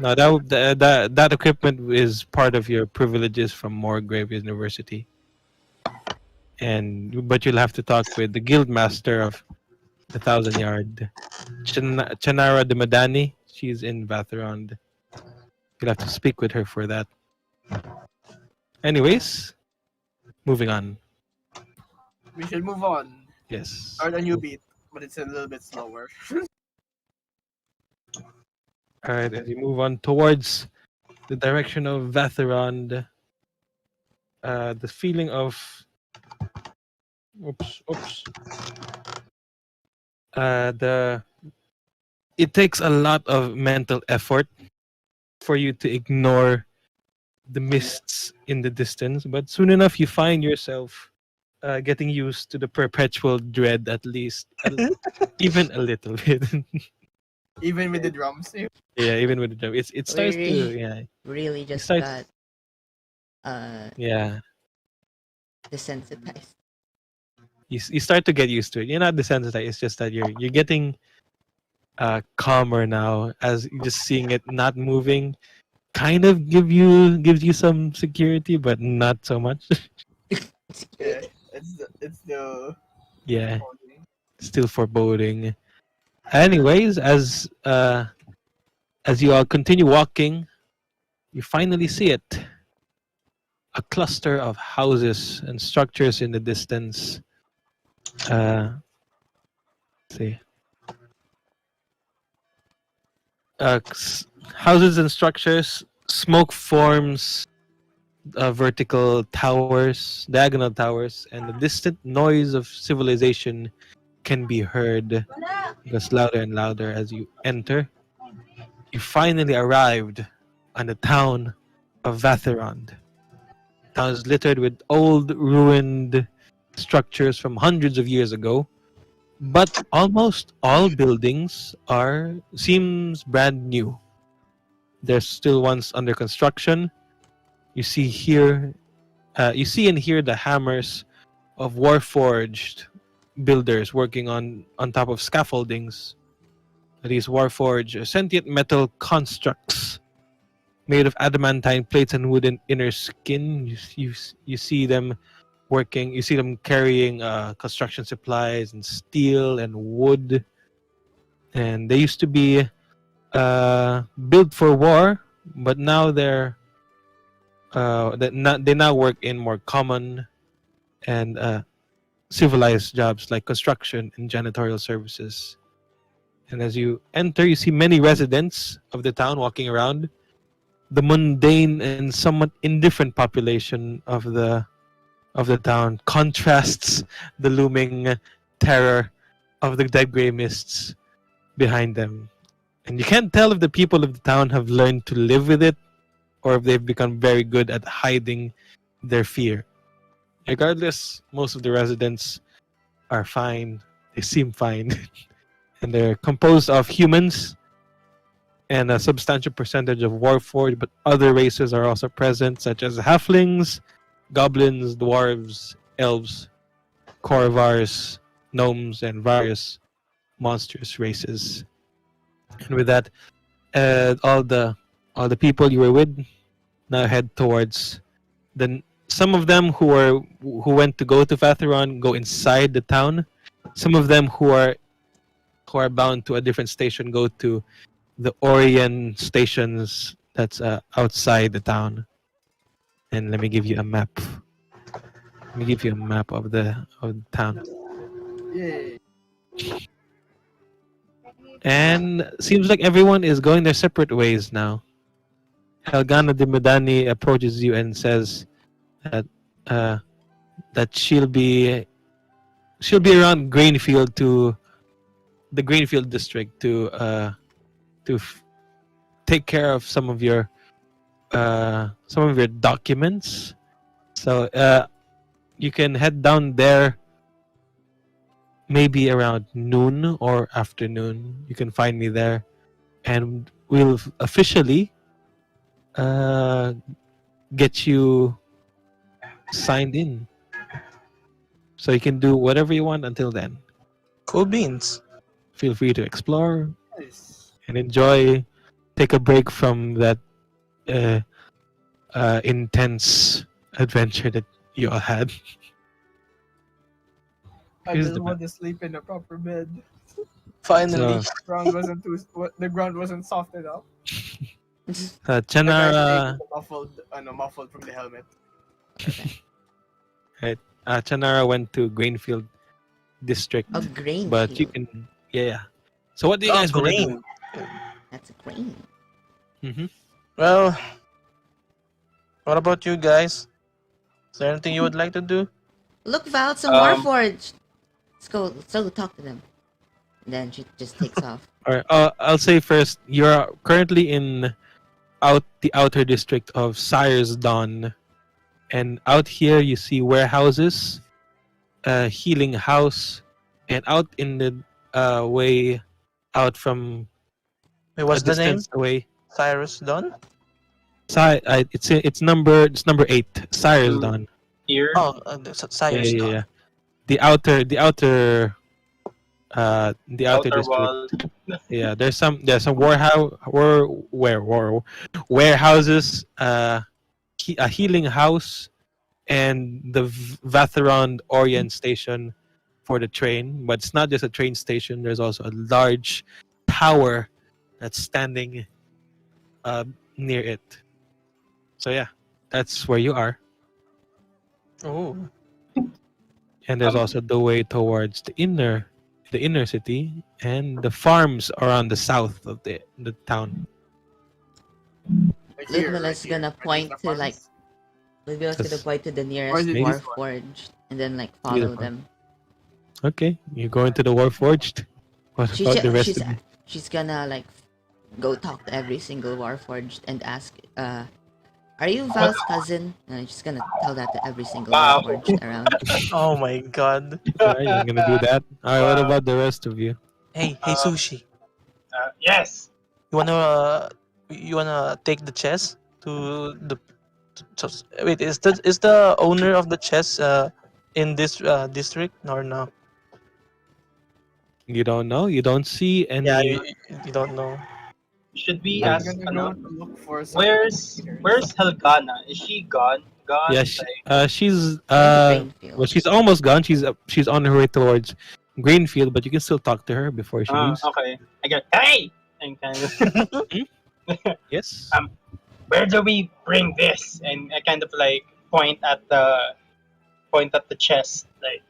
No, that equipment is part of your privileges from Morgrave University. But you'll have to talk with the guild master of the Thousand Yard, Chanara de Madani. She's in Vathirond. You'll have to speak with her for that. Anyways, moving on.
We should move on.
Yes.
Start a new beat, but it's a little bit slower.
All right, as you move on towards the direction of Vathirond, the feeling of oops. It takes a lot of mental effort for you to ignore the mists in the distance, but soon enough you find yourself getting used to the perpetual dread, at least, even a little bit.
Even with the drums.
Yeah, even with the drum, it starts to
really just
starts-
got
yeah.
desensitized.
You start to get used to it. You're not desensitized. It's just that you're getting calmer now, as just seeing it not moving kind of gives you some security, but not so much.
Yeah, it's the
Yeah, still foreboding. Anyways, as you all continue walking, you finally see it. A cluster of houses and structures in the distance. Let's see. Houses and structures, smoke forms, vertical towers, diagonal towers, and the distant noise of civilization can be heard. It gets louder and louder as you enter. You finally arrived on the town of Vathirond. The town is littered with old, ruined structures from hundreds of years ago, but almost all buildings seems brand new. There's still ones under construction. You see and hear the hammers of warforged builders working on top of scaffoldings. These warforged sentient metal constructs made of adamantine plates and wooden inner skin. You see them working. You see them carrying construction supplies and steel and wood. And they used to be built for war, but now they now work in more common and civilized jobs like construction and janitorial services. And as you enter, you see many residents of the town walking around. The mundane and somewhat indifferent population of the town contrasts the looming terror of the dead gray mists behind them. And you can't tell if the people of the town have learned to live with it or if they've become very good at hiding their fear. Regardless, most of the residents are fine. They seem fine. And they're composed of humans and a substantial percentage of warforged, but other races are also present, such as halflings, goblins, dwarves, elves, korvars, gnomes, and various monstrous races. And with that, all the people you were with now head towards some of them who went to go to Vathirond go inside the town. Some of them who are bound to a different station go to the Orion stations that's outside the town. And let me give you a map. Let me give you a map of the town.
Yay.
And seems like everyone is going their separate ways now. Helgana de Medani approaches you and says that she'll be around Grainfield to the Grainfield district to take care of some of your documents. So you can head down there maybe around noon or afternoon. You can find me there, and we'll officially get you signed in. So you can do whatever you want until then.
Cool beans.
Feel free to explore
Nice.
and enjoy. Take a break from that intense adventure that you all had.
I
Here's
just
the
want to sleep in a proper bed.
Finally.
The ground wasn't soft enough.
Chanara,
Muffled from the helmet.
Right. Chanara went to Grainfield district,
A grain
but you
field.
can yeah. So what do you
Oh,
guys want to do?
green.
That's a grain.
Well, what about you guys? Is there anything you would like to do?
Look, Val, some
Um,
Warforged. Let's go talk to them. And then she just takes off.
All right. I'll say first. You're currently in the outer district of Sire's Dawn, and out here you see warehouses, a healing house, and out in the way out from
Wait,
a
what's the name?
distance away.
Cyrus Dawn?
It's number 8. Sire's
Mm.
Dawn.
here.
Oh, Cyrus Dawn.
Yeah. The outer the outer
Outer
district.
wall.
Yeah, there's some warehouses, a healing house, and the Vathirond Orient station for the train. But it's not just a train station. There's also a large tower that's standing near it. So yeah, that's where you are.
Oh.
And there's
Um,
also the way towards the inner city and the farms around the south of the town.
Like here,
Ludmilla's
right here.
gonna point
Right,
to
these are
like Ludmilla's gonna
That's-
point to the
Or
nearest
is it
these
Warforged and then like follow
Beautiful.
them.
Okay, you're going to the Warforged. What about the rest of you?
She's gonna like go talk to every single Warforged and ask, are you Val's cousin? And she's gonna tell that to every single
Wow.
Warforged around.
Oh my god.
Alright, you're gonna do that. Alright, what
Wow.
about the rest of you?
Hey,
Uh,
Suu'Shi.
Yes.
You wanna take the chest to the wait, is the owner of the chest in this district or no?
You don't know? You don't see any?
Yeah, you don't know.
Should we
I'm
ask?
gonna go to look for some
Where's Helgana? Is she gone? Gone?
Yeah,
Like,
she's
Grainfield.
well, she's almost gone. She's on her way towards Greenfield, but you can still talk to her before she leaves.
okay. I go, hey! And kind of,
Yes.
where do we bring this? And I kind of like point at the chest. Like,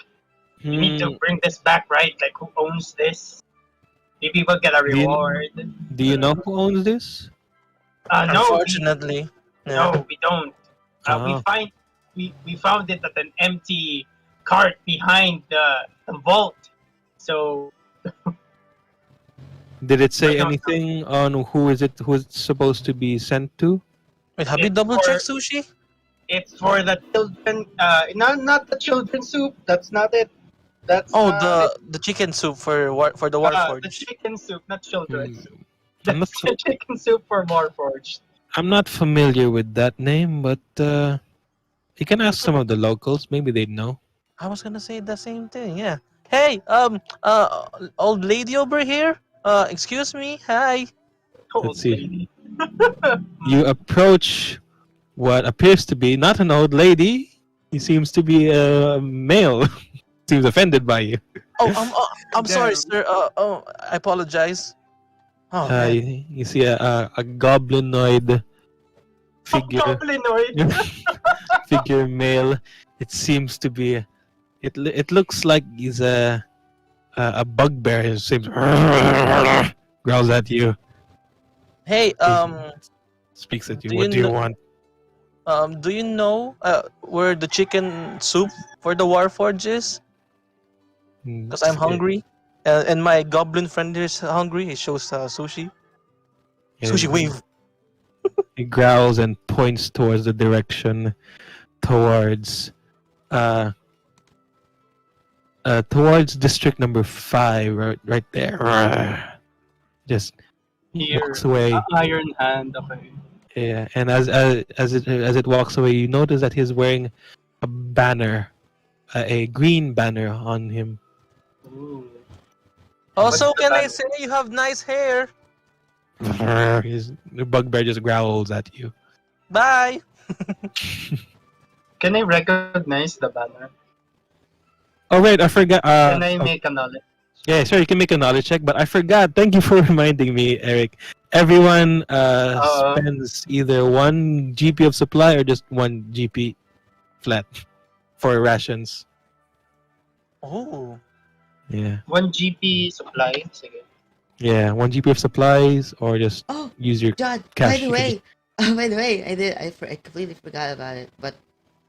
we need to
Hmm,
bring this back, right? Like, who owns this? Maybe we'll get a
Do you-
reward.
do you know who owns this?
No,
Unfortunately. Yeah.
no, we don't.
Oh.
We found it at an empty cart behind the vault. So
Did it say
I don't know.
anything on who's it's supposed to be sent to?
Wait, have you
It's
double checked
for-
Suu'Shi?
it's for the children. Not the children's soup. That's not it. That's
Oh,
not
the chicken soup for the
the
Warforged.
chicken soup, not children's soup.
I'm not,
That's the chicken soup for Warforged.
I'm not familiar with that name, but you can ask some of the locals. Maybe they'd know.
I was gonna say the same thing. Yeah. Hey, old lady over here. Excuse me. Hi.
Old
see.
lady.
You approach what appears to be not an old lady. He seems to be a male. Seems offended by you.
Oh, I'm sorry,
Damn.
sir. I apologize. Oh, man.
You see a goblinoid figure.
Goblinoid.
Figure male. It seems to be. It looks like he's a bugbear. It seems growls at you,
Hey,
speaks at you.
Do
What
you
do you
kn-
want?
do you know where the chicken soup for the Warforged is? Because I'm hungry, and my goblin friend is hungry. He shows Suu'Shi. Suu'Shi, wave.
He growls and points towards the direction towards towards district number 5, right there. Just
Here.
walks away.
Iron hand. Okay.
Yeah, and as it walks away, you notice that he's wearing a banner, a green banner on him.
Ooh.
Also,
What's the
can I
banner?
say you have nice hair?
The bugbear just growls at you.
Bye.
Can I recognize the banner?
Oh wait, I forgot.
Can I make a knowledge?
Yeah, sure, you can make a knowledge check, but I forgot. Thank you for reminding me, Eric. Everyone spends either 1 GP of supply or just 1 GP flat. for rations.
Oh.
Yeah.
1 GP supply. Sige.
Yeah, 1 GP of supplies, or just
Oh,
use your
Jod,
cash.
by the
You can
way, I completely forgot about it, but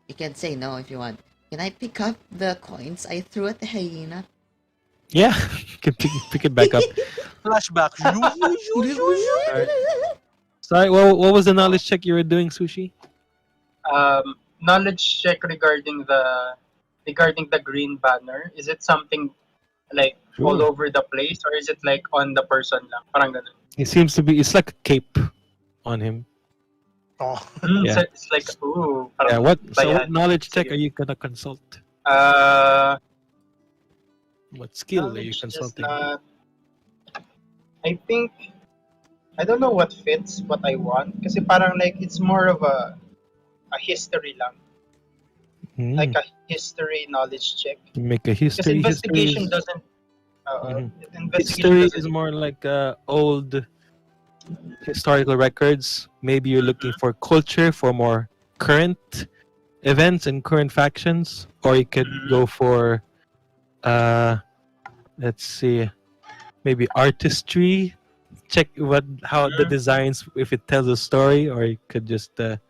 you can say no if you want. Can I pick up the coins I threw at the hyena?
Yeah, you can pick it back up.
Flashback.
Alright. Sorry, what was the knowledge check you were doing, Suu'Shi?
Knowledge check regarding the green banner. Is it something like all
Sure.
over the place, or is it like on the person lang? Parang ganun.
It seems to be. It's like a cape on him.
Oh.
Mm,
Yeah.
so it's like ooh. Parang
Yeah. What
bayan.
knowledge check
Sige.
are you gonna consult? What skill are you
Knowledge is
consulting?
not. I think I don't know what fits what I want kasi parang like it's more of a history lang, like a history knowledge check.
Make a
Because
history.
investigation
History is,
doesn't.
Mhm.
Investigation
history
doesn't.
is more like old historical records. Maybe you're looking for culture for more current events and current factions, or you could go for let's see, maybe artistry. Check how the designs, if it tells a story, or you could just or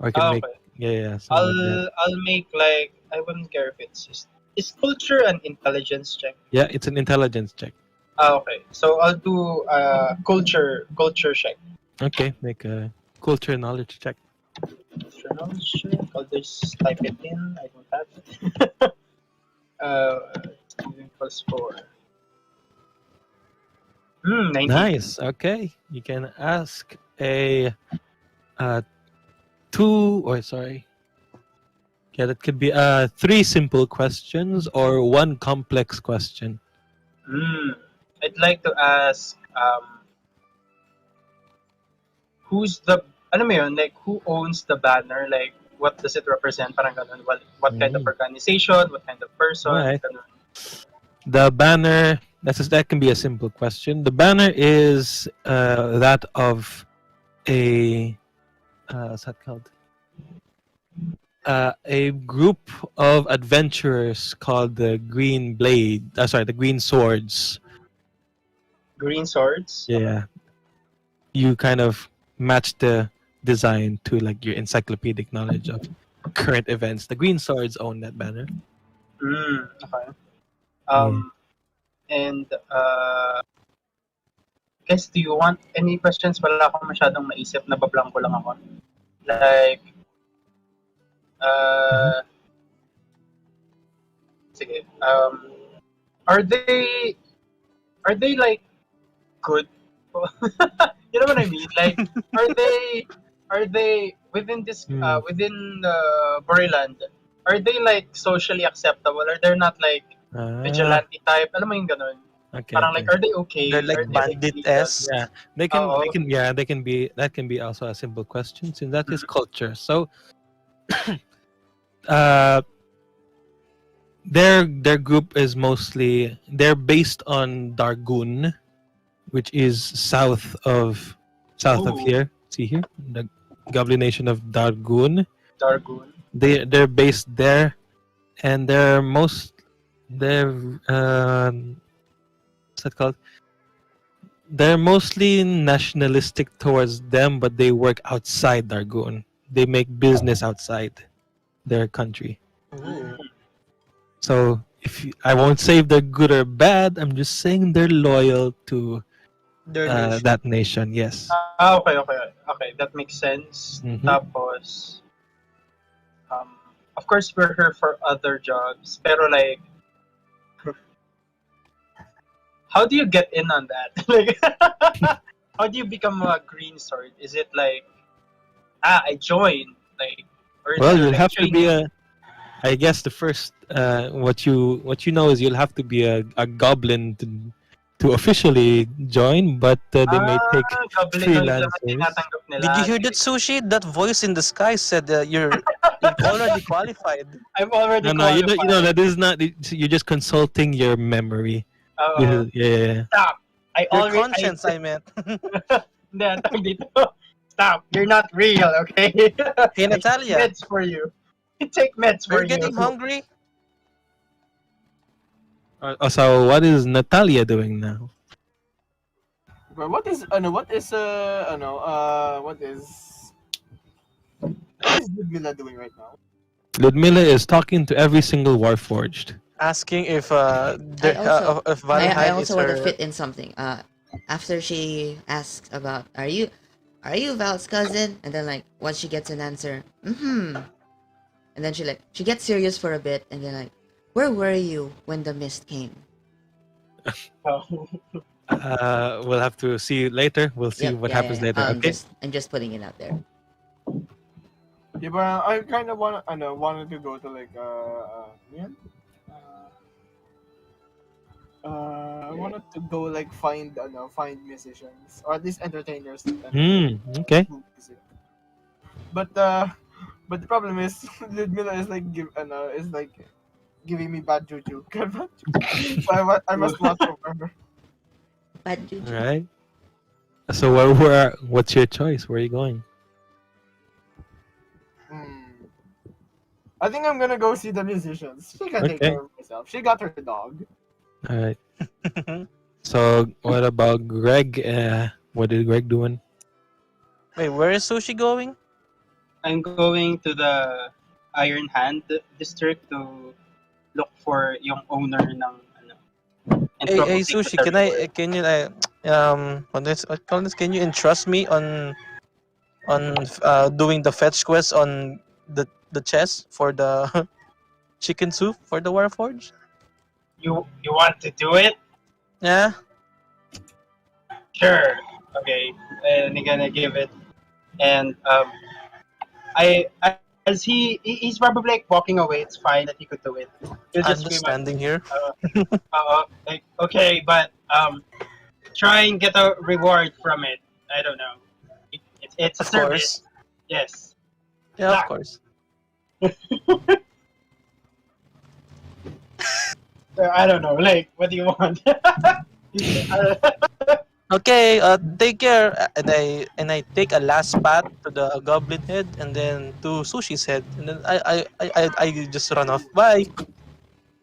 you can make
Okay.
something like that.
I'll make like I wouldn't care if it's just is culture and intelligence check.
Yeah, it's an intelligence check.
Okay. So I'll do culture check.
Okay, make a culture knowledge check.
Culture knowledge check. I'll just type it in. I don't have it. +4. 19.
Nice. Okay, you can ask a yeah, that could be 3 simple questions or 1 complex question.
I'd like to ask who's the alam mo yun, like who owns the banner, like what does it represent, parang ganun, what kind of organization, what kind of person,
Alright.
ganun.
The banner, that can be a simple question. The banner is that of a what's that called? A group of adventurers called the Green Blade. The Green Swords.
Green swords.
Yeah, you kind of match the design to like your encyclopedic knowledge of current events. The Green Swords own that banner.
Okay. And guys, do you want any questions? Wala akong masyadong maisip, nabablanko lang ako. Like sige. Are they like good? You know what I mean? Like, are they within this within Buriland? Are they like socially acceptable? Or they're not like vigilante type? Alam mo yung ganun?
Okay.
Parang like, are they okay?
They're like
Are they
bandit-esque.
Yeah, they can be. That can be also a simple question, since that is culture. So, their group is mostly, they're based on Dargun, which is south of here. See here, the goblin nation of Dargun.
Dargun.
They're based there, and what's that called? They're mostly nationalistic towards them, but they work outside Dargun. They make business outside their country. So I won't say if they're good or bad. I'm just saying they're loyal to that nation. Yes.
Okay. That makes sense. Tapos, of course, we're here for other jobs. Pero like, how do you get in on that? Like, how do you become a green sword? Is it like, I joined, like, or
Well, you'll
like
have to be I guess the first what you know is you'll have to be a goblin to officially join, but they may take freelancers.
Did you hear that, Suu'Shi? That voice in the sky said you're already qualified.
I'm already
No,
qualified.
you know that is not. You're just consulting your memory. Yeah.
Stop.
Your conscience, I meant.
Hindi, ang tawag dito. Stop. You're not real, okay?
Hey, Nataliya.
It's for you.
Take meds
Are
for
you
you.
getting hungry?
So what is Nataliya doing now?
But what is what is Ludmilla doing right now?
Ludmilla is talking to every single Warforged.
Asking if
I also,
if
I
Valheim is
also want to
her.
fit in something. After she asks about, are you Val's cousin? And then like, once she gets an answer, and then she gets serious for a bit, and then like, where were you when the mist came?
Oh.
We'll have to see later. We'll see
Yep,
what
yeah,
happens
yeah.
later. Okay.
I'm just putting it out there.
Yeah, but I kind of wanted to go to like man. I wanted to go like find musicians or at least entertainers that
Okay.
do music. But the problem is Ludmilla is like giving me bad juju. So I must watch over her.
Bad juju.
All right. So what's your choice? Where are you going?
I think I'm gonna go see the musicians. She can take
Okay.
care of herself. She got her dog.
All right. So what about Greg? What is Greg doing?
Wait, where is Suu'Shi going?
I'm going to the Iron Hand district to look for yung owner ng ano. And
Hey,
probably
Suu'Shi,
get a reward.
can you what call this? Can you entrust me on doing the fetch quest on the chest for the chicken soup for the Warforged?
You want to do it?
Yeah.
Sure. Okay. And I'm gonna give it. And I as he's probably like walking away. It's fine that he could do it. He'll
I'm
just
just
scream at
standing here.
like, okay, but try and get a reward from it. I don't know. It's a
Of
service.
course.
Yes.
Yeah, of
Black.
course.
I don't know. Like, what do you want?
Okay, take care. And I take a last pat to the goblin head, and then to Suushi's head, and then I just run off. Bye.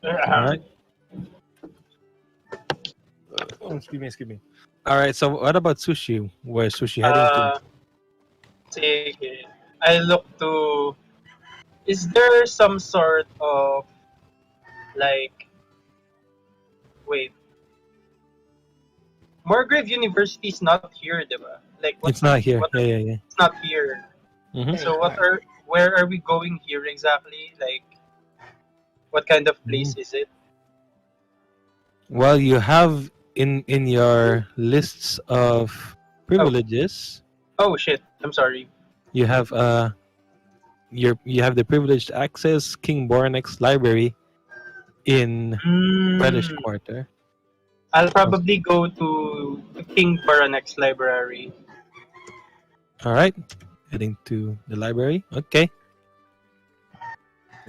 All right. Excuse me. All right. So what about Suu'Shi? Where's Suu'Shi heading to?
Sige. I look to. Is there some sort of like? Wait. Morgrave University is not here, diba? Like,
It's not here.
What,
Yeah.
It's not here.
Mhm.
So where are we going here exactly? Like, what kind of place is it?
Well, you have in your lists of privileges,
Oh shit! I'm sorry.
you have you have the privileged access King Boranek's library in Reddish Quarter.
I'll probably go to King Baronek's library.
All right, heading to the library. Okay.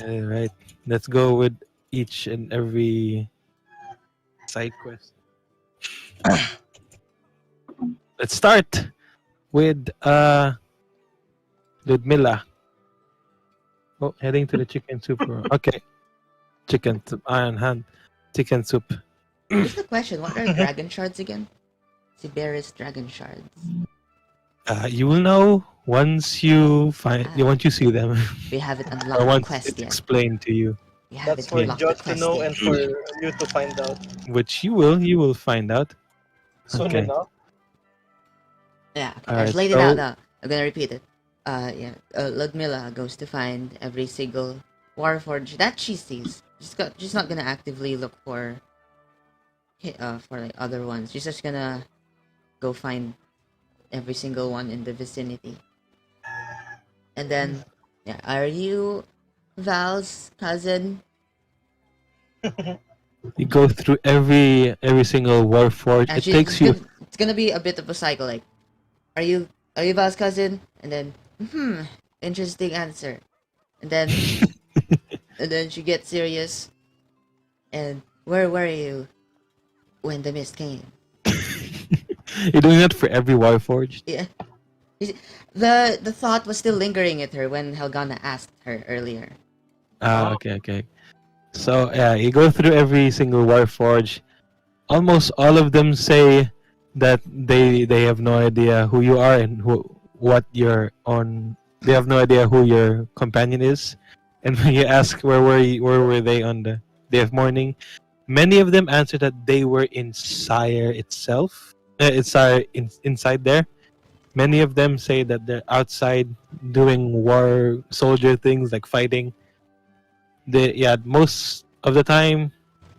All right, let's go with each and every side quest. Let's start with Ludmilla. Oh, heading to the chicken soup room. Okay, chicken soup, Iron Hand, chicken soup.
Just a question, what are dragon shards again? Siberis dragon shards.
You will know once you find once you see them,
We haven't
or
unlocked the
once
quest
it's
yet.
explained to you,
We
That's
haven't
for
unlocked the
Jot to
quest
know
yet.
and for you to find out
which you will find out.
soon
Okay.
enough.
Yeah, okay,
Alright,
I've laid it out
so-
now. I'm gonna repeat it. Ludmilla goes to find every single warforge that she sees. She's not gonna actively look for like other ones. She's just gonna go find every single one in the vicinity. And then, yeah, are you Val's cousin?
You go through every single warforged. It
Actually,
takes you.
It's gonna be a bit of a cycle. Like, are you Val's cousin? And then, interesting answer. And then, and then she gets serious. And where were you when the mist came?
You're doing that for every warforged.
Yeah. You see, the thought was still lingering at her when Helgana asked her earlier.
Okay. So yeah, you go through every single Warforge. Almost all of them say that they have no idea who you are and what you're on. They have no idea who your companion is. And when you ask where were they on the day of mourning, many of them answer that they were in Sire itself. Inside there. Many of them say that they're outside doing war soldier things like fighting. Most of the time,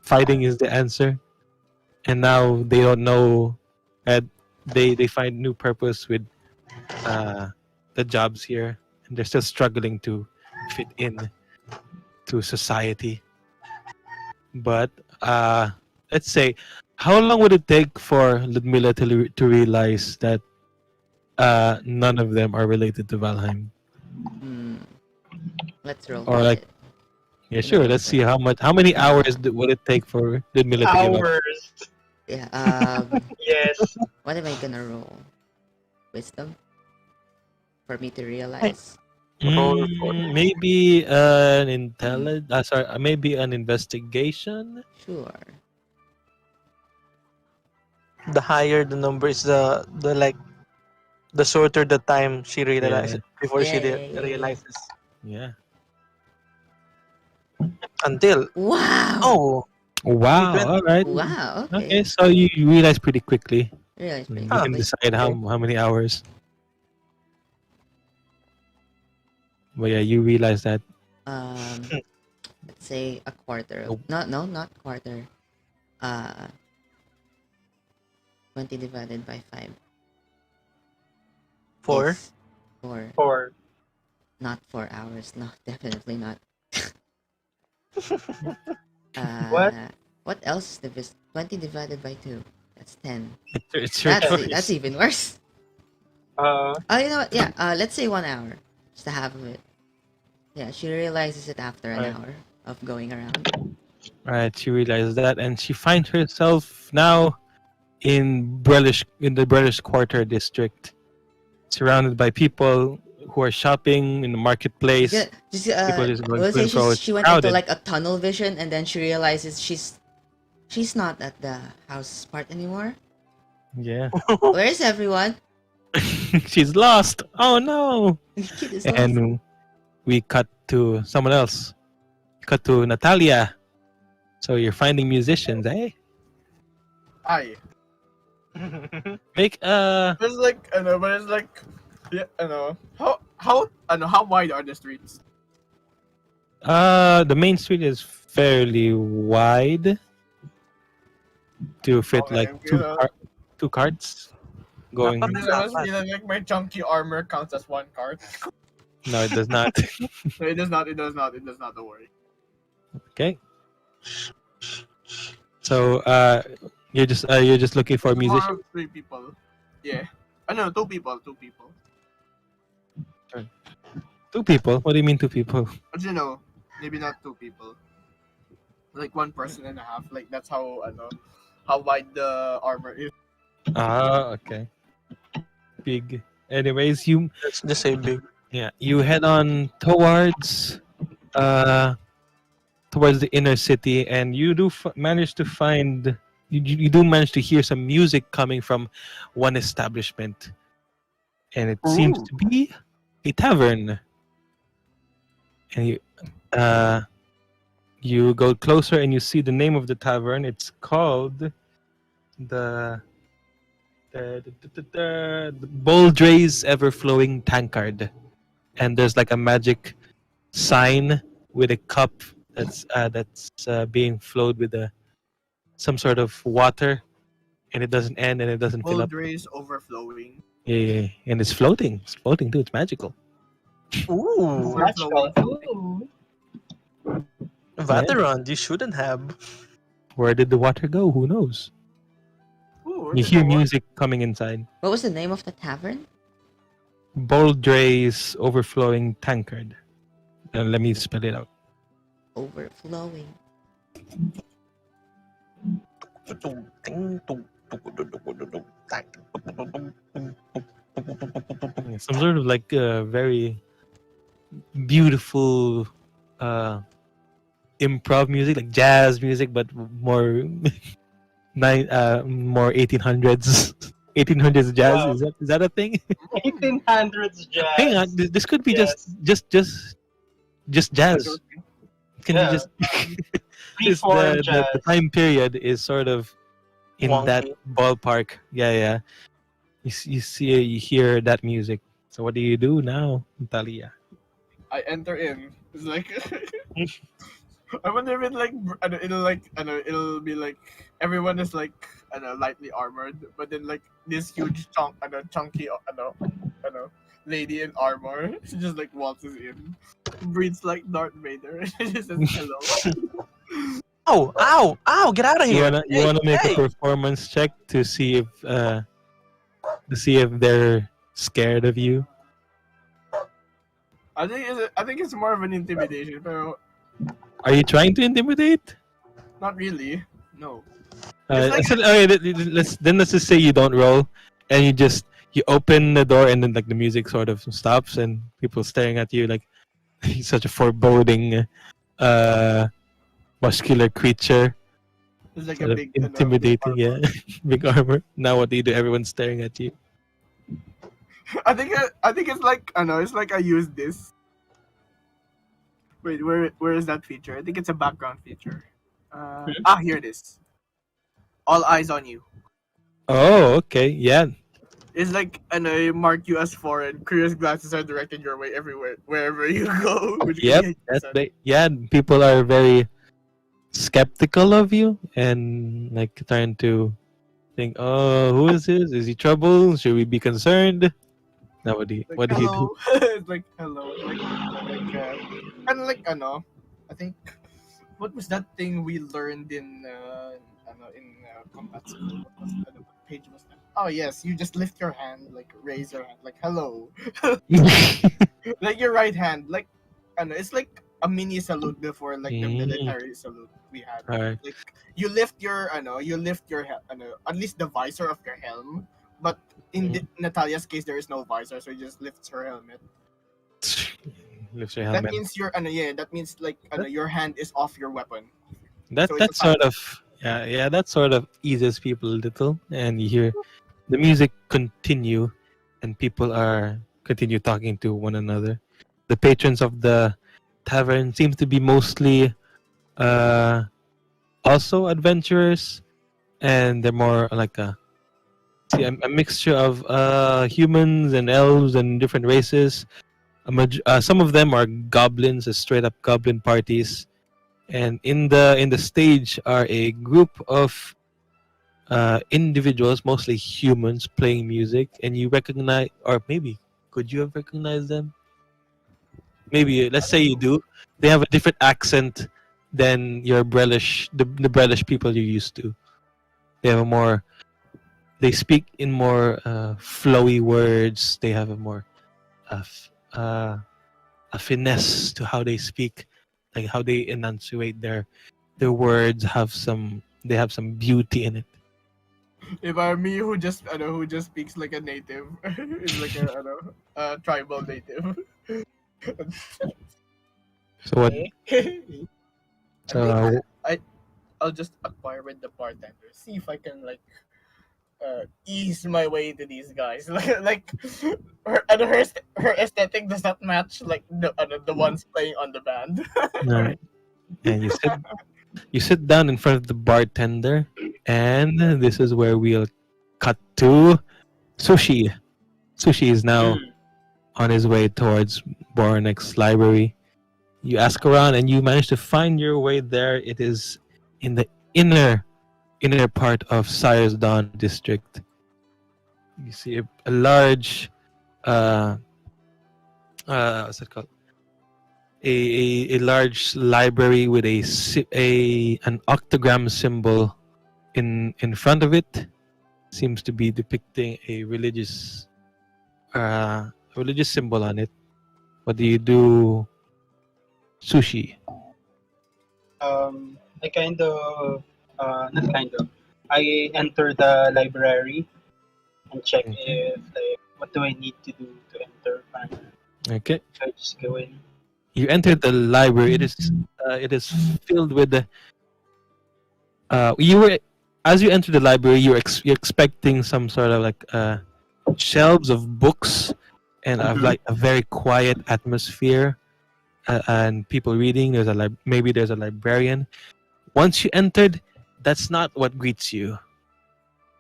fighting is the answer. And now they don't know. They find new purpose with the jobs here, and they're still struggling to fit in to society. But let's say, how long would it take for Ludmilla to realize that none of them are related to Valheim?
Let's roll.
Or like, yeah, sure. Let's see how many hours would it take for Ludmilla to give up?
Hours.
Yeah.
Yes.
What am I gonna roll? Wisdom. For me to realize.
Maybe an maybe an investigation.
Sure.
The higher the number is the shorter the time she realizes before she realizes.
Yeah.
Until
Wow.
Wow.
Even-
All right.
Wow. Okay.
Okay. So you realize pretty quickly.
Realize pretty
You can
quickly.
decide how many hours. But yeah, you realize that.
Let's say a quarter.
Oh.
Not quarter. 20 divided by 5.
4.
Is 4.
4.
Not 4 hours. No, definitely not.
What?
What else is 20 divided by 2? That's 10.
It's your choice.
That's even worse.
Uh,
Oh, you know what? Yeah, let's say 1 hour. Just the half of it. Yeah, she realizes it after an
Right.
hour of going around.
Right. She realizes that, and she finds herself now in the Brellish Quarter district, surrounded by people who are shopping in the marketplace.
Yeah, just,
People just going
we'll
to and
say
fro. It's
she went
crowded.
into like a tunnel vision, and then she realizes she's not at the house part anymore.
Yeah.
Where's everyone?
She's lost. Oh no.
Kid is lost.
And we cut to someone else. Cut to Nataliya. So you're finding musicians, eh?
Aye.
Make
It's like I know, but it's like yeah, I know. How wide are the streets?
the main street is fairly wide to fit
Okay,
like two carts going.
Not
I was feeling like my chunky armor counts as one cart.
No, it does not.
No, it does not. It does not. It does not. Don't worry.
Okay. So you're just looking for musicians.
Or 3 people. Yeah. No, 2 people. 2 people.
2 people. What do you mean 2 people?
But you know, maybe not 2 people. Like 1 person and a half. Like that's how wide the armor is.
Okay. Big. Anyways,
Let's just say big.
you head on towards the inner city, and you do manage to find you do manage to hear some music coming from one establishment, and it seems to be a tavern. And you go closer and you see the name of the tavern. It's called the Boldre's Ever-Flowing Tankard, and there's like a magic sign with a cup that's being flowed with some sort of water, and it doesn't end and it doesn't fill up.
Boldre's overflowing.
Yeah, and it's floating. It's floating too. It's magical.
Ooh,
magical. Ooh.
Vathirond, you shouldn't have.
Where did the water go? Who knows?
Ooh,
You hear music coming inside.
What was the name of the tavern?
Boldre's Overflowing Tankard. Let me spell it out.
Overflowing.
Some sort of like very beautiful improv music, like jazz music, but more more 1800s 1800s jazz.
Wow.
Is that a thing?
1800s
Hang on,
jazz.
this could be
Yes.
just jazz. Can you
Yeah.
just it's
Freeform
the
jazz.
time period is sort of in that
Wonky.
ballpark. Yeah. You see you hear that music. So what do you do now, Nataliya?
I enter in. It's like I wonder if it like it'll like it'll be like everyone is like lightly armored, but then like this huge chunky lady in armor, she just like waltzes in, breathes like Darth Vader, and she just says hello.
Ow! Get out of
You
here!
wanna make
Hey!
a performance check to see if they're scared of you.
I think it's more of an intimidation, but
Are you trying to intimidate?
not really. No. It's like
Okay, let's just say you don't roll, and you open the door, and then like the music sort of stops, and people staring at you like he's such a foreboding, muscular creature,
it's like
sort
a
of
big
intimidating.
big armor.
Yeah, big armor. Now what do you do? Everyone's staring at you.
I think it's like I know it's like I use this. Wait, where is that feature? I think it's a background feature. Here it is. All eyes on you.
Oh, okay, yeah.
It's like I mark you as foreign. Curious glances are directed your way everywhere, wherever you go. Which can
Yep,
be
that's
sad.
yeah. People are very skeptical of you and like trying to think, oh, who is this? Is he trouble? Should we be concerned? Now
Like
what do you do?
hello. It's like hello. Like kind of like I think what was that thing we learned in combat school? What page was that? Oh yes, you just lift your hand, like raise your hand, like hello, like your right hand, like it's like a mini salute before like the military salute we had.
Alright.
Like you lift your at least the visor of your helm, but in Natalia's case there is no visor, so he just lifts her helmet.
Lifts your
That
helmet.
means that means like your hand is off your weapon.
That
so
that
it's a
sort of that sort of eases people a little, and you hear the music continue, and people are continue talking to one another. The patrons of the tavern seem to be mostly also adventurers, and they're more like a mixture of humans and elves and different races. Some of them are goblins, straight up goblin parties, and in the stage are a group of individuals, mostly humans, playing music, and you recognize, or maybe could you have recognized them? Maybe let's say you do. They have a different accent than your Brelish, the Brelish people you're used to. They have a more. They speak in more flowy words. They have a more a finesse to how they speak, like how they enunciate their words. They have some beauty in it.
If I'm me who just speaks like a native, is like a tribal native.
So what?
I think I'll just acquire with the bartender. See if I can like ease my way to these guys. like her aesthetic does not match like the ones playing on the band.
Alright. And you sit down in front of the bartender, and this is where we'll cut to Suu'Shi. Suu'Shi is now on his way towards Boronek's library. You ask around, and you manage to find your way there. It is in the inner part of Sire's Dawn district. You see a large what's it called? A large library with an octagram symbol in front of it. Seems to be depicting a religious symbol on it. What do you do, Suu'Shi?
I kind of, not kind of. I enter the library and check if like what do I need to do to enter.
Okay.
I just go in.
You enter the library. It is filled with the. You were as you enter the library. You're expecting some sort of like shelves of books and of
Mhm.
like a very quiet atmosphere and people reading. Maybe there's a librarian. Once you entered, that's not what greets you.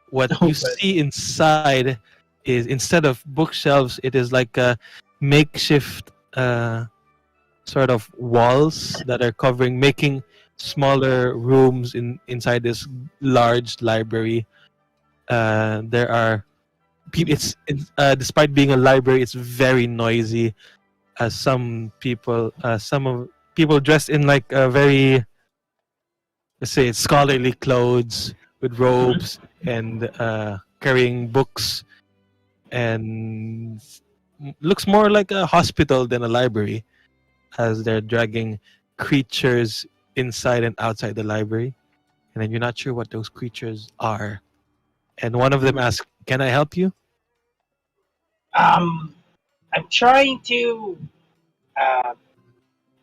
What you
Okay.
see inside is instead of bookshelves, it is like a makeshift sort of walls that are covering, making smaller rooms inside this large library. There are despite being a library, it's very noisy. Some of people dressed in like a very, let's say, scholarly clothes with robes and carrying books, and looks more like a hospital than a library, as they're dragging creatures inside and outside the library, and then you're not sure what those creatures are. And one of them asks, "Can I help you?"
Um, I'm trying to uh,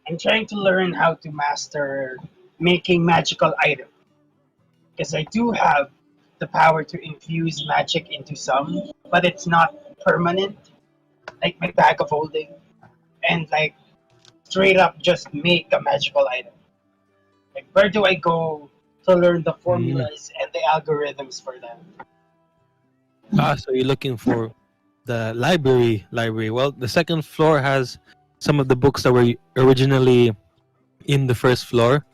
I'm trying to learn how to master making magical items because I do have the power to infuse magic into some, but it's not permanent, like my bag of holding, and like straight up just make a magical item. Like where do I go to learn the
Mm.
formulas and the algorithms for that?
So you're looking for the library. Library. Well, the second floor has some of the books that were originally in the first floor,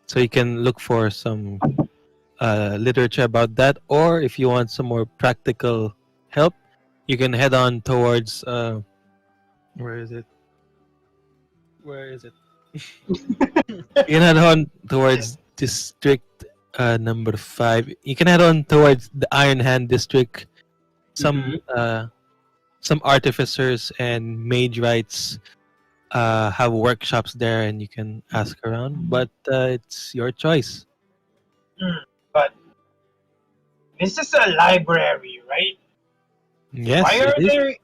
so you can look for some literature about that. Or if you want some more practical help, you can head on towards where is it? Where is it? You can head on towards district number 5. You can head on towards the Iron Hand district. Some some artificers and mage rights have workshops there, and you can ask around. But it's your choice.
But this is a library, right?
Yes,
Why
it
are
is.
there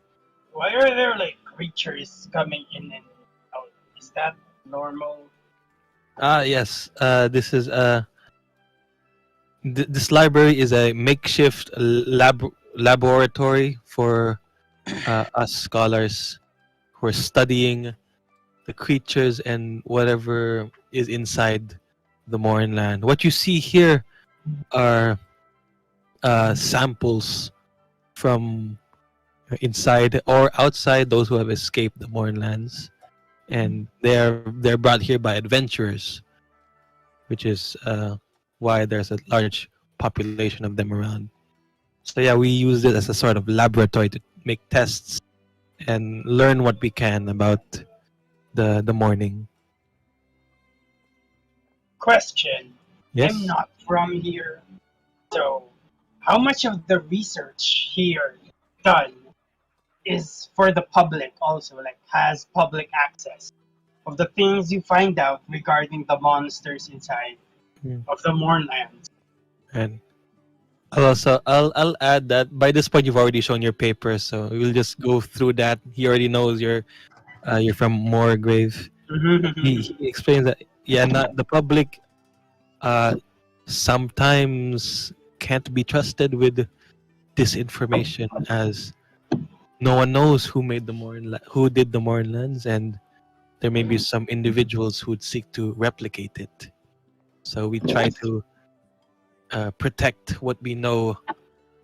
why are there like creatures coming in and out? Is that normal?
Yes. This library is a makeshift laboratory for us scholars who are studying the creatures and whatever is inside the Mournland. What you see here are samples from inside or outside those who have escaped the Mournlands, and they're brought here by adventurers, which is why there's a large population of them around. So yeah, we use it as a sort of laboratory to make tests and learn what we can about the mourning.
Question. I'm
Yes.
not from here. So how much of the research here done is for the public also, like has public access of the things you find out regarding the monsters inside
Hmm.
of the Mournlands?
And I'll add that by this point you've already shown your paper, so we'll just go through that. He already knows you're from Moorgrave. He explains that not the public sometimes can't be trusted with disinformation, as no one knows who did the Mournlands, and there may be some individuals who would seek to replicate it. So we try to protect what we know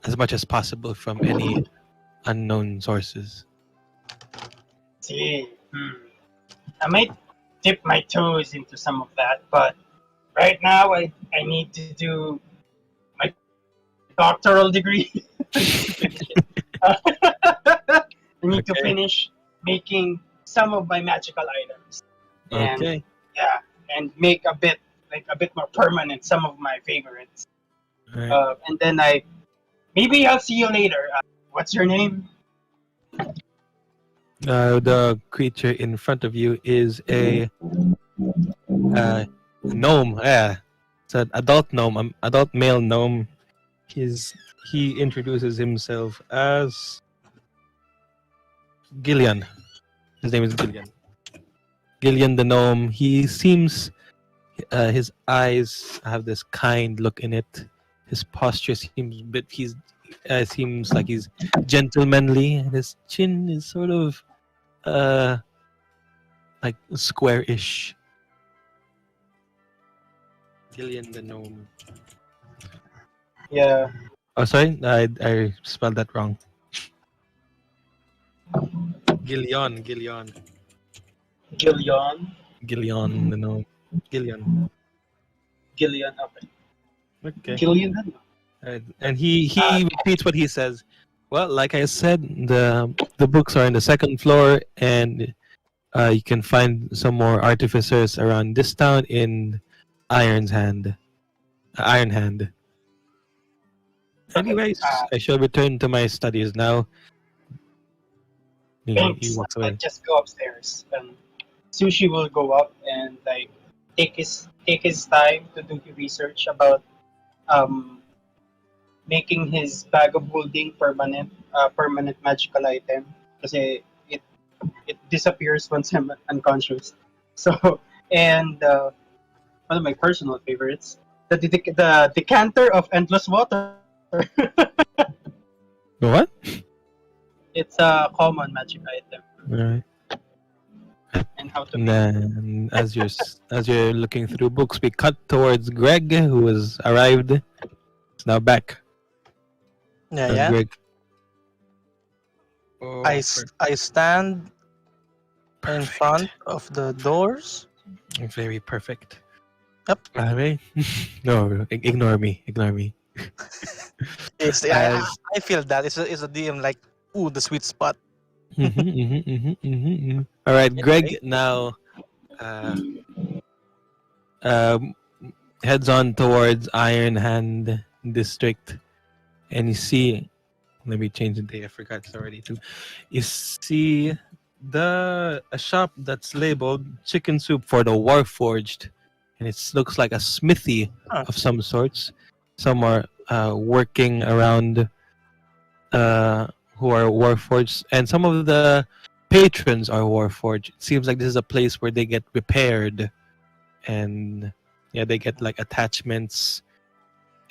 as much as possible from any unknown sources.
See, I might dip my toes into some of that, but right now I need to do my doctoral degree. I need to
Okay.
finish making some of my magical items, and
Okay.
yeah, and make a bit more permanent some of my favorites.
All right.
And then maybe I'll see you later. What's your name?
The creature in front of you is a gnome. Yeah, it's an adult gnome, adult male gnome. He introduces himself as Gillian. His name is Gillian. Gillian the gnome. He seems, his eyes have this kind look in it. His posture seems seems like he's gentlemanly, and his chin is sort of like square-ish. Gillian the gnome.
Yeah.
Oh, sorry, I spelled that wrong. Gillian
Gillian.
the gnome. Gillian.
Okay.
Okay.
Gillian.
And he repeats what he says. Well, like I said, the books are on the second floor, and you can find some more artificers around this town in Iron Hand. Anyways, I shall return to my studies now. He
Thanks.
walks away.
Just go upstairs. Suu'Shi will go up and like take his time to do the research about making his bag of holding permanent magical item because it disappears once I'm unconscious. So and one of my personal favorites, the decanter of endless water.
What?
It's a common magic item.
Alright.
And how to
And
make it.
then, as you're looking through books, we cut towards Greg, who has arrived. It's now back.
Yeah.
Greg.
I stand in front of the doors.
Very perfect.
Yep.
Alright. No, ignore me.
It's I feel that it's a DM like the sweet spot.
All right, Greg now heads on towards Iron Hand District, and you see. Let me change the day. I forgot it's already too. You see a shop that's labeled Chicken Soup for the Warforged, and it looks like a smithy of some sorts. Some are working around who are Warforged, and some of the patrons are Warforged. It seems like this is a place where they get repaired, and yeah, they get like attachments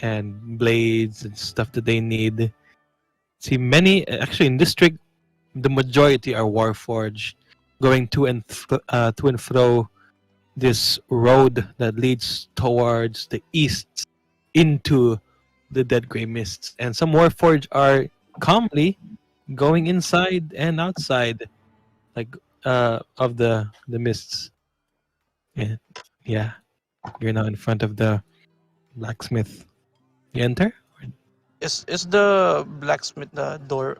and blades and stuff that they need. See, many actually in district, the majority are Warforged, going to and fro this road that leads towards the east into the Dead Grey Mists, and some Warforged are calmly going inside and outside, like of the mists. Yeah. You're now in front of the blacksmith. You enter.
Is the blacksmith door?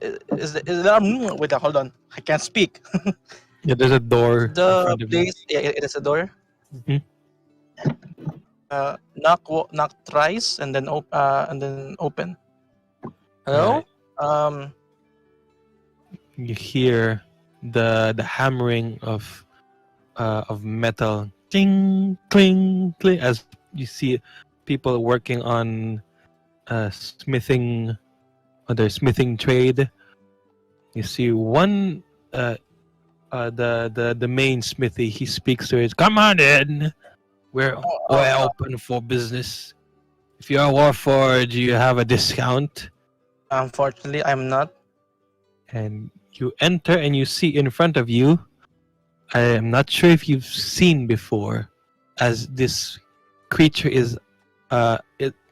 Is there? Wait, hold on. I can't speak.
Yeah, there's a door. in
The
front of you.
place, yeah, it is a door.
Mhm.
Knock thrice and then open. Hello.
You hear the hammering of metal, cling, cling, cling, as you see people working on smithing, on their smithing trade. You see one, the main smithy. He speaks to it. Come on in. We're open for business. If you're a Warforged, you have a discount.
Unfortunately, I'm not.
And you enter and you see in front of you, I am not sure if you've seen before, as this creature is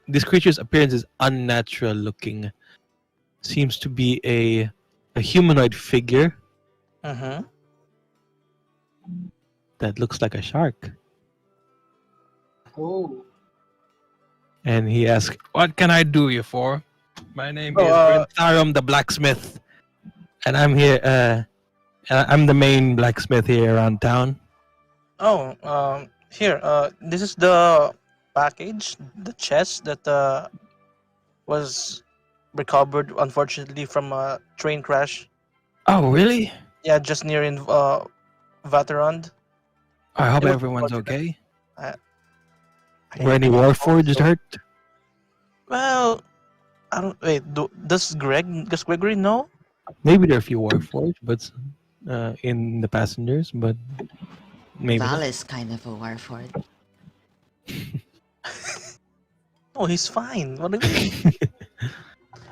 this creature's appearance is unnatural looking. Seems to be a humanoid figure
Mm-hmm.
that looks like a shark.
Oh.
And he asks, "What can I do you for? My name is Vathirond the blacksmith, and I'm here. I'm the main blacksmith here around town."
Here. This is the package, the chest that was recovered, unfortunately, from a train crash.
Oh, really?
Yeah, just near in Vathirond.
I hope
It was
everyone's
unfortunate.
okay. Were any Warforged hurt?
Well, I don't. Wait, does Gregory know?
Maybe there are a few Warforged, but in the passengers, but maybe
Val
not.
is kind of a warford.
Oh, he's fine. What do you mean?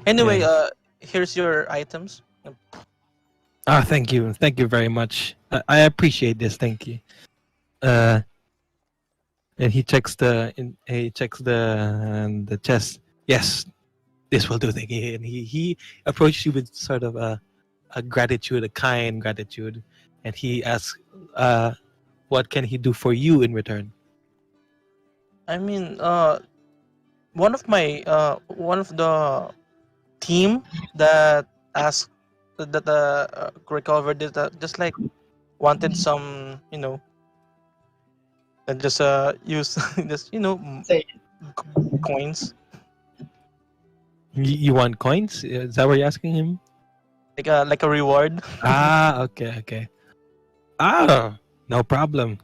Anyway,
Yeah.
here's your items.
Thank you very much. I appreciate this. Thank you. And he checks the chest. Yes, this will do. Thank you. And he approaches you with sort of a gratitude, a kind gratitude, and he asks, what can he do for you in return?
I mean, one of the team that asked that recovered it, just like wanted some, and just use just
Say
coins,
You want coins? Is that what you're asking him?
like a reward.
Okay. No problem.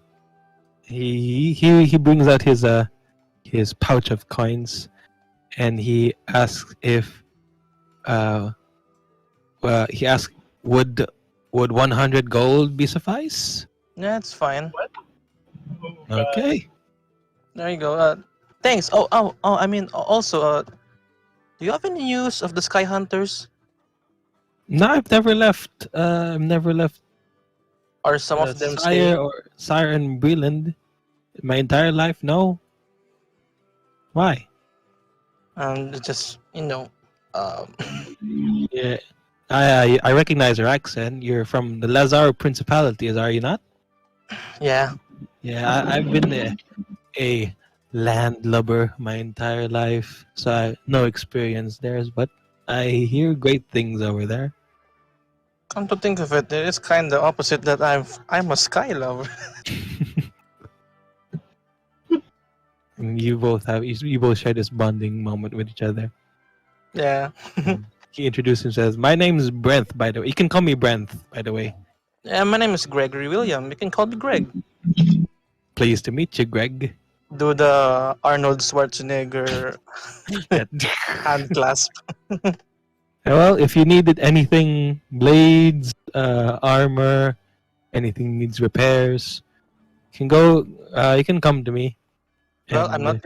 He brings out his pouch of coins, and he asks if he asks would 100 gold be suffice?
Yeah, it's fine.
Okay.
There you go. Thanks. I mean, also, do you have any use of the Sky Hunters?
No, I've never left.
Or some of them
Sire or Sire and Breland my entire life. No. Why?
just
Yeah, I recognize your accent. You're from the Lazar Principalities, are you not?
yeah.
Yeah, I've been a landlubber my entire life, so I no experience there. But I hear great things over there.
Come to think of it, it's kind of opposite that I'm a sky lover.
And you both share this bonding moment with each other.
Yeah.
He introduced himself as, my name is Brent, by the way. You can call me Brent, by the way.
Yeah, my name is Gregory William. You can call me Greg.
Pleased to meet you, Greg.
Do the Arnold Schwarzenegger hand clasp.
Well, if you needed anything, blades, armor, anything needs repairs, you can come to me.
Well,
And,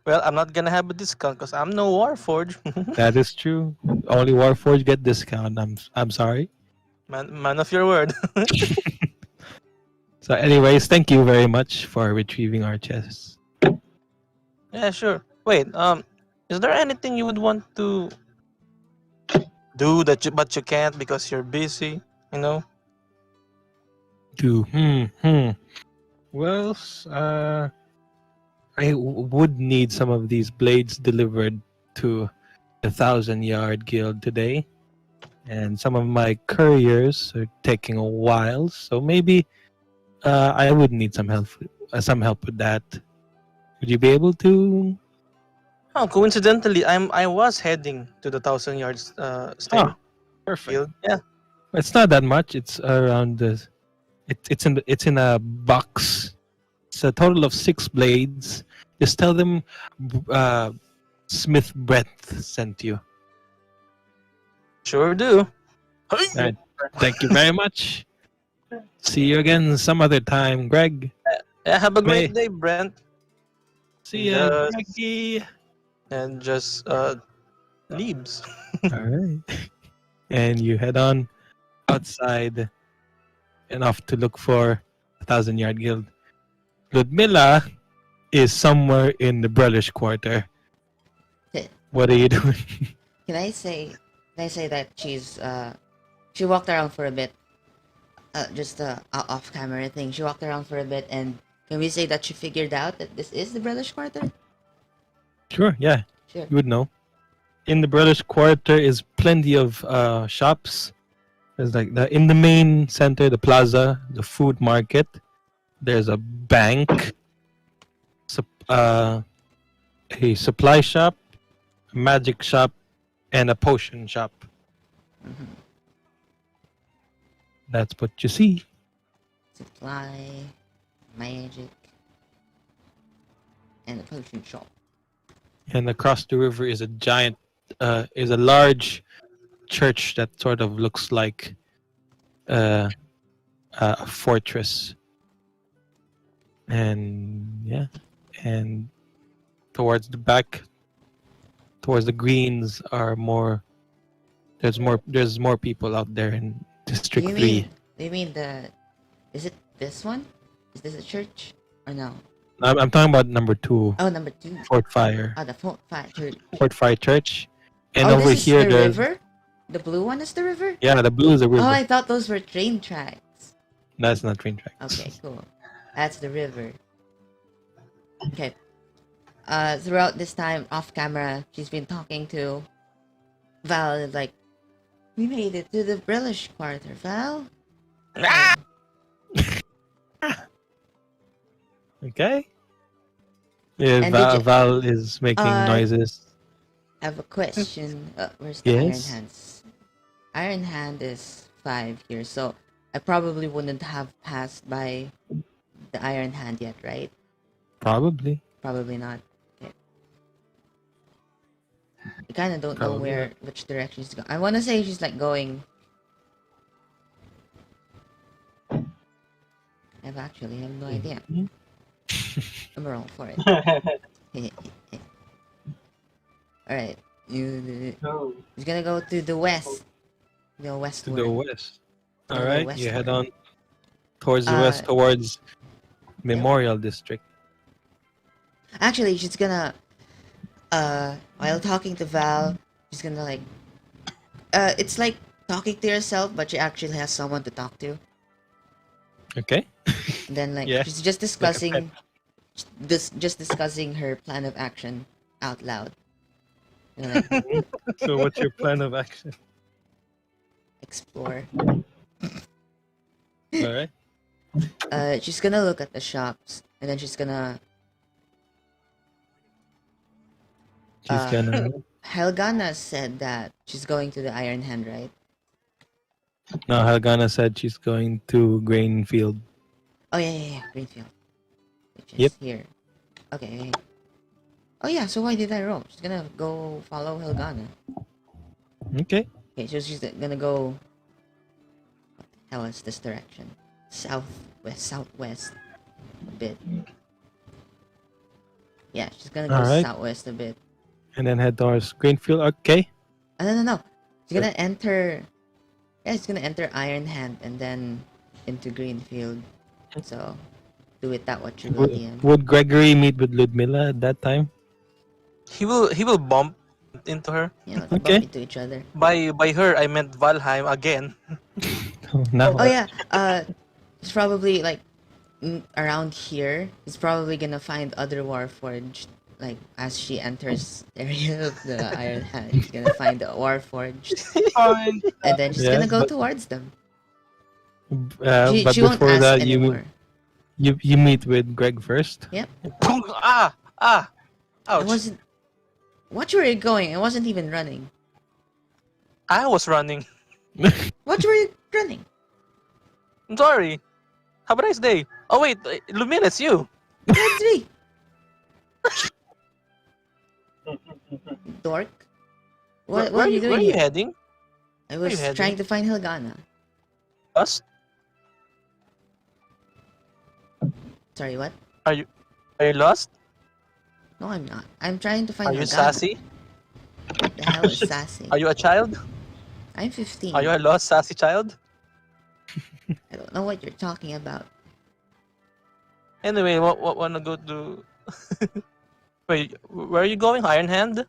I'm not gonna have a discount because I'm no Warforged.
that is true. Only Warforged get discount. I'm sorry.
Man of your word.
So, anyways, thank you very much for retrieving our chests.
Yeah, sure. Wait, is there anything you would want to do but you can't because you're busy?
Well, I would need some of these blades delivered to the 1,000-yard guild today, and some of my couriers are taking a while. So maybe I would need some help with that. Would you be able to?
Oh, coincidentally, I was heading to the 1,000 yards stadium
Perfect.
field. Yeah.
It's not that much. It's around the. It's in a box. It's a total of 6 blades. Just tell them Smith Brett sent you.
Sure do.
Right. Thank you very much. See you again some other time, Greg.
Yeah, have a great
May-
day, Brent.
See ya,
Yes.
Greggy.
And just leaves.
All right. And you head on outside and off to look for 1,000-yard guild. Ludmilla is somewhere in the Brellish quarter. What are you doing?
Can I say that she walked around for a bit, just off camera thing. She walked around for a bit, and can we say that she figured out that this is the British Quarter?
Sure, yeah.
Sure.
You would know. In the Brellish quarter is plenty of shops. There's like in the main center, the plaza, the food market. There's a bank, a supply shop, a magic shop, and a potion shop.
Mm-hmm.
That's what you see.
Supply, magic, and a potion shop.
And across the river is a large church that sort of looks like a fortress, and yeah, and towards the back, towards the greens are more. There's more people out there in District
You
3.
mean? Do you mean the? Is it this one? Is this a church or no?
I'm talking about number 2,
Oh, number 2.
Fort Fire.
Oh, the Fort Fire Church.
Fort Fire Church. And
Oh,
over
this is
here,
the
there's
river. The blue one is the river.
yeah, the blue is the river.
Oh, I thought those were train tracks.
That's not train tracks.
Okay, cool. That's the river. Okay. Throughout this time, off camera, she's been talking to Val. Like, we made it to the Brillish Quarter, Val.
Okay. Yeah,
And did you-
Val is making noises.
I have a question. Where's the Iron
Yes.
Hands? Iron Hand is 5 here, so I probably wouldn't have passed by the Iron Hand yet, right?
Probably.
Probably not. Okay. I kind of don't know
Probably
which direction she's going. I want to say she's like going. I actually have no idea.
Mhm.
I'm wrong for it. Alright.
Oh.
He's gonna go to the west. Go
To
westward.
the west.
To the
All right, you head on towards the west,
Uh,
towards Memorial District.
Actually, she's gonna, while talking to Val, she's gonna like, it's like talking to yourself, but she actually has someone to talk to.
Okay.
And then like
Yeah,
she's just
like a
discussing, just discussing her plan of action out loud. You know, like,
So, what's your plan of action?
explore.
All right.
She's gonna look at the shops, and then she's gonna.
She's gonna.
Helgana said that she's going to the Iron Hand, right?
No, Helgana said she's going to Grainfield.
Oh yeah, Greenfield. Which is
Yep.
here. Okay. Oh yeah, so why did I roll? She's gonna go follow Helgana.
Okay.
Okay, so she's gonna go. What the hell is this direction? Southwest a bit. Yeah, she's gonna go
Alright.
southwest a bit.
And then head towards Grainfield. Okay.
No. She's gonna enter. Yeah, she's gonna enter Iron Hand and then into Greenfield. So, do it that what you will, DM.
Would Gregory meet with Ludmilla at that time?
He will bump into her.
You know,
Okay.
bump into each other.
By her, I meant Valheim again.
Now.
Oh yeah, it's probably like around here. He's probably gonna find other Warforged. Like as she enters the area of the Iron Hand, she's gonna find the Warforged,
Fine.
and then she's
Yeah,
gonna go
but-
towards them.
But
She won't
before
ask
that,
anymore.
you meet with Greg first.
Ah!
I
Ouch!
wasn't. Watch where you're going. I wasn't even running.
I was running.
Watch where you're running.
I'm sorry. Have a nice day. Oh wait, Lumina, it's you.
That's me. Dork. What are you doing
Where are you
here?
heading?
I
where
was
you heading?
trying to find Helgana.
Us?
Sorry, what?
Are you lost?
No, I'm not. I'm trying to find
Are you
Helgana.
sassy?
What the hell is sassy?
Are you a child?
I'm 15.
Are you a lost sassy child?
I don't know what you're talking about.
Anyway, what wanna go to? Wait, where are you going? Iron Hand?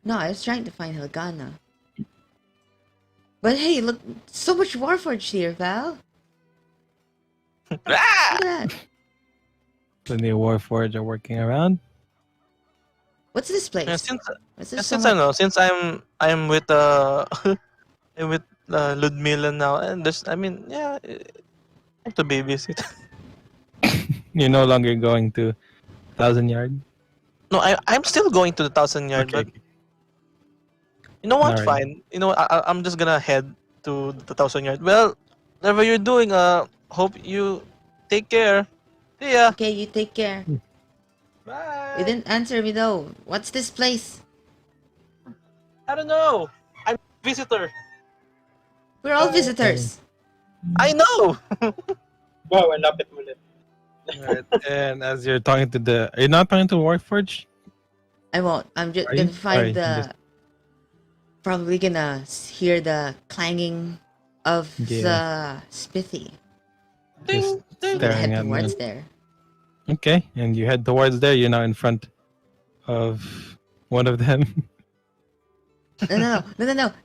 No, I was trying to find Helgana. But hey, look, so much Warforged here, Val.
Ah!
Look at that.
The new Warforged are working around.
What's this place?
Yeah, since
What's this
since
so
I
much-
know, since I'm with I'm with Ludmilla now, and there's I mean yeah, I have to babysit.
You're no longer going to 1,000 Yard.
No, I'm still going to the 1,000 Yard,
Okay.
but you know what?
Alright.
Fine. You know what? I'm just gonna head to the 1,000 Yard. Well, whatever you're doing, hope you take care. See ya.
Okay, you take care.
Bye.
You didn't answer me though. What's this place?
I don't know. I'm a visitor.
We're all visitors.
I know.
Wow, ang lapit mo ulit.
Alright, and as you're talking to you're not talking to Warforged?
I won't. I'm just
Are you?
gonna find
Sorry,
probably gonna hear the clanging of
Yeah.
the smithy.
Just
I'm gonna head
staring at
towards
me.
there.
Okay, and you head towards there. You're now in front of one of them.
No.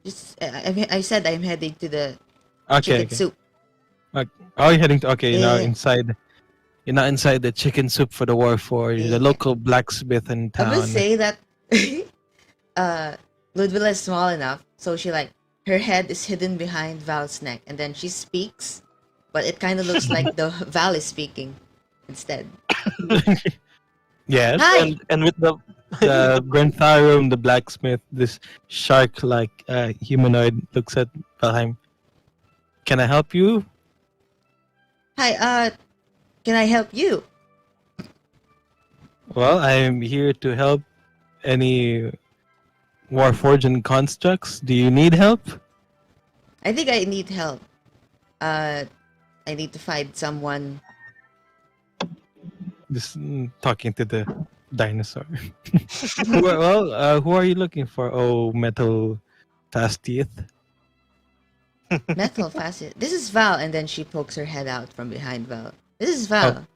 Just I said I'm heading to the
Okay,
chicken soup.
Oh, you're heading to. Okay, you're now
Yeah.
inside. You're now inside the chicken soup for the Warforged, the
Yeah.
local blacksmith in
I'm gonna
town.
say that Ludmilla is small enough, so her head is hidden behind Val's neck, and then she speaks, but it kind of looks like the Val is speaking instead.
Yes.
Hi.
And with the
The Brentharum, the blacksmith, this shark-like humanoid looks at Valheim. Can I help you?
Hi. Can I help you?
Well, I'm here to help any Warforged and constructs. Do you need help?
I think I need help. I need to find someone.
Just talking to the dinosaur. Who are you looking for? Oh, metal fast teeth.
Metal facet. This is Val, and then she pokes her head out from behind Val. This is Val.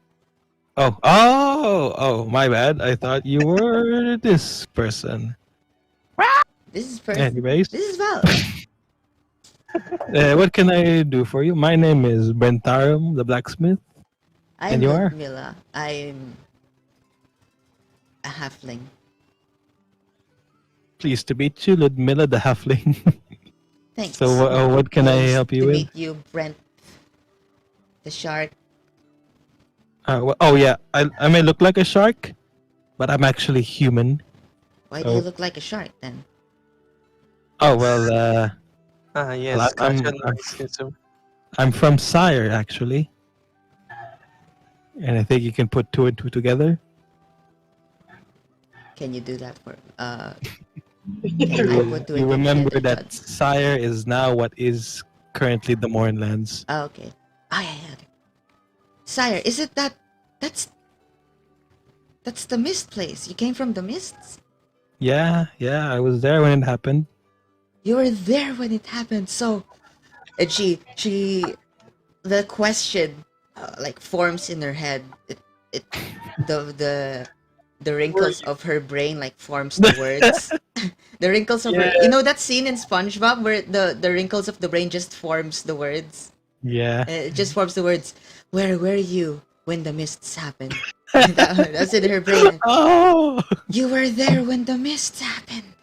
Oh, my bad. I thought you were this person.
This is first.
Anyways,
This is Val.
what can I do for you? My name is Brentharum, the blacksmith.
I'm
And you are?
Ludmilla. I'm a halfling.
Pleased to meet you, Ludmilla the Halfling.
Thanks.
So, what can I
Nice
help you
to
with?
meet you, Brent. The shark.
Oh yeah, I may look like a shark, but I'm actually human.
Why do you look like a shark then?
Oh well,
yes,
Well, I'm from Sire actually, and I think you can put two and two together.
Can you do that for? Can I put two
You
and two
remember
together,
that Sire is now what is currently the Mournlands.
Oh, okay. Yeah. Okay. Sire, is it that? That's the mist place. You came from the mists.
Yeah, I was there when it happened.
You were there when it happened. So, and the question like forms in her head. The wrinkles of her brain like forms the words. The wrinkles of her. You know that scene in SpongeBob where the wrinkles of the brain just forms the words.
Yeah.
It just forms the words. Where were you when the mists happened? That's in her brain.
Oh.
You were there when the mists happened.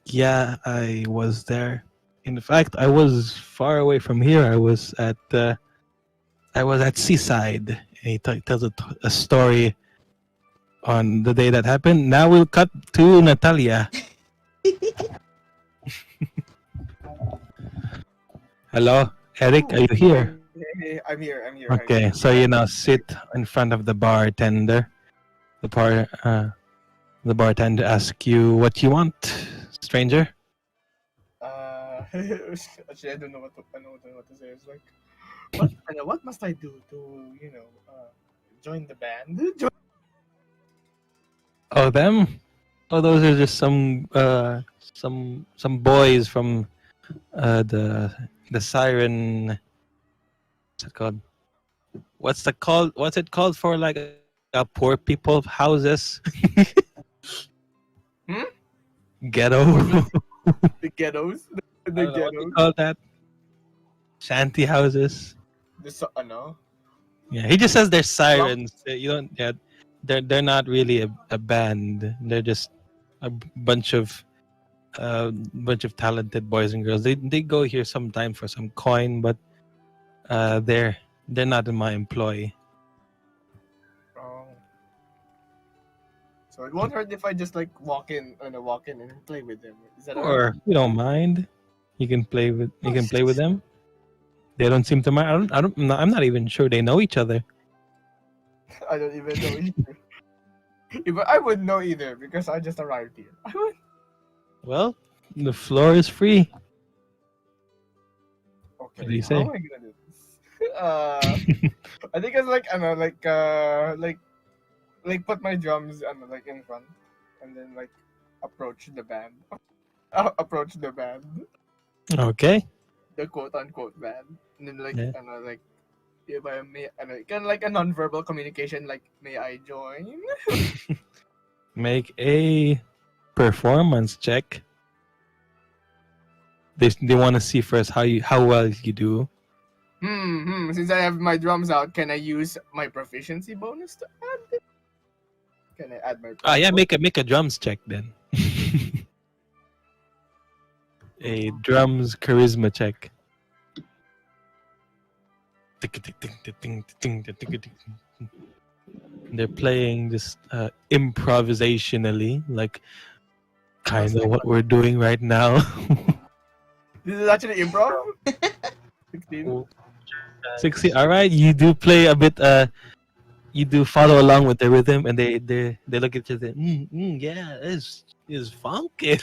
Yeah, I was there. In fact, I was far away from here. I was at Seaside. And he tells a story on the day that happened. Now we'll cut to Nataliya. Hello, Eric, are you here?
Hey, I'm here.
Okay, so you now sit in front of the bartender. The bartender asks you what you want, stranger.
Actually, I don't know what to say. It's like, what must I do to join the band?
Oh, them? Oh, those are just some boys from the Siren. What's it called? What's it called for like poor people houses? Ghetto.
The ghettos. The
I don't know what
ghettos.
you call that? Shanty houses. Yeah, he just says they're sirens. You don't. Yeah, they're not really a band. They're just a bunch of talented boys and girls. They go here sometime for some coin, but they're not in my employ.
Oh. So it won't hurt if I just like walk in and play with them. Is that
Or you don't mind, you can play with them. They don't seem to mind. I'm not even sure they know each other.
I don't even know either. I wouldn't know either because I just arrived here.
Well, the floor is free.
Okay.
What do you
How
say?
am I gonna do this? I think it's like like put my drums like in front, and then like approach the band. Approach the band,
Okay.
the quote unquote band, and then like
Yeah.
like if I may, kind of like a non-verbal communication, like may I join?
Make a performance check. They want to see first how well you do.
Since I have my drums out, can I use my proficiency bonus to add it? Can I add my?
Yeah, make a drums check then. A drums charisma check. They're playing just improvisationally, like kind of what we're doing right now.
This is actually improv. 16.
60. All right, you do play a bit. You do follow along with the rhythm, and they look at you. Yeah, it's funky,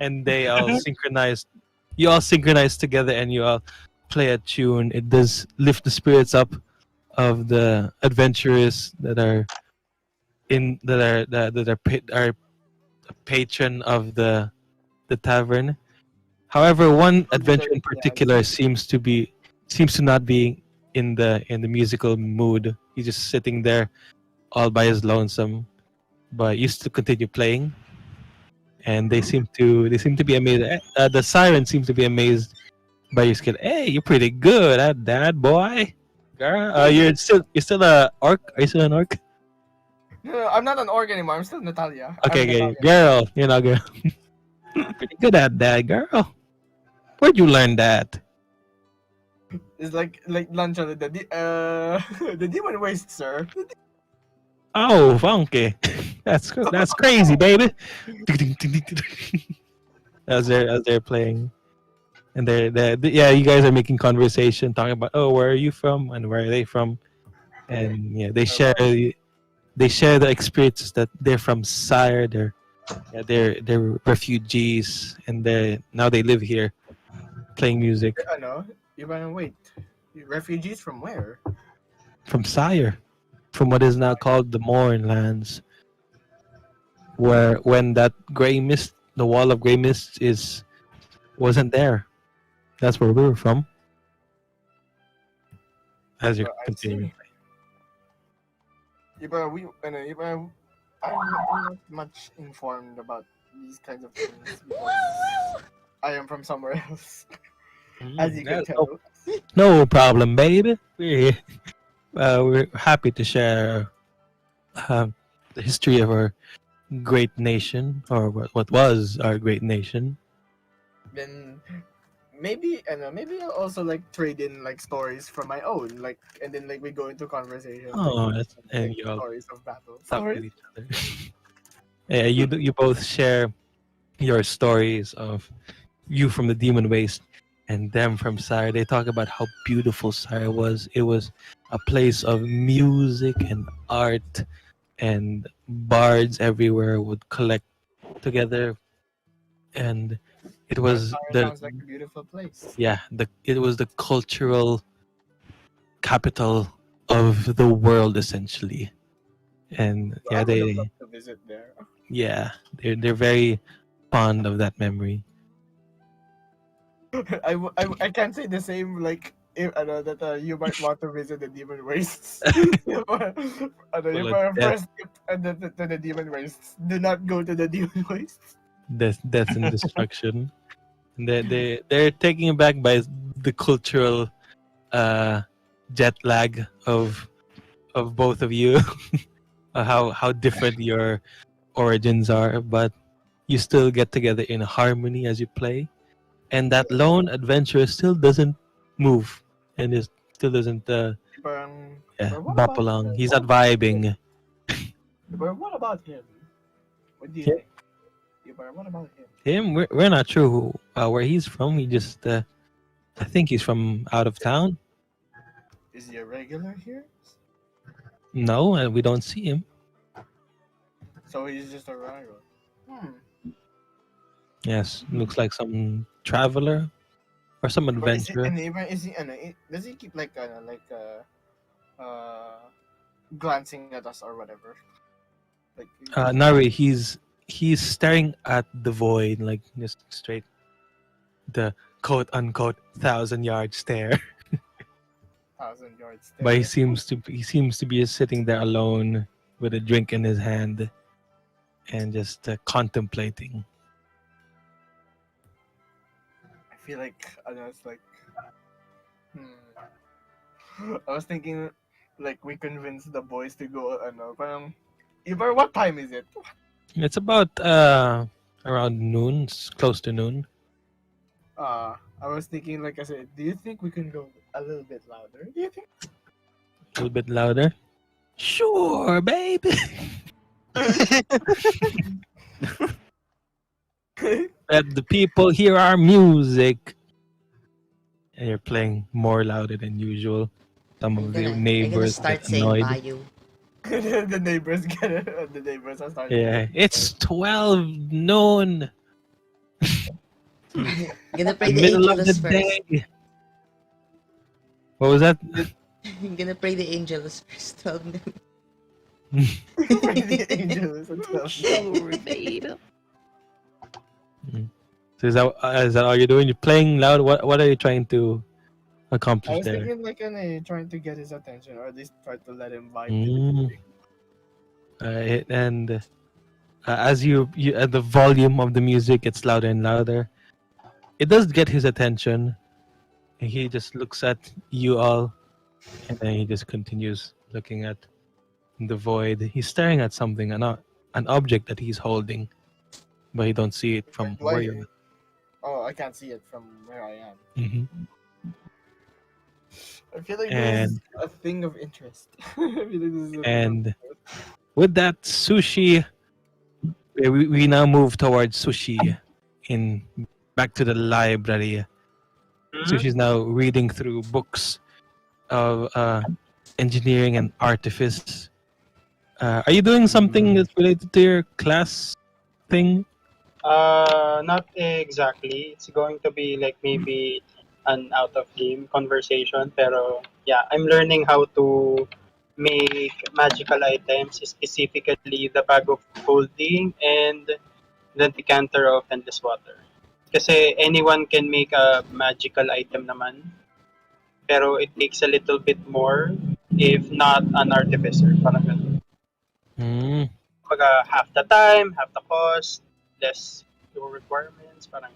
and they all synchronize. You all synchronize together, and you all play a tune. It does lift the spirits up of the adventurers that are are patron of the tavern. However, one adventurer in particular seems to not be in the musical mood. He's just sitting there all by his lonesome, but used to continue playing. And they seem to be amazed. The siren seems to be amazed by your skill. Hey, you're pretty good at that, boy. Girl, you're still a orc. Are you still an orc?
No, I'm not an orc anymore. I'm still Nataliya.
Okay,
Nataliya.
girl, you're not girl. Pretty good at that, girl. Where'd you learn that?
It's like lunch on the the demon waste, sir.
Oh, funky. That's crazy, baby. as they're playing, and yeah, you guys are making conversation, talking about where are you from and where are they from, and yeah, they share the experiences that they're from Sire. They're refugees, and now they live here, playing music.
You wanna wait? Refugees from where?
From Sire, from what is now called the Mournlands, where when that gray mist, the wall of gray mist wasn't there. That's where we were from. As you're continuing.
I'm not much informed about these kinds of things because I am from somewhere else. As you can tell.
No problem, baby. We're happy to share the history of our great nation, or what was our great nation.
Then maybe I'll also like trade in like stories from my own, like, and then like we go into conversation.
And you all
stories of battle.
talk with each other. Yeah, you both share your stories of you from the Demon Waste and them from Sire. They talk about how beautiful Sire was. It was a place of music and art, and bards everywhere would collect together, and it was
sounds like a beautiful place.
Yeah, it was the cultural capital of the world, essentially. And
So I would have loved to visit there.
Yeah, they're very fond of that memory.
I can't say the same, like, that you might want to visit the Demon Wastes. You first to the Demon Wastes. Do not go to the Demon Wastes.
Death and destruction. They're taken aback by the cultural jet lag of both of you. How different your origins are, but you still get together in harmony as you play. And that lone adventurer still doesn't move, and it still doesn't bop along. He's not vibing.
But what about him? What do you think? What about him?
We're not sure where he's from. He just I think he's from out of town.
Is he a regular here?
No, and we don't see him.
So he's just a rival.
Yes, looks like some traveler or some
Or is it
adventure.
a neighbor? Does he keep like glancing at us or whatever? Like
Nari, he's staring at the void, like just straight the quote unquote 1,000-yard stare.
1,000 yards
But
there.
he seems to be just sitting there alone with a drink in his hand and just contemplating.
I feel like it's like I was thinking like we convinced the boys to go parang Ibar, what time is it?
It's about around noon, close to noon.
I was thinking like I said, do you think we can go a little bit louder? Do you think?
A little bit louder. Sure, baby. Let the people hear our music. And you're playing more louder than usual. Some of the
I'm gonna
neighbors
start
get
saying
annoyed.
Bayou.
the neighbors get it. The neighbors are starting.
Yeah, it's 12 noon.
Gonna pray
The
the
middle of the
Angelus first.
day. What was that?
Gonna pray the Angelus first. 12 noon.
the angels at 12.
Sure, baby.
So is that all you're doing? You're playing loud. What are you trying to
I
accomplish
was
there?
thinking like trying to get his attention or at least try to let him vibe.
And as you the volume of the music gets louder and louder, it does get his attention. And he just looks at you all, and then he just continues looking at the void. He's staring at something, an object that he's holding, but you don't see it from where you are.
Oh, I can't see it from where I am.
Mm-hmm.
I feel like this is a thing of interest. I feel like this is a thing of
And with that, Suu'Shi, we now move towards Suu'Shi back to the library. Suu'Shi's now reading through books of engineering and artifice. Are you doing something that's related to your class thing?
Not exactly. It's going to be like maybe an out of game conversation. Pero yeah, I'm learning how to make magical items, specifically the bag of holding and the decanter of endless water. Kasi anyone can make a magical item naman, pero it takes a little bit more if not an artificer. Parang ganun. Half the time, half the cost, less your requirements, parang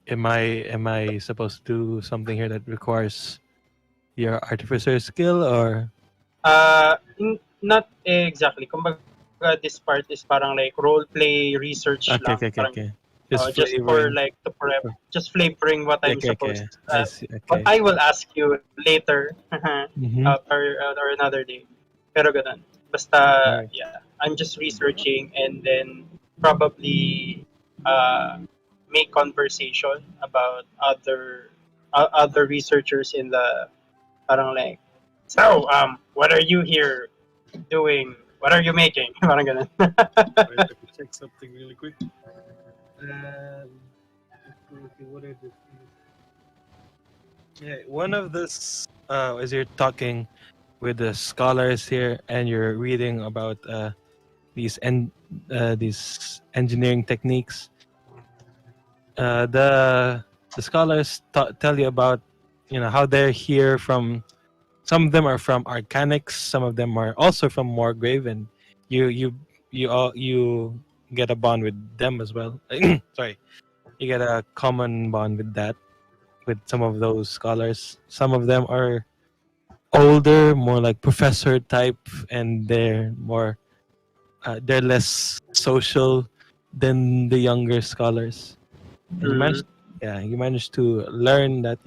Am I supposed to do something here that requires your artificer skill or?
Not exactly. Kumbaga, this part is parang like role play research lang.
Okay.
Just for like to prep, just flavoring what I'm supposed.
I see,
But I will ask you later, or another day. Pero ganun. Basta, yeah, I'm just researching and then probably make conversation about other researchers in the parang like, so what are you here doing? What are you making? Parang ganun.
Let me check something really quick. What is it? Yeah, one of this as you're talking with the scholars here and you're reading about these engineering techniques. The scholars tell you about how they're here from. Some of them are from Arcanics. Some of them are also from Morgrave, and you get a bond with them as well. Sorry, you get a common bond with that, with some of those scholars. Some of them are older, more like professor type, and they're less social than the younger scholars. And you managed to learn that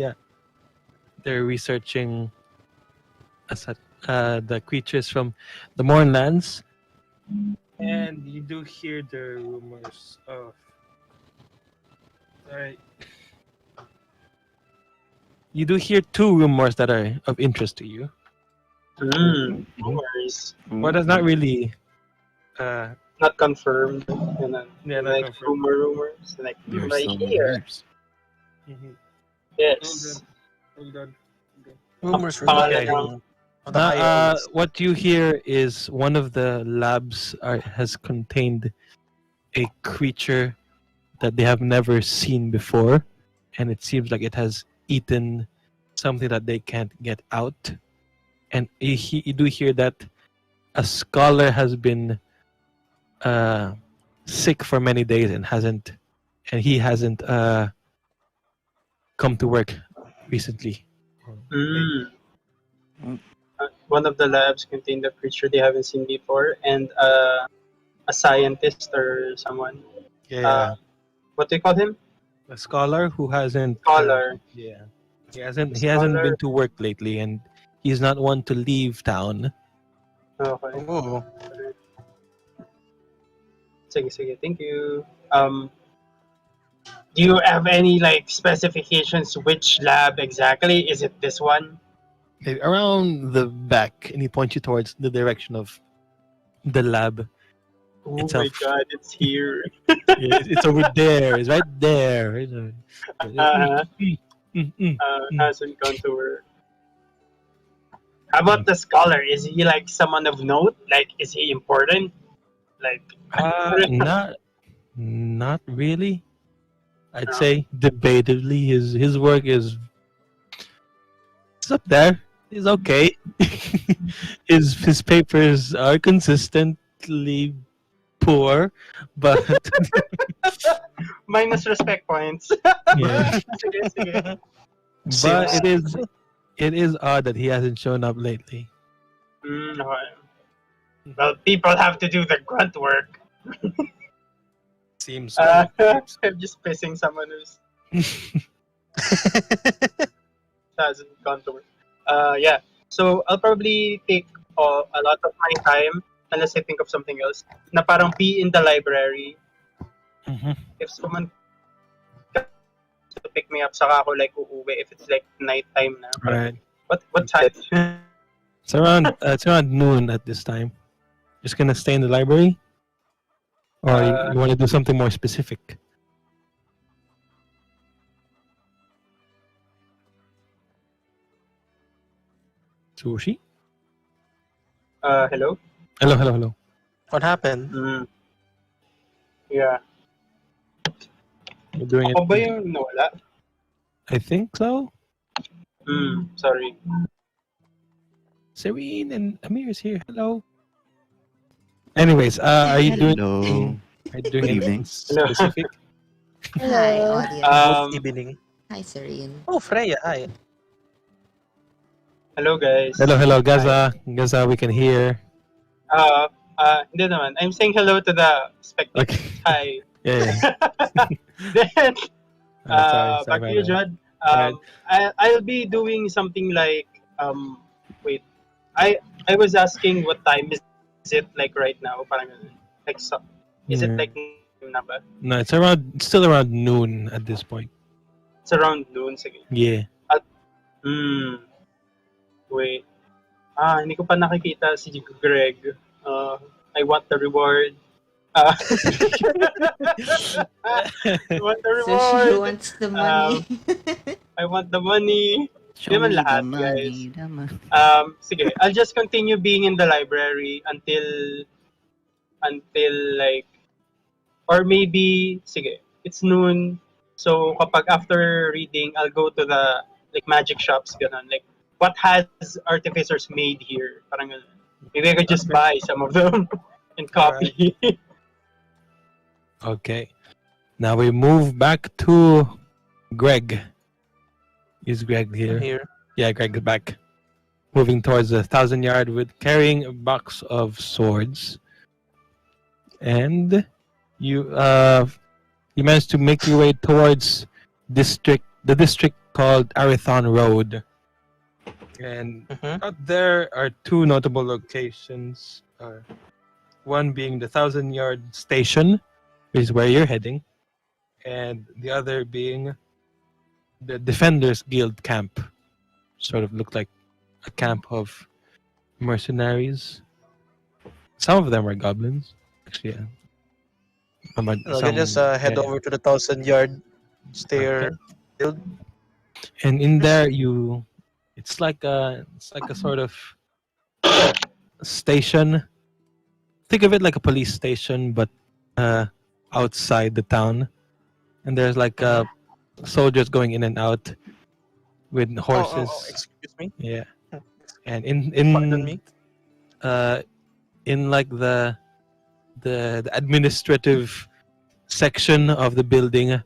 they're researching the creatures from the Mournlands, and you do hear the rumors of. Sorry. You do hear two rumors that are of interest to you.
Rumors.
What is not really
not confirmed. And then
Yeah, not
like
confirmed.
rumors, like
There are
right
so many
here.
rumors.
Yes.
Rumors
Okay.
regarding the higher
What you hear is one of the labs has contained a creature that they have never seen before, and it seems like it has eaten something that they can't get out. And you do hear that a scholar has been sick for many days and he hasn't come to work recently.
Mm. One of the labs contained a creature they haven't seen before, and a scientist or someone.
Yeah,
What do you call him?
a scholar who hasn't.
Scholar.
Yeah, he hasn't been to work lately, and he's not one to leave town.
Okay.
Oh,
Sige. Thank you. Do you have any like specifications? Which lab exactly? Is it this one?
Around the back, and he points you towards the direction of the lab.
Oh
Itself.
my god, it's here.
Yeah, it's over there. It's right there.
Hasn't gone to work. How about the scholar? Is he like someone of note? Like, is he important? Like,
Not really. I'd say debatably his work is it's up there. He's okay. his papers are consistently poor, but
minus respect points.
yeah.
Sige.
But it is odd that he hasn't shown up lately.
Okay. Well, people have to do the grunt work.
Seems
I'm just pissing someone who's hasn't gone to work. Yeah. So I'll probably take a lot of my time unless I think of something else. Na parang be in the library.
Mhm.
If someone to pick me up, saka ako like uuwi if it's like nighttime na.
Right.
What time?
It's around noon at this time. Just gonna stay in the library, or you want to do something more specific? Suu'Shi?
Hello?
Hello.
what happened?
Yeah.
You're doing
Ako ba
it.
yung nawala?
I think so.
Sorry.
Serene and Amir is here. Hello. Anyways, are you doing?
Hello.
Are you doing
Good
anything
evening.
specific?
Hi, audience.
Good evening.
Hi, Serene.
Oh, Freya, hi.
Hello guys.
Hello, Gaza. Gaza, we can hear.
Hindi naman. I'm saying hello to the spectators.
Okay.
Hi.
Yeah.
Then,
Sorry,
back to you,
man.
Jod.
Alright.
I'll be doing something like wait. I was asking what time is it like right now? Parang ganun. Like so, is it
Yeah.
like na ba?
No, it's still around noon at this point.
It's around noon. Sige.
Yeah.
Wait. Hindi ko pa nakikita si Greg. I want the reward. I want the
So
reward.
she wants the money.
I want the money.
Show
Naman
me the
lahat,
money,
guys.
the money.
Sige, I'll just continue being in the library until like, or maybe, sige, it's noon. So kapag after reading, I'll go to the like magic shops, ganun. Like, what has artificers made here? Parang ganun. Maybe I could just buy some of them and copy.
Okay. Now we move back to Greg. Is Greg here?
Here.
Yeah, Greg is back. Moving towards the 1,000 yard with carrying a box of swords. And you managed to make your way towards the district called Arathon Road. And out there are two notable locations. One being the 1,000 yard station, which is where you're heading, and the other being the Defenders Guild camp. Sort of looked like a camp of mercenaries. Some of them are goblins. actually. About
I can just head
yeah.
over to the 1,000-yard stair
Okay.
build.
And in there it's like a sort of station. Think of it like a police station, but uh, outside the town. And there's like
Mhm.
soldiers going in and out with horses.
Excuse me.
Yeah,
Hmm.
and
Pardon me.
uh, in like the administrative section of the building,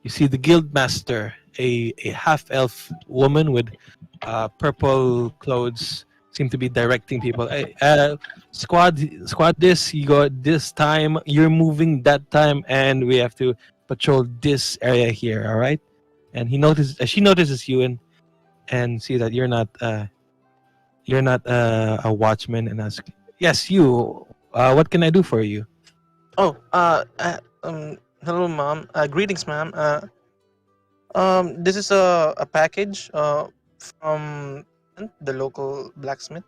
you see the guild master, a half elf woman with purple clothes, seem to be directing people. Hey, squad this, you go this time, you're moving that time, and we have to patrol this area here, all right? And she notices you and see that you're not a watchman, and asks, yes, you, what can I do for you?
Oh, hello, ma'am. Greetings, ma'am. This is a package from the local blacksmith.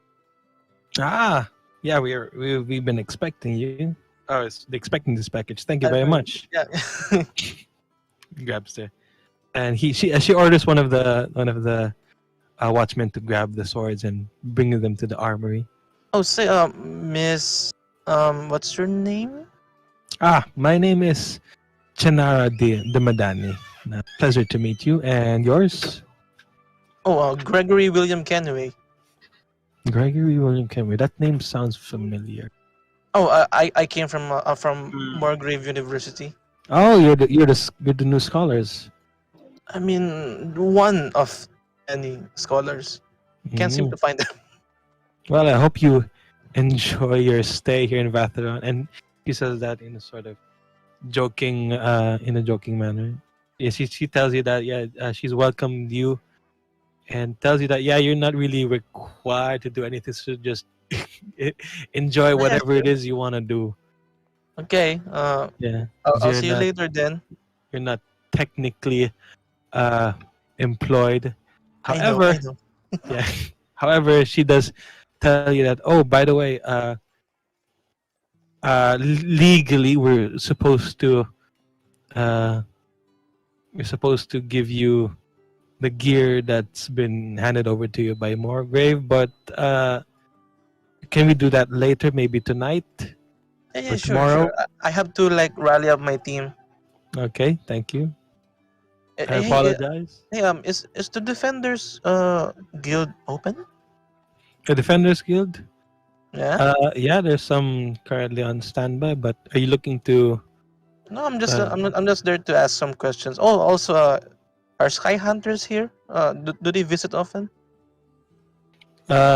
Ah, yeah, we've been expecting you. Oh, expecting this package. Thank you very much.
Yeah.
Grabs there, and she orders one of the watchmen to grab the swords and bring them to the armory.
Oh, say, Miss, what's your name?
Ah, my name is Chanara de Madani. Pleasure to meet you. And yours?
Oh, Gregory William Kenway.
Gregory William Kenway. That name sounds familiar.
Oh, I came from Morgrave University.
Oh, you're the new scholars.
I mean, one of many scholars. Can't seem to find them.
Well, I hope you enjoy your stay here in Vathirond. And he says that in a sort of joking, in a joking manner. Yeah, she tells you that she's welcomed you, and tells you that you're not really required to do anything. So just enjoy whatever it is you want to do.
Okay.
Yeah,
I'll see you later then.
You're not technically employed.
I
However,
know.
yeah. However, she does tell you that. Oh, by the way, legally, we're supposed to give you the gear that's been handed over to you by Morgrave, but can we do that later? Maybe tonight
Yeah,
or
sure,
tomorrow?
sure. I have to rally up my team.
Okay, thank you. I
Hey,
apologize.
hey, is the Defenders guild open?
The Defenders Guild?
Yeah.
Yeah, there's some currently on standby, but are you looking to...
No, I'm just there to ask some questions. Oh, also, are Sky Hunters here? Do they visit often?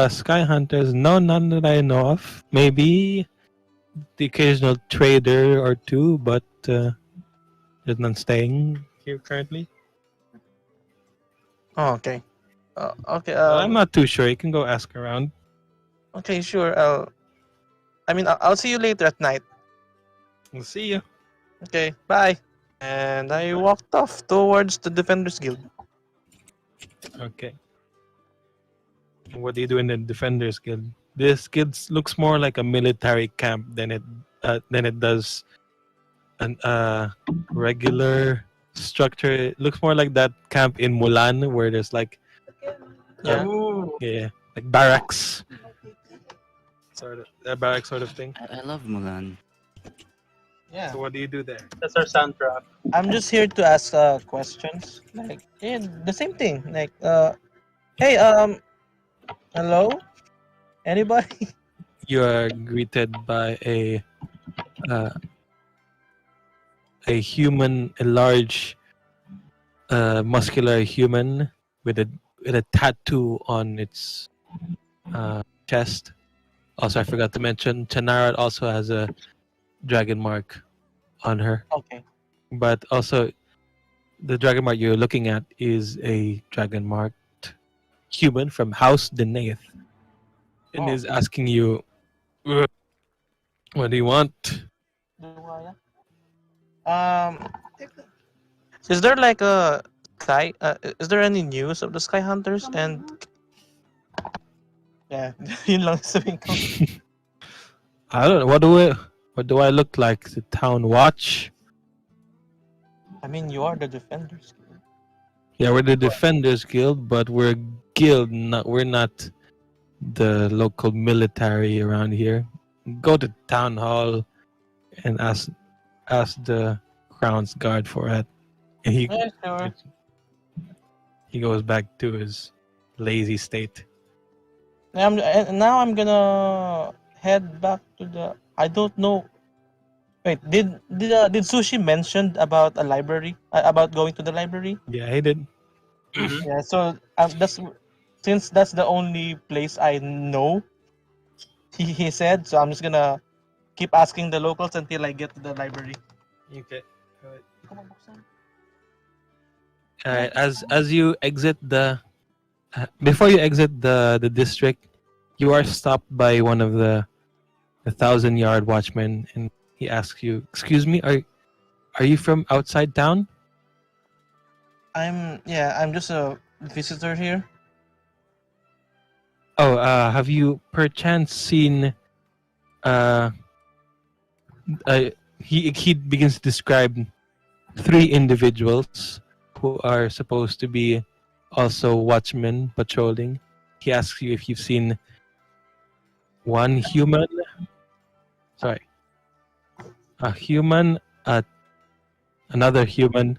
Sky Hunters? No, none that I know of. Maybe the occasional trader or two, but there's none staying here currently.
Oh, okay. Okay.
I'm not too sure. You can go ask around.
Okay, sure. I'll see you later at night.
We'll see you.
Okay, bye. And I walked off towards the Defenders Guild.
Okay. What do you do in the Defenders Guild? This guild looks more like a military camp than it does an regular structure. It looks more like that camp in Mulan where there's like like barracks, sort of a barrack sort of thing.
I love Mulan.
Yeah.
So what do you do there?
That's our soundtrack.
I'm just here to ask questions. The same thing. Hey, hello? Anybody?
You are greeted by a large, muscular human with a tattoo on its chest. Also, I forgot to mention, Chanara also has a dragon mark on her.
Okay.
But also, the dragon mark you're looking at is a dragon marked human from House Denaith, and is asking you, what do you want?
Is there like a sky? Is there any news of the Sky Hunters? And yeah, yun lang sabihin ko.
I don't know. What do I look like? The town watch?
I mean, you are the defenders.
Yeah, we're the Defenders Guild, but we're a guild. We're not the local military around here. Go to town hall and ask the Crown's guard for it. And
Yeah, sure.
he goes back to his lazy state.
Now I'm gonna head back to the. I don't know. Wait, did Suu'Shi mentioned about a library? About going to the library?
Yeah, he did.
Yeah. So that's since that's the only place I know. He said so. I'm just gonna keep asking the locals until I get to the library.
Okay. Alright, as you exit the before you exit the district, you are stopped by one of the 1,000-yard watchmen, and he asks you, "Excuse me, are you from outside town?"
I'm just a visitor here.
Oh, have you perchance seen? He begins to describe 3 individuals who are supposed to be also watchmen patrolling. He asks you if you've seen one human. Sorry, a human, another human,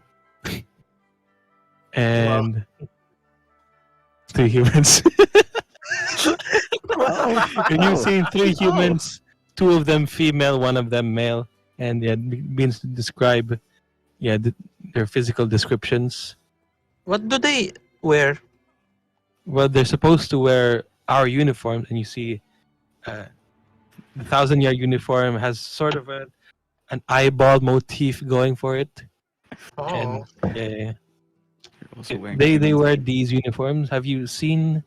and 3 humans. And you've seen 3 humans, 2 of them female, 1 of them male, and begins to describe, their physical descriptions.
What do they wear?
Well, they're supposed to wear our uniforms, and you see, the 1,000-yard uniform has sort of an eyeball motif going for it. And
You're also wearing
they wear these uniforms. Have you seen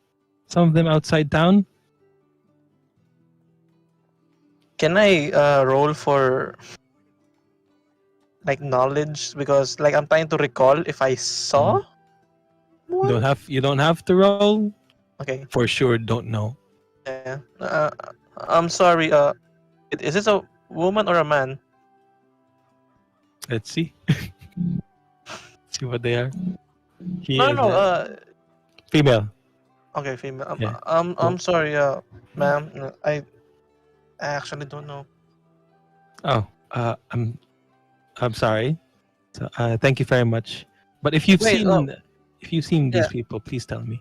some of them outside town?
Can I roll for like knowledge because like I'm trying to recall if I saw one?
You don't have to roll.
Okay.
For sure, don't know.
Yeah. I'm sorry. Is this a woman or a man?
Let's see. See what they are.
No.
Female.
Okay, female.
Yeah.
I'm sorry, ma'am. No, I actually don't know.
Oh, I'm sorry. So, thank you very much. But if you've seen these people, please tell me.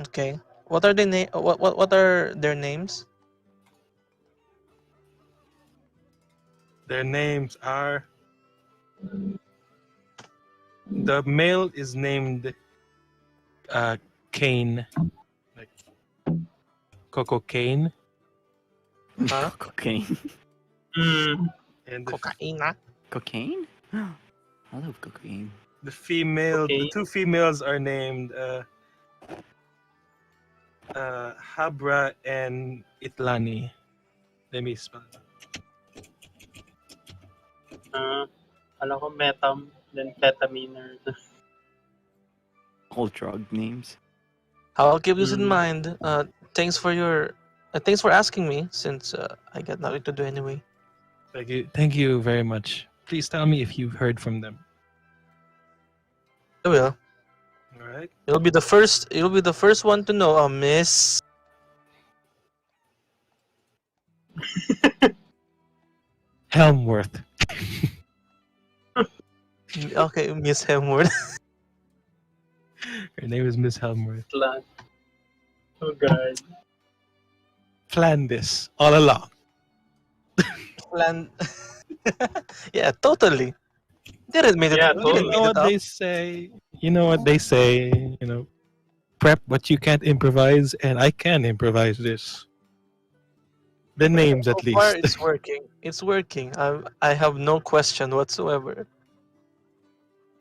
Okay. What are they what are their names?
Their names are. The male is named Kane, like Coco Kane.
Huh?
Cocaine.
And
Cocaine.
Cocaine? I love cocaine.
the 2 females are named Habra and Itlani. Let me spell it.
Alam ko metam, then ketamine or
All drug names.
I'll keep this in mind. Thanks for asking me since I got nothing to do anyway.
Thank you very much. Please tell me if you've heard from them.
I will.
All right.
You'll be the first one to know, Miss.
Helmworth.
Okay, Miss Hemworth.
Her name is Miss Helmworth.
plan. Oh god.
Planned this all along.
Plan. Yeah, totally. Didn't make it.
Yeah,
Didn't
totally.
You
make
know
it
what
up.
they say. You know what they say. Prep what you can't improvise, and I can improvise this. The names, at
So far,
least.
it's working. It's working. I have no question whatsoever.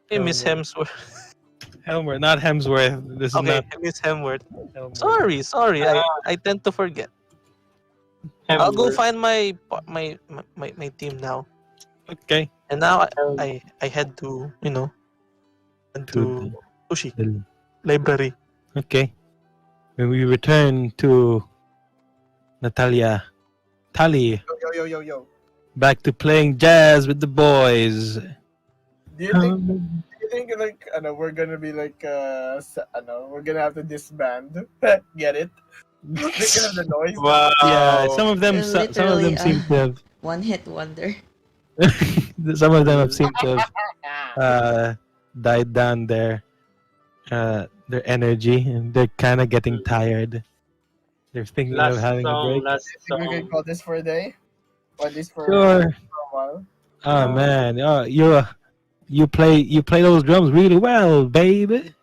Hey, Miss Hemsworth.
Helmworth, not Hemsworth. This is
Okay,
not
Miss Hemsworth.
Helmworth.
Sorry. I tend to forget. I'll go find my team now.
Okay.
And now I head to
To
Suu'Shi
the-
library.
Okay. When we return to Nataliya, Tali,
Yo.
Back to playing jazz with the boys.
Do you think like we're gonna be like we're gonna have to disband? Get it? Because of the noise.
Wow.
Yeah, some of them
Literally,
seem to have.
one-hit wonder.
Some of them have seemed to have died down their energy, and they're kind of getting tired. They're thinking of
Last
having a
song,
break.
last
Think we can
song.
call this for a day? Or at least for
Sure.
a while?
Oh man, you play those drums really well, baby.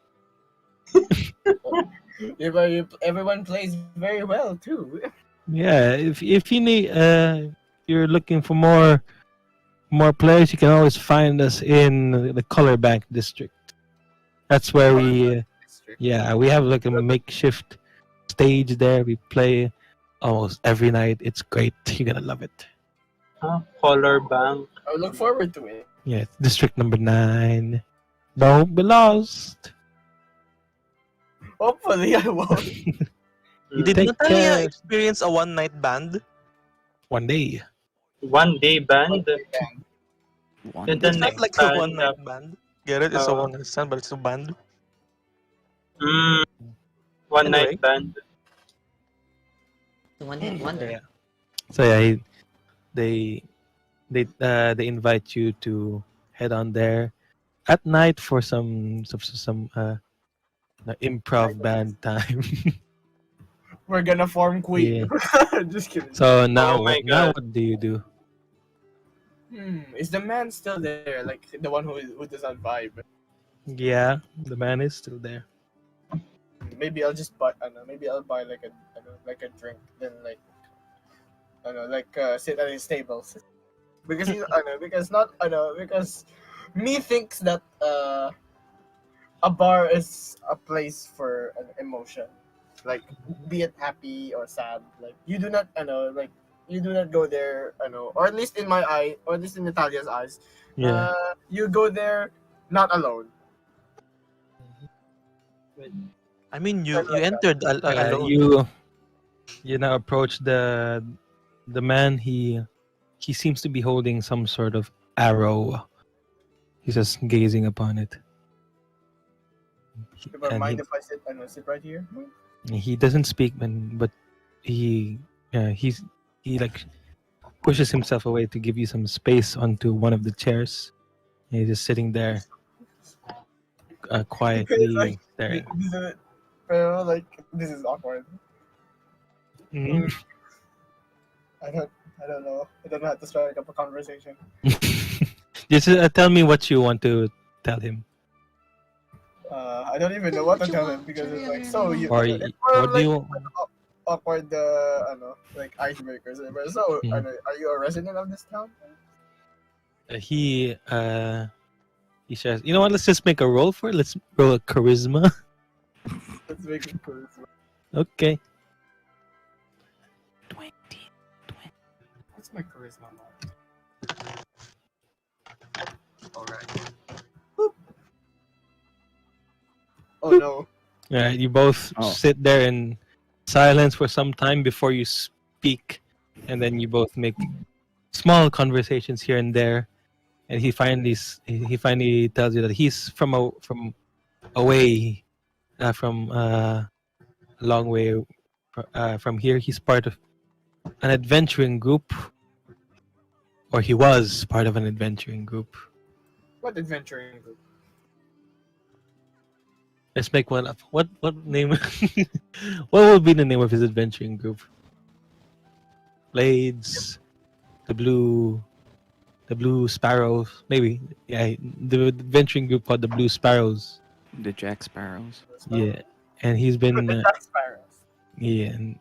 Everyone plays very well too.
Yeah, if you need you're looking for more players, you can always find us in the Color Bank district. That's where we have like a makeshift stage there. We play almost every night. It's great. You're gonna love it.
Color bank.
I look forward to it.
Yeah, it's District number 9. Don't be lost.
Hopefully I won't.
Did
Take
Nataliya
care.
experience a one-night band?
One day.
One day band.
One.
And the
It's not
next
like a
band.
one-night band. Get it? It's a
Oh.
one-night stand, but it's a band.
One
Anyway.
night band.
The one-hit wonder.
Yeah. So yeah, they invite you to head on there at night for some improv band time.
We're gonna form Queen. Just kidding.
So now,
Oh my
now
God.
what do you do?
Is the man still there? Like the one who does not vibe?
Yeah, the man is still there.
Maybe I'll just buy. Maybe I'll buy like a drink. Then sit at his table. Because because me thinks that a bar is a place for an emotion, like be it happy or sad. Like you do not you do not go there, or at least in my eye, or at least in Natalia's eyes.
Yeah.
You go there not alone.
I mean, you entered alone.
You now approach the man. He seems to be holding some sort of arrow. He's just gazing upon it.
If I
And
mind if I sit right here?
he doesn't speak, but he like pushes himself away to give you some space onto one of the chairs. And he's just sitting there, quietly
Like,
staring.
This is awkward.
Mhm.
I don't know. I don't know how to strike up a conversation.
Just tell me what you want to tell him.
I don't even know what to tell him because it's like so you.
Or
it's
what do
like
you?
awkward like icebreakers. So
Mhm.
are you a resident of this town?
He says, you know what? Let's just make a roll for it. Let's roll a charisma.
Let's make it cool.
Okay.
What's my charisma mark? Alright. Oh no.
Yeah, you both
Oh.
sit there in silence for some time before you speak, and then you both make small conversations here and there. And he finally tells you that he's from away, from a long way from here. He's part of an adventuring group, or he was part of an adventuring group.
What adventuring group?
Let's make one up. What name? What would be the name of his adventuring group? Blades, the Blue Sparrows, maybe. Yeah, the adventuring group called the Blue Sparrows.
The Jack Sparrows.
Yeah, and he's been
Jack Sparrows.
yeah, and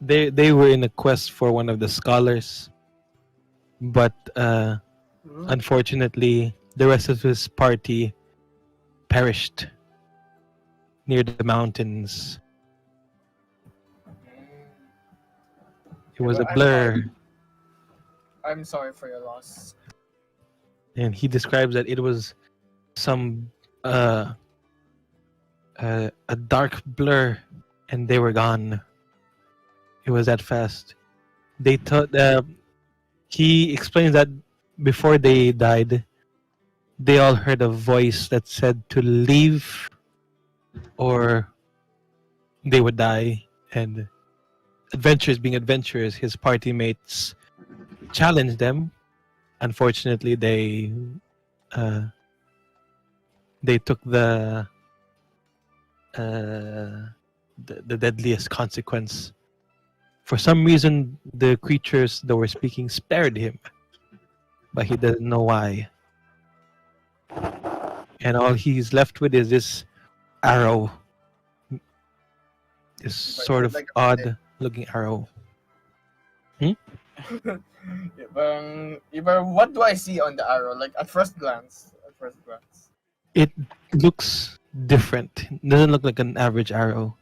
they were in a quest for one of the scholars, but unfortunately, the rest of his party perished near the mountains. It was a blur,
I'm sorry for your loss.
and he describes that it was some a dark blur, and they were gone. It was that fast. They thought He explains that before they died, they all heard a voice that said to leave or they would die. And adventurers being adventurers, his party mates challenged them. Unfortunately, they took the deadliest consequence. For some reason, the creatures that were speaking spared him, but he doesn't know why. And all he's left with is this arrow, this sort of
like
odd-looking arrow.
What do I see on the arrow? Like at first glance.
It looks different. It doesn't look like an average arrow.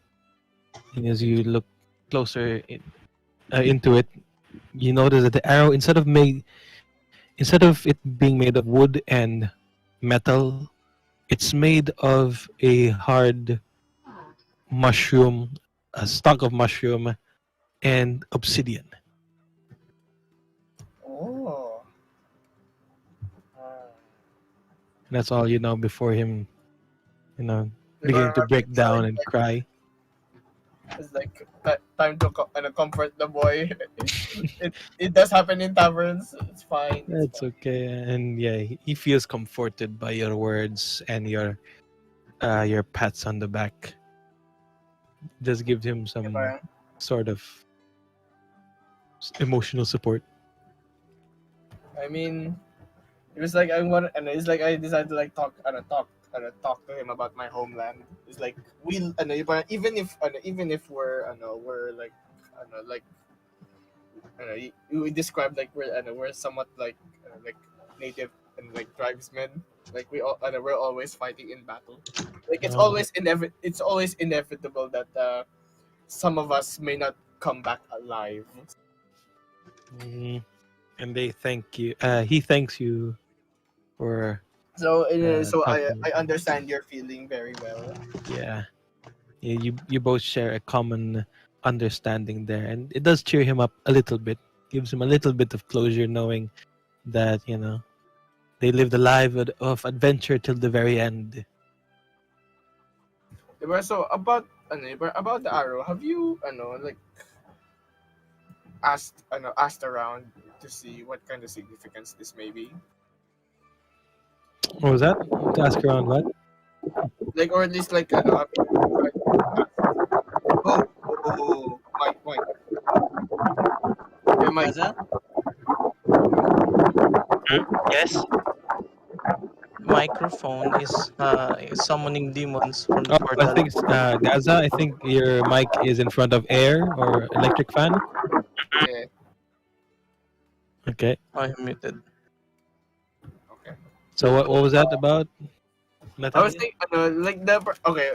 And as you look closer into it, you notice that the arrow, instead of it being made of wood and metal, it's made of a hard mushroom, a stalk of mushroom, and obsidian.
Oh.
And that's all you know before him, beginning to break down and cry.
It's like time to comfort the boy. it does happen in taverns. It's fine.
That's okay. And yeah, he feels comforted by your words and your pats on the back. Just gives him some sort of emotional support.
I mean, it was like I decided to like talk to him about my homeland. It's like even if we describe like we're somewhat like native and like tribesmen. Like we're always fighting in battle. Like it's always inevitable that some of us may not come back alive.
And they thank you. He thanks you for.
So I
talking.
understand your feeling very well.
Yeah, you both share a common understanding there, and it does cheer him up a little bit. Gives him a little bit of closure, knowing that they lived a life of adventure till the very end.
So about the arrow, have you asked around to see what kind of significance this may be?
What was that? To ask around what?
Like, or at least like Mike. Hey, Mike.
Gaza?
Yes.
Microphone is summoning demons from the
I
portal.
think Gaza. I think your mic is in front of air or electric fan.
Yeah.
Okay.
I'm muted.
Okay.
So what was that about?
I was thinking, okay.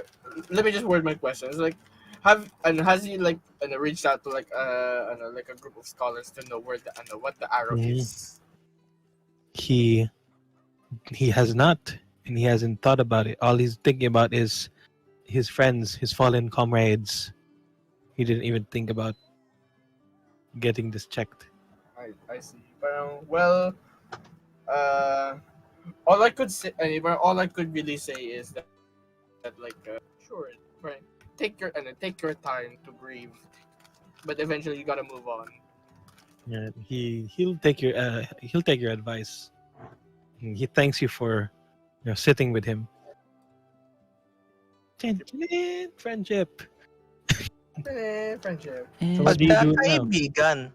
Let me just word my questions. Like, has he reached out to a group of scholars to know where what the arrow is?
He has not, and he hasn't thought about it. All he's thinking about is his friends, his fallen comrades. He didn't even think about getting this checked.
I see. But all I could say, all I could really say is that sure, right. Take your time to grieve, but eventually you gotta move on.
Yeah, he'll take your advice. And he thanks you for sitting with him. Friendship.
Friendship.
So what do you do now?
Kaibigan.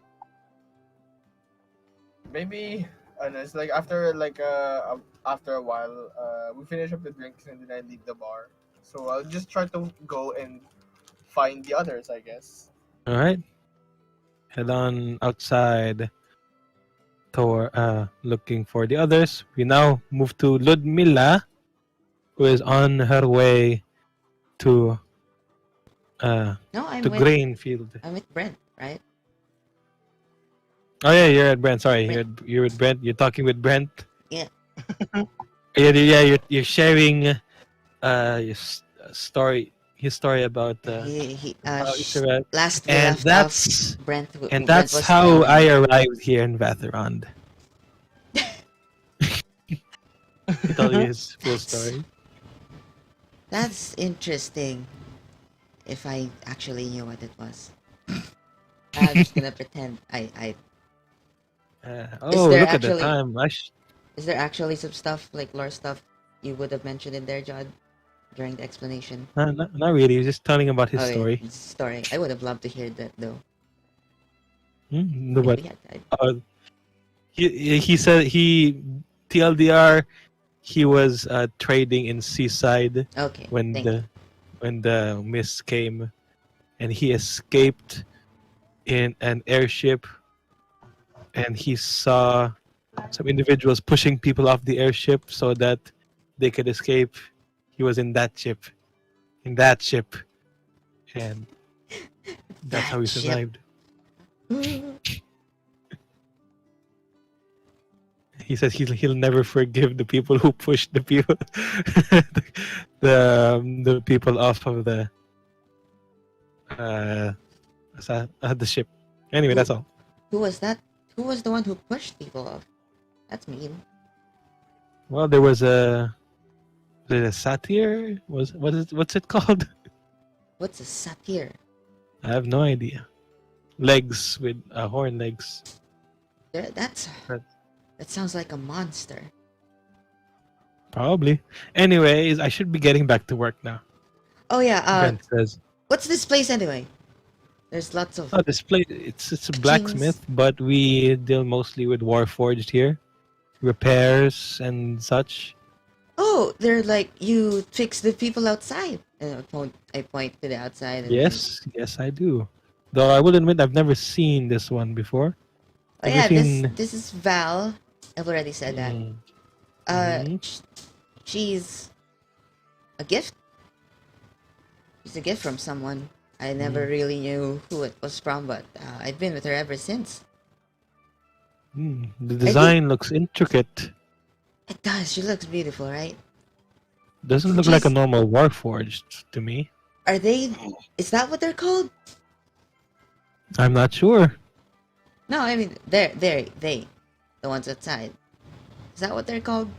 Maybe it's like after a while, we finish up the drinks and then I leave the bar. So I'll just try to go and find the others, I guess.
All right. Head on outside toward looking for the others. We now move to Ludmilla, who is on her way to
No, I'm with
Grainfield.
I'm with Brent, right?
Oh yeah, you're at Brent. Sorry,
Brent.
you're with Brent. You're talking with Brent.
Yeah.
Yeah. You're sharing your story. his story about how he survived.
last we
And
left
that's
off, Brent
that's
was
how I
telling.
arrived here in Vathirond. He told you his full story.
That's interesting. If I actually knew what it was, I'm just gonna pretend I.
Oh,
there
look at the
actually-
time.
Is there actually some stuff like lore stuff you would have mentioned in there, Jod, during the explanation?
Not really. He's just telling about his
Okay,
story.
his story. I would have loved to hear that though.
The
If
what?
we had time.
He said TLDR he was trading in Seaside
Okay.
when
thank you.
the mist came, and he escaped in an airship, and he saw some individuals pushing people off the airship so that they could escape. He was in that ship, and that's how he
That ship.
survived. He says he'll never forgive the people who pushed the people the people off of the ship. Anyway, that's all.
Who was that? Who was the one who pushed people off? That's mean.
Well, there was a satyr. What's it called?
What's a satyr?
I have no idea. Legs with horn legs.
That sounds like a monster.
Probably. Anyways, I should be getting back to work now.
Oh yeah.
Brent says.
What's this place anyway? There's lots of.
Oh, this place, it's a blacksmith, but we deal mostly with warforged here. Repairs and such.
Oh, they're like you fix the people outside. And I point to the outside. And
Yes, I do. Though I will admit I've never seen this one before.
Oh
Have
yeah,
you seen-
this is Val. I've already said that.
Mhm.
She's a gift. She's a gift from someone. I never really knew who it was from, but I've been with her ever since.
The design looks intricate.
It does. She looks beautiful, right?
Doesn't look like a normal warforged to me.
Are they? Is that what they're called?
I'm not sure.
No, I mean they, the ones outside. Is that what they're called?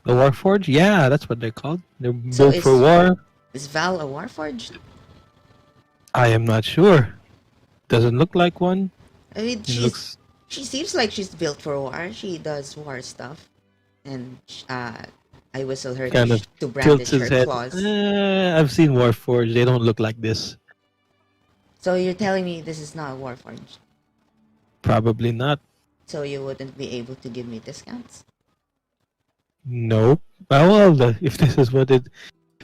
The warforged? Yeah, that's what they're called. They're
So
built for war.
Is Val a warforged?
I am not sure. Doesn't look like one.
I mean,
It looks.
she seems like she's built for war. She does war stuff, and I whistle her
Kind of
to brandish
Tilts his
her
head.
claws.
I've seen warforged. They don't look like this.
So you're telling me this is not a warforged?
Probably not.
So you wouldn't be able to give me discounts?
Nope. Well, if this is what if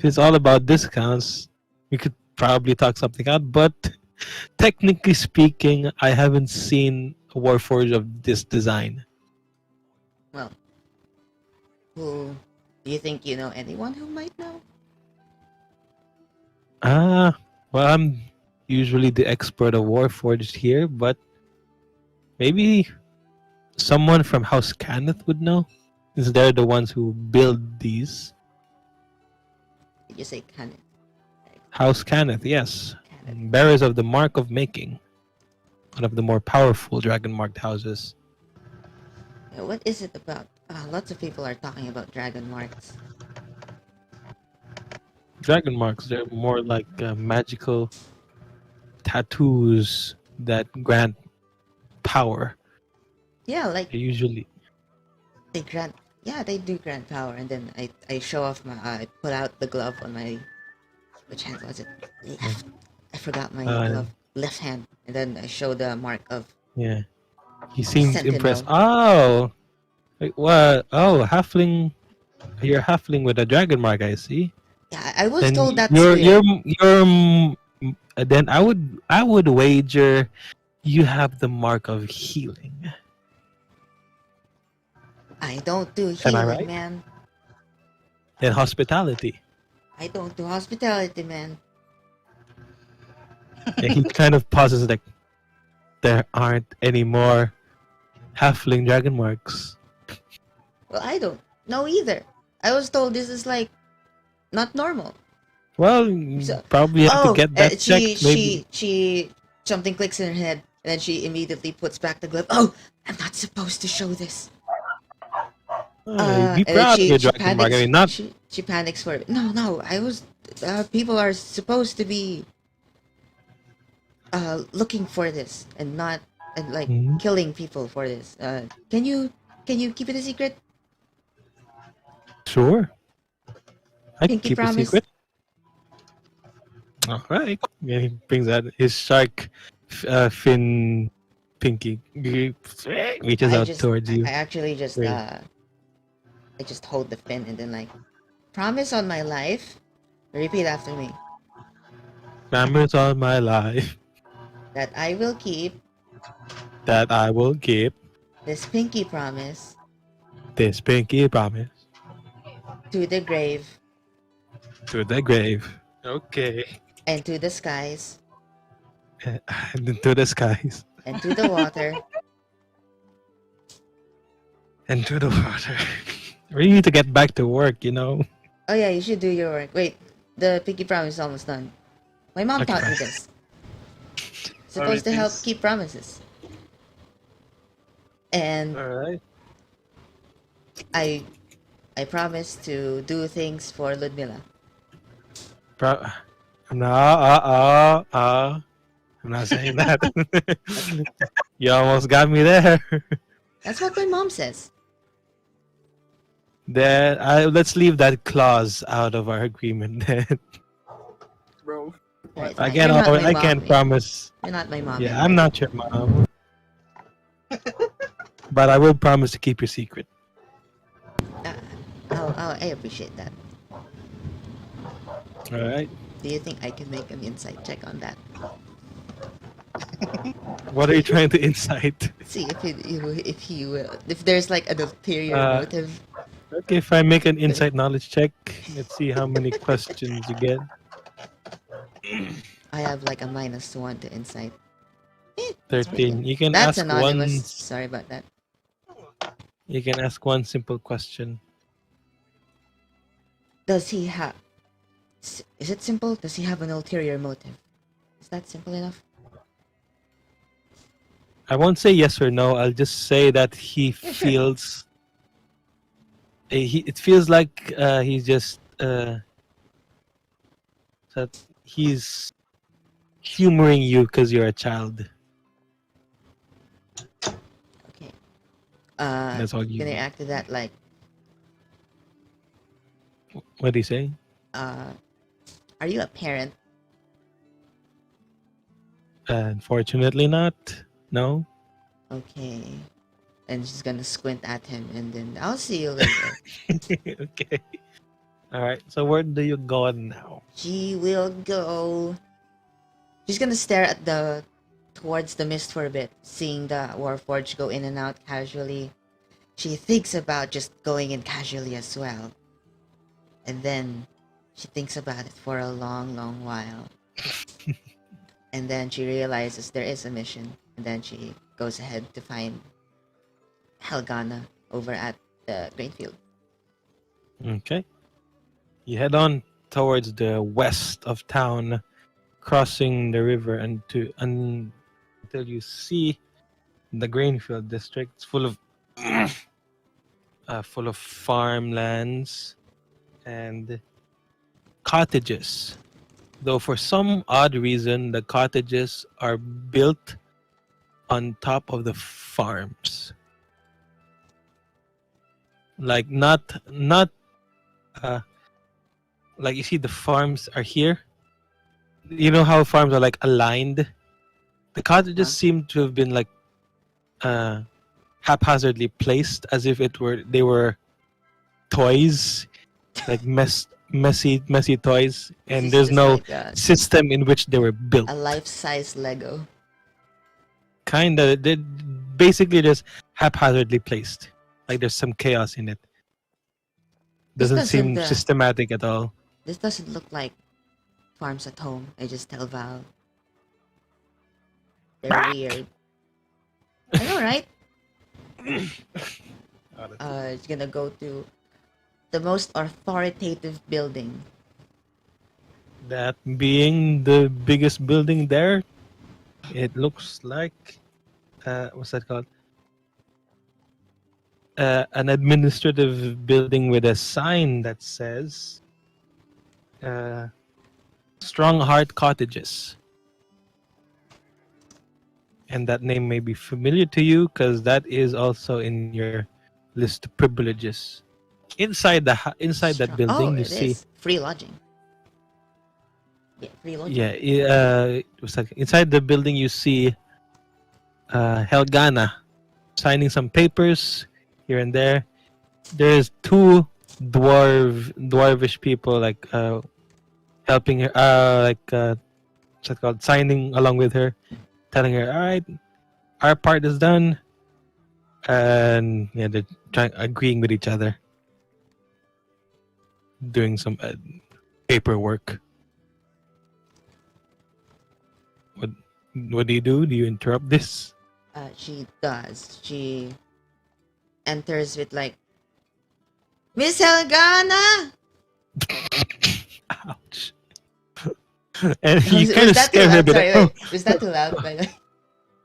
it's all about discounts, we could probably talk something out. But technically speaking, I haven't seen a warforged of this design.
Well, who do you think you know anyone who might know?
Well, I'm usually the expert of warforged here, but maybe someone from House Cannith would know, since they're the ones who build these.
Did you say Kenneth?
House Cannith, yes.
Kenneth.
Bearers of the Mark of Making. One of the more powerful dragon-marked houses.
What is it about? Lots of people are talking about dragon marks.
Dragon marks, they're more like magical tattoos that grant power.
Yeah, like
They usually.
they grant. Yeah, they do grant power, and then I show off my. I pull out the glove on my. Which hand was it? Left. I forgot my glove. Left hand, and then I show the mark of.
Yeah. He seems
Sentinel.
impressed. Oh! Wait, what? Oh, halfling. You're a halfling with a dragon mark, I see.
Yeah, I was
Then
told that's
you're,
weird.
then I would wager you have the mark of healing.
I don't do
Am I
healing,
right?
man.
And hospitality.
I don't do hospitality, man.
And he kind of pauses like, there aren't any more halfling dragon marks.
Well, I don't know either. I was told this is like not normal.
Well, you
So-
probably have to
Oh,
get that
she
checked. Maybe.
something clicks in her head, and then she immediately puts back the glove. Oh, I'm not supposed to show this.
Be
And then
proud of your
she
dragon mark. I
panics.
mean, not.
She panics for it. No, I was. People are supposed to be looking for this and not and like
Mhm.
killing people for this. Can you keep it a secret?
Sure. I can
Pinky
keep a
promise.
secret. All right. Yeah, he brings out his shark fin pinky. Reaches out towards you.
I actually just
Great.
I just hold the fin and then like promise on my life. Repeat after me
Promise all my life
that I will keep
that I will keep
this pinky promise
this pinky promise
to the grave
to the grave. Okay.
and to the skies
And into the skies.
and to the water.
And to the water. We need to get back to work, you know.
Oh yeah, you should do your work. Wait, the pinky promise is almost done. My mom
Okay,
taught me
fine.
this. Supposed to help
Alright,
keep promises. And
Alright.
I promise to do things for Ludmilla.
No, I'm not saying that. You almost got me there.
That's what my mom says.
Then let's leave that clause out of our agreement. Then
Bro.
Right,
I
fine.
can't.
You're not my
I
mom,
can't
eh?
promise.
You're not my mom.
Yeah,
anymore.
I'm not your mom. But I will promise to keep your secret.
I appreciate that.
All right.
Do you think I can make an insight check on that?
What are you trying to incite?
See if there's like an ulterior motive.
Okay, if I make an insight knowledge check, let's see how many questions you get.
I have like a -1 to insight.
13. You can
That's
ask
anonymous.
one.
Sorry about that.
You can ask one simple question.
Does he have? Is it simple? Does he have an ulterior motive? Is that simple enough?
I won't say yes or no. I'll just say that he
Yeah, sure.
feels. It feels like he's just that he's humoring you because you're a child.
Okay.
That's all you.
Gonna react to that like,
What do you say?
are you a parent?
Unfortunately, not. No.
Okay. And she's gonna squint at him, and then I'll see you later.
Okay. All right. So where do you go now?
She will go. She's gonna stare at towards the mist for a bit, seeing the Warforged go in and out casually. She thinks about just going in casually as well. And then she thinks about it for a long, long while. And then she realizes there is a mission. And then she goes ahead to find Helgana over at the grainfield.
Okay. You head on towards the west of town, crossing the river until you see the grainfield district. It's full of farmlands and cottages. Though for some odd reason, the cottages are built on top of the farms. Like not like you see the farms are here. You know how farms are like aligned? The cottages seem to have been like haphazardly placed as if they were toys, like messy toys, and
This
there's
is
no
like
system in which they were built.
a life-size Lego.
Kinda, they're basically just haphazardly placed. Like there's some chaos in it.
This
Doesn't seem
doesn't,
systematic at all.
This doesn't look like farms at home. I just tell Val. They're weird. I know, right? It's gonna go to the most authoritative building
That being the biggest building there, it looks like what's that called? An administrative building with a sign that says Strong Heart Cottages. And that name may be familiar to you because that is also in your list of privileges. Inside that building, you
it
see.
is free lodging. Yeah, free lodging.
Yeah, what's that? Inside the building, you see Helgana signing some papers here and there. There's two dwarvish people like helping her, what's that called? Signing along with her, telling her, "All right, our part is done," and yeah, they're agreeing with each other, doing some paperwork. What do you do? Do you interrupt this?
She does. She enters with like, Miss Helgana!
Ouch. And you kind of
was that too
scared her a
loud?
bit.
Sorry,
Oh,
wait. Was that too loud? By the way?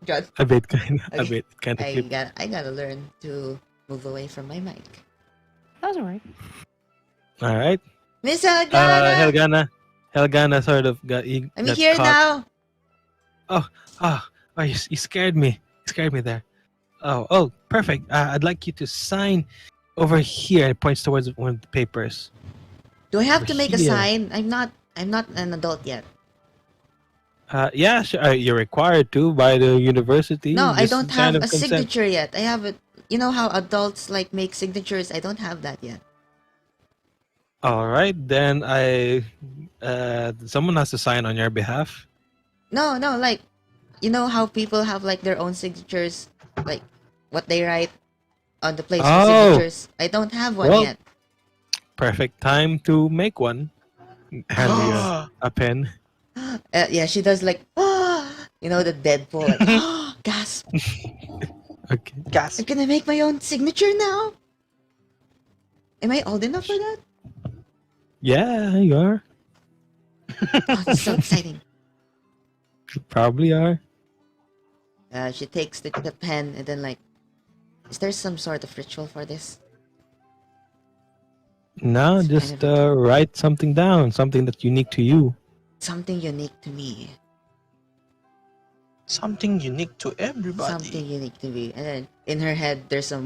Jod,
a bit, kind of
Okay.
creepy.
I gotta learn to move away from my mic.
That's alright.
All right.
Miss Helgana!
Helgana sort of got.
I'm
got
here
caught.
now!
Oh, you scared me. You scared me there. Oh, perfect. I'd like you to sign over here. It points towards one of the papers.
Do I have
Over
to make a
here.
sign? I'm not an adult yet.
Yeah, sure. You're required to by the university.
No, I
Just
don't
sign
have
of
a
consent.
signature yet. I have it. You know how adults like make signatures? I don't have that yet.
All right, then someone has to sign on your behalf.
No, like, you know how people have like their own signatures, like what they write on the place for
Oh.
signatures. I don't have one
Well,
yet.
Perfect time to make one. Hand you a pen.
Yeah, she does like, you know, the Deadpool, like, gasp.
Okay.
Gas.
I'm gonna make my own signature now. Am I old enough for that?
Yeah, you are.
Oh, this is so exciting.
You probably are.
She takes the pen and then like, is there some sort of ritual for this?
No,
It's
just
kind of
write something down, something that's unique to you.
something unique to me.
Something unique to everybody.
Something unique to me. And then in her head, there's a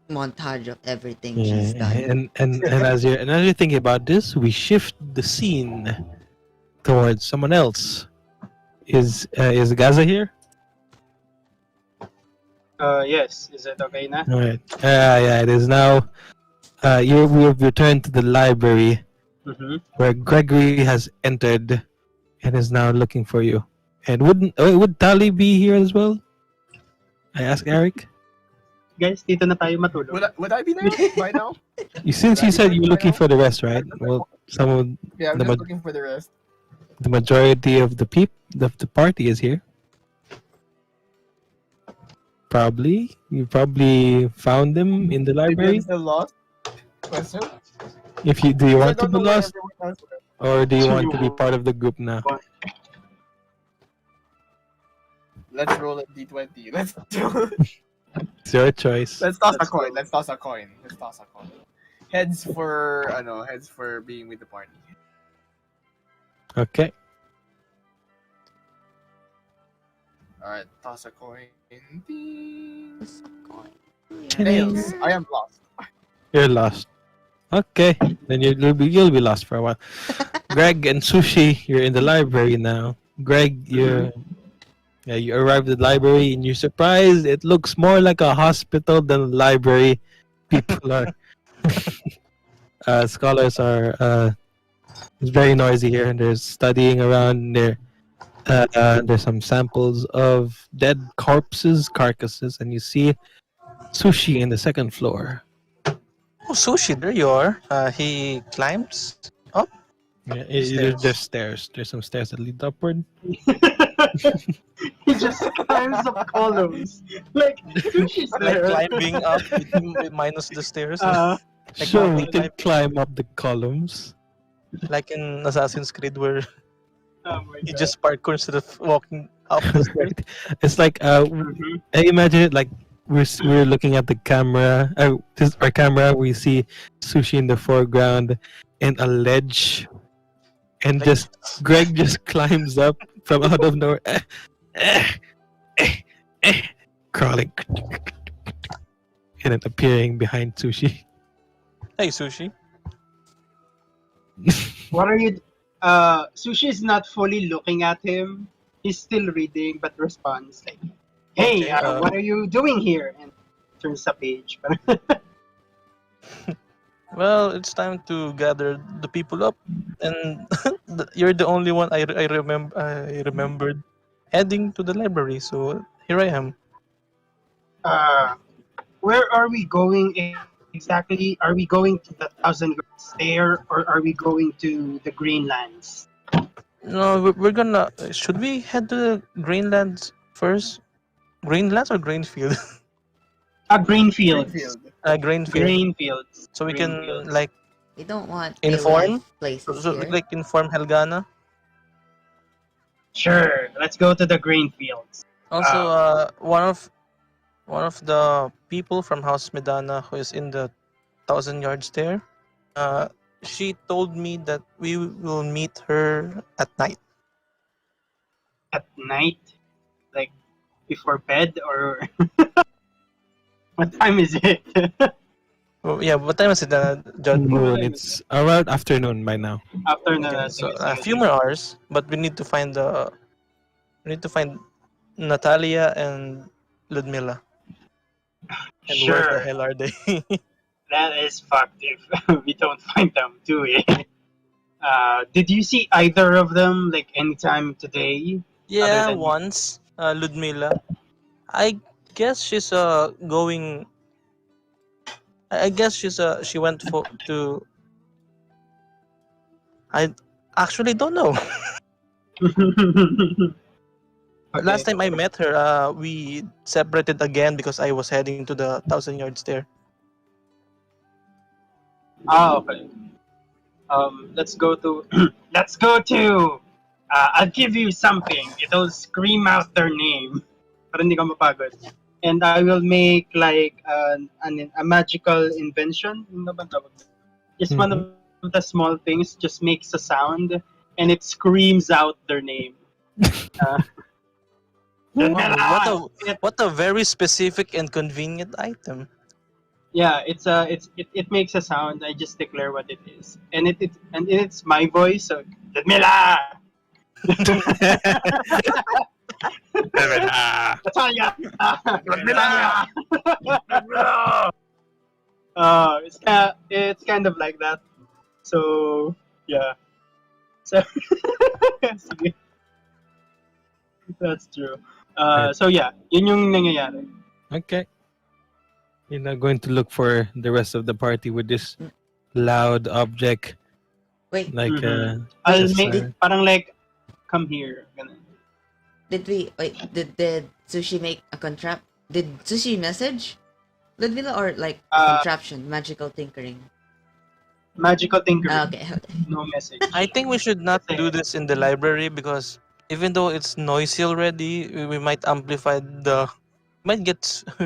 montage of everything she's done.
And as you're thinking about this, we shift the scene towards someone else. Is Gaza here?
Yes. Is it okay na?
All right. Yeah, it is now. We've returned to the library
Mm-hmm.
where Gregory has entered and is now looking for you. And would Tali be here as well? I asked Eric.
Guys, dito na tayo matulog.
Would I be there by now?
Since you said you're looking for the rest, right? Well,
Yeah, I'm
The
just
ma-
looking for the rest.
the majority of the the party is here. You probably found them in the
Maybe
library.
I'm still lost. Question?
Do you
I
want to
don't
be
know where
lost,
everyone else went.
or do you want to be part of the group now?
Let's roll a d20. Let's do.
It's your choice.
Let's toss a coin. Let's toss a coin. Heads for being with the party.
Okay.
All right, toss a coin. Ding.
Ding.
Tails. I am lost.
You're lost. Okay, then you'll be lost for a while. Greg and Suu'Shi, you're in the library now. Greg, you arrived at the library and you're surprised. It looks more like a hospital than a library. People are scholars are. It's very noisy here, and they're studying around. There's some samples of dead carcasses, and you see Suu'Shi in the second floor.
Oh, Suu'Shi, there you are. He climbs up.
Yeah,
Stairs.
there's stairs. There's some stairs that lead upward.
He just climbs up columns. Like, she's
Like
there.
climbing up with minus the stairs.
Uh,
Sure, we
mountain
can climb up the columns.
Like in Assassin's Creed, where
Oh my
you
god.
just parkour instead of walking up the stairs.
Right. It's like
Mhm.
I imagine it like we're looking at the camera, just our camera. We see Suu'Shi in the foreground and a ledge, and
Like,
just Greg just climbs up from out of nowhere, crawling, and then appearing behind Suu'Shi.
hey, Suu'Shi.
What are you? Sushi is not fully looking at him. He's still reading, but responds like, "Hey,
Okay,
what are you doing here?" And turns the page.
Well, it's time to gather the people up, and you're the only one I remembered heading to the library. So here I am.
uh, where are we going exactly? Are we going to the Thousand Girls there, or are we going to the Greenlands?
No, we're gonna. Should we head to the Greenlands first? Greenlands or Grainfield?
Greenfields.
Grainfield.
Grainfields.
So we can
Greenfields.
like
We don't want
Inform?
real-life places
so
here.
like inform Helgana.
Sure, let's go to the Grainfields.
Also, one of the people from House Medana who is in the 1,000 yards there. She told me that we will meet her at night.
At night, like before bed, or what time is it?
Oh, yeah, what time is it, Jod?
Noon. It's around afternoon by now.
Afternoon.
Okay, so a
sige,
few more hours, but we need to find Nataliya and Ludmilla. And where the
Sure,
hell are they?
that is fucked if we don't find them, do we? Did you see either of them like anytime today?
Yeah,
than-
once Ludmilla. I guess she's going. I guess she went to. I actually don't know.
Okay.
Last time I met her, we separated again because I was heading to the 1,000 yards there.
Okay. Let's go to. Let's go to. I'll give you something. It'll scream out their name. Para hindi ka mapagod. And I will make like a magical invention. Ano ba tawag? Just one of the small things just makes a sound and it screams out their name.
Wow, what a very specific and convenient item.
Yeah, it makes a sound. I just declare what it is, and it's my voice. So Ludmilla, Nataliya, Ludmilla. It's kind of like that. So yeah, so sige. That's true. So yeah, yun yung nangyayari.
Okay. You're not going to look for the rest of the party with this loud object.
Wait,
Like,
I'll
just,
make parang like, come here. Ganun.
did Sushi make a Did Sushi message Ludmilla or like
Uh,
contraption, magical tinkering?
Magical tinkering.
Okay.
No message.
I think we should not do this in the library because even though it's noisy already, we might amplify the. We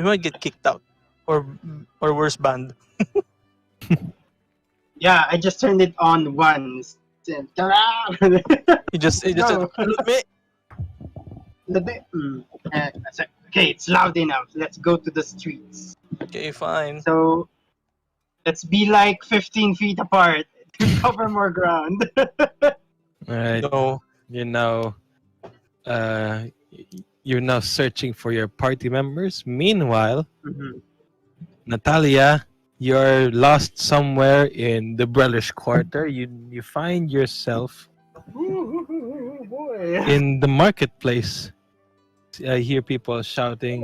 might get kicked out, or worse, banned.
Yeah, I just turned it on once. And
You just
No.
said, "Ludmi."
Okay, it's loud enough. Let's go to the streets.
Okay, fine.
So let's be like 15 feet apart to cover more ground.
Alright,
No.
you're now searching for your party members. Meanwhile,
Mhm.
Nataliya, you're lost somewhere in the Brellish Quarter. You find yourself
Boy.
in the marketplace. I hear people shouting,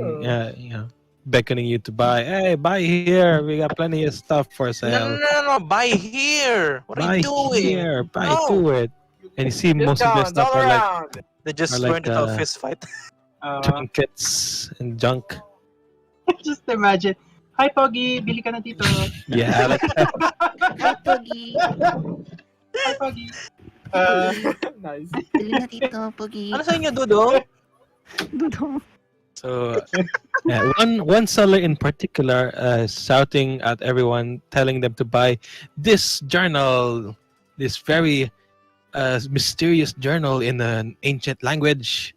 beckoning you to buy. Hey, buy here. We got plenty of stuff for sale.
No, buy here. What are
Buy
you doing?
here. Buy
No.
to it. And you see most of their
Discounts
stuff
all
are like
around.
They just
Or like,
learned into a fist fight.
trinkets and junk.
Just imagine. Hi, Pogi. Bili ka na dito.
Yeah, like
Hi, Puggy.
Hi, Puggy.
Nice.
Bili na dito, Pogi.
Ano sa inyo, Dudong?
So, yeah, one seller in particular shouting at everyone, telling them to buy this journal, this very mysterious journal in an ancient language.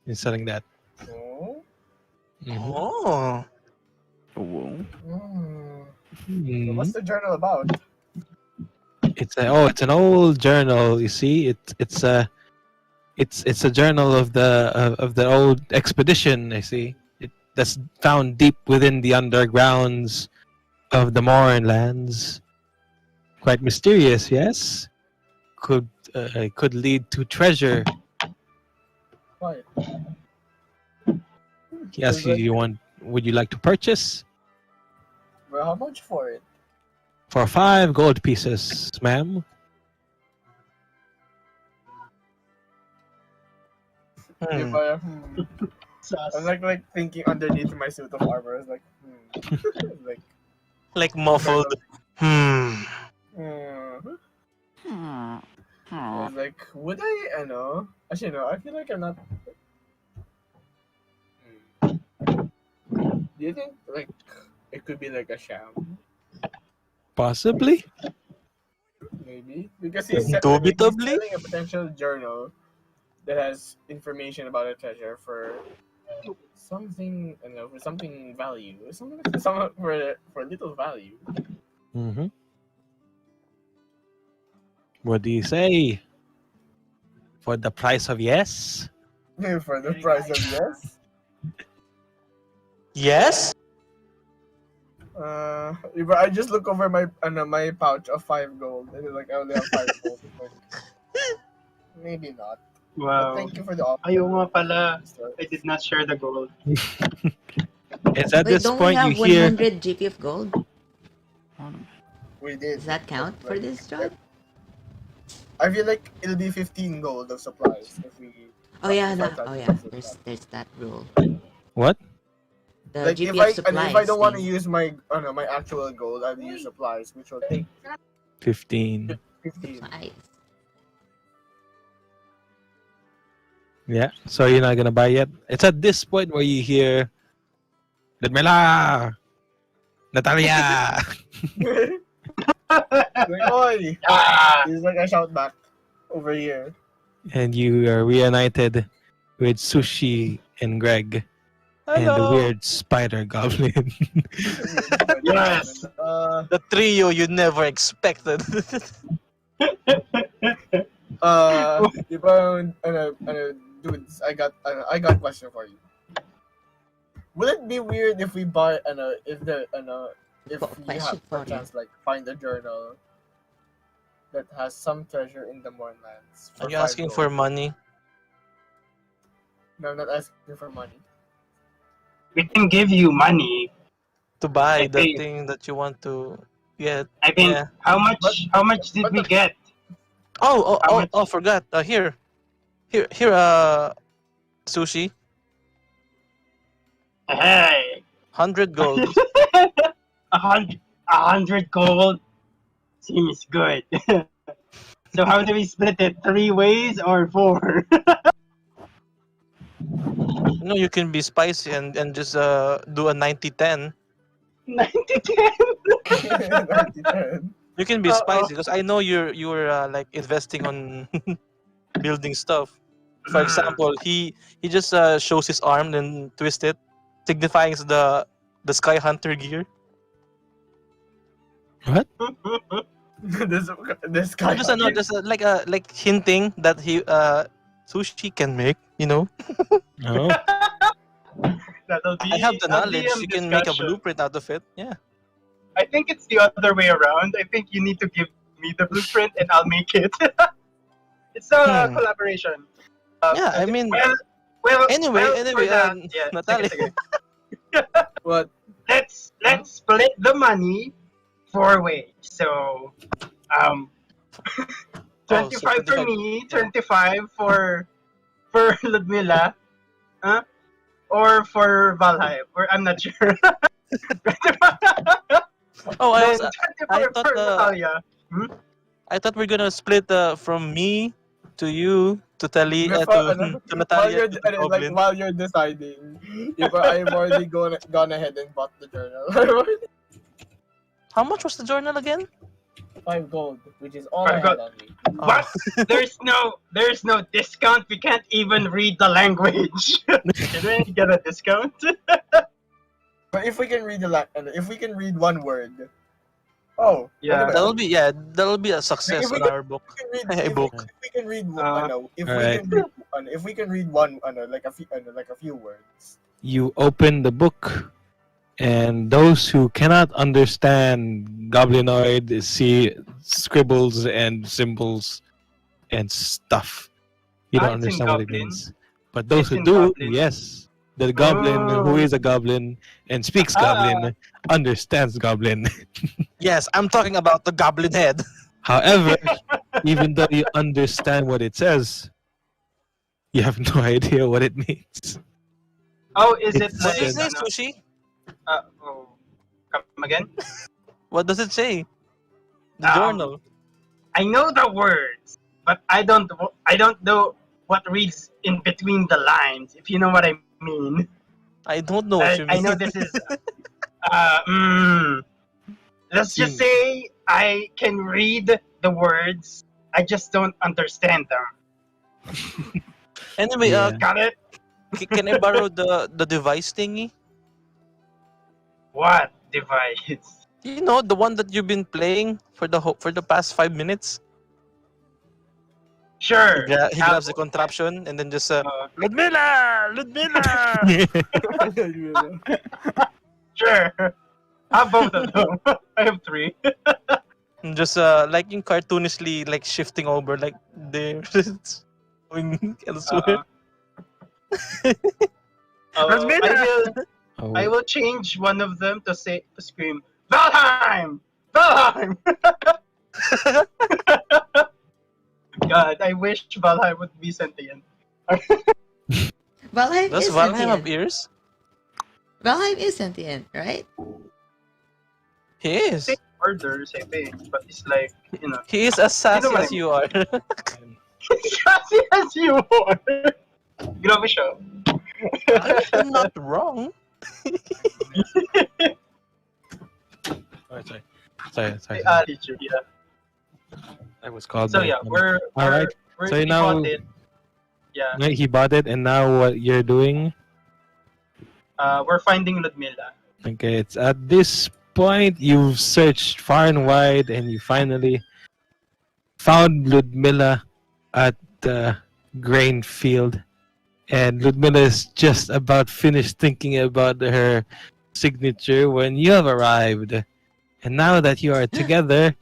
He's selling that.
Oh.
Mhm.
Oh.
Whoa.
Mhm.
What's the journal about?
It's an old journal. You see, it's a journal of the old expedition. I see that's found deep within the undergrounds of the Mournlands. Quite mysterious, yes. Could lead to treasure.
Why?
Yes,
It's like-
you want? Would you like to purchase
Well, how much for it?
for 5 gold pieces, ma'am?
If
Hmm.
I'm like thinking underneath my suit of armor. It's like, like,
Like muffled. Hmm.
It's like, would I know? Actually, no. I feel like I'm not. Do you think like it could be like a sham?
Possibly.
Maybe because he's
Indubitably.
selling a potential journal that has information about a treasure for something, I don't know, for something value, something for little value.
Mm-hmm. What do you say? For the price of yes?
For the price of yes.
Yes?
But I just look over my pouch of 5 gold, and it's like I only have 5 gold. Like, maybe not. But
Wow.
thank you for the offer.
Ayaw nga pala. I did not share the gold.
It's at
Wait,
this
don't we
point you
have
hear
100 GP of gold?
We did.
Does that count for this job?
I feel like it'll be 15 gold of supplies if we.
Oh yeah,
if I try to
oh yeah.
fix it.
There's that rule.
what?
The
Like
GP
if
of
I
supplies.
if I don't want to
thing.
use my my actual gold, I'll use supplies, which will take
15.
15.
Supplies.
Yeah. So you're not gonna buy yet? It's at this point where you hear Ludmilla! Nataliya!
Like, oi!
Ah!
It's like I shout back over here.
And you are reunited with Suu'Shi and Greg and the
Hello.
weird spider goblin.
Yes.
The trio you never expected.
Dudes, I got a question for you. Would it be weird if we buy if you
Question
have
for
a
you.
chance like find a journal that has some treasure in the Mournlands?
Are you asking for money?
No, I'm not asking for money.
We can give you money.
To buy
I
the
think-
thing that you want to get?
I think
Yeah.
how much did
but
we
the-
get?
Oh,
How much?
forgot. Here, Suu'Shi.
Hey,
100 gold.
100 gold seems good. So how do we split it? 3 ways or 4?
No, you can be spicy and just do a 90-10.
90-10.
You can be
Uh-oh.
spicy because I know you were like investing on building stuff. For example, he just shows his arm and twist it, signifying the Sky Hunter gear.
this guy.
Just like hinting that he Suu'Shi can make.
Oh.
That'll be
I have the
a
knowledge.
DM
You can make a
discussion.
blueprint out of it. Yeah.
I think it's the other way around. I think you need to give me the blueprint and I'll make it. It's a collaboration.
Yeah, I mean,
well,
anyway,
for that,
Nataliya.
sige.
What?
Let's split the money 4 ways. So, 25 for
25.
me, 25 for Ludmilla, or for Valheim, or I'm not sure.
Oh,
Then
I
24
thought
for Nataliya.
I thought we're gonna split from me to you to
Before,
to Nataliya to the goblin.
while you're deciding, I've already gone ahead and bought the journal.
How much was the journal again?
5 gold, which is all I had on me.
What? There's no discount. We can't even read the language. Can we get a discount?
But if we can read if we can read one word, oh
Yeah.
That'll be a success on our book. Book.
If we can read if we can read one like a few words.
You open the book, and those who cannot understand Goblinoid see scribbles and symbols and stuff. You don't
It's in
understand what it
Goblin.
means. But those
It's
who
in
do,
Goblin.
yes. The goblin who
Oh.
is a goblin and speaks goblin understands goblin.
Yes, I'm talking about the goblin head.
However, even though you understand what it says, you have no idea what it means.
Oh, is it
It's
What does
like
it say, Suu'Shi?
come again?
What does it say? The
Um,
journal.
I know the words, but I don't know what reads in between the lines. If you know what I mean.
I don't know what you mean.
I know this is. Let's just say I can read the words. I just don't understand them.
Anyway,
Yeah.
Got it?
can I borrow the device thingy?
What device?
You know, the one that you've been playing for the past 5 minutes.
Sure.
He grabs the contraption and then just Ludmilla.
Sure. How both of them? I have 3.
And just like in cartoonishly like shifting over like there going elsewhere.
I will change one of them to scream Valheim! Valheim! God, I wish Valheim would be sentient.
Valheim
Does
is
Valheim have
sentient.
ears?
Valheim is sentient, right?
He is.
Same orders, I think, but it's like, you know.
He is as sassy
what I
as you are.
Sassy as you are! Grabe siya.
I'm not wrong.
Sorry.
The attitude, yeah.
I was called.
So
by
yeah,
someone. Alright. So
we
now-
bought it. Yeah,
Right, he bought it, and now what you're doing?
we're finding Ludmilla.
Okay, it's at this point you've searched far and wide, and you finally found Ludmilla at the grain field. And Ludmilla is just about finished thinking about her signature when you have arrived. And now that you are together,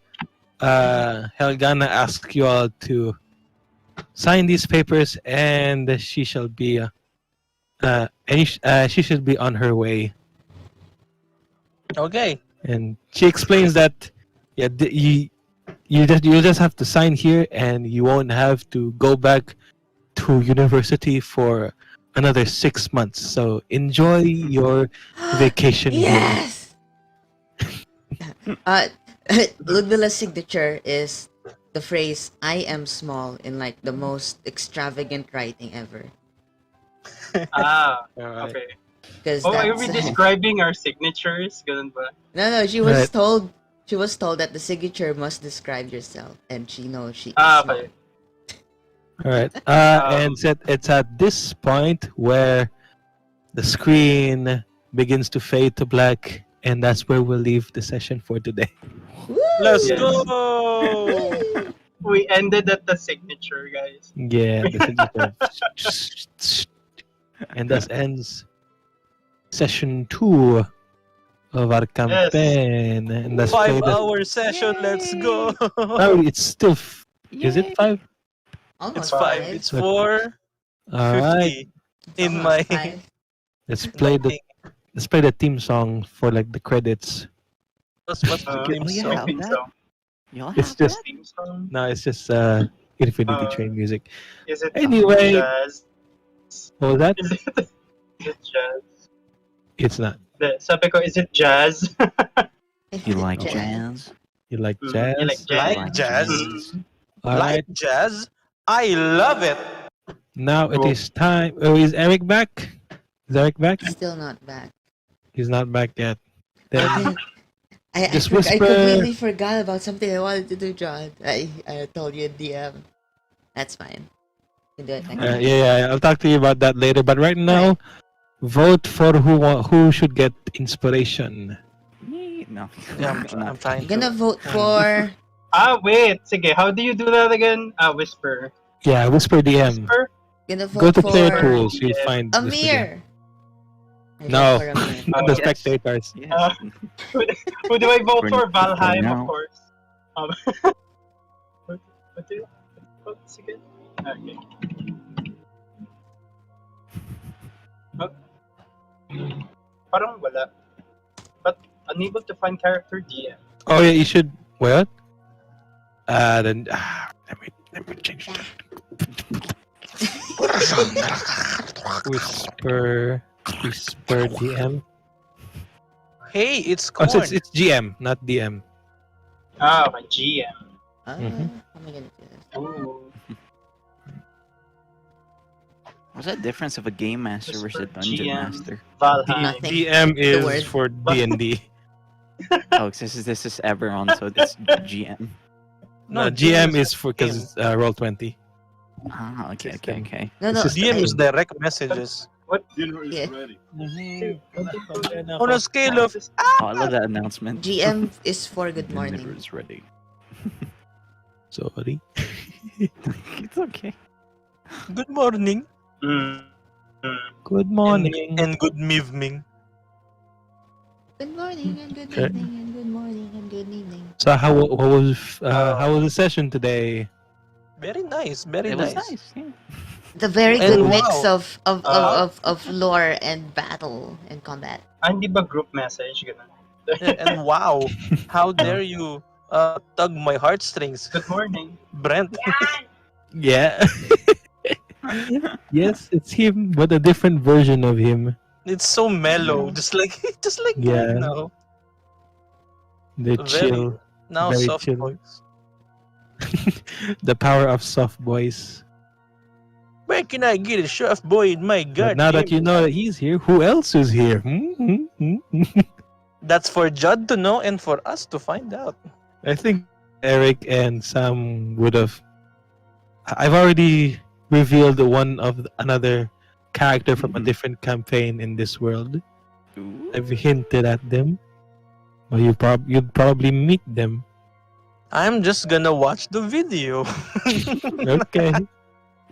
Helgana asks you all to sign these papers, and she shall be she should be on her way.
Okay.
And she explains that you just have to sign here, and you won't have to go back to university for another 6 months. So enjoy your vacation here.
Yes. Ludmilla's signature is the phrase "I am small" in like the most extravagant writing ever.
Alright.
Okay.
Because
Oh, are we describing our signatures? Ganun ba?
no, she was
Right.
told. She was told that the signature must describe yourself, and she knows she is small.
Okay.
Alright. And it's at this point where the screen begins to fade to black, and that's where we'll leave the session for today.
Woo!
Let's
Yes.
go.
We ended at the signature, guys.
Yeah, the signature. And thus ends session 2 of our campaign. And that's
5-hour session. Let's go.
Oh, it's still. Is it 5?
Almost
It's 5.
five.
It's 4.
Alright.
50 in my.
Five.
Let's play the theme song for like the credits.
What's the theme
yeah.
song?
I think so.
Y'all have
It's just
Theme song?
no, it's just Infinity Train music.
Is it
Anyway.
jazz?
What was that?
Is it jazz?
It's not.
Sabi ko, is it jazz?
You like
Jazz.
jazz?
You like
You
jazz?
like jazz?
Like jazz?
Mhm.
All
Like
right.
jazz? I love it.
Now it
Cool.
is time. Oh, is Eric back? Is Eric back?
Still not back.
He's not back yet.
Oh,
Then
then I
just
I
whisper.
completely forgot about something I wanted to do, John. I told you in DM. That's fine. You can do it next time.
Yeah. I'll talk to you about that later. But right now, vote for who should get inspiration.
Me? No.
Yeah, I'm trying
I'm gonna
to.
vote for.
Wait. Sige, how do you do that again? Whisper.
Yeah, whisper DM.
Whisper?
Gonna vote
Go to
for
player tools. You'll
Yeah.
find whisper DM.
Amir. I
No.
vote for Amir.
Not the
Yes.
spectators.
Yes.
Who do I vote for?
For
Valheim,
now.
of course. What do you vote again? Okay. Parang wala. But unable to find character DM.
Oh yeah, you should. What? Then let me change that. Whisper DM.
Hey, it's
Oh,
corn.
so it's GM, not DM.
Okay, GM.
How
Mhm.
am I gonna do this?
Ooh.
What's that difference of a game master versus a dungeon
GM.
master?
Valheim.
Nothing.
DM is
word.
for D&D.
Oh, this is Eberron, so it's GM.
No, GM is for because it's Roll20.
Ah, okay.
No, no.
It's just
DM
I-
is direct messages.
Yeah.
On a scale of
Oh, I love that announcement.
GM is for good
Dinner
morning.
is ready.
Sorry.
It's okay.
good morning
Mm.
Good morning.
and good evening.
Good morning and good
Okay.
evening and good morning and good evening.
So how was the session today?
Very nice, very
It was
nice.
nice. Yeah.
The very
And
good
wow.
mix of
Uh,
lore and battle and combat.
Hindi ba group message? Ganun.
Yeah, and wow, how dare you tug my heartstrings,
Good morning.
Brent?
Yeah. Yes, it's him, but a different version of him.
It's so mellow, just like
Yeah.
that now.
The
Very-
chill,
Now
Very
soft
chill.
voice.
the power of soft voice.
Where can I get a soft boy in my
But
god?
now that you know that he's here, who else is here?
That's for Jod to know and for us to find out.
I think Eric and Sam would have. I've already revealed another character from a different campaign in this world.
Ooh.
I've hinted at them. Well, you'd probably meet them.
I'm just gonna watch the video.
Okay.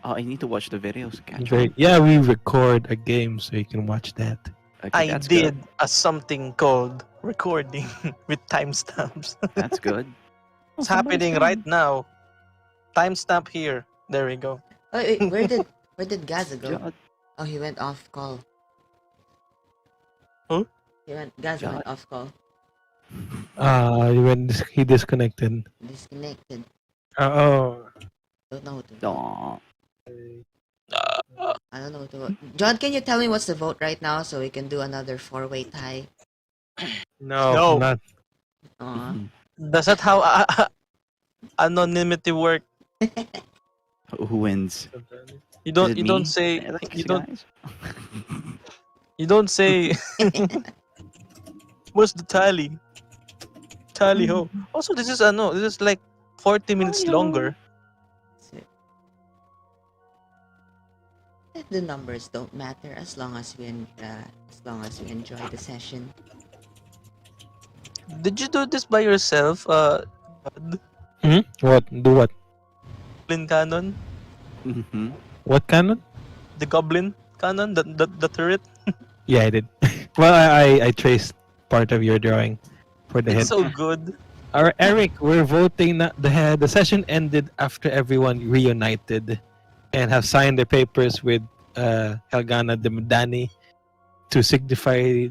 Oh, I need to watch the videos to catch
Very,
up.
yeah, we record a game so you can watch that.
Okay,
I
that's
did
Good.
a something called recording with timestamps.
That's good.
It's happening right now. Timestamp here. There we go.
Oh, wait, where did Gaza go?
Jod.
Oh, he went off call.
Who?
Gaza
Jod.
went off call.
He disconnected.
Disconnected.
Oh.
Don't know who to.
Aw.
I don't know who to vote. John, can you tell me what's the vote right now so we can do another four-way tie?
No,
No.
not.
Aw.
Does that how anonymity work?
Who wins?
You
Is
don't
it
you
me?
don't say
Alex,
you don't
guys?
you don't say what's the tally? Tally ho. Also this is like 40 minutes longer.
The numbers don't matter as long as we enjoy the session.
Did you do this by yourself?
What? Do what?
Goblin canon?
Mhm.
What canon?
The goblin canon? The turret?
Yeah, I did. Well, I traced part of your drawing for the head.
It's so good.
Alright, Eric, we're voting. The session ended after everyone reunited and have signed the papers with Helgana de Medani to signify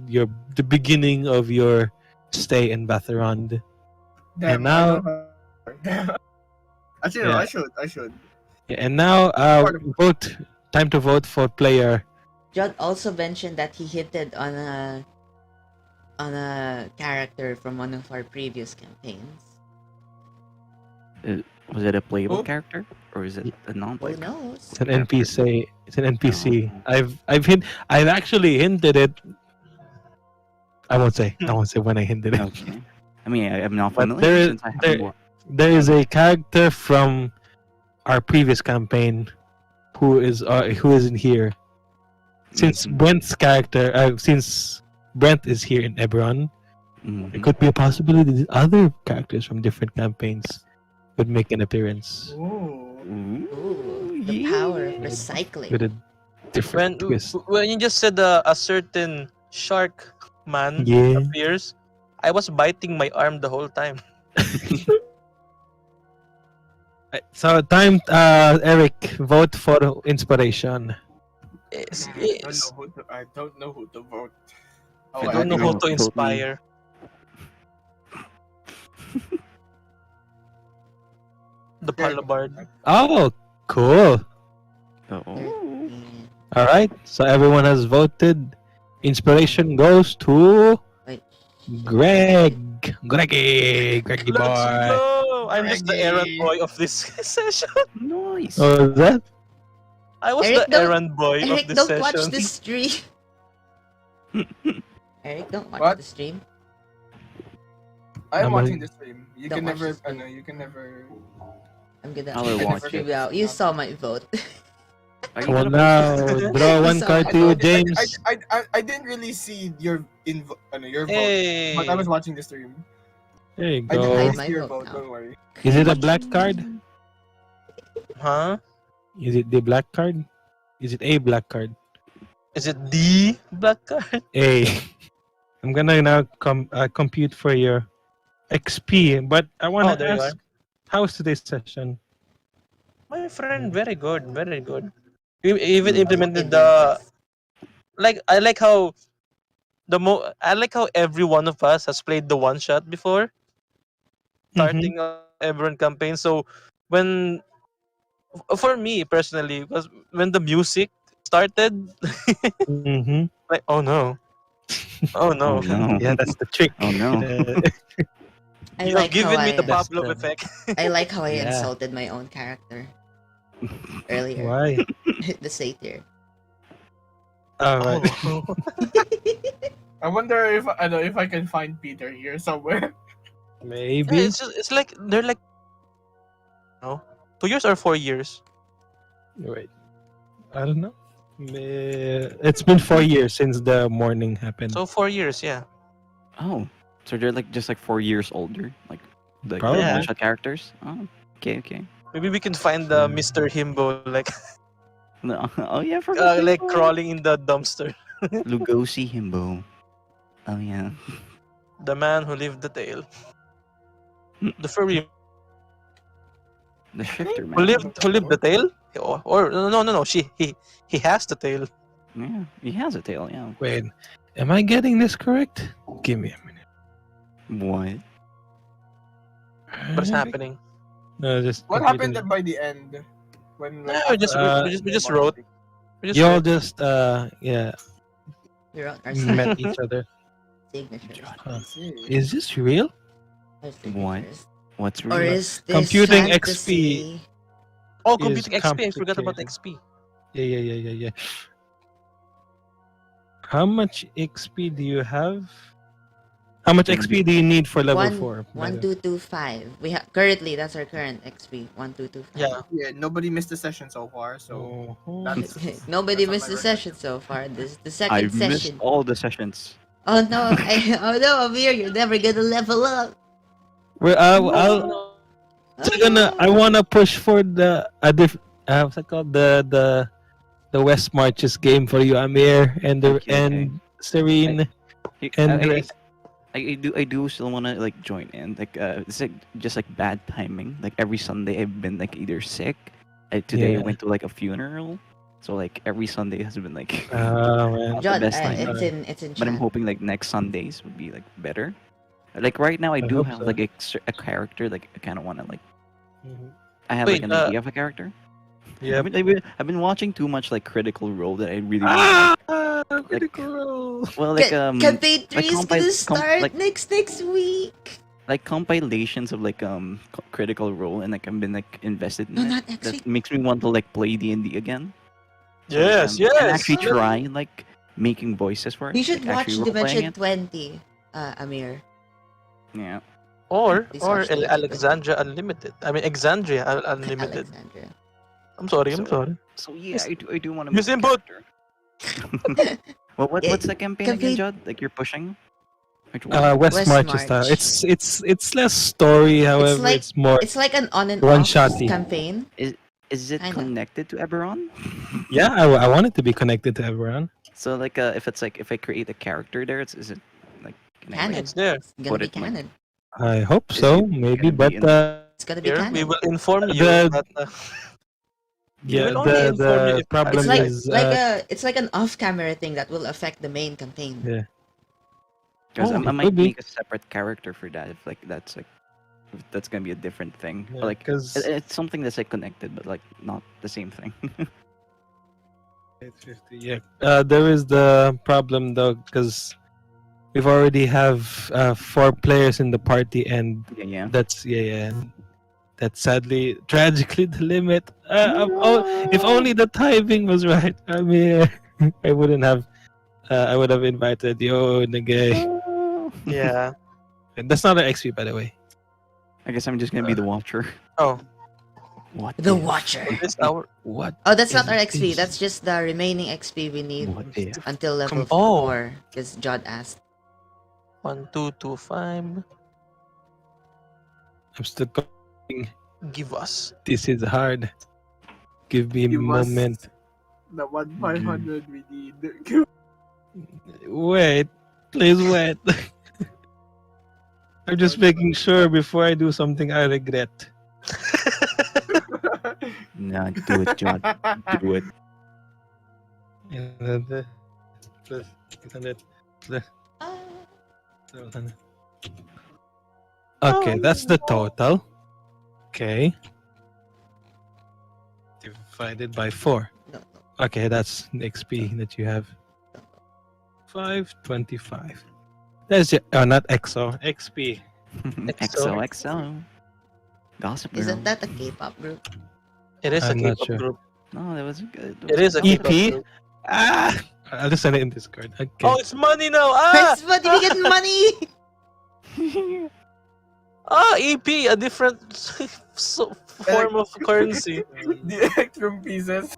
the beginning of your stay in Vathirond. And now,
Actually, no,
Yeah.
I should.
and now, vote. Time to vote for player.
John also mentioned that he hinted on a character from one of our previous campaigns.
Was it a playable
Oh.
character or is it a
Who
non-playable?
knows?
It's an NPC. It's an NPC.
Oh.
I've actually hinted it. I won't say when I hinted it.
Okay. I mean, I'm not
But
familiar since I haven't watched.
there is a character from our previous campaign who isn't here. Since Brent is here in Eberron, it could be a possibility that other characters from different campaigns would make an appearance
Ooh.
Ooh, the power of recycling.
with a different twist.
When you just said a certain shark man
Yeah.
appears, I was biting my arm the whole time.
So time, Eric, vote for inspiration.
Yes,
I
yes.
don't know who to vote.
I don't know how to inspire. The Palabard.
Oh, cool.
Oh.
All right. So everyone has voted. Inspiration goes to
Wait.
Greggy
Let's
boy.
go! I'm just the
Greggy.
errand boy of this session.
Nice.
Oh, is that?
I was
Eric,
the
don't-
errand boy
Eric,
of this
don't
session.
watch the stream. Eric, don't watch
What?
the stream.
I'm
Am
watching
I-
the stream. You
Don't
can
watch
never.
the stream.
You can never.
I'm gonna
I'll watch it.
stream out. You saw my vote.
Are you
Come on
gonna
now. Draw one
Saw
card
my
to you,
vote.
James.
I didn't really see your your vote,
Hey.
but I was watching the stream.
There you
I didn't
go.
really
My
see your
vote
vote.
now.
Don't worry.
Is it a black card?
Huh?
Is it the black card? Is it a black card?
Is it the black card?
A. I'm gonna now compute for your XP, but I
Oh,
wanna
there you
ask, how's today's session?
My friend, very good, very good. We even
Mm.
implemented the I like how I like how every one of us has played the one shot before starting a Eberron campaign. So when for me personally, was when the music started,
Mm-hmm.
like oh no, oh no,
Oh no.
Yeah, that's the trick.
Oh no.
I
you
like
have
how
given me the
That's
Pavlov
the-
effect.
I like how I
Yeah.
insulted my own character earlier.
Why?
The satyr.
Alright.
Oh.
I wonder if I can find Peter here somewhere.
Maybe.
Yeah, it's like they're like no 2 years or 4 years.
Wait. I don't know. It's been 4 years since the morning happened.
So 4 years, yeah.
Oh. So they're just 4 years older, like the
Probably.
one-shot characters. Oh. Okay.
Maybe we can find Mr. Himbo
No. Oh yeah, for
like crawling in the dumpster.
Lugosi Himbo. Oh yeah.
The man who lived the tale. The furry
The shifter man.
who lived the tale? Or no. He has the tail.
Yeah, he has a tail. Yeah.
Wait, am I getting this correct? Give me a minute.
What?
What's happening?
No, just
What
computing.
happened by the end? When
No, we just wrote. We just
You all
wrote.
just yeah
We wrote our
met each other.
signatures.
Huh. Is this real?
Our
What?
signatures.
What's
Or
real?
is this
Computing
fantasy?
Oh,
is
computing XP. I forgot about
complicated.
XP.
Yeah. How much XP do you have? How much XP do you need for level 4?
1225. We have currently that's our current XP. 1225.
Yeah.
Yeah, nobody missed the session so far, so
Oh.
that's
Nobody
That's
missed
on
the
my
session so far. This is the
I
second
missed
session.
all the sessions.
Oh no! Oh no, Amir, you're never gonna level up.
I wanna push for the what's it called, the West Marches game for you, Amir, and
Okay.
Serene and the rest.
I do still wanna join in. It's just bad timing. Like every Sunday I've been either sick. Today I
Yeah.
went to a funeral, so every Sunday has been
Oh man.
not the
John,
best time.
it's in
But I'm
chat.
hoping next Sundays would be better. Right now I do
hope
have
so.
a character I kind of wanna
Mhm.
I have
Wait,
an idea of a character.
Yep.
I've been watching too much Critical Role that I really want.
Critical Role.
Well,
Campaign 3 is
compile-
gonna start
like-
next week.
like compilations of like Critical Role, and like I've been like invested in
No,
it.
not next
That
week.
makes me want to like play D&D again. So,
Yes,
and
yes.
actually try like making voices for it.
You should
like,
watch
actually role-playing
Dimension
it.
20, Amir.
Yeah.
Or
Please watch Dimension 20.
Alexandria Unlimited. I mean Exandria Unlimited.
Alexandria.
I'm sorry.
So yeah, I do want to
Use
make a
input.
character.
Yeah,
What's the campaign again,
campaign-
Jod? Like you're pushing? Which one?
West
West
March
March.
style. It's less story, however,
like-
it's more.
It's like an on and
One-shotty.
off campaign.
Is it
Kinda.
connected to Eberron?
Yeah, I want it to be connected to everyone.
So like if I create a character there, is it like can I,
Canon.
like,
It's there.
It's gonna
Put
be
it, like,
canon.
I hope
Is
so,
it
maybe,
gonna be
but
in-
It's gonna be
Here,
canon.
we will inform you
The-
that
yeah,
will only inform you
the
if-
problem
It's like
is
it's like an off-camera thing that will affect the main campaign.
Yeah.
Because
Oh,
I
it
might
could be.
make a separate character for that if that's gonna be a different thing.
Yeah,
Or, like
'cause-
it's something that's like connected, but like not the same thing.
850, yeah. There is the problem though, because we've already have 4 players in the party, and
yeah.
that's that's sadly, tragically the limit. If only the timing was right. I mean, I wouldn't have. I would have invited Yo Nagay.
yeah.
That's not an XP, by the way.
I guess I'm just gonna be the watcher.
Oh,
What?
The
if?
Watcher.
this hour.
What?
Oh, that's not
is
our XP.
this?
That's just the remaining XP we need
What if?
until level
Oh.
4. Because Jod asked.
1, 2, 2, 5.
I'm still going.
Give us.
This is hard. Give me a
You must-
moment.
The 1,500 we need.
Wait, please wait. I'm just making sure before I do something I regret.
No, do it, Jod. Do it.
Plus 800 plus 700. Okay, that's the total. Okay. Divided by 4.
No,
Okay, that's the XP that you have. 525. That's not XO, XP.
XOXO. Gossip Girl.
Isn't that a K-pop group?
It is a
I'm not
K-pop
sure.
group.
No, that was good.
It is a
EP?
K-pop group.
Ah! I'll just send it in Discord. Okay.
Oh, it's money now. Ah,
That's what we get money!
EP, a different form of currency.
The Electrum pieces.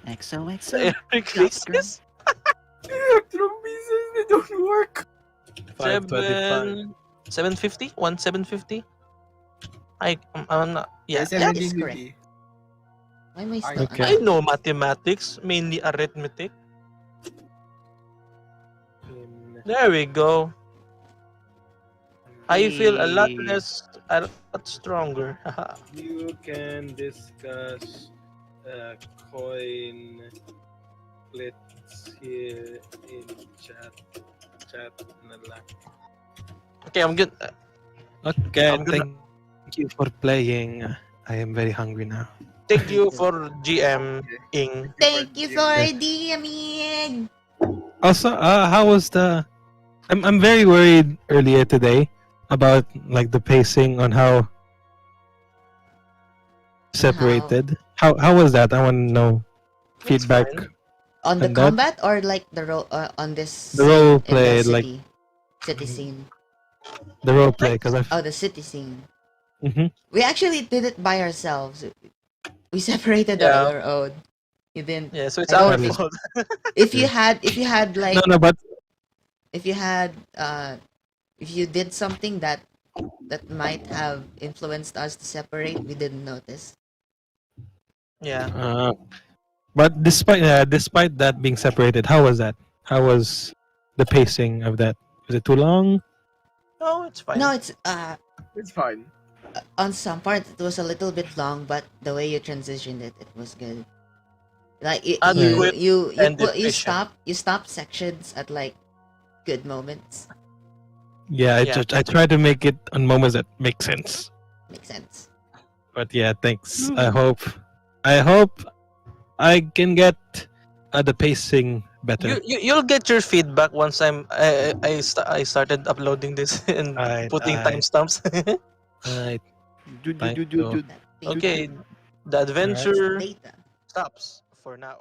XOXO.
Eric Christmas.
The Electrum pieces, they don't work.
525.
750? 1750? I'm not. Yeah,
Yes,
that
everything
is
will
correct.
be.
Why am I still
Okay.
I know mathematics, mainly arithmetic. There we go. I feel a lot stronger.
You can discuss coin splits here in chat. Chat na lang.
Okay, I'm good.
Okay,
I'm gonna-
thank you for playing. I am very hungry now.
Thank you for GM-ing.
Thank you for DMing!
Also, how was the? I'm very worried earlier today about like the pacing on how separated. How was that? I want to know
It's
feedback.
fine.
On the
And that-
combat or like the role on this
The role
in
play,
the
like
city scene?
the role play, because I've.
Oh, the city scene.
Mhm.
We actually did it by ourselves. We separated
Yeah.
on our own. You didn't.
Yeah, so it's
I
our
don't-
fault.
If you had like
No, but
if you had if you did something that might have influenced us to separate, we didn't notice.
Yeah.
but despite that being separated, how was that? How was the pacing of that? Was it too long?
No, it's fine.
No, it's
It's fine.
on some parts it was a little bit long, but the way you transitioned it was good. Like
Adequate and
you
efficient.
stop sections at like good moments.
Yeah,
Yeah.
I try to make it on moments that make sense.
Makes sense.
But yeah, thanks. I hope I can get the pacing better.
You'll get your feedback once I started uploading this and
Alright,
putting
alright,
timestamps.
alright.
Do, do,
Fine,
do, do,
so-
do.
That beta.
Okay, the
It's
adventure
beta.
stops for now.